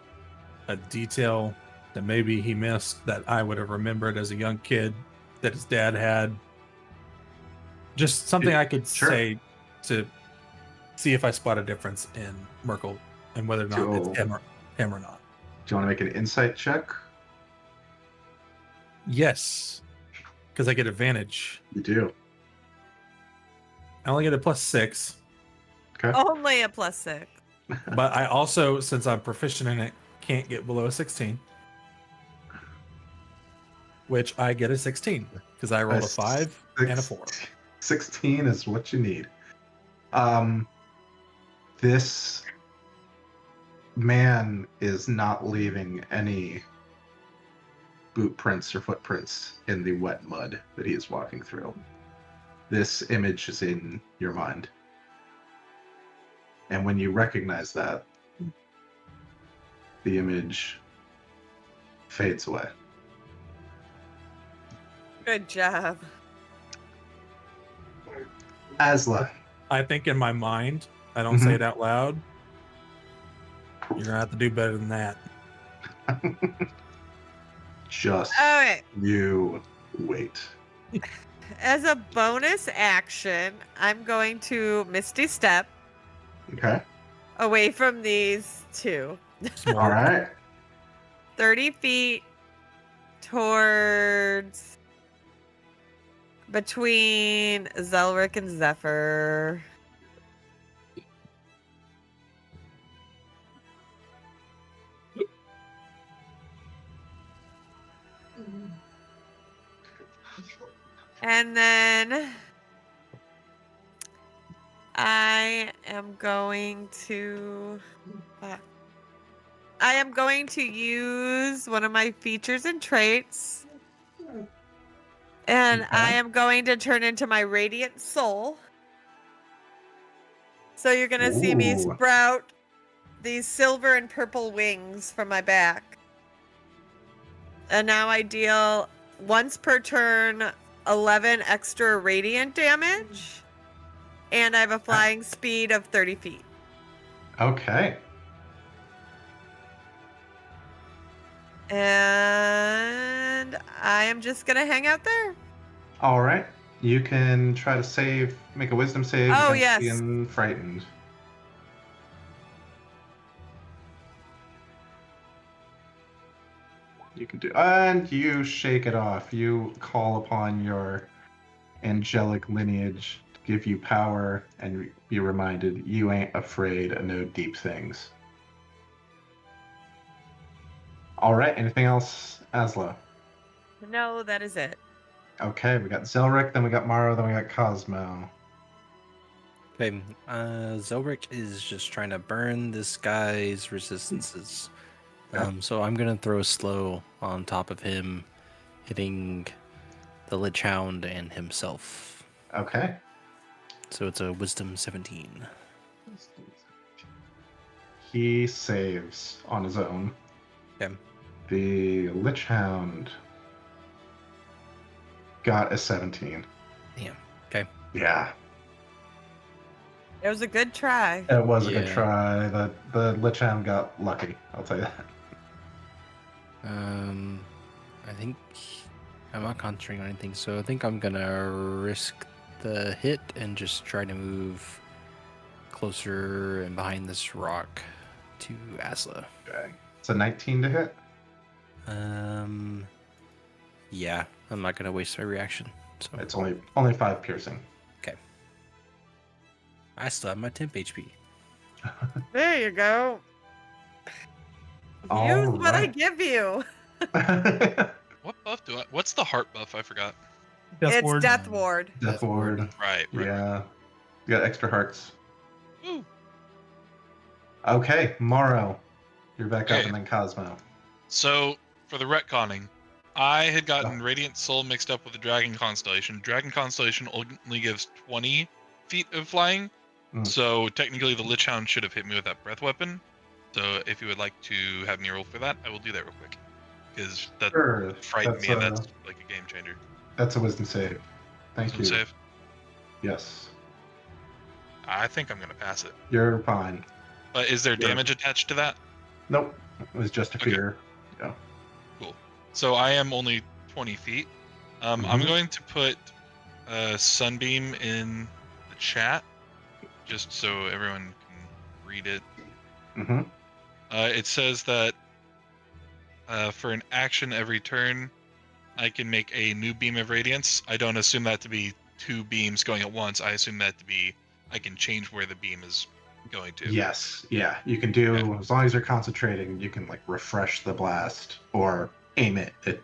a detail that maybe he missed that I would have remembered as a young kid that his dad had? Just something I could say to see if I spot a difference in Merkel and whether or not it's him or not. Do you want to make an insight check? Yes, because I get advantage. You do. I only get a +6. Okay. Only a +6. But I also, since I'm proficient in it, can't get below a 16. Which I get a 16 because I rolled a 5 and a 4. 16 is what you need. This man is not leaving any boot prints or footprints in the wet mud that he is walking through. This image is in your mind. And when you recognize that, the image fades away. Good job. Asla. I think in my mind, I don't say it out loud. You're gonna have to do better than that. Just Okay. you wait. As a bonus action, I'm going to Misty Step Okay. away from these two. All right. 30 feet towards between Zelric and Zephyr. And then I am going to use one of my features and traits. And Okay. I am going to turn into my Radiant Soul. So you're going to see me Ooh. sprout these silver and purple wings from my back. And now I deal once per turn 11 extra radiant damage. And I have a flying speed of 30 feet. Okay. And I am just going to hang out there. All right. You can try to make a wisdom save Oh, against yes. being frightened. You can do, and you shake it off. You call upon your angelic lineage to give you power and be reminded you ain't afraid of no deep things. All right. Anything else, Asla? No, that is it. Okay, we got Zelric, then we got Maro, then we got Cosmo. Okay, Zelric is just trying to burn this guy's resistances. Yeah. So I'm gonna throw a slow on top of him, hitting the Lich Hound and himself. Okay. So it's a Wisdom 17. He saves on his own. Okay. The Lich Hound got a 17. Damn. Okay. Yeah, It was a good try. it was a good Yeah. try. The Lich Hound got lucky. I'll tell you that. I think I'm not concentrating on anything, so I think I'm gonna risk the hit and just try to move closer and behind this rock to Asla. Okay. It's a 19 to hit. Yeah, I'm not gonna waste my reaction. So It's only 5 piercing. I still have my temp HP. There you go. All Use what I right. give you. What buff do I? What's the heart buff? I forgot. Death It's ward. Death Ward. Death Ward. Right. Yeah. You got extra hearts. Ooh. Okay, Morrow. You're back up, Okay. and then Cosmo. So for the retconning, I had gotten Radiant Soul mixed up with the Dragon Constellation. Dragon Constellation only gives 20 feet of flying, so technically the Lich Hound should have hit me with that breath weapon. So if you would like to have me roll for that, I will do that real quick, because that Sure. frightened me, and that's like a game changer. That's a wisdom save. Thank Wisdom you. save. Yes. I think I'm gonna pass it. You're fine. But is there Yeah. damage attached to that? Nope. It was just a Okay. fear. Yeah. Cool. So I am only 20 feet. I'm going to put Sunbeam in the chat, just so everyone can read it. Mm-hmm. It says that for an action every turn, I can make a new beam of radiance. I don't assume that to be 2 beams going at once. I assume that to be I can change where the beam is going to. Yes. Yeah. You can do, Okay. as long as you're concentrating, you can like refresh the blast or aim it at,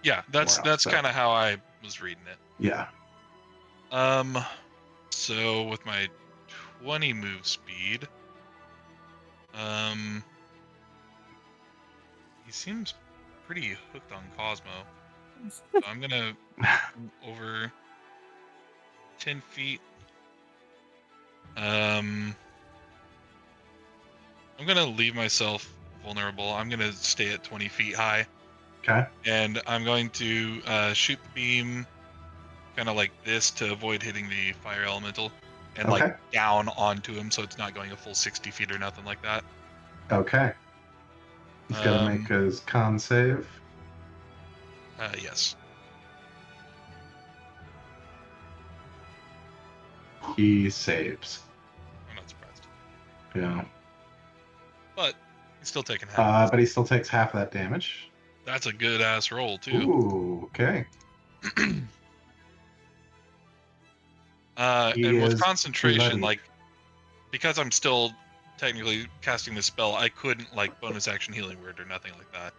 Yeah, that's so. kind of how I was reading it. Yeah. So with my 20 move speed, he seems pretty hooked on Cosmo. So I'm gonna move over 10 feet. I'm gonna leave myself vulnerable. I'm gonna stay at 20 feet high. Okay. And I'm going to shoot the beam kind of like this to avoid hitting the fire elemental, and Okay. like down onto him, so it's not going a full 60 feet or nothing like that. Okay. He's got to make his con save. Yes. He saves. I'm not surprised. Yeah. But he's still taking half. But he still takes half of that damage. That's a good ass roll too. Ooh. Okay. He And with is concentration, ready. like, because I'm still technically casting the spell, I couldn't like bonus action healing word or nothing like that.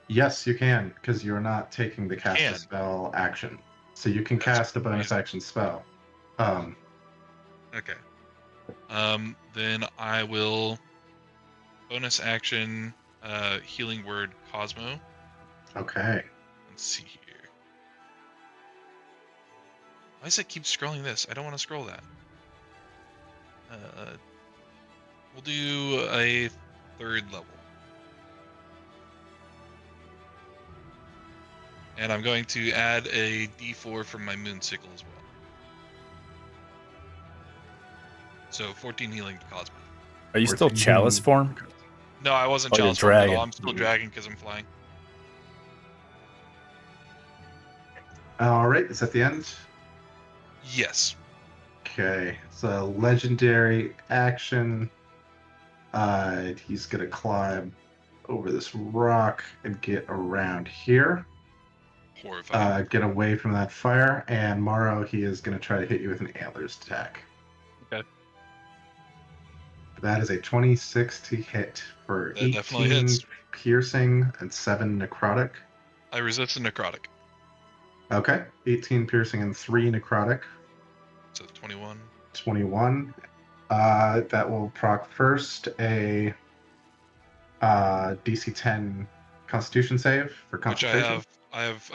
Yes, you can, because you're not taking the cast a spell action. So you can cast a bonus action spell. Okay. Then I will bonus action healing word Cosmo. Okay. Let's see here. Why does it keep scrolling this? I don't want to scroll that. We'll do a 3rd level. And I'm going to add a d4 from my moon sickle as well. So 14 healing to Cosmo. Are you still chalice form? No, I wasn't Oh, you're chalice form at all. dragon. I'm still dragon because I'm flying. All right. Is that the end? Yes. Okay. So legendary action. He's gonna climb over this rock and get around here. Horrifying. Get away from that fire. And Morrow, he is gonna try to hit you with an antlers attack. Okay. That is a 26 to hit for That definitely 18 hits. piercing and 7 necrotic. I resist the necrotic. Okay. 18 piercing and 3 necrotic. So 21. 21. That will proc first a DC 10 Constitution save for Which concentration. I have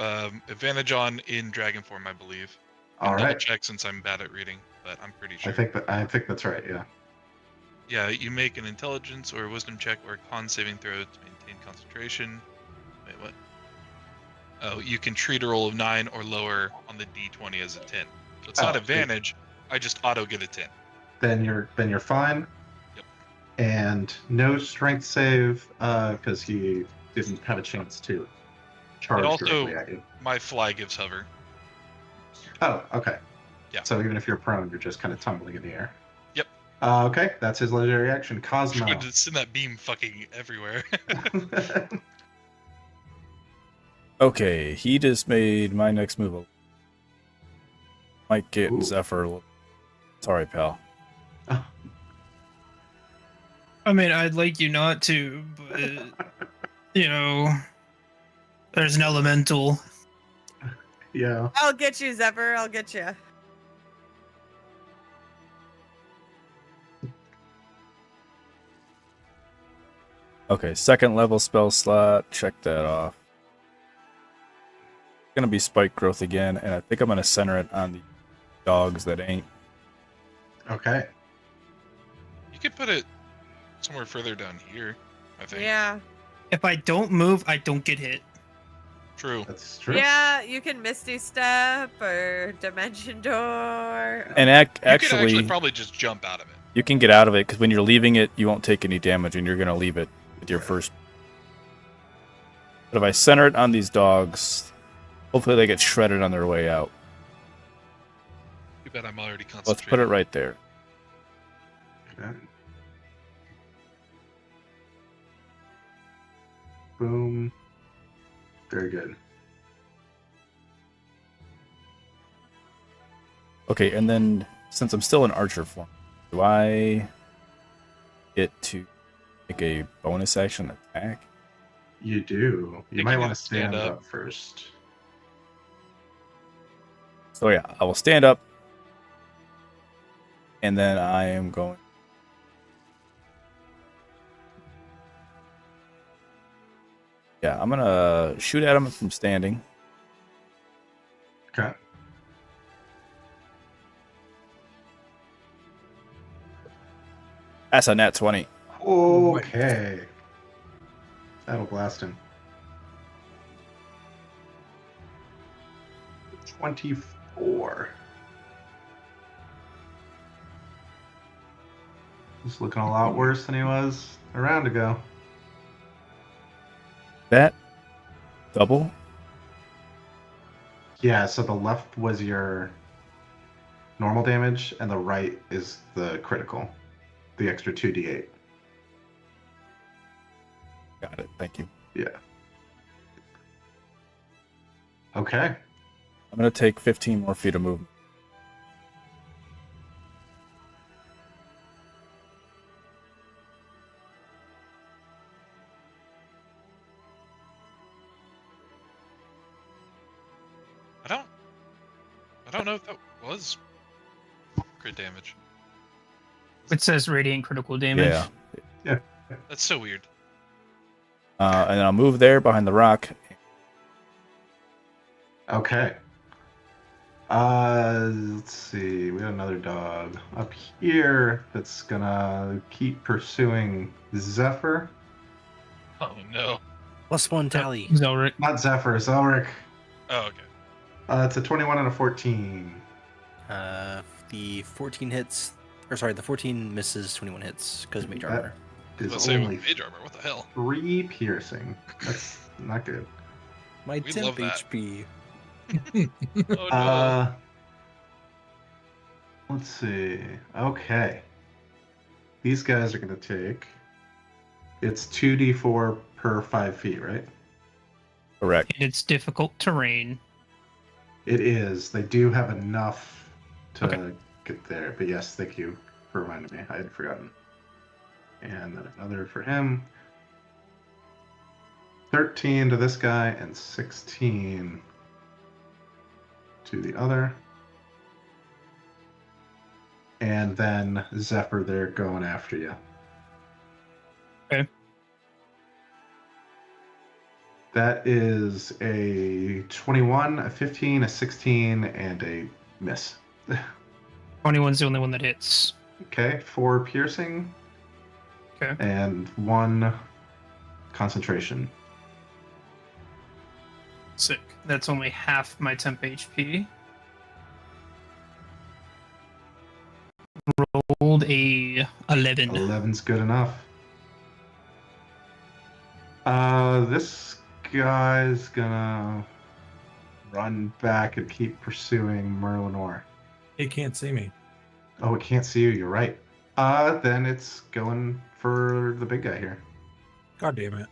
advantage on in dragon form, I believe. All Double right. check since I'm bad at reading, but I'm pretty sure. I think that's right. Yeah. Yeah, you make an intelligence or a wisdom check or a con saving throw to maintain concentration. Wait, what? Oh, you can treat a roll of 9 or lower on the d20 as a 10. So it's Oh, not good. advantage. I just auto get a 10. Then you're fine. Yep. And no strength save because he didn't have a chance to charge And also, directly at you. my fly gives hover. Oh, okay. Yeah. So even if you're prone, you're just kind of tumbling in the air. Yep. Okay, that's his legendary action. I'm Cosmo. going to send that beam fucking everywhere. Okay, he just made my next move. Might get Ooh. Zephyr. Sorry, pal. I mean, I'd like you not to, but you know, there's an elemental. Yeah. I'll get you, Zephyr. I'll get you. Okay, second level spell slot. Check that off. Gonna be spike growth again, and I think I'm gonna center it on the dogs that ain't. Okay. You could put it somewhere further down here, I think. Yeah. If I don't move, I don't get hit. True. That's true. Yeah, you can Misty Step or Dimension Door. And You could actually, actually probably just jump out of it. you can get out of it because when you're leaving it, you won't take any damage, and you're gonna leave it with your first. But if I center it on these dogs, hopefully they get shredded on their way out. Too bad I'm already concentrating. Let's put it right there. Okay. Boom. Very good. Okay, and then since I'm still in archer form, do I get to make a bonus action attack? You do. You Think might you want need to to stand stand up. up first. So yeah, I will stand up, and then I am going. Yeah, I'm gonna shoot at him from standing. Okay. That's a nat 20. Okay. That'll blast him. 24. He's looking a lot worse than he was a round ago. That double? Yeah, so the left was your normal damage, and the right is the critical. The extra 2d8. Got it. Thank you. Yeah. Okay. I'm gonna take 15 more feet of movement. I don't know if that was crit damage. It says radiant critical damage. Yeah. That's so weird. And then I'll move there behind the rock. Okay. Let's see. We got another dog up here that's gonna keep pursuing Zephyr. Oh no. +1 tally. Zelric. Not Zephyr, Zelric. Oh, okay. It's a 21 and a 14. The 14 hits, or sorry, the 14 misses, 21 hits because mage That armor. is Let's say with only mage armor. What the hell? 3 piercing. That's not good. My We temp love that. HP. Oh no. Let's see. Okay. These guys are going to take. It's 2d4 per 5 feet, right? Correct. And it's difficult terrain. It is. They do have enough to Okay. get there. But yes, thank you for reminding me. I had forgotten. And then another for him. 13 to this guy and 16 to the other. And then Zephyr, they're going after you. Okay. That is a 21, a 15, a 16, and a miss. 21's the only one that hits. Okay, 4 piercing. Okay. And 1 concentration. Sick. That's only half my temp HP. a 11. 11's good enough. This guy's gonna run back and keep pursuing Merlinor. He can't see me. Oh, it can't see you. You're right. Then it's going for the big guy here. God damn it.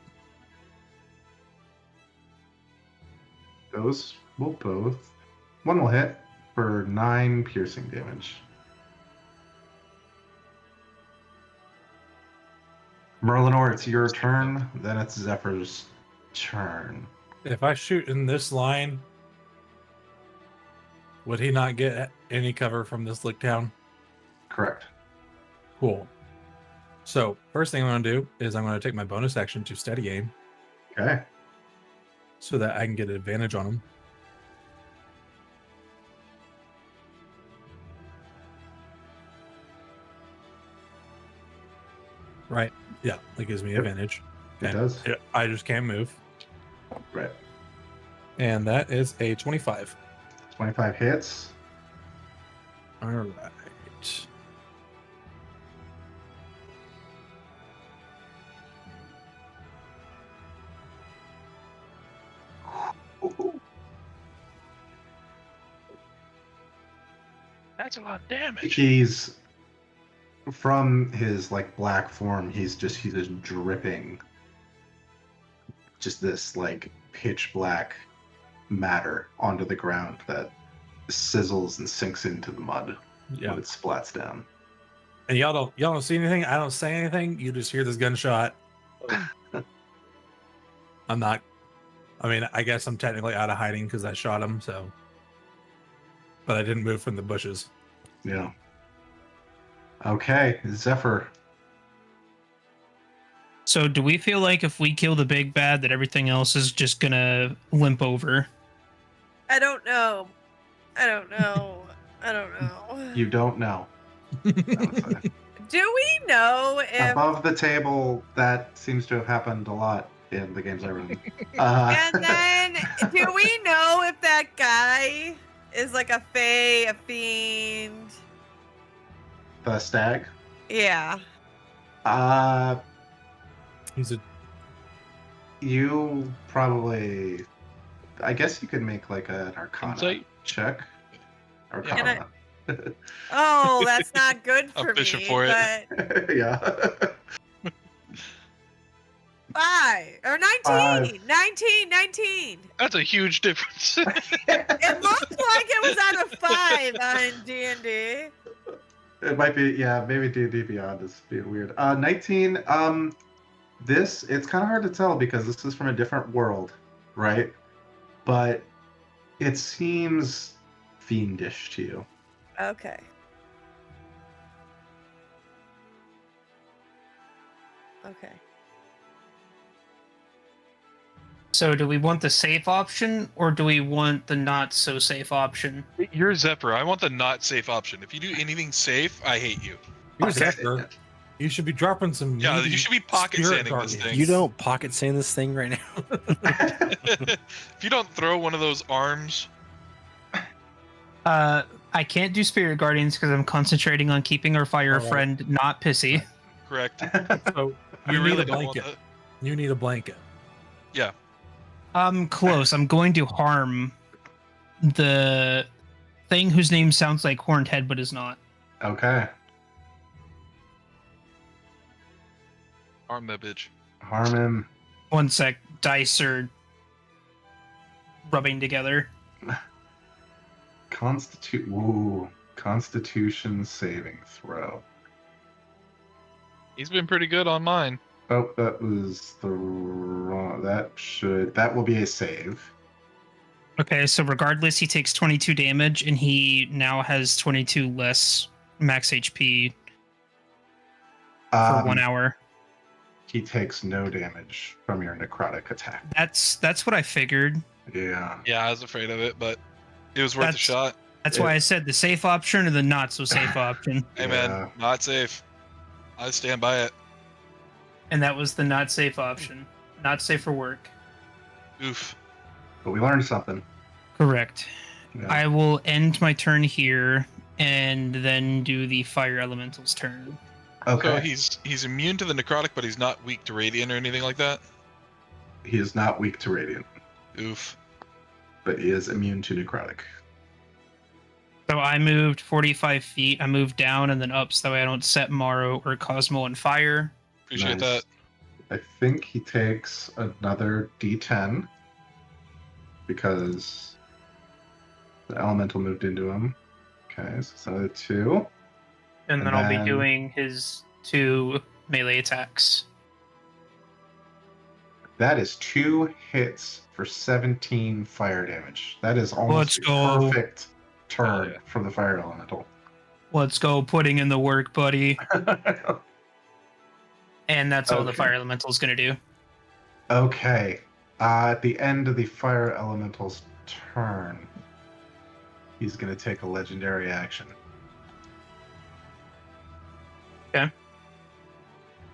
Those will both. One will hit for 9 piercing damage. Merlinor, it's your turn. Then it's Zephyr's turn. If I shoot in this line, would he not get any cover from this lick town? Correct. Cool. So, first thing I'm going to do is I'm going to take my bonus action to steady aim Okay. so that I can get an advantage on him. Right. Yeah, that gives me Yep. advantage. It And does. I just can't move. Right. And that is a 25. 25 hits. All right. That's a lot of damage. He's from his like black form, he's just dripping just this like pitch black matter onto the ground that sizzles and sinks into the mud Yeah. when it splats down. And y'all don't see anything. I don't say anything. You just hear this gunshot. I'm not. I mean, I guess I'm technically out of hiding because I shot him. So, but I didn't move from the bushes. Yeah. Okay, Zephyr. So do we feel like if we kill the big bad that everything else is just gonna limp over? I don't know. I don't know. I don't know. You don't know. Do we know if Above the table, that seems to have happened a lot in the games I run. and then do we know if that guy is like a fae, a fiend? The stag? Yeah. He's a. You probably. I guess you could make like an Arcana Insight? check. Arcana. Oh, that's not good I'm for me. fishing for it. But Yeah. 5 or 19. 19. That's a huge difference. It looked like it was at a 5 on D&D. It might be, yeah, maybe D&D Beyond is being weird. 19, it's kind of hard to tell because this is from a different world, right? But it seems fiendish to you. Okay. Okay. So do we want the safe option or do we want the not so safe option? You're Zephyr. I want the not safe option. If you do anything safe, I hate you. You're Okay. Zephyr. You should be dropping some. Yeah, meaty you should be pocket spirit sanding this guardians. thing. You don't pocket sand this thing right now. If you don't throw one of those arms, I can't do spirit guardians because I'm concentrating on keeping our fire Alright. friend not pissy. correct? So I you need really a don't want blanket. that. You need a blanket. Yeah. I'm close. I'm going to harm the thing whose name sounds like Horned Head but is not. Okay. Arm that bitch. Harm him. One sec. Dice are rubbing together. Constitution saving throw. He's been pretty good on mine. Oh, that was the wrong. That will be a save. Okay, so regardless, he takes 22 damage and he now has 22 less max HP for 1 hour. He takes no damage from your necrotic attack. That's what I figured. Yeah. Yeah, I was afraid of it, but it was worth a That's- shot. That's why I said the safe option or the not so safe option. Hey Yeah. man, not safe. I stand by it. And that was the not safe option. Not safe for work. Oof. But we learned something. Correct. Yeah. I will end my turn here and then do the fire elemental's turn. Okay. So he's immune to the necrotic, but he's not weak to radiant or anything like that. He is not weak to radiant, Oof. but he is immune to necrotic. So I moved 45 feet. I moved down and then up so that way I don't set Morrow or Cosmo on fire. Appreciate Nice. that. I think he takes another D10 because the elemental moved into him. Okay, so it's another 2. And then And I'll be then- doing his 2 melee attacks. That is 2 hits for 17 fire damage. That is almost Let's a go. perfect turn Oh, yeah. from the fire elemental. Let's go, putting in the work, buddy. And that's all the Okay. fire elemental is going to do. Okay. At the end of the fire elemental's turn, he's going to take a legendary action. Okay.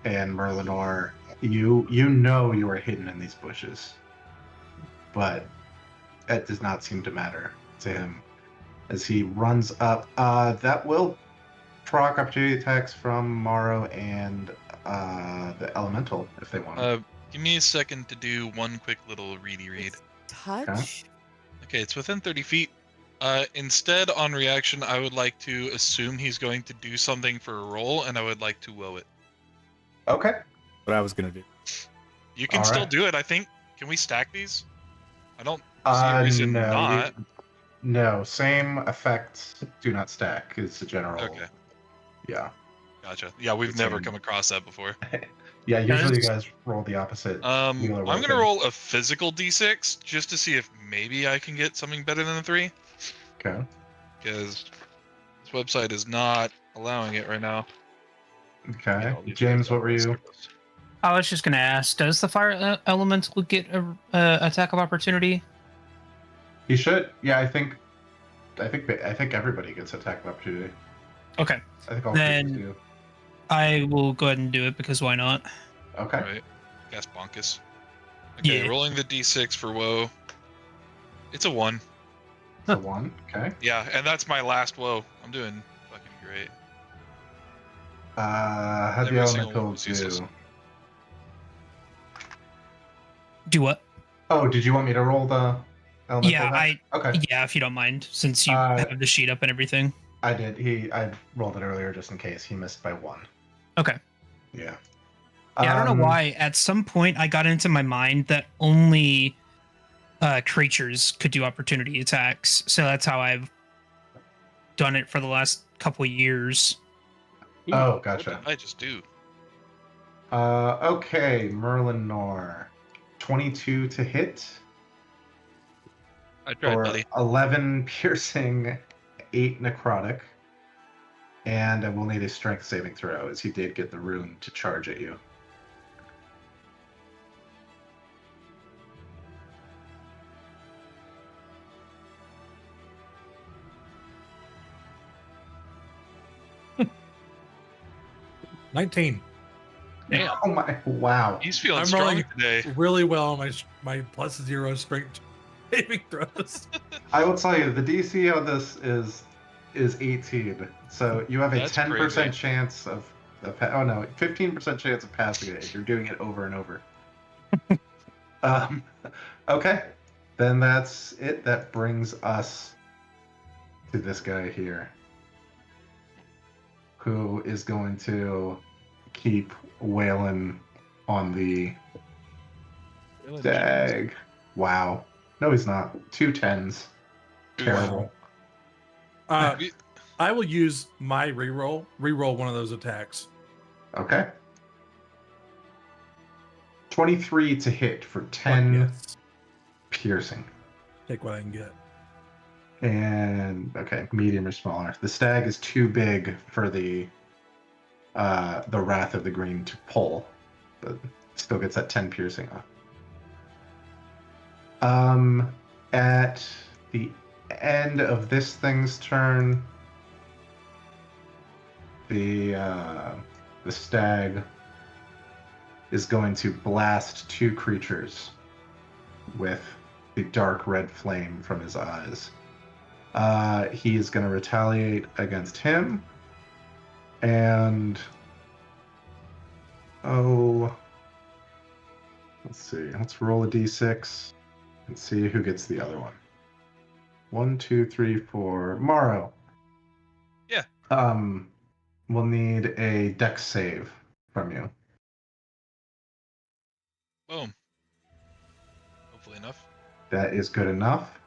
And Merlinor, you know you are hidden in these bushes, but that does not seem to matter to him as he runs up. That will proc opportunity attacks from Morrow and the elemental if they want. Give me a second to do one quick little read. Touch. Okay, it's within 30 feet. Instead, on reaction, I would like to assume he's going to do something for a roll, and I would like to woe it. Okay. What I was gonna do. You can All still right. do it, I think. Can we stack these? I don't see a reason No, not. no, same effects do not stack. It's a general. Okay, Yeah. gotcha. Yeah, we've It's never in- come across that before. Yeah, usually you Does- guys roll the opposite. I'm Wheeler gonna weapon. roll a physical d6 just to see if maybe I can get something better than a 3, Okay. because this website is not allowing it right now. Okay. All these James, things what are were you? circles. I was just going to ask, does the fire elemental get a attack of opportunity? He should. Yeah, I think everybody gets attack of opportunity. Okay. I think all Then- creatures do. I will go ahead and do it because why not? Okay. Right. Gas bonkus. Okay, Yeah. rolling the d6 for woe. It's a 1. So 1. Okay. Yeah, and that's my last woe. I'm doing fucking great. How'd the Every single one elemental was useless. do? Do what? Oh, did you want me to roll the elemental? Yeah, die? Okay. Yeah, if you don't mind, since you Uh, have the sheet up and everything. I did. I rolled it earlier just in case. He missed by 1. Okay. Yeah. Yeah, I don't know why. At some point, I got into my mind that only creatures could do opportunity attacks. So that's how I've done it for the last couple years. Oh, What gotcha. did I just do? Okay, Merlinor. 22 to hit. I tried, For buddy. 11 piercing, 8 necrotic. And I will need a strength saving throw, as he did get the rune to charge at you. $19. Damn, Oh my! Wow. he's feeling I'm strong rolling today. really well on my +0 strength saving throws. I will tell you, the DC on this is 18, so you have a That's 10% crazy. chance of 15% chance of passing it if you're doing it over and over. Okay, then that's it. That brings us to this guy here, who is going to keep wailing on the dag. Wow. No, he's not. 2 10s. Terrible. We- I will use my reroll one of those attacks. Okay. 23 to hit for 10 Yes. piercing. Take what I can get. And okay, medium or smaller. The stag is too big for the Wrath of the Green to pull, but still gets that 10 piercing off. At the end of this thing's turn, the stag is going to blast 2 creatures with the dark red flame from his eyes. He is going to retaliate against him. And let's see. Let's roll a d6 and see who gets the other one. 1, 2, 3, 4. Morrow. Yeah. We'll need a dex save from you. Boom. Hopefully enough. That is good enough.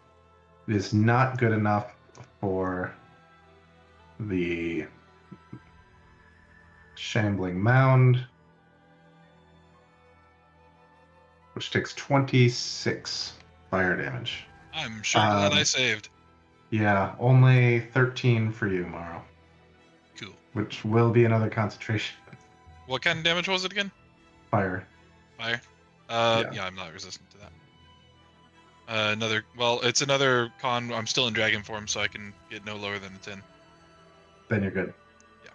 It is not good enough for the shambling mound, which takes 26 fire damage. I'm sure glad I saved. Yeah, only 13 for you, Morrow, Cool. which will be another concentration. What kind of damage was it again? Fire. Fire? Yeah. Yeah, I'm not resistant to that. It's another con. I'm still in dragon form, so I can get no lower than a 10. Then you're good. Yeah.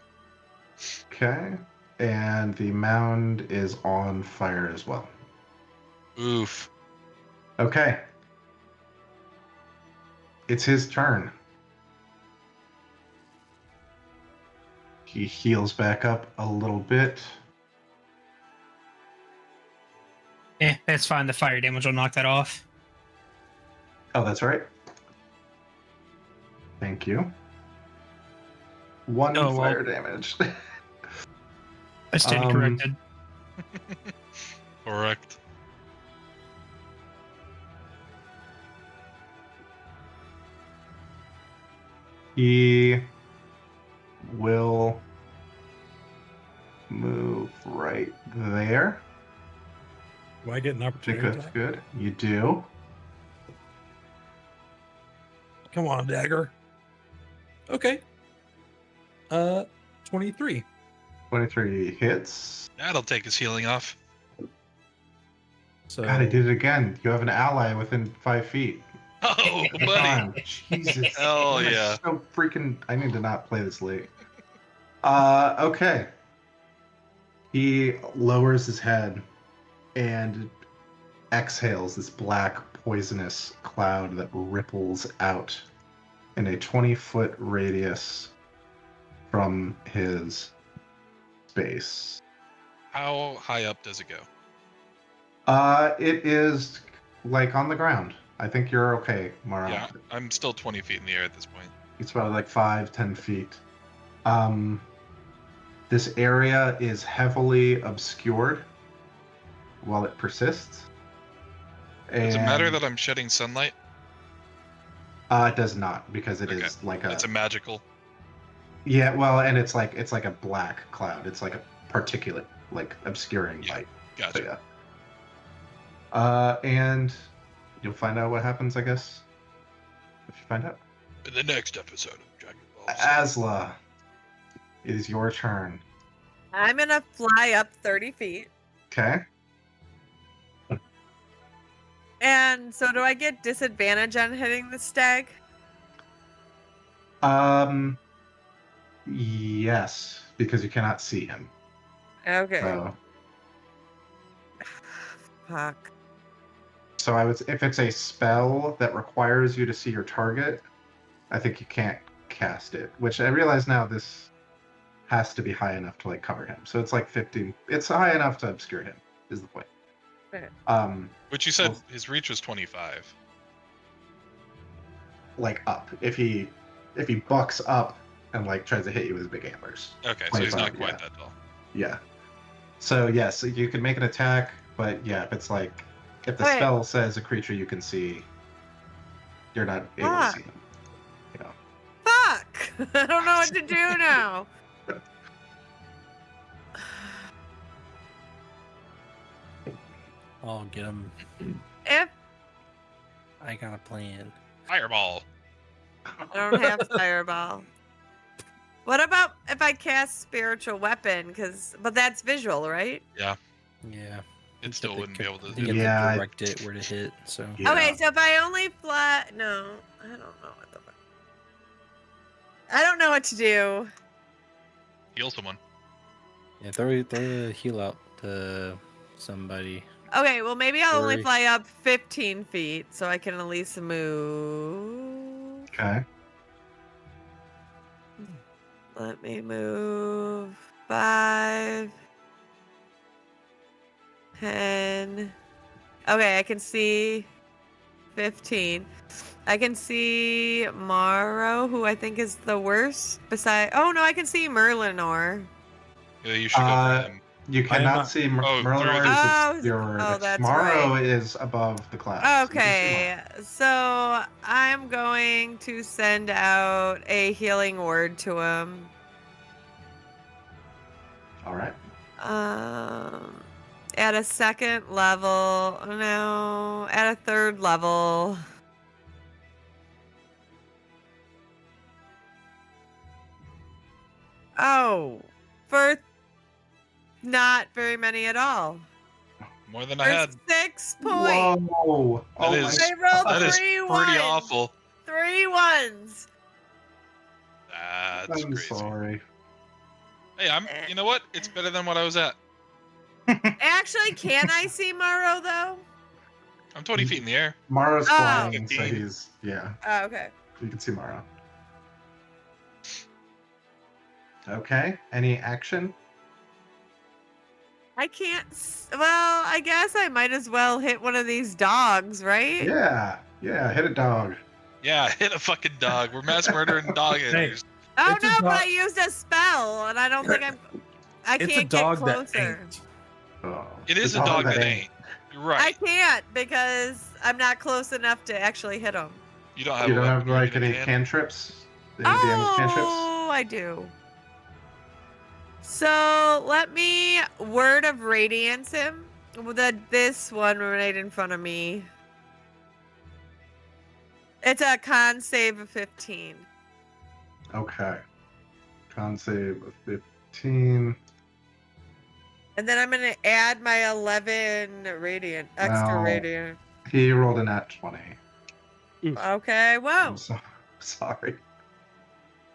Okay. And the mound is on fire as well. Oof. Okay. It's his turn. He heals back up a little bit. That's fine. The fire damage will knock that off. Oh, that's right. Thank you. 1 Oh, well. fire damage. I stand corrected. Correct. He will move right there. Do I get an I opportunity? think that's good. You do. Come on, dagger. Okay. 23. 23 hits. That'll take his healing off. So God, I did it again. You have an ally within 5 feet. Oh, Come buddy. on. Jesus. Hell I'm yeah. So freaking. I need to not play this late. Okay. He lowers his head and exhales this black, poisonous cloud that ripples out in a 20-foot radius from his space. How high up does it go? It is like on the ground. I think you're okay, Mara. Yeah, I'm still 20 feet in the air at this point. It's about like 5-10 feet. This area is heavily obscured while it persists. Does it matter And, that I'm shedding sunlight? it does not, because it is Okay. like It's a magical. yeah, well, and it's like a black cloud. It's like a particulate, like obscuring Yeah. light. Gotcha. So yeah. And you'll find out what happens, I guess, if you find out. In the next episode of Dragon Ball Z. Asla, it is your turn. I'm gonna fly up 30 feet. Okay. And so do I get disadvantage on hitting the stag? Yes, because you cannot see him. Okay. So, Fuck. so I would, if it's a spell that requires you to see your target, I think you can't cast it. Which I realize now this has to be high enough to like cover him. So it's like 15. It's high enough to obscure him. Is the point? Okay. Which you said well- his reach was 25. Like up. If he bucks up and like tries to hit you with his big antlers. Okay, so he's not 25, quite yeah. that tall. Yeah. So yes, you can make an attack, but yeah, if it's like if the Wait. spell says a creature you can see, you're not able to see them. You know. Fuck! I don't know what to do now. I'll get him. If I got a plan. Fireball. I don't have fireball. What about if I cast spiritual weapon? But that's visual, right? Yeah. It still wouldn't be able to You do have it. Yeah, to direct it where to hit. So Yeah. Okay, so if I only fly, no, I don't know what the fuck. I don't know what to do. Heal someone. yeah, throw the heal out to somebody. Okay, well maybe I'll only Sorry. fly up 15 feet so I can at least move. Okay. Let me move 5, 10. Okay, I can see 15. I can see Morrow, who I think is the worst. Oh no, I can see Merlinor. Yeah, you should go for him. You I am cannot not- see Oh, Merlinor through is the- obscured. oh, that's Tomorrow right. is above the clouds. You can see Okay, so I'm going to send out a healing word to him. All right. At a second level. No, at a third level. Oh, for not very many at all. more than I For had. 6 points. Whoa! That Oh is my I rolled that is 3 pretty ones. awful. 3 ones. That's I'm crazy. sorry. Hey, you know what? It's better than what I was at. Actually, can I see Morrow though? I'm 20 feet in the air. Mara's Oh. flying, so 15. he's Oh, okay. you can see Mara. Okay. Any action? I can't. Well, I guess I might as well hit one of these dogs, right? Yeah. Hit a dog. Yeah, hit a fucking dog. We're mass murdering dog hitters. Oh It's a no, but dog- I used a spell, and I don't think I It's a can't dog get that closer. ain't. Oh, It the is a dog that ain't. You're right. I can't because I'm not close enough to actually hit him. You don't have You a don't weapon have you're like gonna any can? cantrips? Any damage cantrips? Oh, I do. So let me word of radiance him. This one right in front of me. It's a con save of 15. Okay. Con save of 15. And then I'm gonna add my 11 extra Wow. radiant. He rolled a nat 20. Okay, whoa. I'm sorry.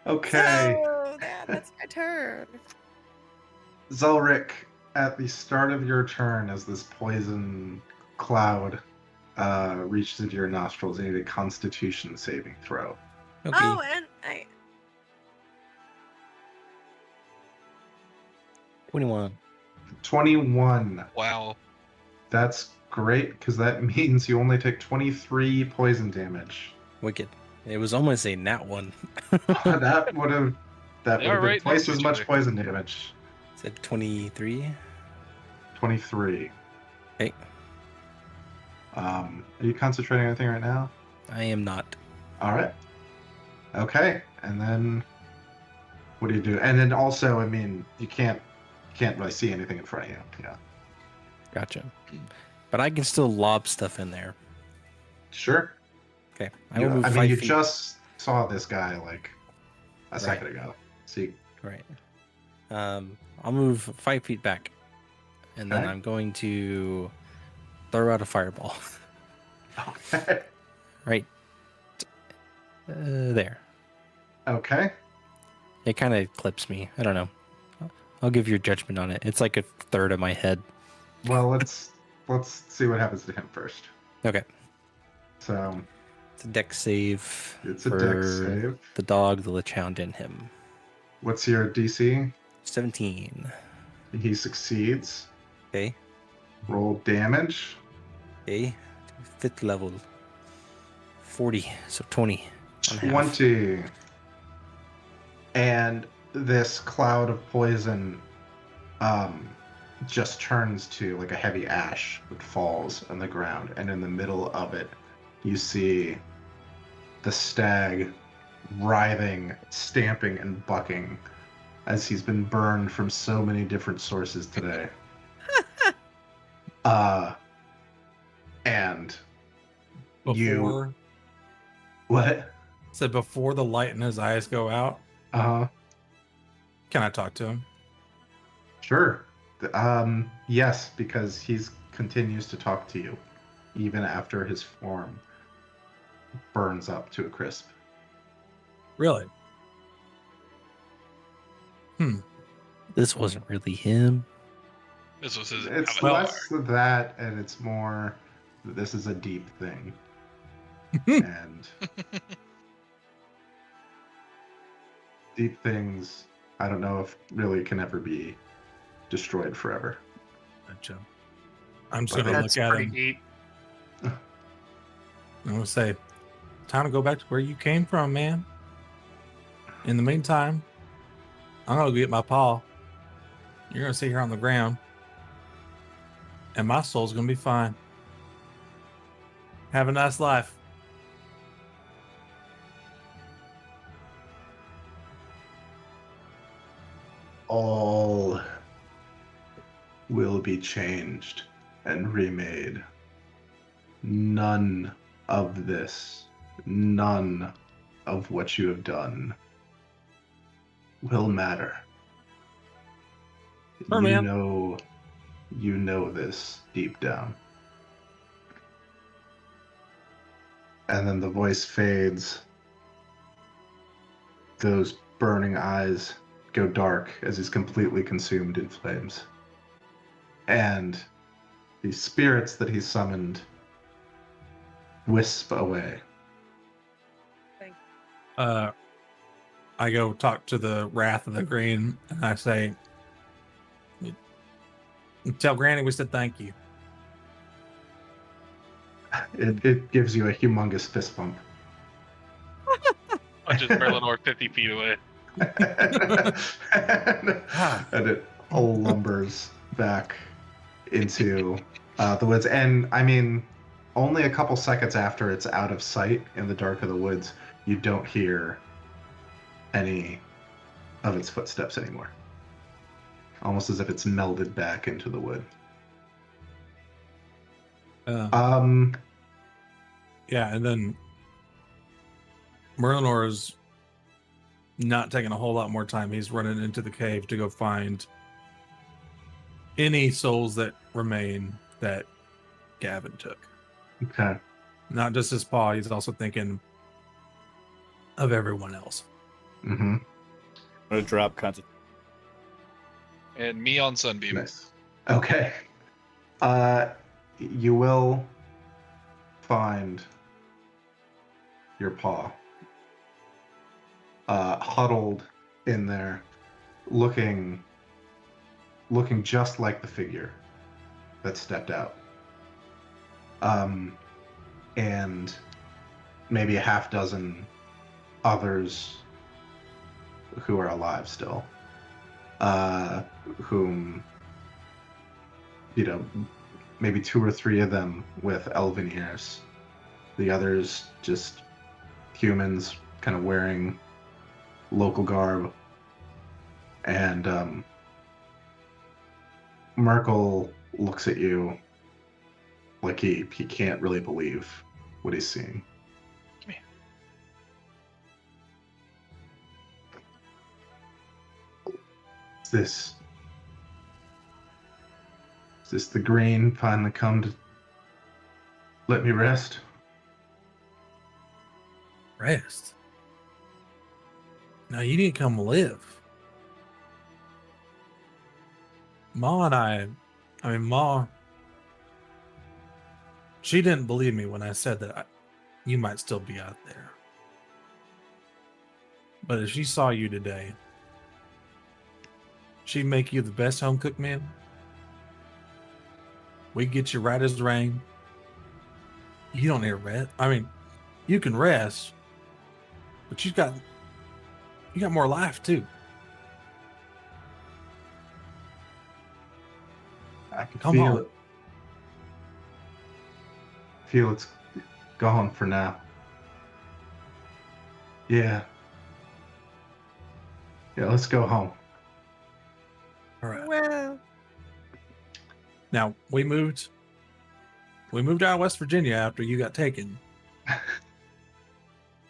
Okay. So that's my turn. Zelric, at the start of your turn, as this poison cloud reaches into your nostrils, you need a Constitution saving throw. Okay. Oh, and 21. 21. Wow. That's great, because that means you only take 23 poison damage. Wicked. It was almost a nat one. that would have They are been right twice next to as each much other. poison damage. Said 23. 23. Okay. Are you concentrating on anything right now? I am not. All right. Okay. And then what do you do? And then also, I mean, you can't really see anything in front of you. Yeah. Gotcha. But I can still lob stuff in there. Sure. Okay. I will move I mean, 5 you feet. just saw this guy like a Right. second ago. So you, Right. I'll move 5 feet back. And then Okay. I'm going to throw out a fireball. okay. Right. There. Okay. It kind of clips me. I don't know. I'll give your judgment on it. It's like a third of my head. Well, let's see what happens to him first. Okay. So It's a dex save. it's a for dex save. The dog, the Lechhound, and him. What's your DC? 17. He succeeds. Okay. Roll damage. Okay. 5th level. 40. So 20. on half. 20. And this cloud of poison just turns to like a heavy ash that falls on the ground, and in the middle of it you see the stag writhing, stamping, and bucking as he's been burned from so many different sources today. And Before what? said before the light in his eyes go out, can I talk to him? Sure. Yes, because he's continues to talk to you, even after his form burns up to a crisp. Really? This wasn't really him. This was his It's avatar. less that, and it's more. This is a deep thing, and deep things I don't know if really can ever be destroyed forever. Gotcha. I'm just But gonna That's look at pretty him. deep. I'm gonna say, time to go back to where you came from, man. In the meantime, I'm gonna go get my paw. You're gonna sit here on the ground, and my soul's gonna be fine. Have a nice life. all will be changed and remade. None of this, none of what you have done will matter. Sure, man. You know this deep down. And then the voice fades. Those burning eyes go dark as he's completely consumed in flames. And the spirits that he summoned wisp away. I go talk to the Wrath of the Green, and I say, tell Granny we said thank you. It gives you a humongous fist bump. Punches Merlinor 50 feet away. And it all lumbers back into the woods. And I mean, only a couple seconds after it's out of sight in the dark of the woods, you don't hear any of its footsteps anymore. Almost as if it's melded back into the wood. Yeah, and then Merlinor is not taking a whole lot more time. He's running into the cave to go find any souls that remain that Gavin took. Okay. Not just his paw, he's also thinking of everyone else. Mm-hmm. I'm gonna drop concentration. And me on Sunbeam. Nice. Okay. You will find your paw huddled in there, looking just like the figure that stepped out. And maybe a half dozen others who are alive still, whom, maybe 2 or 3 of them with elven ears, the others just humans kind of wearing local garb. And Merkel looks at you like he can't really believe what he's seeing. Come here. Is this the green finally come to let me rest? Rest? No, you didn't come live. Ma and Ma, she didn't believe me when I said that you might still be out there. But if she saw you today, she'd make you the best home cooked meal. We'd get you right as rain. You don't need to rest. I mean, you can rest, but you got more life too. I can Come feel on. it. Feel it's gone for now. Yeah. Yeah, let's go home. All right. Well, Now we moved out of West Virginia after you got taken.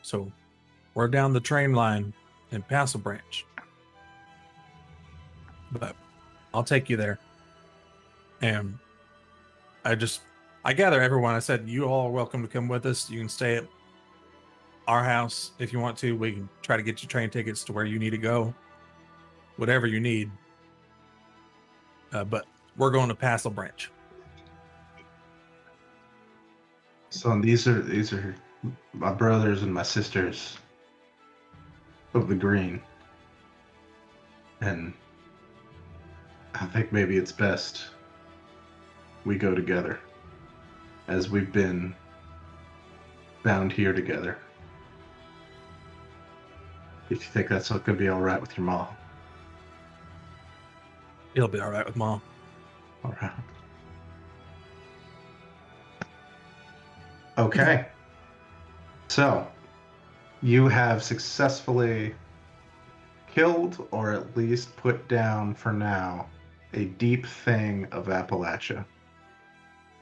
So we're down the train line in Paso Branch. But I'll take you there. And I gather everyone, I said, you all are welcome to come with us. You can stay at our house if you want to. We can try to get you train tickets to where you need to go. Whatever you need. But we're going to Paso Branch. So these are my brothers and my sisters of the green. And I think maybe it's best we go together, as we've been bound here together. If you think that's going to be all right with your mom. It'll be all right with Mom. All right. Okay. So, you have successfully killed, or at least put down for now, a deep thing of Appalachia.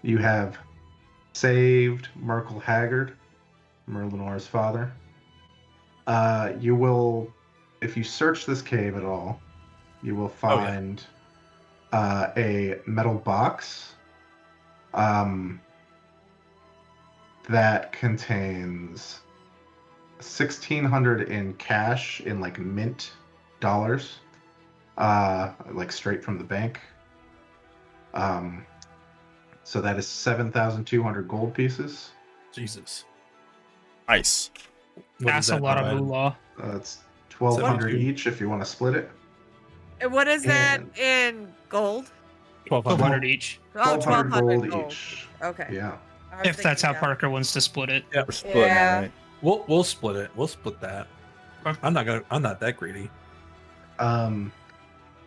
You have saved Merkel Haggard, Merlinore's father. You will, if you search this cave at all, you will find a metal box that contains 1,600 in cash, in like mint dollars, like straight from the bank. So that is 7,200 gold pieces. Jesus. Nice. What That's is a that lot of divided? moolah. It's 1,200 72. each if you want to split it. And what is that And- in gold? 1,200. 1,200 each. Oh, 1,200 gold. each. Okay. Yeah. I was If that's how thinking, Parker wants to split it. We're splitting Yeah. it, right? We'll split it. We'll split that. Okay. I'm not that greedy.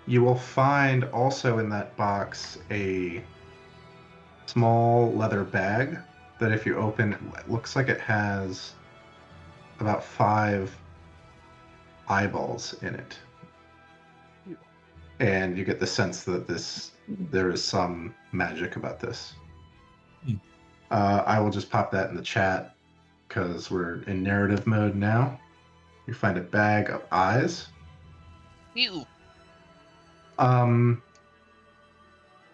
You will find also in that box a small leather bag that, if you open, it looks like it has about 5 eyeballs in it. And you get the sense that there is some magic about this. Hmm. I will just pop that in the chat because we're in narrative mode now. You find a bag of eyes. Ew.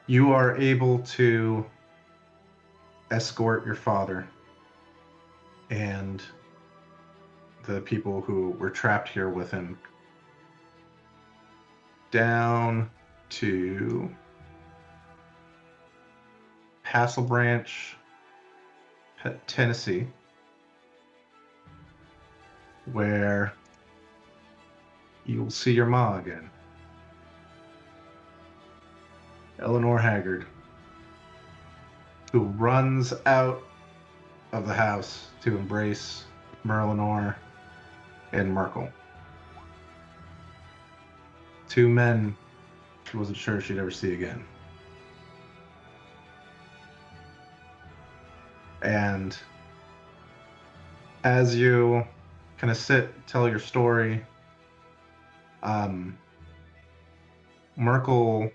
You are able to escort your father and the people who were trapped here with him down to Castle Branch, Tennessee, where you'll see your ma again. Eleanor Haggard, who runs out of the house to embrace Merlinor and Merkel. 2 men she wasn't sure she'd ever see again. And as you kind of tell your story, Merkel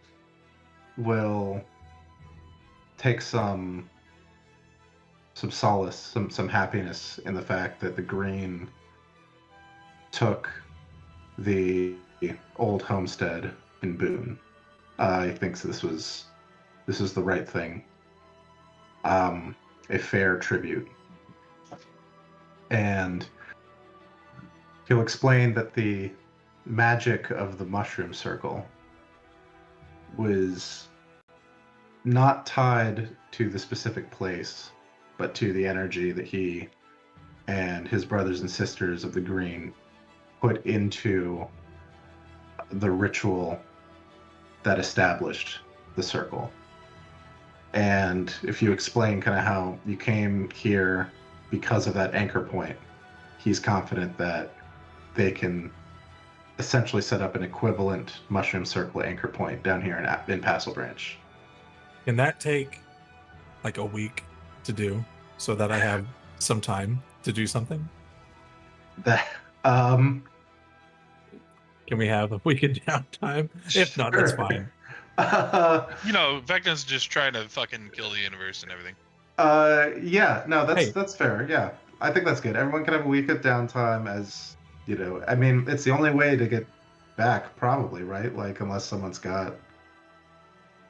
will take some solace, some happiness in the fact that the Green took the old homestead in Boone. He thinks this is the right thing, a fair tribute, and he'll explain that the magic of the mushroom circle was not tied to the specific place, but to the energy that he and his brothers and sisters of the Green put into the ritual that established the circle. And if you explain kind of how you came here because of that anchor point, he's confident that they can essentially set up an equivalent mushroom circle anchor point down here in Castle Branch. Can that take like a week to do so that I have some time to do something? That Can we have a week of downtime? If not, that's Sure. fine. You know, Vecna's just trying to fucking kill the universe and everything. Yeah, no, Hey. that's fair. Yeah, I think that's good. Everyone can have a week of downtime, as you know. I mean, it's the only way to get back, probably, right? Like, unless someone's got.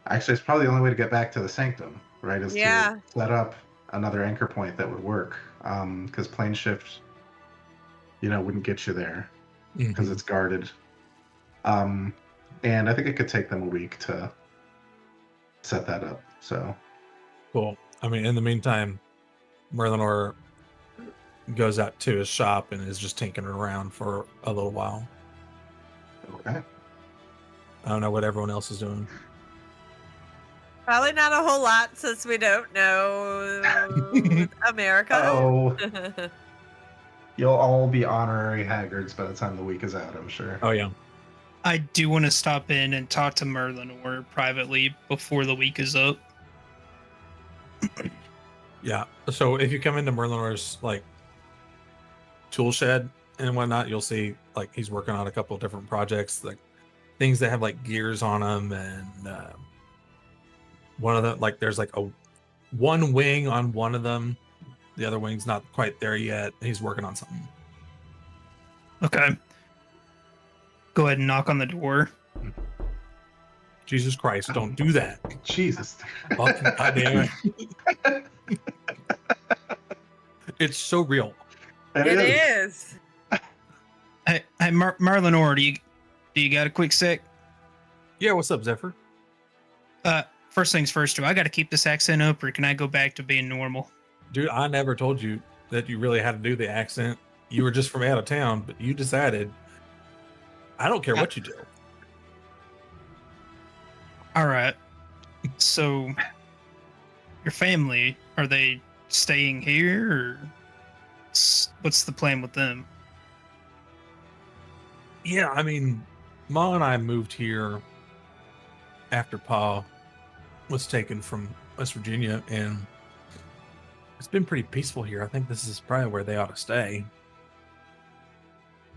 Actually, it's probably the only way to get back to the Sanctum, right? Is Yeah. to set up another anchor point that would work. Because plane shift, wouldn't get you there because Mhm. it's guarded. And I think it could take them a week to set that up. So. Cool. I mean, in the meantime, Merlinor goes out to his shop and is just tinkering around for a little while. Okay. I don't know what everyone else is doing. Probably not a whole lot since we don't know America. Oh, you'll all be honorary haggards by the time the week is out, I'm sure. Oh yeah. I do want to stop in and talk to Merlin or privately before the week is up. Yeah. So if you come into Merlinor's like tool shed and whatnot, you'll see like he's working on a couple of different projects, like things that have like gears on them, and one of them, like there's like a one wing on one of them. The other wing's not quite there yet. He's working on something. Okay. Go ahead and knock on the door. Jesus Christ, don't do that. Jesus. Fucking goddamn it. It's so real. It is. Hey, Merlin or do you got a quick sec? Yeah, what's up, Zephyr? First things first, do I got to keep this accent up, or can I go back to being normal? Dude, I never told you that you really had to do the accent. You were just from out of town, but you decided, I don't care what you do. All right. So, your family, are they staying here, or what's the plan with them? Yeah, I mean, Ma and I moved here after Pa was taken from West Virginia, and it's been pretty peaceful here. I think this is probably where they ought to stay.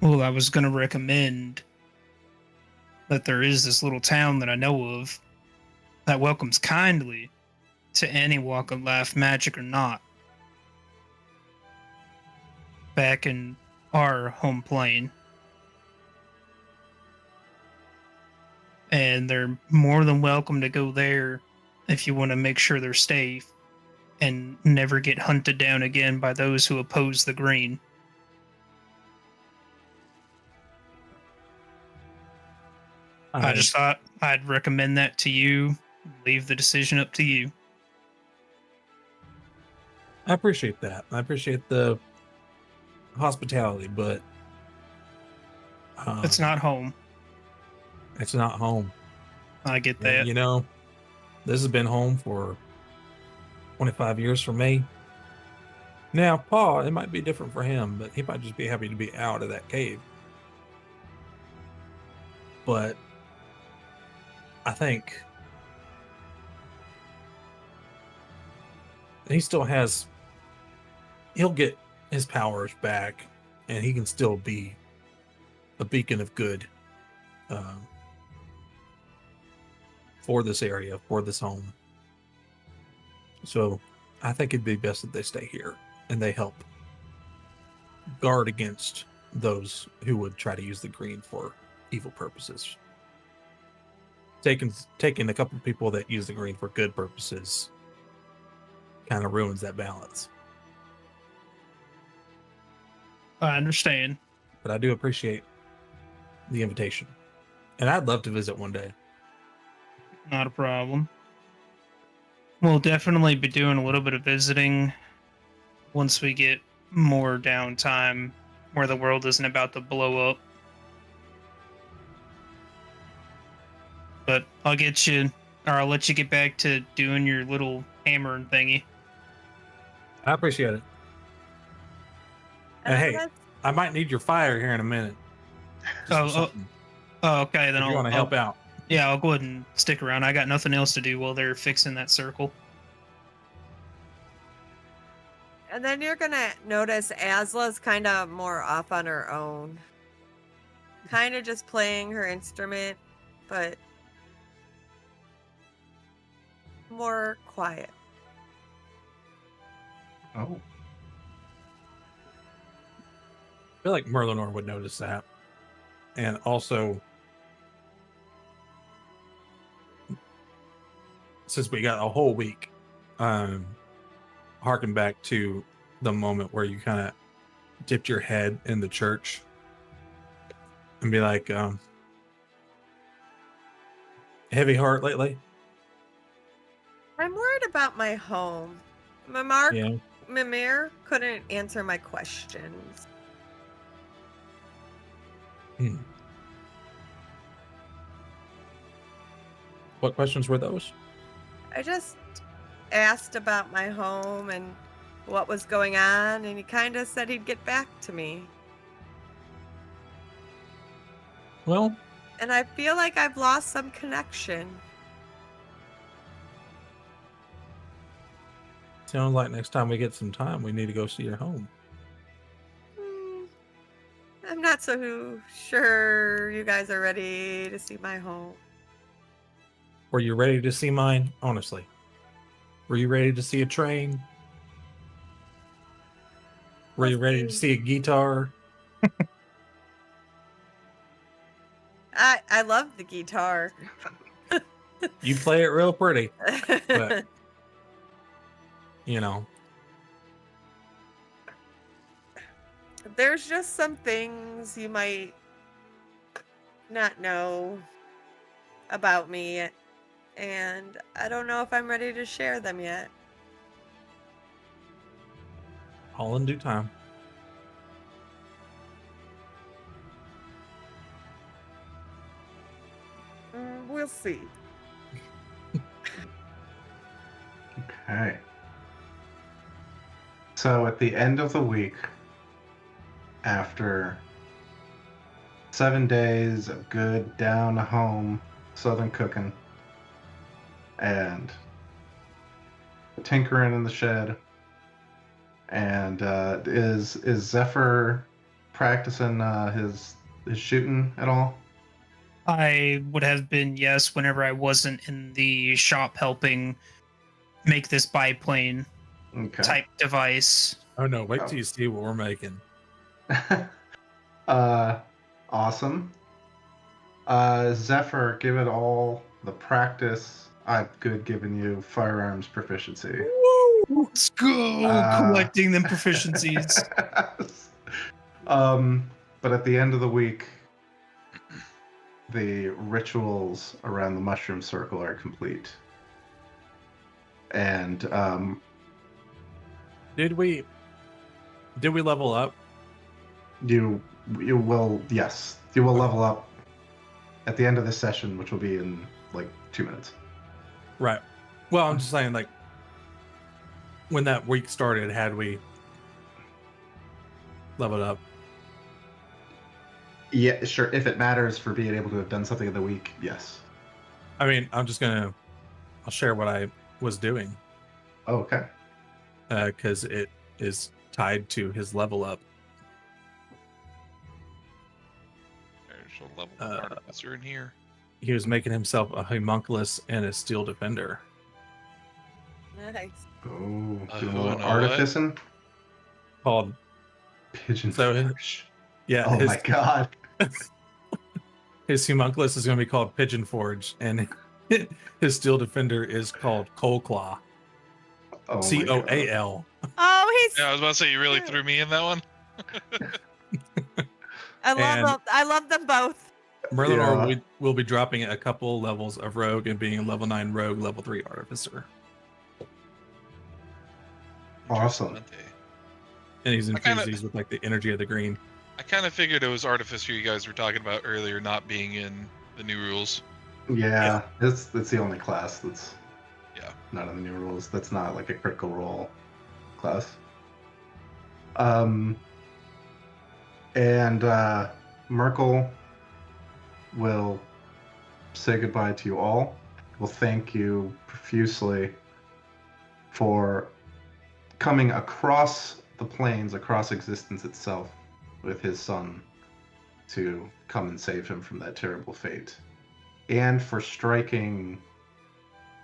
Well, I was going to recommend that there is this little town that I know of that welcomes kindly to any walk of life, magic or not, back in our home plane. And they're more than welcome to go there if you want to make sure they're safe and never get hunted down again by those who oppose the green. I just thought I'd recommend that to you. Leave the decision up to you. I appreciate that. I appreciate the hospitality, but It's not home. It's not home. I get And, that. you know, this has been home for 25 years for me. Now, Pa, it might be different for him, but he might just be happy to be out of that cave. But I think he still has, he'll get his powers back, and he can still be a beacon of good for this area, for this home. So I think it'd be best that they stay here and they help guard against those who would try to use the green for evil purposes. Taking a couple of people that use the green for good purposes kind of ruins that balance. I understand. But I do appreciate the invitation, and I'd love to visit one day. Not a problem. We'll definitely be doing a little bit of visiting once we get more downtime where the world isn't about to blow up. But I'll get you, or I'll let you get back to doing your little hammering thingy. I appreciate it. And hey, I might need your fire here in a minute. Oh, okay. Then if you want to help out. Yeah, I'll go ahead and stick around. I got nothing else to do while they're fixing that circle. And then you're gonna notice Asla's kind of more off on her own, kind of just playing her instrument, but more quiet. Oh. I feel like Merlinor would notice that. And also, since we got a whole week, harken back to the moment where you kind of dipped your head in the church and be like, heavy heart lately? I'm worried about my home. Mimir couldn't answer my questions. What questions were those? I just asked about my home and what was going on, and he kind of said he'd get back to me. Well, And I feel like I've lost some connection. sounds like next time we get some time, we need to go see your home. Hmm, I'm not so sure you guys are ready to see my home. Were you ready to see mine? Honestly. Were you ready to see a train? Were you ready to see a guitar? I love the guitar. You play it real pretty, but you know, There's just some things you might not know about me, and I don't know if I'm ready to share them yet. all in due time. We'll see. Okay. So at the end of the week, after 7 days of good down-home southern cooking and tinkering in the shed, and is Zephyr practicing his shooting at all? I would have been, yes, whenever I wasn't in the shop helping make this biplane Okay. type device. Oh no, wait Oh. till you see what we're making. Awesome. Zephyr, give it all the practice I've good given you firearms proficiency. Let's go collecting them proficiencies. But at the end of the week, the rituals around the mushroom circle are complete. And Did we level up? you will, yes, you will level up at the end of this session, which will be in like 2 minutes. Right. Well, I'm just saying, like, when that week started, had we leveled up? Yeah, sure. If it matters for being able to have done something in the week, yes. I mean, I'll share what I was doing, Oh, okay. because it is tied to his level up. There's a level artificer in here. He was making himself a homunculus and a steel defender. Nice. Oh, Who doing a and little a what? artificing. Called Pigeon So- Forge. yeah. Oh my god. His homunculus is going to be called Pigeon Forge, and his steel defender is called Coal Claw. Oh my God. Coal. Oh, he's. Yeah, I was about to say you really threw me in that one. I love and- them. I love them both. Merlinor Yeah. will be dropping a couple levels of rogue and being a level 9 rogue, level 3 artificer. Awesome. And he's I kinda- infused these with like the energy of the green. I kind of figured it was artificer you guys were talking about earlier, not being in the new rules. Yeah, that's the only class that's Yeah. not in the new rules. That's not like a critical role class. And Merkel will say goodbye to you all. Will thank you profusely for coming across the plains, across existence itself, with his son to come and save him from that terrible fate, and for striking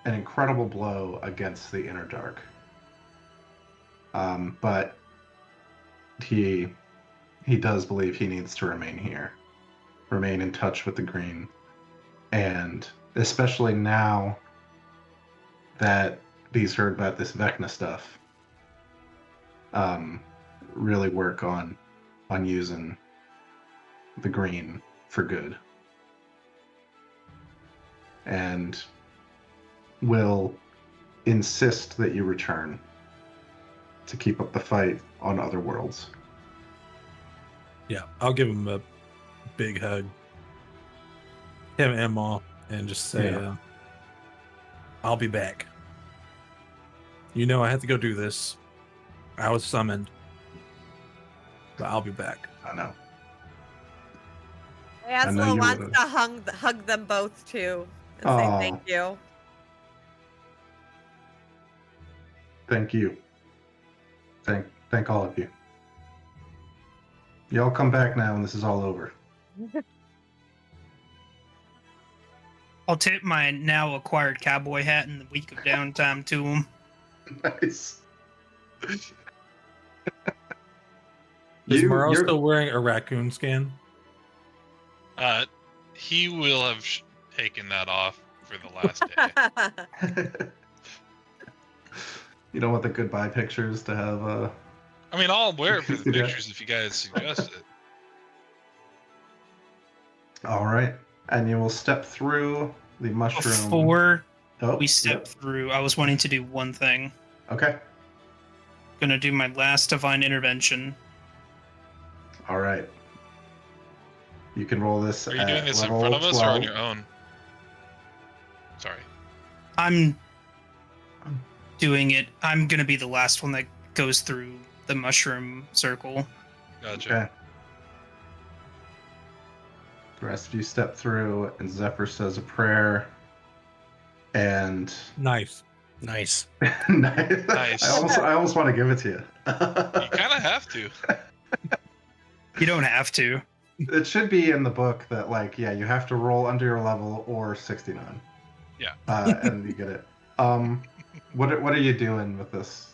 an incredible blow against the inner dark. But he does believe he needs to remain here, remain in touch with the green, and especially now that he's heard about this Vecna stuff, really work on using the green for good, and will insist that you return to keep up the fight on other worlds. Yeah, I'll give him a big hug. Him and Ma, and just say, Yeah. I'll be back. You know I had to go do this. I was summoned. But I'll be back. I know. Aslo you wants would've- to hug them both too and say Aw. thank you. Thank you. Thank all of you. Y'all come back now when this is all over. I'll tip my now acquired cowboy hat in the week of downtime to him. Nice. Is Morrow you're- still wearing a raccoon skin? He will have taken that off for the last day. You don't want the goodbye pictures to have I mean, I'll wear it for the Yeah. pictures if you guys suggest it. All right. And you will step through the mushroom. Before Oh, we step yep. through, I was wanting to do one thing. Okay. Gonna do my last divine intervention. All right. You can roll this. Are you at doing this in level front of us or 12. on your own? Sorry. I'm doing it. I'm gonna be the last one that goes through the mushroom circle. Gotcha. Okay. The rest of you step through, and Zephyr says a prayer. And Nice. Nice. Nice. I almost want to give it to you. You kind of have to. You don't have to. It should be in the book that, like, yeah, you have to roll under your level or 69. Yeah. And you get it. What are you doing with this?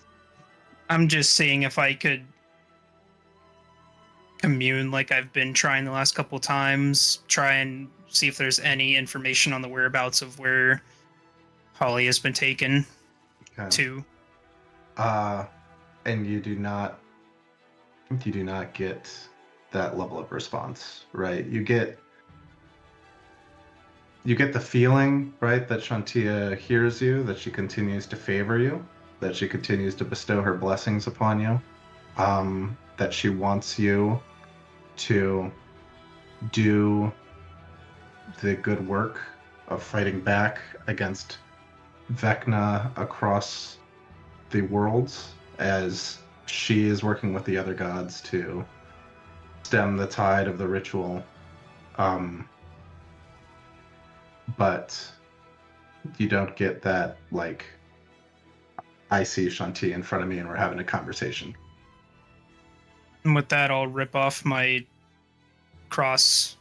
I'm just seeing if I could commune like I've been trying the last couple times. Try and see if there's any information on the whereabouts of where Holly has been taken Okay. to. And you do not get that level of response, right? You get the feeling, right, that Shantia hears you, that she continues to favor you, that she continues to bestow her blessings upon you, that she wants you to do the good work of fighting back against Vecna across the worlds, as she is working with the other gods to stem the tide of the ritual. But you don't get that, like, I see Shanti in front of me and we're having a conversation. And with that, I'll rip off my cross,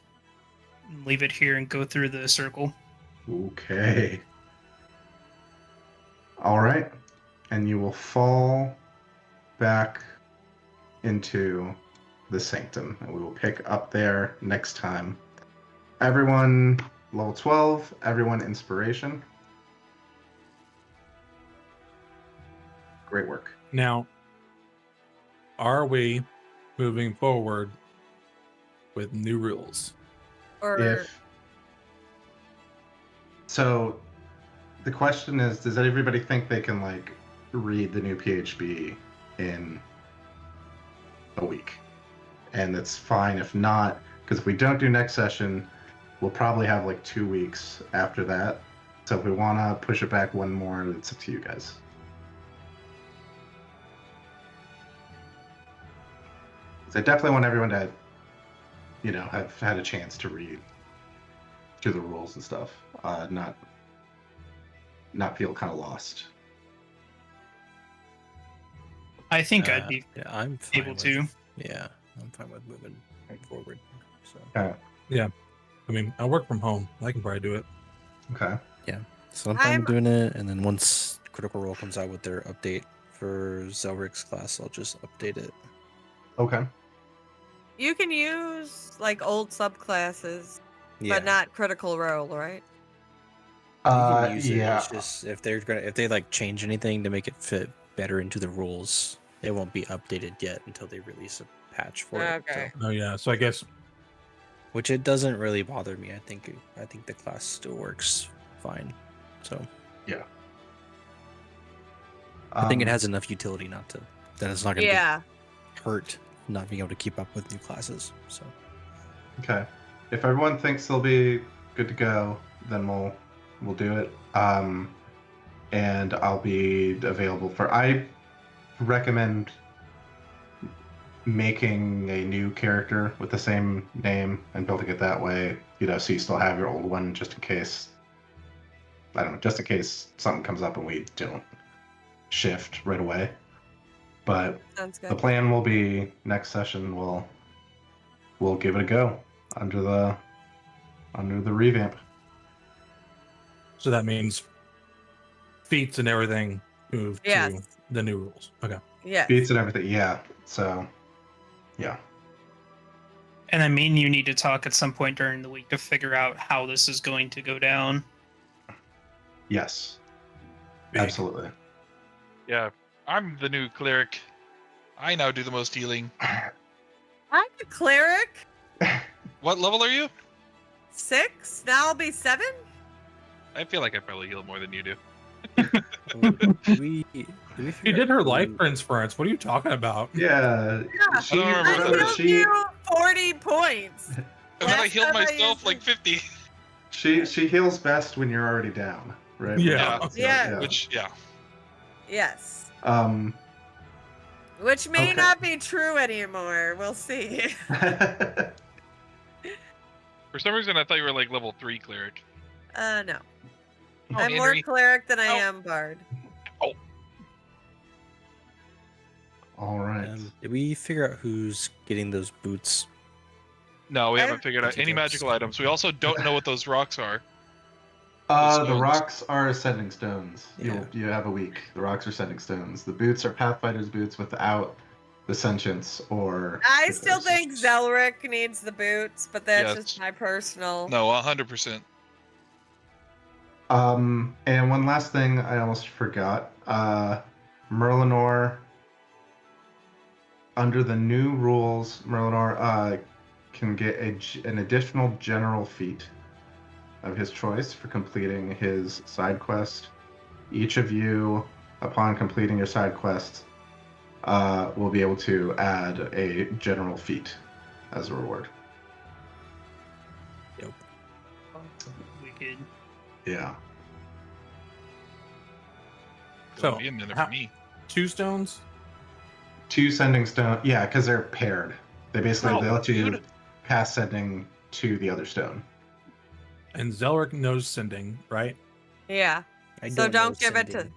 leave it here, and go through the circle. Okay. All right. And you will fall back into the sanctum. And we will pick up there next time. Everyone level 12, everyone inspiration. Great work. Now, are we moving forward with new rules? Or So the question is, does everybody think they can, like, read the new PHB in a week? And it's fine if not, because if we don't do next session, we'll probably have like 2 weeks after that. So if we want to push it back one more, it's up to you guys. So I definitely want everyone to, have had a chance to read through the rules and stuff, not feel kind of lost. I think I'd be Yeah, I'm fine able with, to. Yeah, I'm fine with moving forward. So I mean, I work from home. I can probably do it. Okay. So I'm fine I'm- with doing it, and then once Critical Role comes out with their update for Zelric's class, I'll just update it. Okay. you can use like old subclasses, Yeah, but not Critical Role, right? you can use it. Yeah. It's just if they like change anything to make it fit better into the rules, it won't be updated yet until they release a patch for it. Okay. So, Oh yeah. So I guess which it doesn't really bother me. I think the class still works fine. So I think it has enough utility not to that it's not going to Yeah. hurt not being able to keep up with new classes. So Okay. If everyone thinks they'll be good to go, then we'll do it. and I'll be available for. I recommend making a new character with the same name and building it that way. So you still have your old one just in case. I don't know, just in case something comes up and we don't shift right away. But Sounds the good. plan will be next session we'll give it a go under the revamp. So that means feats and everything move Yes. to the new rules. Okay. Yes. Beats and everything, yeah. So, yeah. And I mean, you need to talk at some point during the week to figure out how this is going to go down. Yes. Big. Absolutely. Yeah, I'm the new cleric. I now do the most healing. I'm a cleric. What level are you? 6. Now I'll be 7. I feel like I probably heal more than you do. We She did her life transference. What are you talking about? Yeah. Yeah. She, I don't remember I that. healed she, you 40 points. And then I Last healed time I myself used like 50. she heals best when you're already down, right? Yeah. So, Yeah. Which, yeah. Yes. Which may okay. not be true anymore. We'll see. For some reason, I thought you were like level 3 cleric. No. Oh, I'm more Henry. cleric than I Oh. am bard. All right. did we figure out who's getting those boots? No, we I- haven't figured out Okay, any jokes. magical items. We also don't know what those rocks are. The stones. rocks are ascending stones. Yeah. You have a week. The rocks are ascending stones. The boots are Pathfinder's boots without the sentience or. I the still think curses. Zelric needs the boots, but that's Yes. just my personal. No, 100%. And one last thing I almost forgot. Merlinor. Under the new rules, Merlinor can get an additional general feat of his choice for completing his side quest. Each of you, upon completing your side quest, will be able to add a general feat as a reward. Wicked. Yeah. So, Be in there how- for me. 2 stones? 2 sending stone. Yeah, because they're paired. They basically they let you dude. pass sending to the other stone. And Zelric knows sending, right? Yeah. So don't give it to-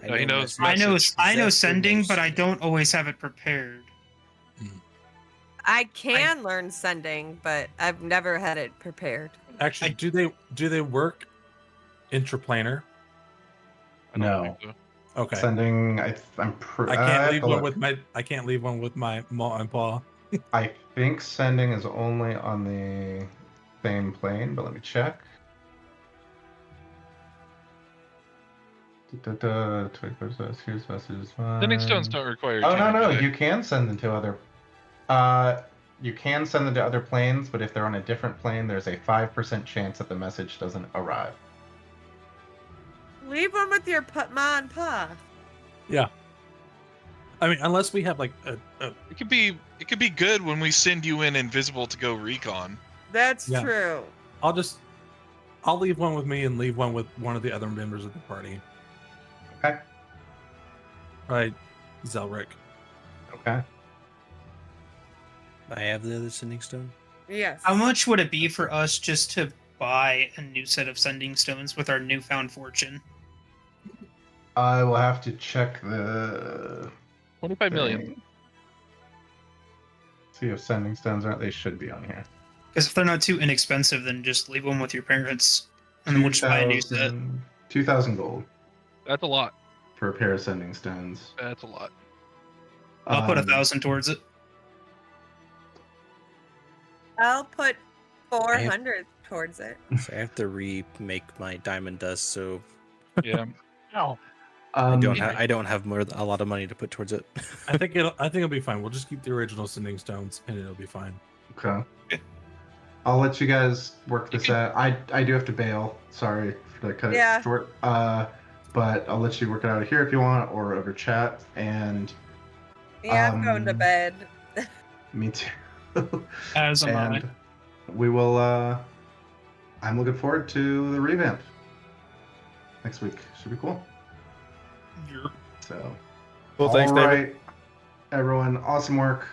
No, he knows I know message. sending, but I don't always have it prepared. I can learn sending, but I've never had it prepared. Actually, do they work intraplanar? I don't No. think so. Okay. Sending, I can't leave one with my maw and paw. I think sending is only on the same plane, but let me check. Here's messages. Sending stones don't require. Oh no, achievement, do they? you can send them to other. You can send them to other planes, but if they're on a different plane, there's a 5% chance that the message doesn't arrive. Leave one with your ma and pa. Yeah. I mean, unless we have like a It could be good when we send you in invisible to go recon. That's Yeah. true. I'll leave one with me and leave one with one of the other members of the party. Okay. Right, Zelric. Okay. I have the other sending stone. Yes. How much would it be for us just to buy a new set of sending stones with our newfound fortune? I will have to check the 25 million. thing. See if sending stones aren't. They should be on here. Because if they're not too inexpensive, then just leave them with your parents, and then we'll just buy a new set. 2,000 gold That's a lot. for a pair of sending stones. That's a lot. I'll put 1,000 1,000 towards it. I'll put 400 towards it. So I have to remake my diamond dust, so Yeah. No. I don't have a lot of money to put towards it. I think it'll be fine. We'll just keep the original sending stones, and it'll be fine. Okay. I'll let you guys work this out. I do have to bail. Sorry to cut Yeah. it short. But I'll let you work it out here if you want, or over chat. And Yeah, I'm going to bed. me too. As am I. And we will. I'm looking forward to the revamp next week. Should be cool. So, Well, thanks, all David. right, everyone, awesome work.